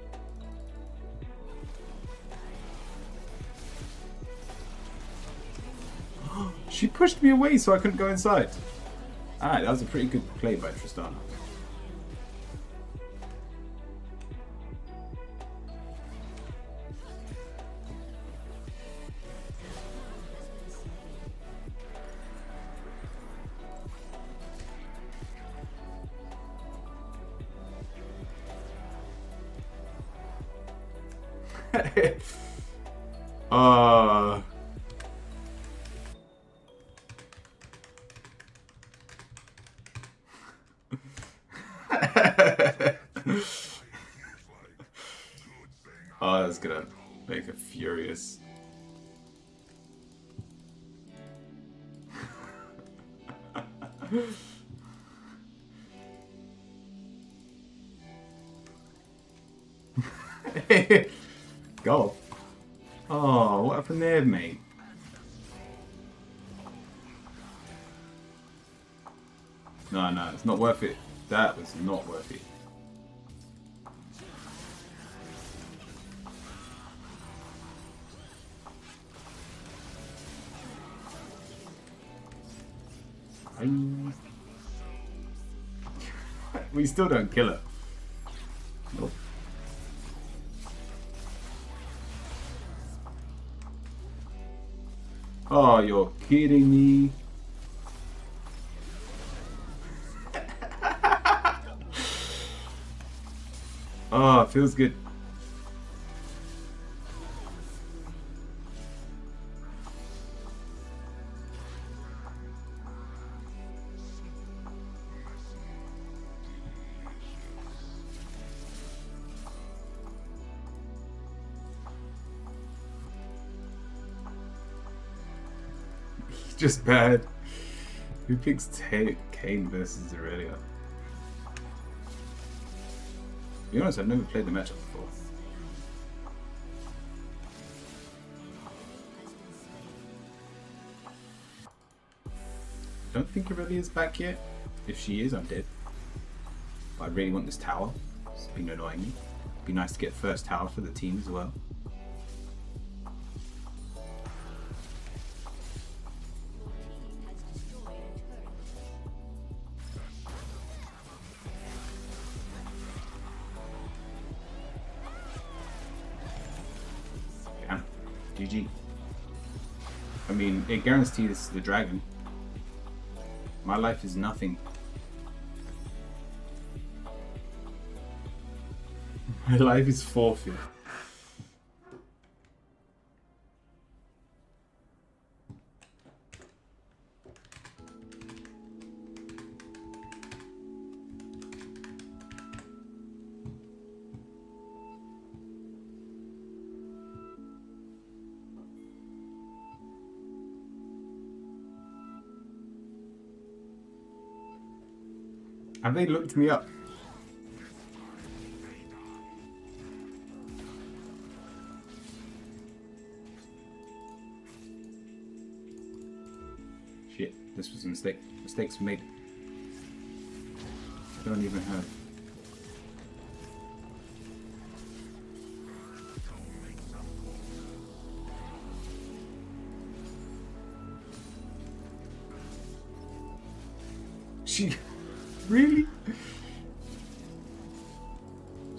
She pushed me away so I couldn't go inside. Alright, that was a pretty good play by Tristana. Oh, that's gonna make her furious. Go. Oh, what happened there, mate? No, no, it's not worth it. That was not worth it. We still don't kill her. Nope. Oh, you're kidding me. Oh, it feels good. just bad. Who picks Kane versus Aurelia? To be honest, I've never played the matchup before. I don't think Aurelia's back yet. If she is, I'm dead. But I really want this tower. It's been annoying me. Be nice to get first tower for the team as well. Damn. GG. I mean, it guarantees the dragon. My life is nothing. My life is forfeit. Have they looked me up? Shit, this was a mistake. Mistakes were made. I don't even have. She. Really?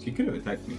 She could have attacked me.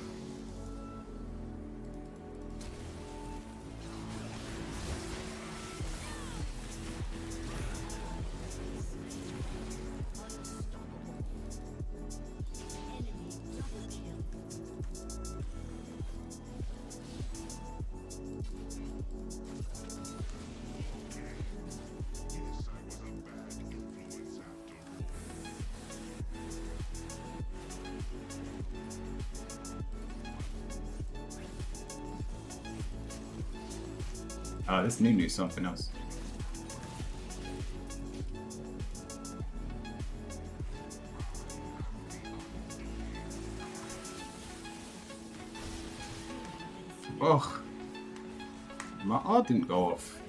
This Nunu's something else. Oh, my R didn't go off.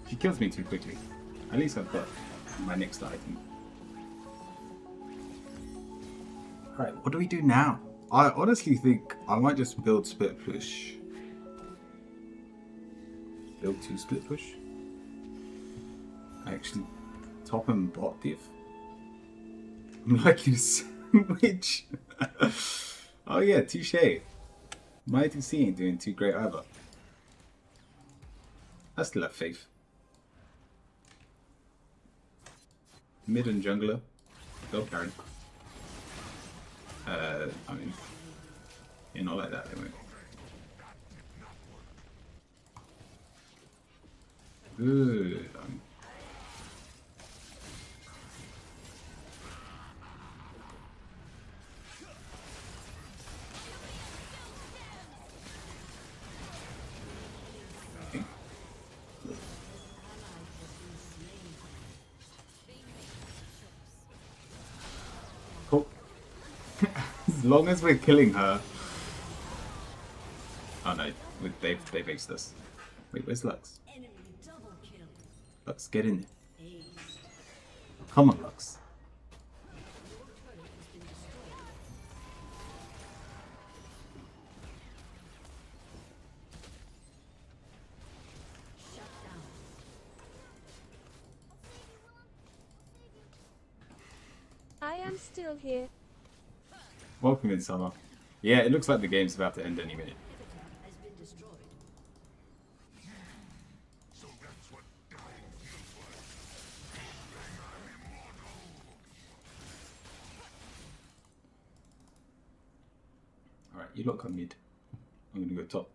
She kills me too quickly. At least I've got my next item. Alright, what do we do now? I honestly think I might just build split push. Build 2 split push. Actually, top and bot div. I'm liking a sandwich. Oh yeah, touche. My DC ain't doing too great either. I still have faith. Mid and jungler. Go Karen. I mean, you're not like that anyway. Good. Cool. As long as we're killing her. Oh no, they've aced us. Wait, where's Lux? Lux, get in there. Come on, Lux. I am still here. Welcome in, Summer. Yeah, it looks like the game's about to end any minute. Alright, you lot come mid. I'm gonna go top.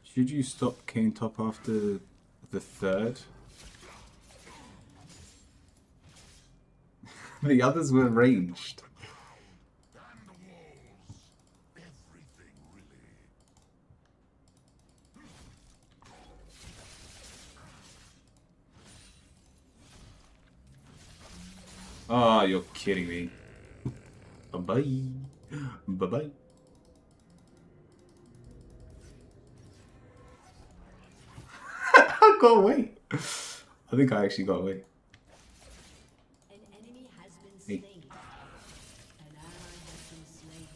Should you stop Kane top after the third? The others were ranged. Ah, you're kidding me. Bye-bye. Bye-bye. I got away. I think I actually got away. An enemy has been Hey. slain. An ally has been slain.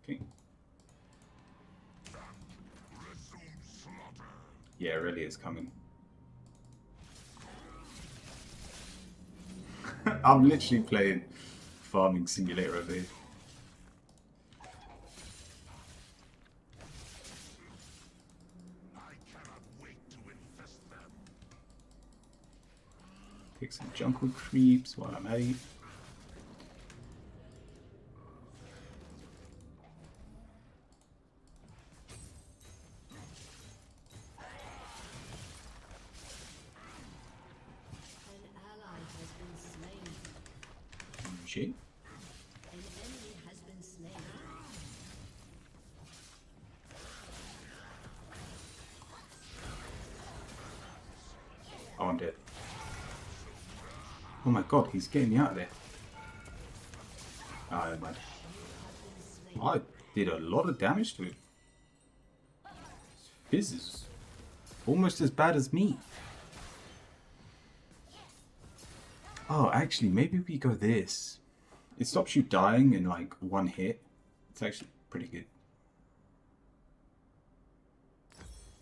Okay. Yeah, it really is coming. I'm literally playing Farming Simulator over here. Pick some jungle creeps while I'm at it. An ally has been slain. Shit. An enemy has been slain. Oh, I'm dead. Oh my god, he's getting me out of there. Oh, never mind. I did a lot of damage to him. Fizz is almost as bad as me. Oh, actually, maybe we go this. It stops you dying in like one hit. It's actually pretty good.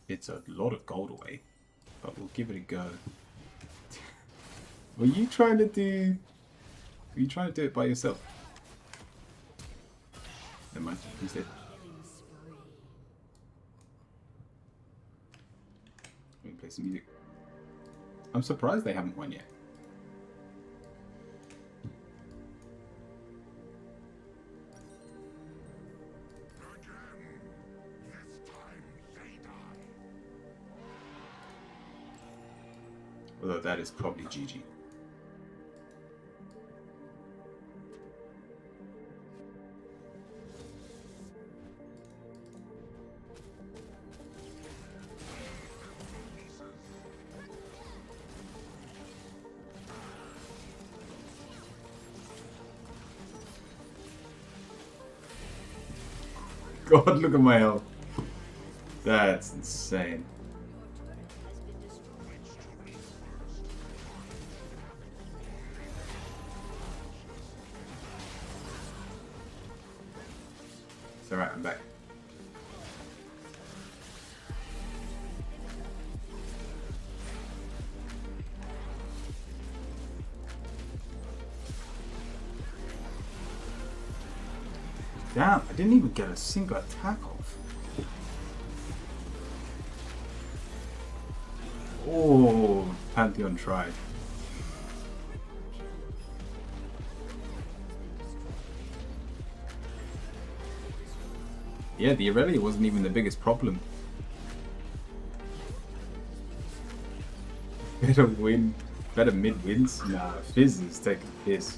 It's a lot of gold away, but we'll give it a go. Were you trying to do... Were you trying to do it by yourself? Never mind, he's dead. Killing spree. Let me play some music. I'm surprised they haven't won yet. Although that is probably GG. God, look at my health. That's insane. Has been destroyed. It's alright, I'm back. Damn, I didn't even get a single attack off. Oh, Pantheon tried. Yeah, the Aurelia wasn't even the biggest problem. Better win, better mid wins. Nah, Fizz is taking a piss.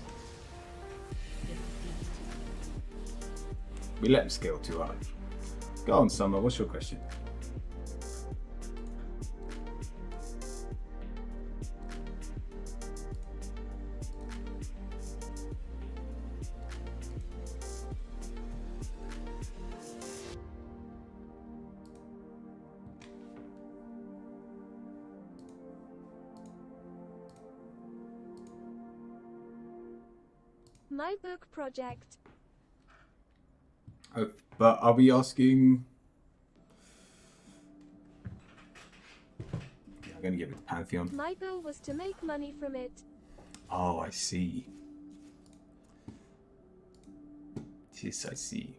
We let him scale too hard. Go on, Summer, what's your question? My book project. Oh, but are we asking? Yeah, I'm gonna give it to Pantheon. My goal was to make money from it. Oh, I see. Yes, I see.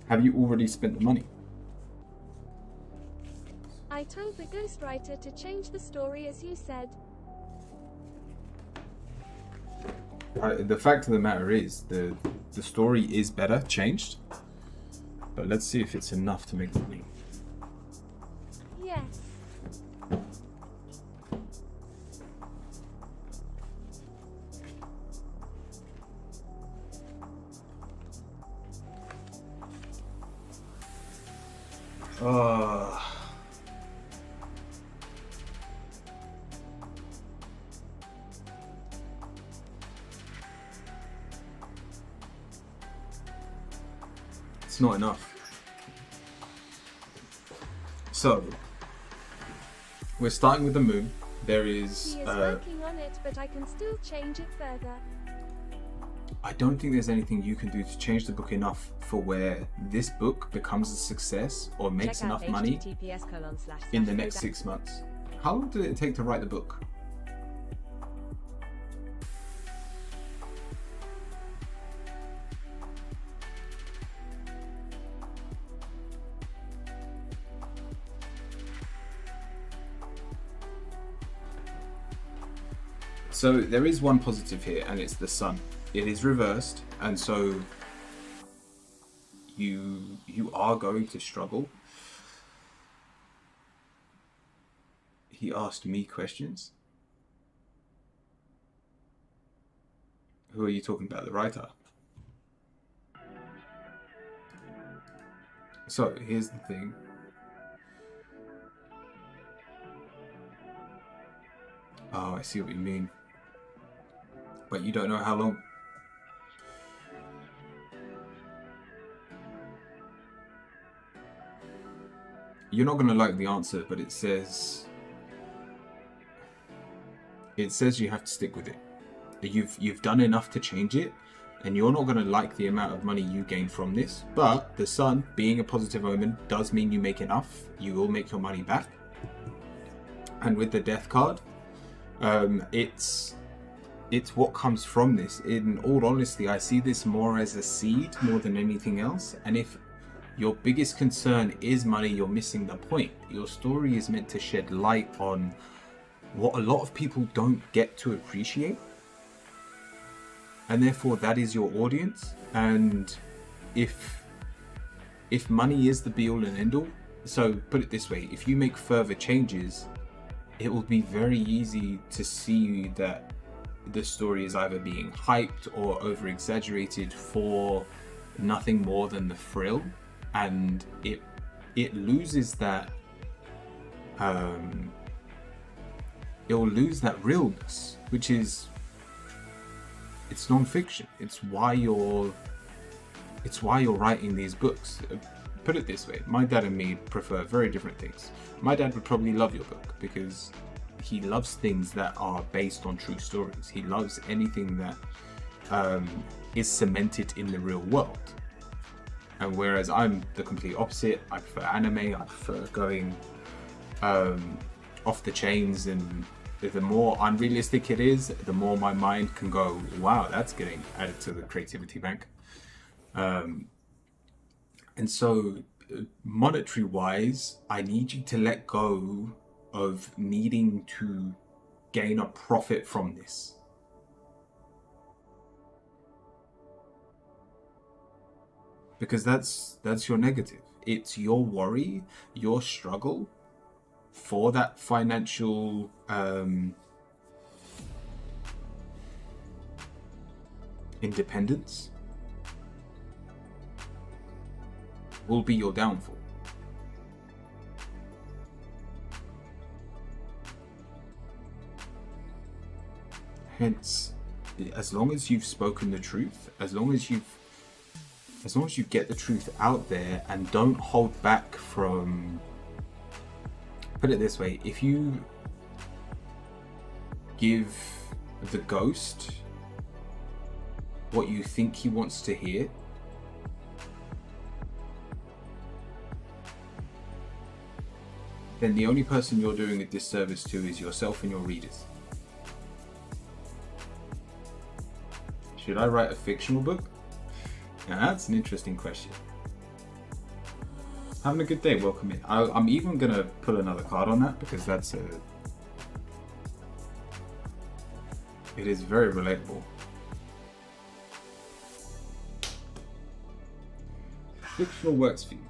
Have you already spent the money? told the ghostwriter to change the story as you said. The fact of the matter is, the story is better, changed. But let's see if it's enough to make money. Yes. It's not enough. So, we're starting with the moon. There is. He is working on it, but I can still change it further. I don't think there's anything you can do to change the book enough for where this book becomes a success or makes enough money in the next 6 months. How long did it take to write the book? So there is one positive here, and it's the sun. It is reversed, and so you are going to struggle. He asked me questions. Who are you talking about? The writer? So here's the thing. Oh, I see what you mean. But you don't know how long. You're not going to like the answer, but it says you have to stick with it. You've done enough to change it, and you're not going to like the amount of money you gain from this. But the sun, being a positive omen, does mean you make enough. You will make your money back. And with the death card, it's what comes from this. In all honesty, I see this more as a seed more than anything else. And if your biggest concern is money, you're missing the point. Your story is meant to shed light on what a lot of people don't get to appreciate. And therefore that is your audience. And if money is the be all and end all, so put it this way, if you make further changes, it will be very easy to see that the story is either being hyped or over exaggerated for nothing more than the thrill, and it loses that it will lose that realness, which is, it's non-fiction. It's why you're writing these books. Put it this way, my dad and me prefer very different things. My dad would probably love your book because he loves things that are based on true stories. He loves anything that is cemented in the real world. And whereas I'm the complete opposite, I prefer anime, I prefer going off the chains, and the more unrealistic it is, the more my mind can go, wow, that's getting added to the creativity bank. And so monetary wise, I need you to let go of needing to gain a profit from this. Because that's your negative. It's your worry, your struggle for that financial independence will be your downfall. Hence, as long as you've spoken the truth, as long as you get the truth out there and don't hold back from, put it this way, if you give the ghost what you think he wants to hear, then the only person you're doing a disservice to is yourself and your readers. Should I write a fictional book? Now that's an interesting question. Having a good day, welcome in. I'm even gonna pull another card on that because that's a... It is very relatable. Fictional works for you.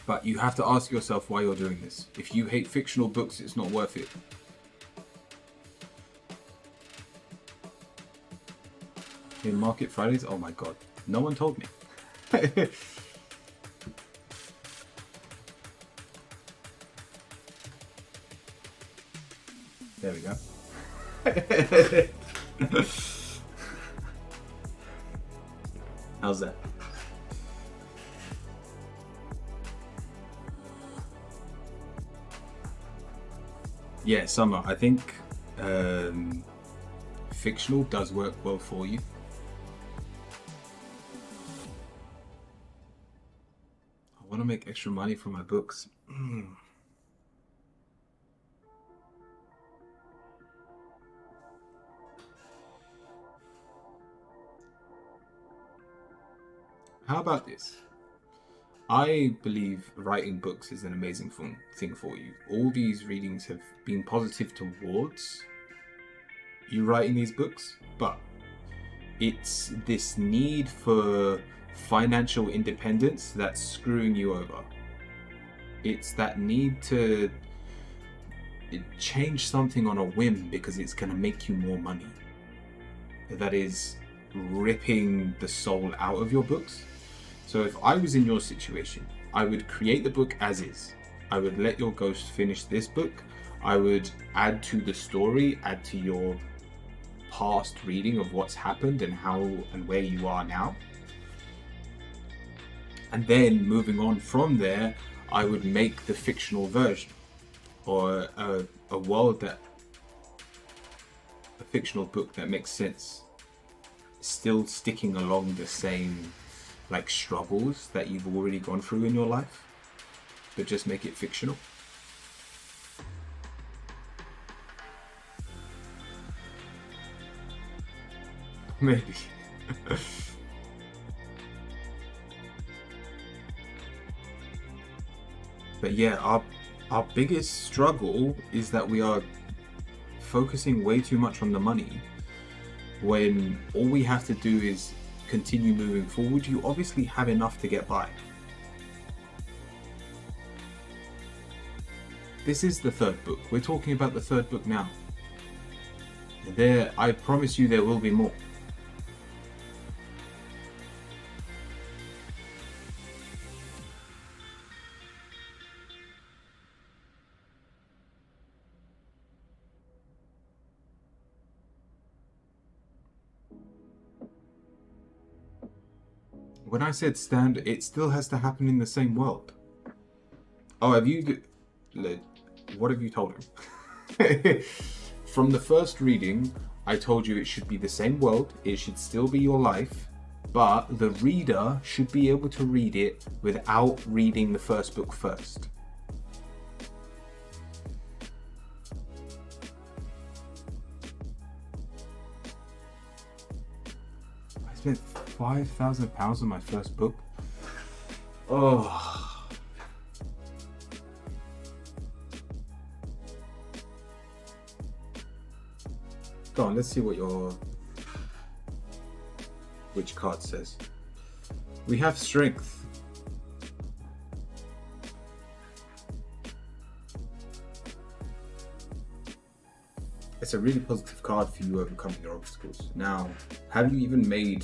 But you have to ask yourself why you're doing this. If you hate fictional books, it's not worth it. In Market Fridays? Oh my god. No one told me. There we go. How's that? Yeah, Summer, I think fictional does work well for you. I want to make extra money from my books. How about this? I believe writing books is an amazing thing for you. All these readings have been positive towards you writing these books, but it's this need for financial independence that's screwing you over. It's that need to change something on a whim because it's going to make you more money that is ripping the soul out of your books. So if I was in your situation, I would create the book as is. I would let your ghost finish this book. I would add to the story, add to your past reading of what's happened and how and where you are now. And then moving on from there, I would make the fictional version or a world that, a fictional book that makes sense, still sticking along the same like struggles that you've already gone through in your life, but just make it fictional. Maybe. But yeah, our biggest struggle is that we are focusing way too much on the money when all we have to do is continue moving forward. You obviously have enough to get by. This is the third book. We're talking about the third book now. There, I promise you there will be more. When I said stand, it still has to happen in the same world. Oh, have you... What have you told him? From the first reading, I told you it should be the same world, it should still be your life, but the reader should be able to read it without reading the first book first. I spent £5,000 on my first book. Oh. Go on, let's see what which card says. We have strength. It's a really positive card for you overcoming your obstacles. Now, have you even made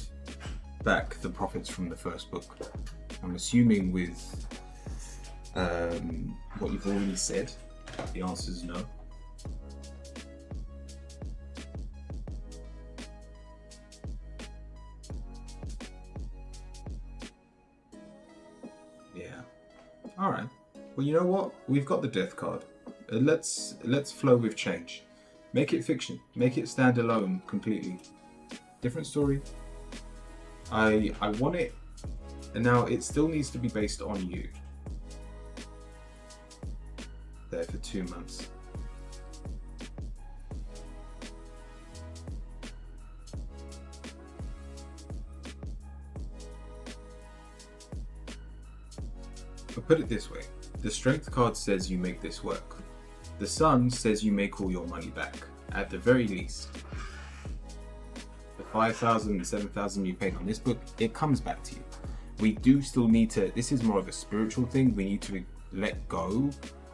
back the profits from the first book? I'm assuming with what you've already said, the answer is no. Yeah. All right. Well, you know what? We've got the death card. Let's flow with change. Make it fiction. Make it stand alone completely. Different story. I want it And now it still needs to be based on you. There for 2 months. But put it this way, the strength card says you make this work. The sun says you make all your money back, at the very least. The 5,000, 7,000 you paid on this book, it comes back to you. We do still need to, this is more of a spiritual thing, we need to let go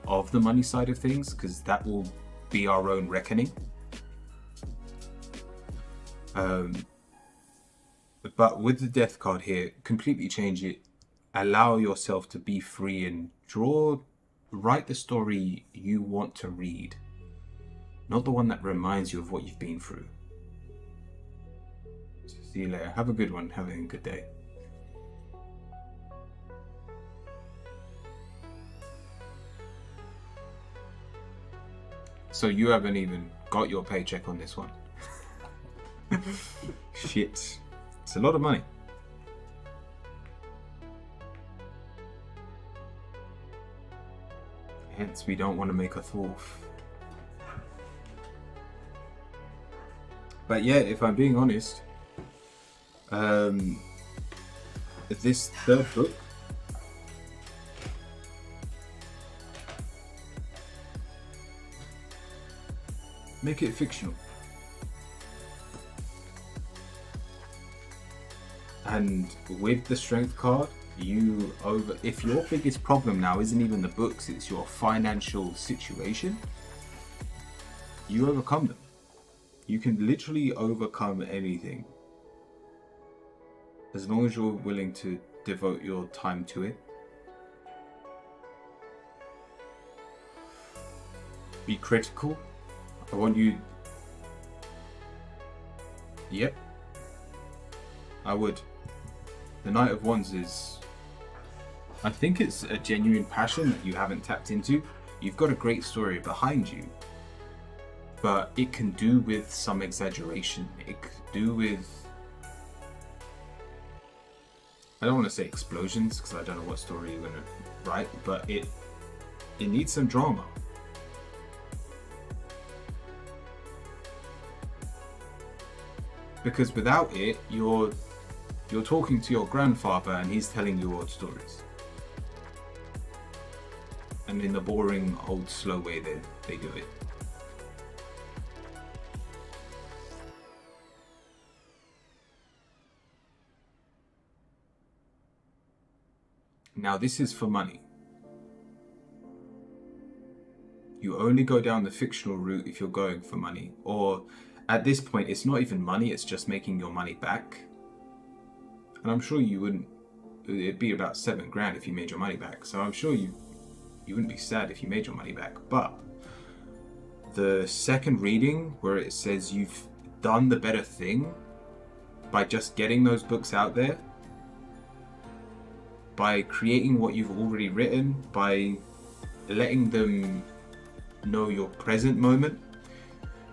of the money side of things, because that will be our own reckoning. But with the death card here, completely change it. Allow yourself to be free and write the story you want to read, not the one that reminds you of what you've been through. So see you later. Have a good one. Have a good day. So you haven't even got your paycheck on this one. Shit. It's a lot of money. Hence, we don't want to make a fourth. But yeah, if I'm being honest, this third book, make it fictional. And with the strength card, if your biggest problem now isn't even the books, it's your financial situation, you overcome them. You can literally overcome anything as long as you're willing to devote your time to it. Be critical. I want you. Yep, I would. The Knight of Wands is, I think it's a genuine passion that you haven't tapped into. You've got a great story behind you, but it can do with some exaggeration. It could do with, I don't want to say explosions because I don't know what story you're going to write, but it needs some drama. Because without it, you're talking to your grandfather and he's telling you old stories. And in the boring, old, slow way they do it. Now this is for money. You only go down the fictional route if you're going for money. Or at this point, it's not even money, it's just making your money back. And I'm sure you wouldn't, it'd be about $7,000 if you made your money back. So I'm sure you wouldn't be sad if you made your money back. But the second reading where it says you've done the better thing by just getting those books out there, by creating what you've already written, by letting them know your present moment.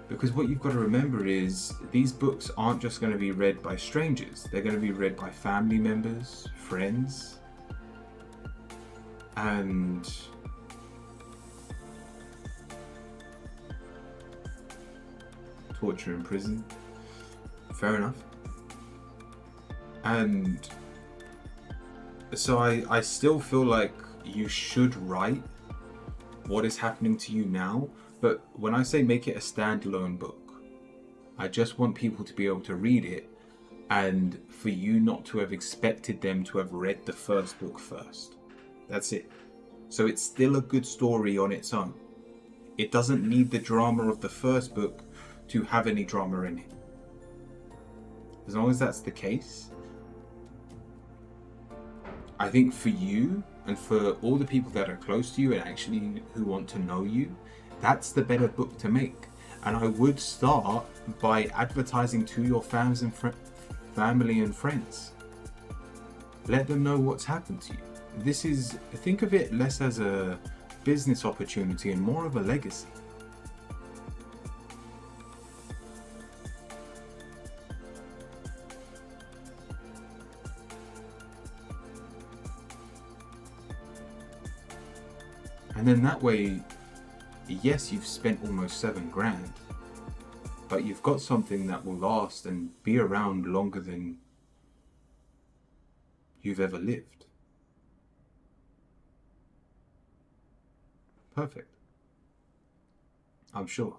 Because what you've got to remember is these books aren't just going to be read by strangers. They're going to be read by family members, friends, and torture in prison. Fair enough. And so I still feel like you should write what is happening to you now. But when I say make it a standalone book, I just want people to be able to read it and for you not to have expected them to have read the first book first. That's it. So it's still a good story on its own. It doesn't need the drama of the first book to have any drama in it. As long as that's the case, I think for you and for all the people that are close to you and actually who want to know you, that's the better book to make. And I would start by advertising to your family and friends. Let them know what's happened to you. Think of it less as a business opportunity and more of a legacy. And then that way, yes, you've spent almost 7 grand, but you've got something that will last and be around longer than you've ever lived. Perfect. I'm sure.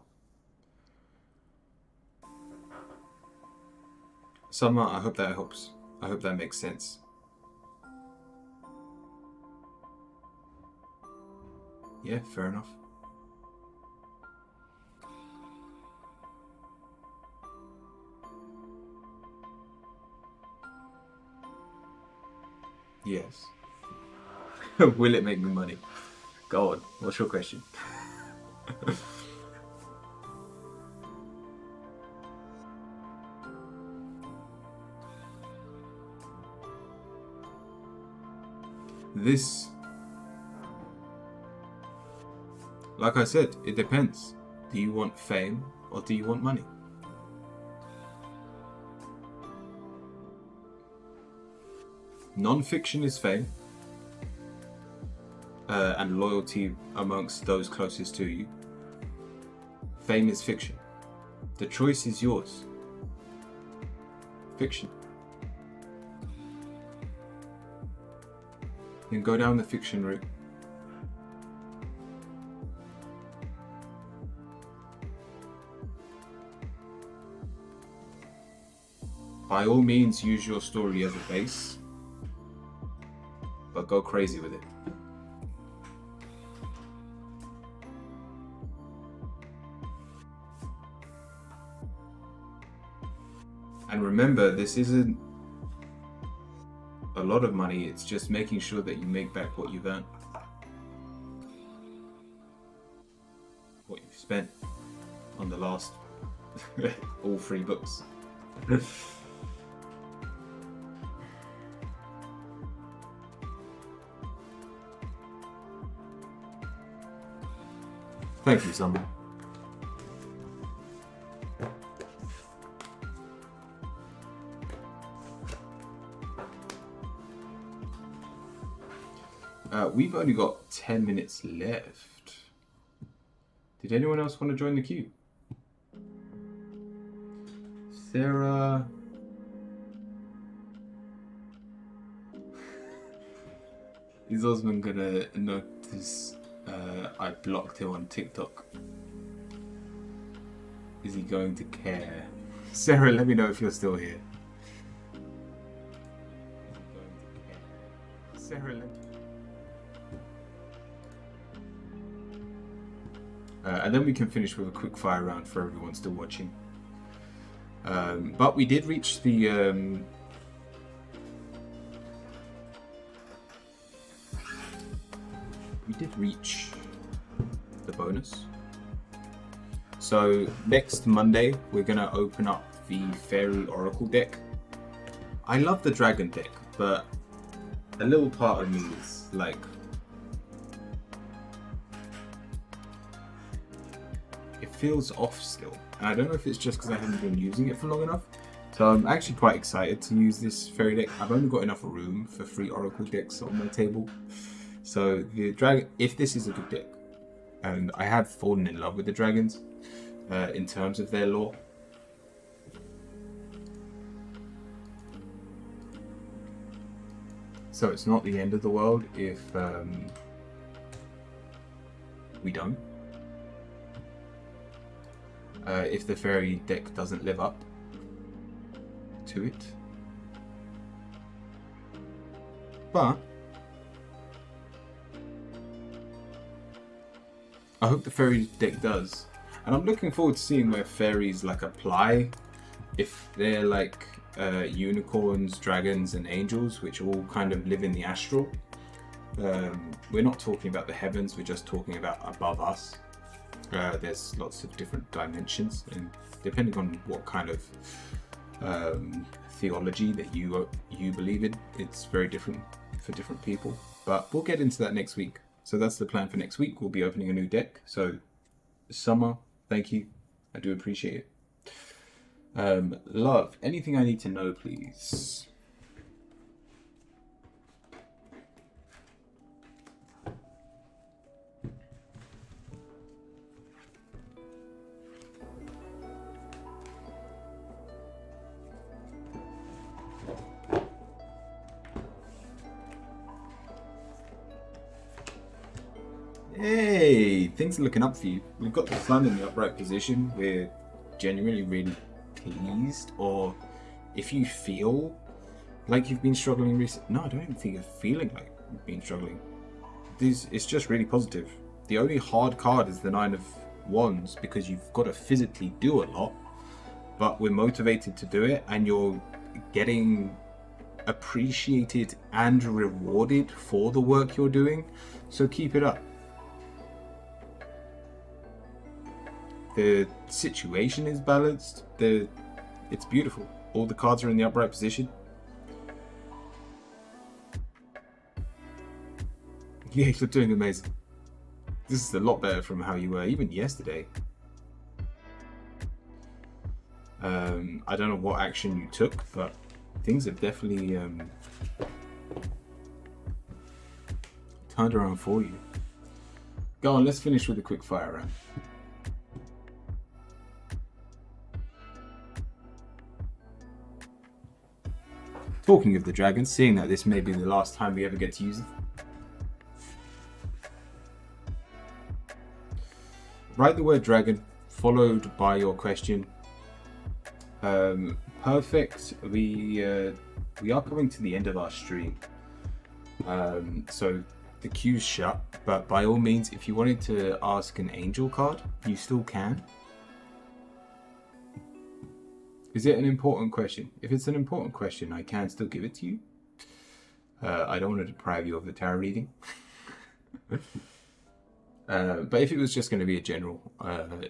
Summer, I hope that helps. I hope that makes sense. Yeah, fair enough. Yes. Will it make me money? Go on. What's your question? This, like I said, it depends. Do you want fame or do you want money? Non-fiction is fame and loyalty amongst those closest to you. Fame is fiction. The choice is yours. Fiction. Then go down the fiction route. By all means, use your story as a base, but go crazy with it. And remember, this isn't a lot of money, it's just making sure that you make back what you've earned. What you've spent on the last all 3 books. Thank you, Summer. We've only got 10 minutes left. Did anyone else want to join the queue? Sarah. Is Osman gonna notice I blocked him on TikTok? Is he going to care? Sarah, let me know if you're still here. Sarah, let me... and then we can finish with a quick fire round for everyone still watching. But we did reach the... we did reach the bonus. So next Monday, we're going to open up the Fairy Oracle deck. I love the Dragon deck, but a little part of me is like... it feels off still. And I don't know if it's just because I haven't been using it for long enough. So I'm actually quite excited to use this Fairy deck. I've only got enough room for 3 Oracle decks on my table. So the Dragon, if this is a good deck, and I have fallen in love with the Dragons in terms of their lore. So it's not the end of the world if we don't. If the Fairy deck doesn't live up to it. But I hope the Fairy deck does. And I'm looking forward to seeing where fairies like apply. If they're like unicorns, dragons and angels, which all kind of live in the astral. We're not talking about the heavens, we're just talking about above us. There's lots of different dimensions, and depending on what kind of theology that you believe in, it's very different for different people. But we'll get into that next week. So that's the plan for next week. We'll be opening a new deck. So Summer, thank you. I do appreciate it. Love, anything I need to know, please? Hey, things are looking up for you. We've got the sun in the upright position. We're genuinely really pleased. Or if you feel like you've been struggling recently, no, I don't even think you're feeling like you've been struggling. It's just really positive. The only hard card is the Nine of Wands because you've got to physically do a lot, but we're motivated to do it, and you're getting appreciated and rewarded for the work you're doing. So keep it up. The situation is balanced. It's beautiful. All the cards are in the upright position. Yeah, you're doing amazing. This is a lot better from how you were even yesterday. I don't know what action you took, but things have definitely turned around for you. Go on, let's finish with a quick fire round. Talking of the dragon, seeing that this may be the last time we ever get to use it. Write the word dragon, followed by your question. Perfect. We are coming to the end of our stream. So the queue's shut, but by all means, if you wanted to ask an angel card, you still can. Is it an important question? If it's an important question, I can still give it to you. I don't want to deprive you of the tarot reading. But if it was just going to be a general,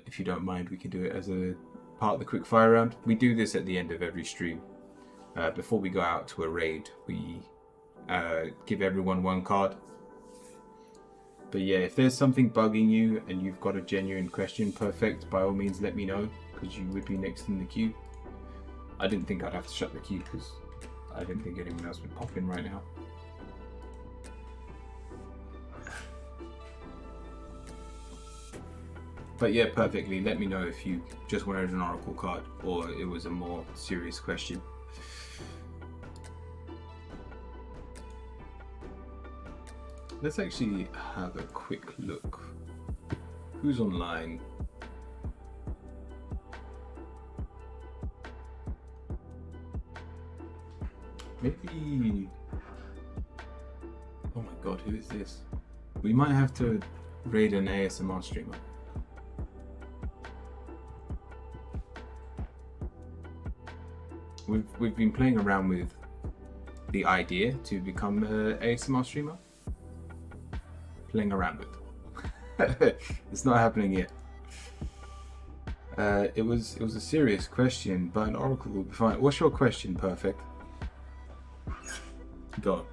if you don't mind, we can do it as a part of the quick fire round. We do this at the end of every stream. Before we go out to a raid, we give everyone one card. But yeah, if there's something bugging you and you've got a genuine question, perfect, by all means let me know, because you would be next in the queue. I didn't think I'd have to shut the queue because I didn't think anyone else would pop in right now. But yeah, perfectly. Let me know if you just wanted an oracle card or it was a more serious question. Let's actually have a quick look. Who's online? Maybe... Oh my god, who is this? We might have to raid an ASMR streamer. We've been playing around with the idea to become an ASMR streamer. Playing around with. It's not happening yet. It was a serious question, but an oracle will be fine. What's your question, Perfect? Go on.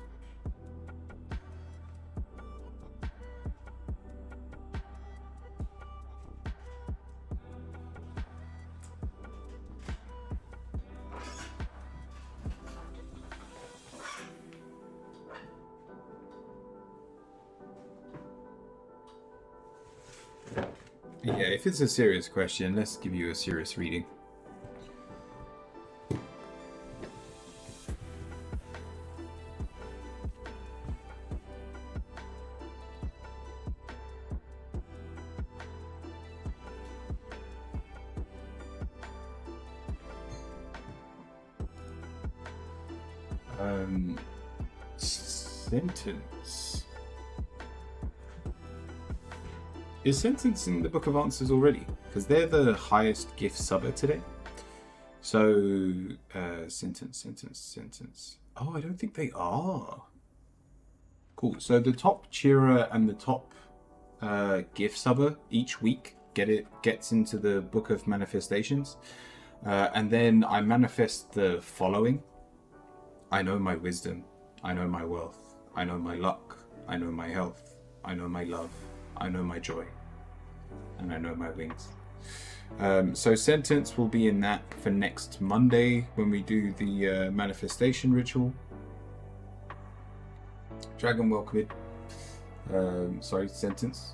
Yeah, if it's a serious question, let's give you a serious reading. Sentence. Is Sentence in the Book of Answers already? Because they're the highest gift subber today. So, Sentence. Oh, I don't think they are. Cool. So the top cheerer and the top gift subber each week gets into the Book of Manifestations. And then I manifest the following. I know my wisdom. I know my wealth. I know my luck. I know my health. I know my love. I know my joy. And I know my wings. So Sentence will be in that for next Monday when we do the manifestation ritual. Dragon, welcome in. Sorry, Sentence.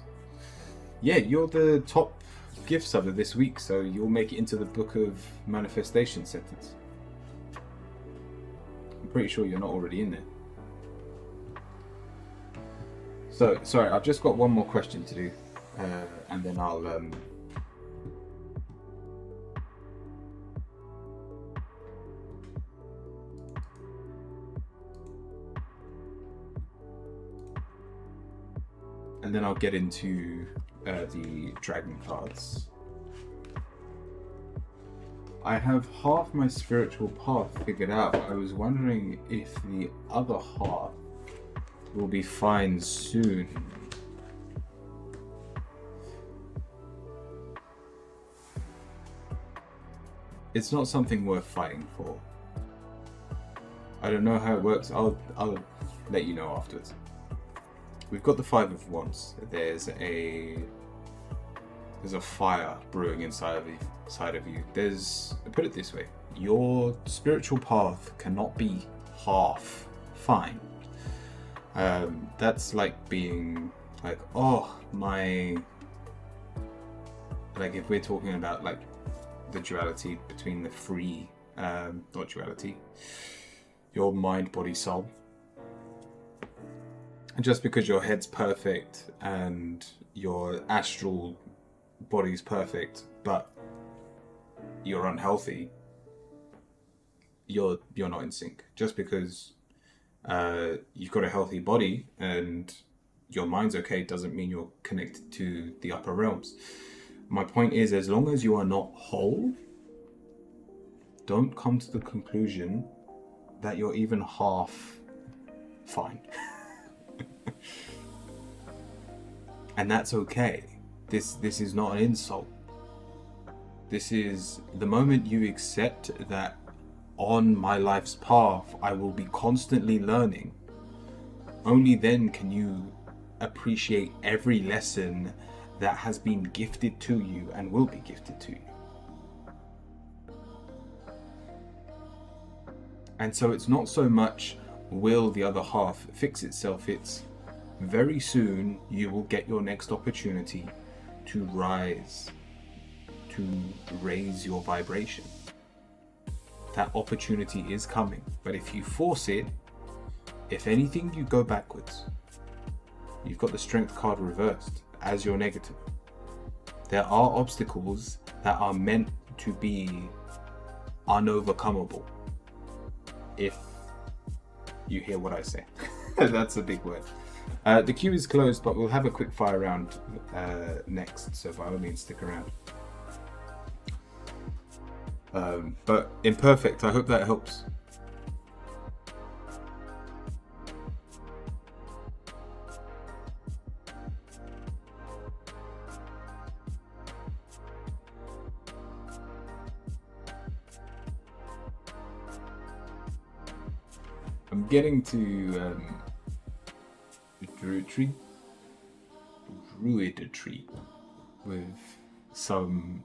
Yeah, you're the top gift subber this week, so you'll make it into the Book of Manifestation, Sentence. I'm pretty sure you're not already in there. So, sorry, I've just got one more question to do, and then I'll get into the dragon cards. I have half my spiritual path figured out. I was wondering if the other half will be fine soon. It's not something worth fighting for. I don't know how it works. I'll let you know afterwards. We've got the Five of Wands. There's a fire brewing inside of you. Put it this way: your spiritual path cannot be half fine. That's like being like, like if we're talking about like the duality between the free, not duality, your mind, body, soul. And just because your head's perfect and your astral body's perfect, but you're unhealthy, you're not in sync. Just because you've got a healthy body and your mind's okay doesn't mean you're connected to the upper realms. My point is, as long as you are not whole, don't come to the conclusion that you're even half fine. And that's okay. This is not an insult. This is the moment you accept that on my life's path I will be constantly learning. Only then can you appreciate every lesson that has been gifted to you and will be gifted to you. And so it's not so much will the other half fix itself, it's very soon you will get your next opportunity to rise, to raise your vibration. That opportunity is coming, but if you force it, if anything, you go backwards. You've got the Strength card reversed as your negative. There are obstacles that are meant to be unovercomable. If you hear what I say. That's a big word. The queue is closed, but we'll have a quick fire round next, so by all means stick around. But Imperfect, I hope that helps. I'm getting to druidry with some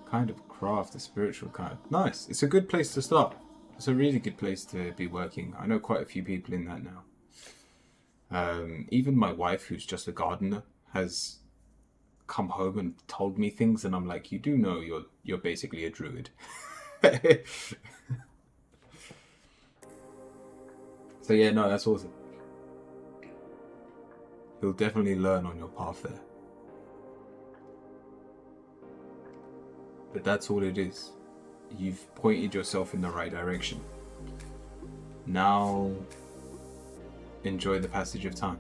kind of craft, a spiritual kind. Nice. It's a good place to start. It's a really good place to be working. I know quite a few people in that now. Even my wife, who's just a gardener, has come home and told me things, and I'm like, you do know you're basically a druid. So yeah, no, that's awesome. You'll definitely learn on your path there. But that's all it is. You've pointed yourself in the right direction. Now, enjoy the passage of time.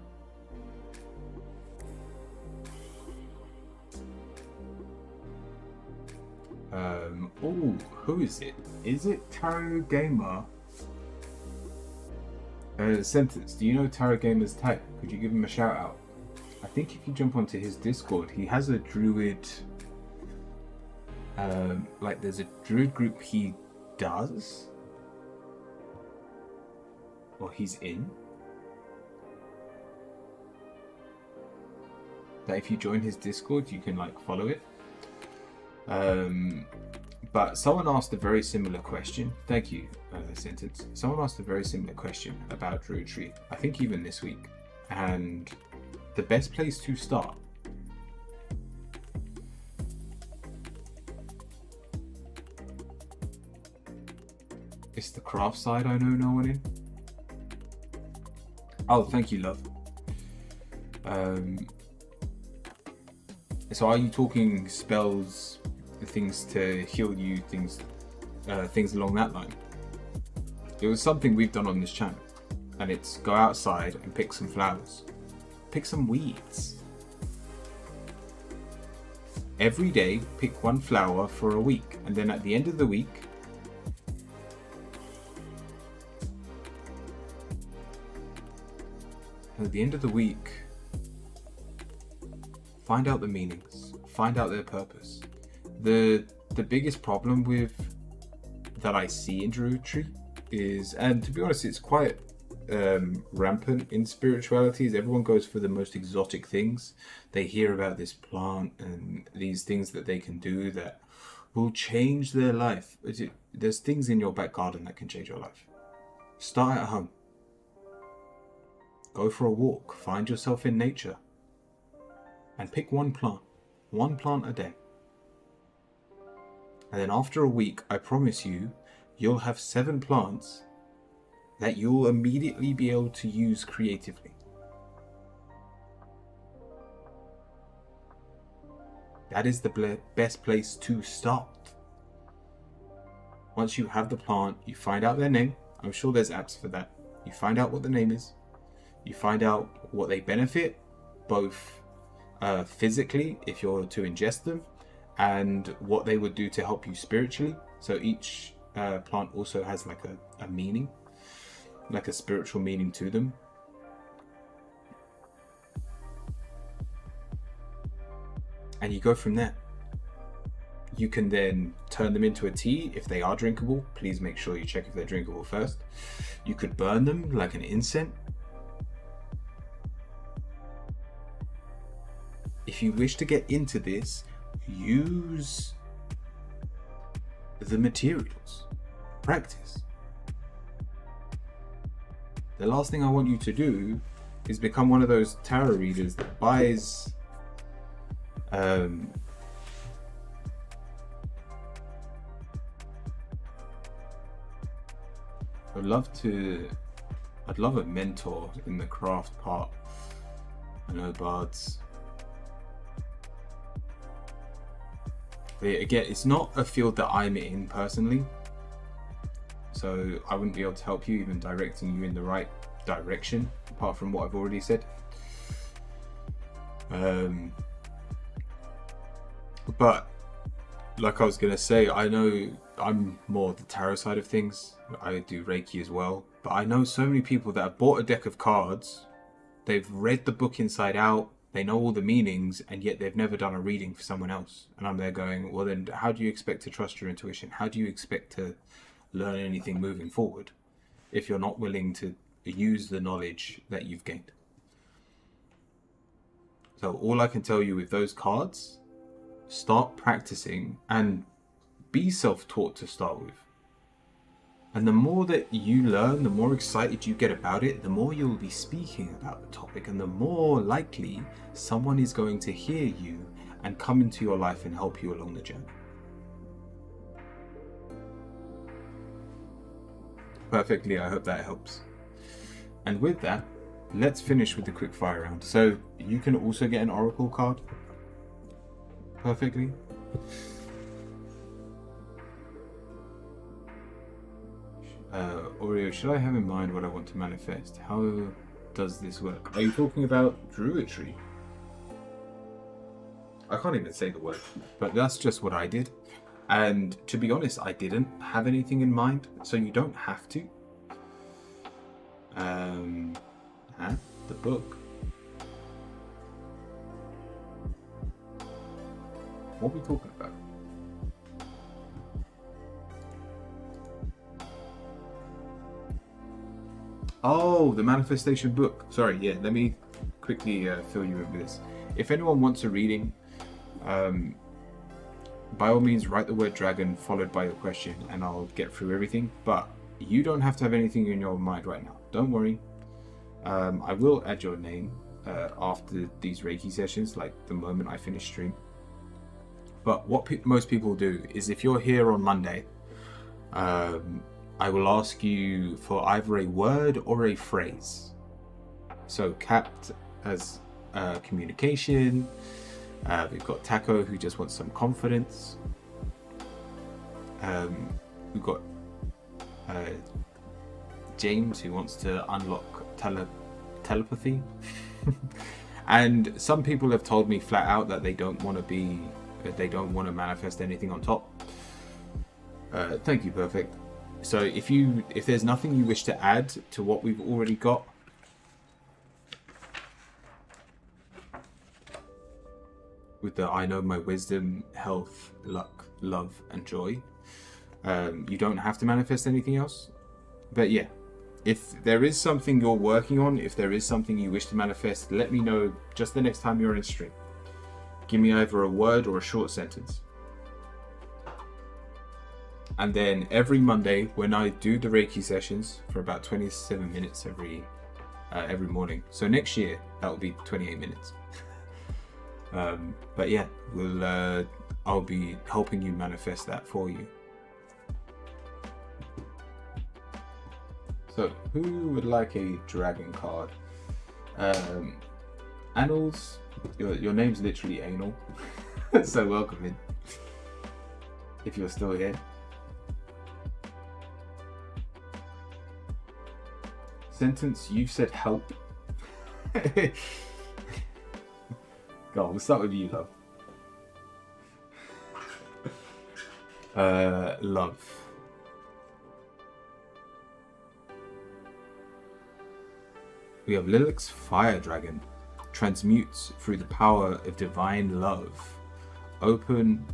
Who is it? Is it Tarot Gamer? Sentence, do you know Tarot Gamer's tag? Could you give him a shout out? I think if you jump onto his Discord, he has a druid, like there's a druid group he does, or he's in, that if you join his Discord, you can like follow it. But someone asked a very similar question. Thank you, Sentence. Someone asked a very similar question about druidry, I think even this week. And the best place to start is the craft side. I know no one in. Oh, thank you, love. So are you talking spells, things to heal you, things along that line? It was something we've done on this channel, and it's go outside and pick some flowers, pick some weeds. Every day, pick one flower for a week, and then at the end of the week, find out the meanings, find out their purpose. The biggest problem with that I see in Druidry is, and to be honest, it's quite rampant in spiritualities. Everyone goes for the most exotic things. They hear about this plant and these things that they can do that will change their life. There's things in your back garden that can change your life. Start at home. Go for a walk. Find yourself in nature. And pick one plant a day. And then after a week, I promise you, you'll have 7 plants that you'll immediately be able to use creatively. That is the best place to start. Once you have the plant, you find out their name. I'm sure there's apps for that. You find out what the name is. You find out what they benefit, both physically, if you're to ingest them, and what they would do to help you spiritually. So each plant also has like a meaning, like a spiritual meaning to them. And you go from there. You can then turn them into a tea if they are drinkable. Please make sure you check if they're drinkable first. You could burn them like an incense. If you wish to get into this, use the materials. Practice. The last thing I want you to do is become one of those tarot readers that buys I'd love a mentor in the craft part. I know bards. Again, it's not a field that I'm in personally, so I wouldn't be able to help you, even directing you in the right direction, apart from what I've already said. But like I was gonna say, I know I'm more the tarot side of things. I do Reiki as well, but I know so many people that have bought a deck of cards, they've read the book inside out, they know all the meanings, and yet they've never done a reading for someone else. And I'm there going, well then, how do you expect to trust your intuition? How do you expect to learn anything moving forward if you're not willing to use the knowledge that you've gained? So all I can tell you with those cards, start practicing and be self-taught to start with. And the more that you learn, the more excited you get about it, the more you'll be speaking about the topic, and the more likely someone is going to hear you and come into your life and help you along the journey. Perfectly, I hope that helps. And with that, let's finish with the quick fire round. So you can also get an oracle card. Perfectly. Oreo, should I have in mind what I want to manifest? How does this work? Are you talking about Druidry? I can't even say the word, but that's just what I did. And to be honest, I didn't have anything in mind, so you don't have to. The book. What are we talking about? Oh, the manifestation book. Sorry, yeah, let me quickly fill you in with this. If anyone wants a reading, by all means write the word dragon followed by your question and I'll get through everything, but you don't have to have anything in your mind right now. Don't worry. I will add your name after these Reiki sessions, like the moment I finish stream. But what most people do is, if you're here on Monday, I will ask you for either a word or a phrase. So capped as communication. We've got Taco, who just wants some confidence. We've got James, who wants to unlock telepathy. And some people have told me flat out that they don't want to manifest anything on top. Thank you, Perfect. So if there's nothing you wish to add to what we've already got, with the I know my wisdom, health, luck, love, and joy, you don't have to manifest anything else. But yeah, if there is something you're working on, if there is something you wish to manifest, let me know just the next time you're in stream. Give me either a word or a short sentence. And then every Monday, when I do the Reiki sessions for about 27 minutes every morning. So next year, that will be 28 minutes. But yeah, I'll be helping you manifest that for you. So, who would like a dragon card? Annals, your name's literally Anal, so welcome in, if you're still here. Sentence, you've said help. Go on, we'll start with you, love. Love. We have Lilith's Fire Dragon. Transmutes through the power of divine love. Open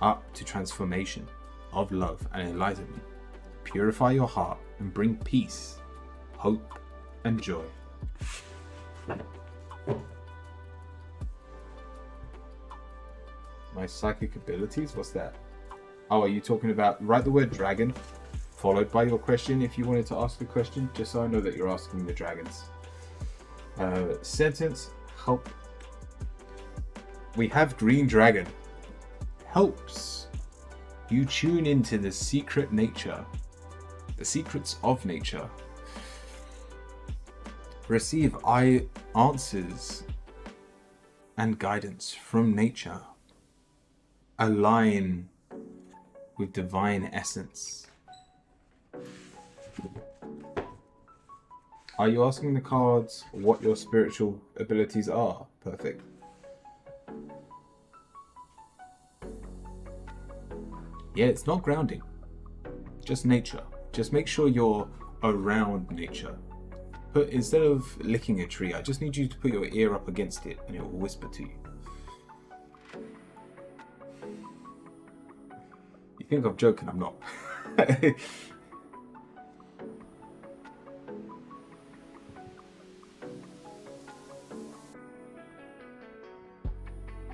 up to transformation of love and enlightenment. Purify your heart and bring peace, hope, and joy. My psychic abilities? What's that? Oh, are you talking about... Write the word dragon, followed by your question if you wanted to ask a question, just so I know that you're asking the dragons. Sentence, help. We have Green Dragon. Helps you tune into the secret nature, the secrets of nature. Receive answers and guidance from nature. Align with divine essence. Are you asking the cards what your spiritual abilities are? Perfect. Yeah, it's not grounding. Just nature. Just make sure you're around nature. But instead of licking a tree, I just need you to put your ear up against it and it will whisper to you. You think I'm joking? I'm not.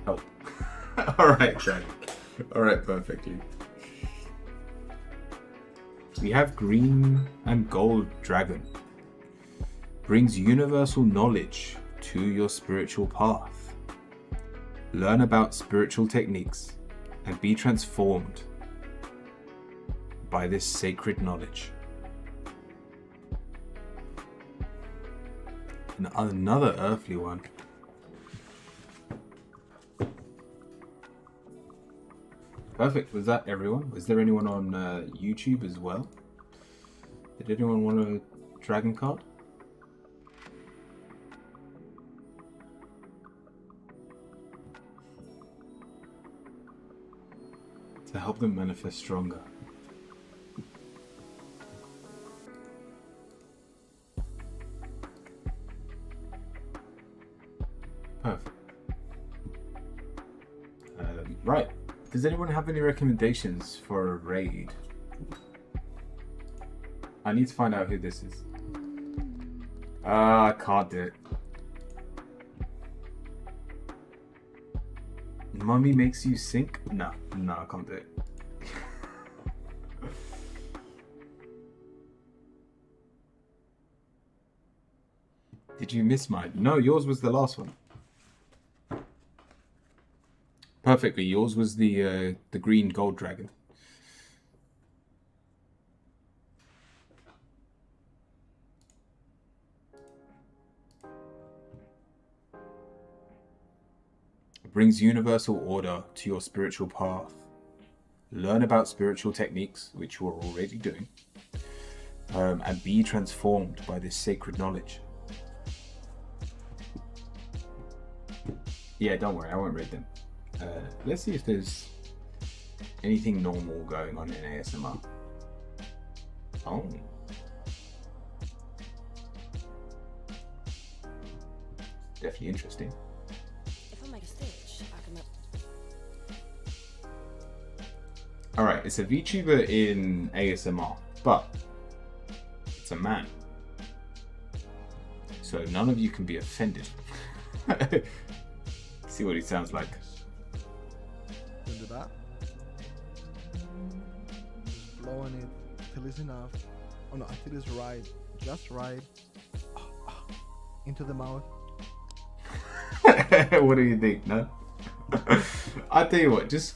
Oh. Alright, then. Alright, perfectly. We have Green and Gold Dragon. Brings universal knowledge to your spiritual path. Learn about spiritual techniques and be transformed by this sacred knowledge. And another earthly one. Perfect. Was that everyone? Was there anyone on YouTube as well? Did anyone want a dragon card? To help them manifest stronger. Perfect. Right. Does anyone have any recommendations for a raid? I need to find out who this is. I can't do it. Mummy makes you sink? No, I can't do it. Did you miss mine? No, yours was the last one. Perfectly, yours was the green gold dragon. brings universal order to your spiritual path. Learn about spiritual techniques, which you are already doing, and be transformed by this sacred knowledge. Yeah, don't worry, I won't read them. Let's see if there's anything normal going on in ASMR. Oh. Definitely interesting. If I make a stitch, I can. Alright, it's a VTuber in ASMR, but it's a man. So none of you can be offended. See what he sounds like. Don't do that. Just blowing it till it's enough. Oh no, until it's right. Just right. Into the mouth. What do you think, no? I'll tell you what, just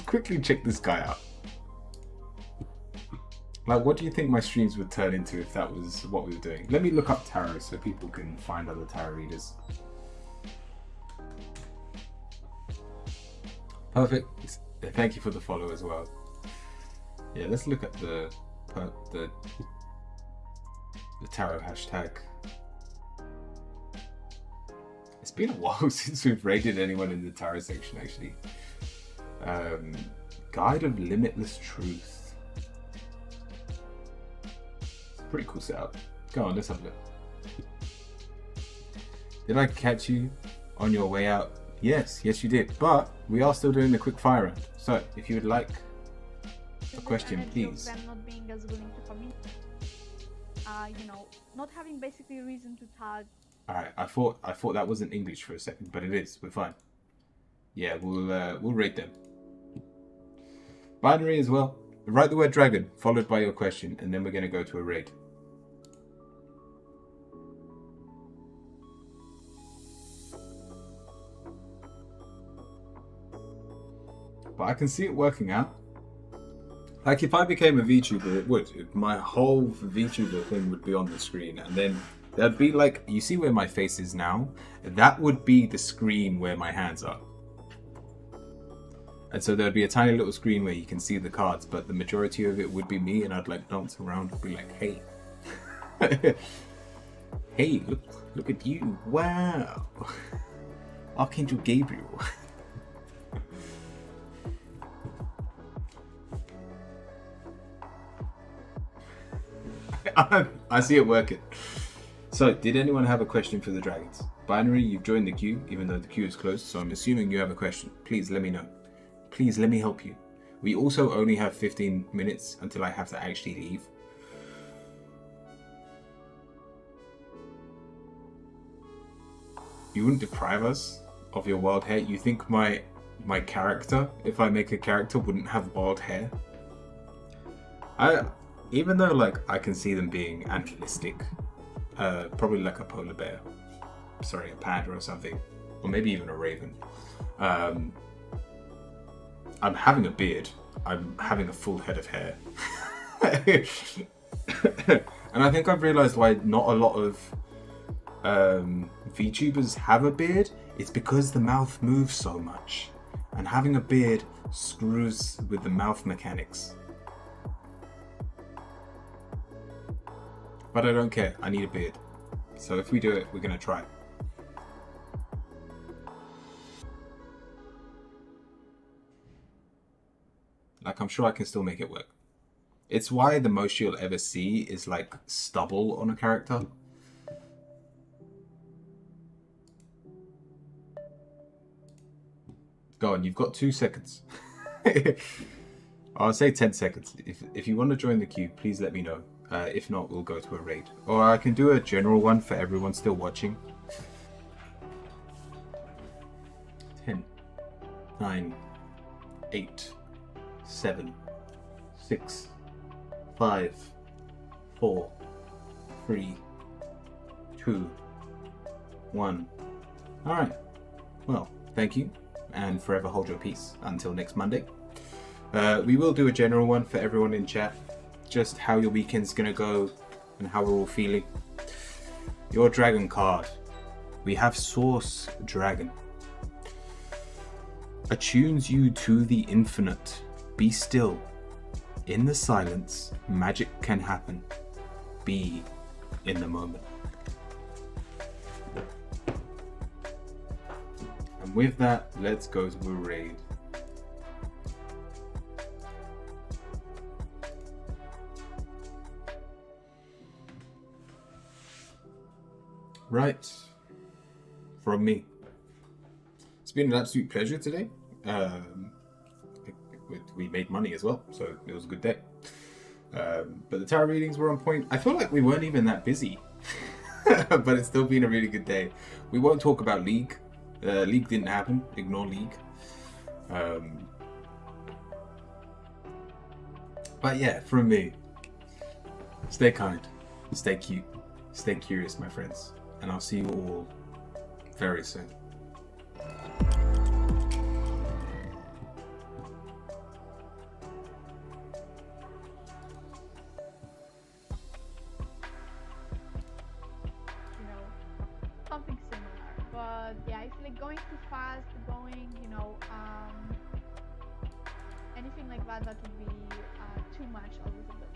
quickly check this guy out. Like, what do you think my streams would turn into if that was what we were doing? Let me look up tarot so people can find other tarot readers. Perfect. Thank you for the follow as well. Yeah, let's look at the tarot hashtag. It's been a while since we've rated anyone in the tarot section, actually. Guide of Limitless Truth. It's a pretty cool setup. Go on, let's have a look. Did I catch you on your way out? Yes, you did. But we are still doing the quick fire round. So if you would like a question, please. Them not being as willing to commit. Not having basically a reason to tag. Alright, I thought that wasn't English for a second, but it is. We're fine. Yeah, we'll rate them. Binary as well. Write the word dragon, followed by your question, and then we're going to go to a raid. But I can see it working out. Like, if I became a VTuber, it would. My whole VTuber thing would be on the screen, and then there'd be like, you see where my face is now? That would be the screen where my hands are. And so there'd be a tiny little screen where you can see the cards, but the majority of it would be me, and I'd like dance around and be like, hey. Hey, look at you. Wow. Archangel Gabriel. I see it working. So, did anyone have a question for the dragons? Binary, you've joined the queue, even though the queue is closed, so I'm assuming you have a question. Please let me know. Please let me help you. We also only have 15 minutes until I have to actually leave. You wouldn't deprive us of your wild hair? You think my character, if I make a character, wouldn't have wild hair? Even though like I can see them being animalistic, probably like a polar bear, sorry, a panda or something, or maybe even a raven. I'm having a beard. I'm having a full head of hair. And I think I've realized why not a lot of VTubers have a beard. It's because the mouth moves so much, and having a beard screws with the mouth mechanics. But I don't care, I need a beard. So if we do it, we're gonna try. Like, I'm sure I can still make it work. It's why the most you'll ever see is like stubble on a character. Go on, you've got 2 seconds. I'll say 10 seconds. If you want to join the queue, please let me know. If not, we'll go to a raid. Or I can do a general one for everyone still watching. 10, 9, 8, 7, 6, 5, 4, 3, 2, 1. Alright. Well, thank you. And forever hold your peace until next Monday. We will do a general one for everyone in chat. Just how your weekend's gonna go and how we're all feeling. Your dragon card. We have Source Dragon. attunes you to the infinite. Be still. In the silence, magic can happen. Be in the moment. And with that, let's go to a raid. Right. From me. It's been an absolute pleasure today. We made money as well, so it was a good day. But the tarot readings were on point. I feel like we weren't even that busy, but it's still been a really good day. We won't talk about League. League didn't happen. Ignore League. But yeah, from me, stay kind, stay cute, stay curious, my friends, and I'll see you all very soon. You know, something similar. But yeah, if like going too fast, going, you know, anything like that, that would be too much a little bit.